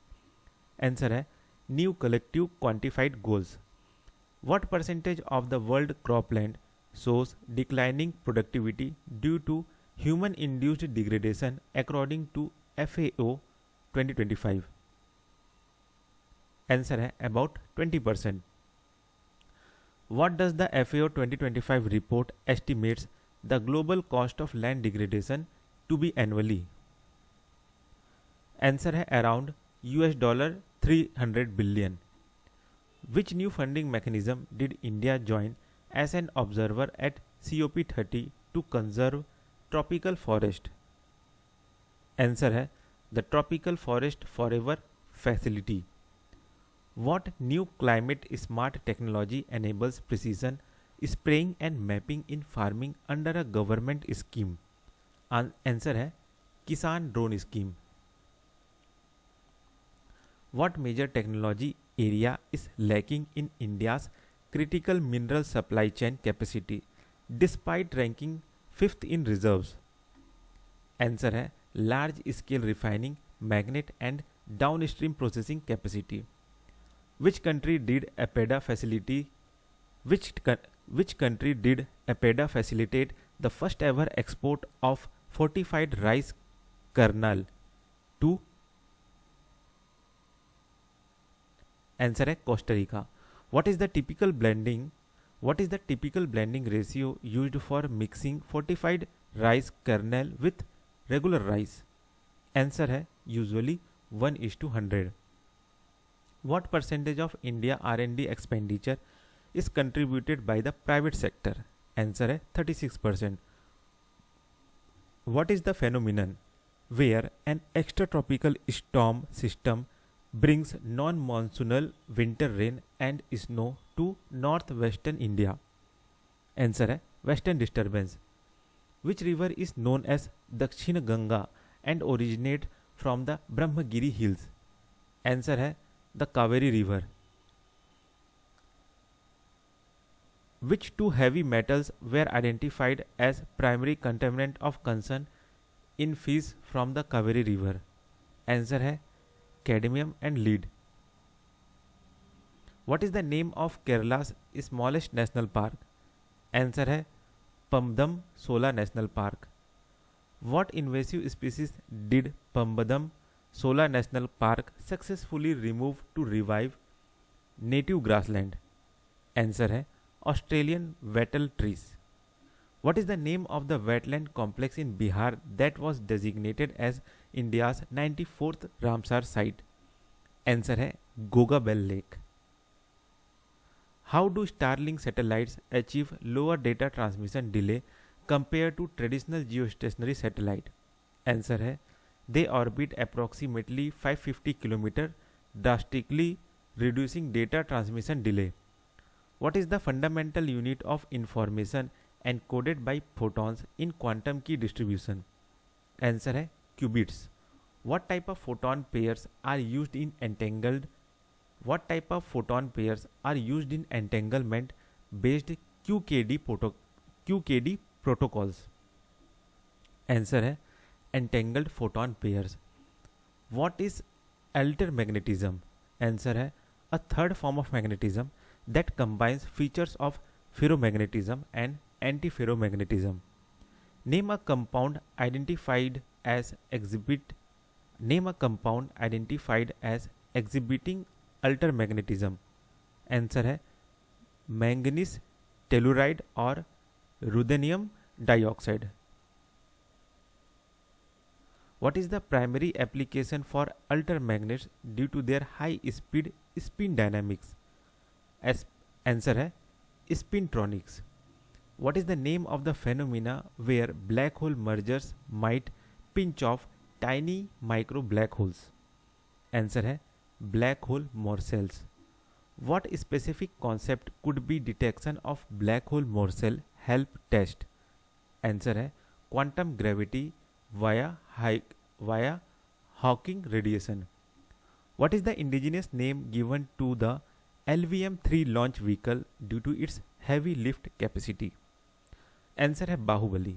Answer है new collective quantified goals. What percentage of the world cropland shows declining productivity due to human induced degradation according to FAO 2025? Answer है about 20%. What does the FAO 2025 report estimates the global cost of land degradation to be annually? Answer है around $300 billion. Which new funding mechanism did India join as an observer at COP30 to conserve tropical forest? Answer है the Tropical Forest Forever Facility. What new climate smart technology enables precision spraying and mapping in farming under a government scheme? Answer है किसान drone scheme. What major technology area is lacking in India's critical mineral supply chain capacity despite ranking 5th in reserves? Answer है large scale refining, magnet and downstream processing capacity. Which country did APEDA facilitate the first ever export of fortified rice kernel to? Answer है Costa Rica. What is the typical blending ratio used for mixing fortified rice kernel with regular rice? Answer है usually 1:100. What percentage of India R&D expenditure is contributed by the private sector? Answer है 36%. What is the phenomenon where an extratropical storm system brings non-monsoonal winter rain and snow to northwestern India? Answer है western disturbance. Which river is known as Dakshina Ganga and originate from the Brahmagiri hills? Answer है the Kaveri river. Which two heavy metals were identified as primary contaminant of concern in fish from the Kaveri river? Answer है cadmium and lead. What is the name of Kerala's smallest national park? Answer है Pambadam Sola National Park. What invasive species did Pambadam Sola National Park successfully remove to revive native grassland? Answer है Australian wattle trees. What is the name of the wetland complex in Bihar that was designated as India's 94th Ramsar site? Answer है Gogabel Lake. How do Starlink satellites achieve lower data transmission delay compared to traditional geostationary satellite? Answer है they orbit approximately 550 km, drastically reducing data transmission delay. What is the fundamental unit of information encoded by photons in quantum key distribution? Answer है qubits. What type of photon pairs are used in entanglement based QKD protocols? Answer है entangled photon pairs. What is altermagnetism? Answer है a third form of magnetism that combines features of ferromagnetism and antiferromagnetism. Name a compound identified as exhibiting altermagnetism. Answer है manganese telluride और ruthenium dioxide. What is the primary application for altermagnets due to their high speed spin dynamics? Answer है spintronics. What is the name of the phenomena where black hole mergers might pinch off tiny micro black holes? Answer है black hole morsels. What specific concept could be detection of black hole morsel help test? Answer है quantum gravity via Hawking radiation. What is the indigenous name given to the LVM-3 launch vehicle due to its heavy lift capacity? Answer है Baahubali.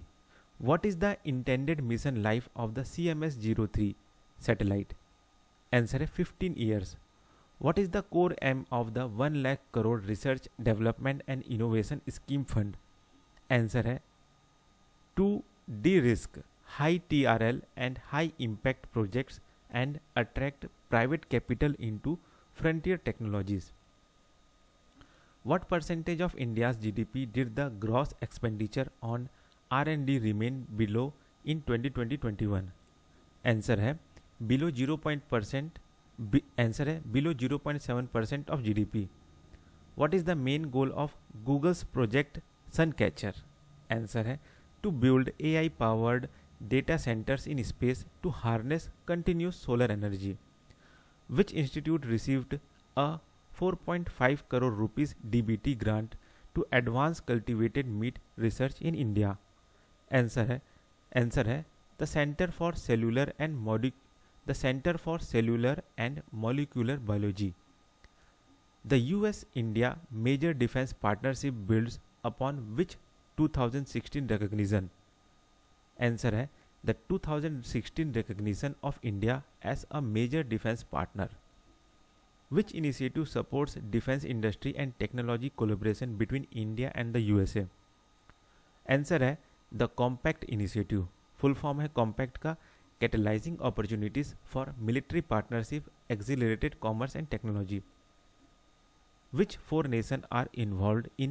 What is the intended mission life of the CMS-03 satellite? Answer है 15 years. What is the core aim of the 1 lakh crore research development and innovation scheme fund? Answer है to de-risk high TRL and high impact projects and attract private capital into frontier technologies. What percentage of India's GDP did the gross expenditure on R&D remain below in 2020-21? Answer है below 0%. Answer है below 0.7% of GDP. What is the main goal of Google's project Suncatcher? Answer है to build AI powered data centers in space to harness continuous solar energy. Which institute received a 4.5 crore rupees DBT grant to advance cultivated meat research in India? Answer है the Center for Cellular and Molecular Biology. The US-India major defense partnership builds upon which 2016 recognition? Answer है the 2016 recognition of India as a major defense partner. Which initiative supports defense industry and technology collaboration between India and the USA? Answer है the Compact Initiative. Full form है compact का, catalyzing opportunities for military partnership, accelerated commerce and technology. Which 4 nations are involved in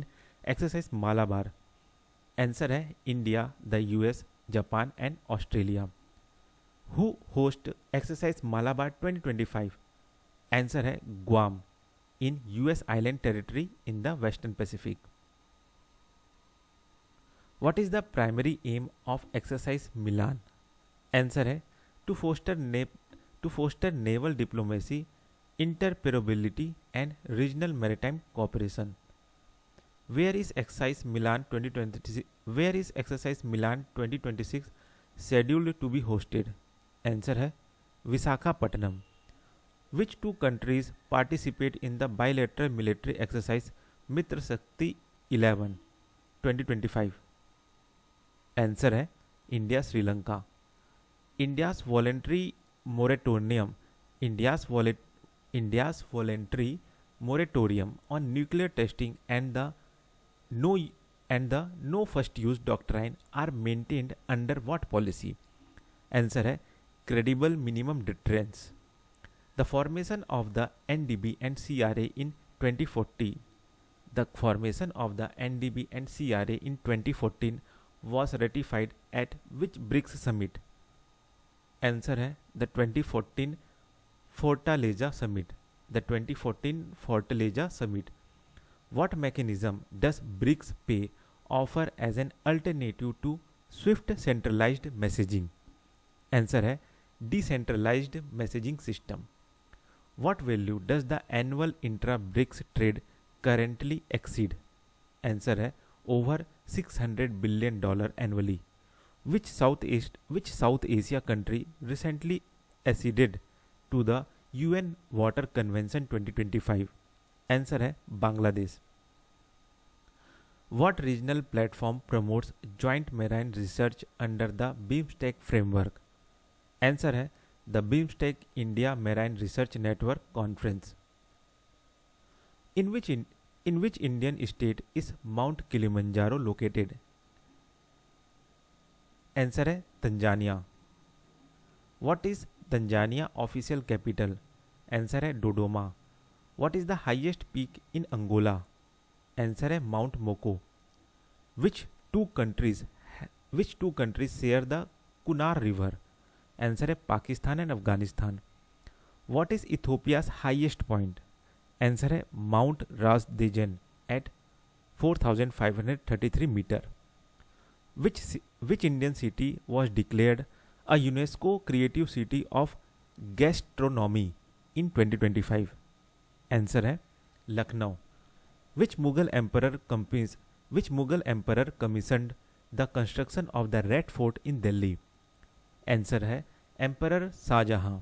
exercise Malabar? Answer है India, the US, Japan and Australia. Who host exercise Malabar 2025? Answer है Guam, in US island territory in the Western Pacific. What is the primary aim of exercise Milan? Answer है to foster naval diplomacy, interoperability and regional maritime cooperation. Where is exercise Milan 2026 scheduled to be hosted? Answer है Visakhapatnam. Which 2 countries participate in the bilateral military exercise मित्र शक्ति 11 2025? Answer है India Sri Lanka. India's voluntary moratorium on nuclear testing and the no first use doctrine are maintained under what policy? Answer है credible minimum deterrence. The formation of the NDB and CRA in 2014. The formation of the NDB and CRA in 2014 was ratified at which BRICS summit? Answer है the 2014 Fortaleza Summit. The 2014 Fortaleza Summit. What mechanism does BRICS Pay offer as an alternative to SWIFT centralized messaging? Answer है decentralized messaging system. What value does the annual intra-BRICS trade currently exceed? Answer है over $600 billion annually. Which South Asia country recently acceded to the UN Water Convention 2025? Answer है Bangladesh. What regional platform promotes joint marine research under the BIMSTEC framework? Answer है the BIMSTEC India Marine Research Network Conference. In which Indian state is Mount Kilimanjaro located? Answer है Tanzania. What is Tanzania official capital? Answer है Dodoma. What is the highest peak in Angola? Answer है mount Moco. Which two countries share the Kunar River? Answer है Pakistan and Afghanistan. What is Ethiopia's highest point? Answer है mount Ras Dejen at 4,533 meter. Which Indian city was declared a UNESCO Creative City of Gastronomy in 2025? Answer है Lucknow. Which Mughal emperor commissioned the construction of the Red Fort in Delhi? Answer है emperor Shahjahan.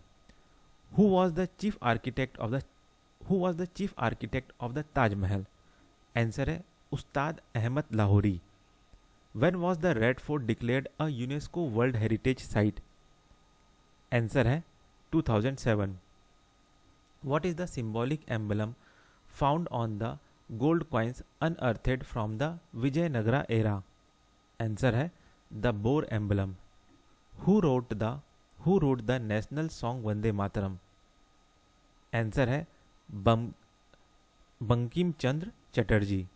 Who was the chief architect of the Taj Mahal? Answer है Ustad Ahmad Lahori. When was the Red Fort declared a UNESCO World Heritage Site? Answer है 2007. What is the symbolic emblem found on the gold coins unearthed from the Vijayanagara era? Answer है the boar emblem. Who wrote the national song Vande Mataram? Answer है Bankim Chandra Chatterjee.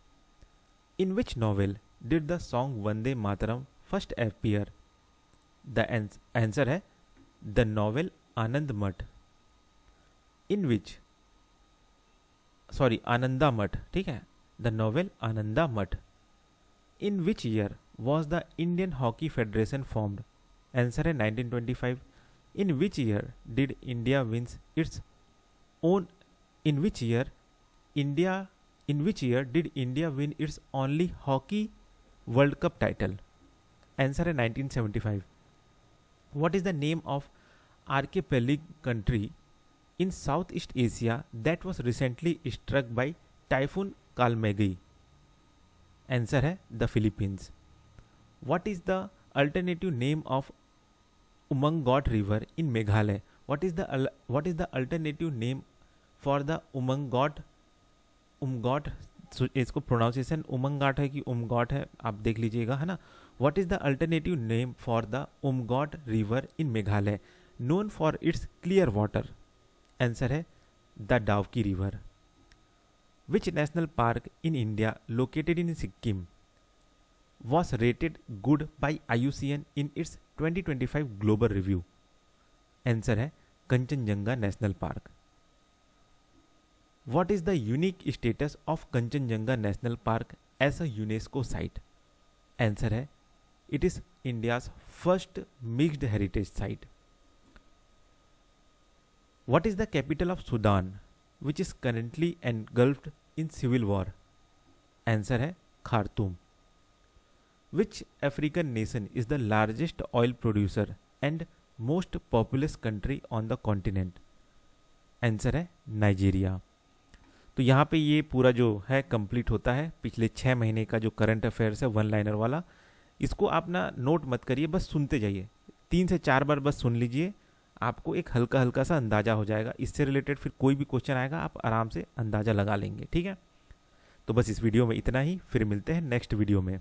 In which novel did the song Vande Mataram first appear? The answer है the novel Anand Mat. Ananda Mat, ठीक है, the novel Ananda Mat. In which year was the Indian Hockey Federation formed? Answer है 1925. In which year did India wins its own? In which year did India win its only hockey World Cup title? Answer है 1975. What is the name of archipelago country in Southeast Asia that was recently struck by Typhoon Kalmegi? Answer है the Philippines. What is the alternative name of Umangot River in Meghalaya? What is the alternative name for the Umangot? इसको pronunciation Umangot है कि उमगॉट है, आप देख लीजिएगा, है ना. What is the alternative name for the Umngot river in Meghalaya known for its clear water? Answer है the Dawki river. Which national park in India located in Sikkim was rated good by IUCN in its 2025 global review? Answer है Kanchenjunga national park. What is the unique status of Kanchenjunga National Park as a UNESCO site? Answer है it is India's first mixed heritage site. What is the capital of Sudan which is currently engulfed in civil war? Answer है Khartoum. Which African nation is the largest oil producer and most populous country on the continent? Answer है Nigeria. तो यहाँ पे ये पूरा जो है complete होता है पिछले 6 महीने का जो करंट अफेयर्स है वन लाइनर वाला. इसको आप ना नोट मत करिए, बस सुनते जाइए, 3 से 4 बार बस सुन लीजिए, आपको एक हल्का हल्का सा अंदाज़ा हो जाएगा. इससे रिलेटेड फिर कोई भी क्वेश्चन आएगा आप आराम से अंदाज़ा लगा लेंगे. ठीक है, तो बस इस वीडियो में इतना ही, फिर मिलते हैं नेक्स्ट वीडियो में.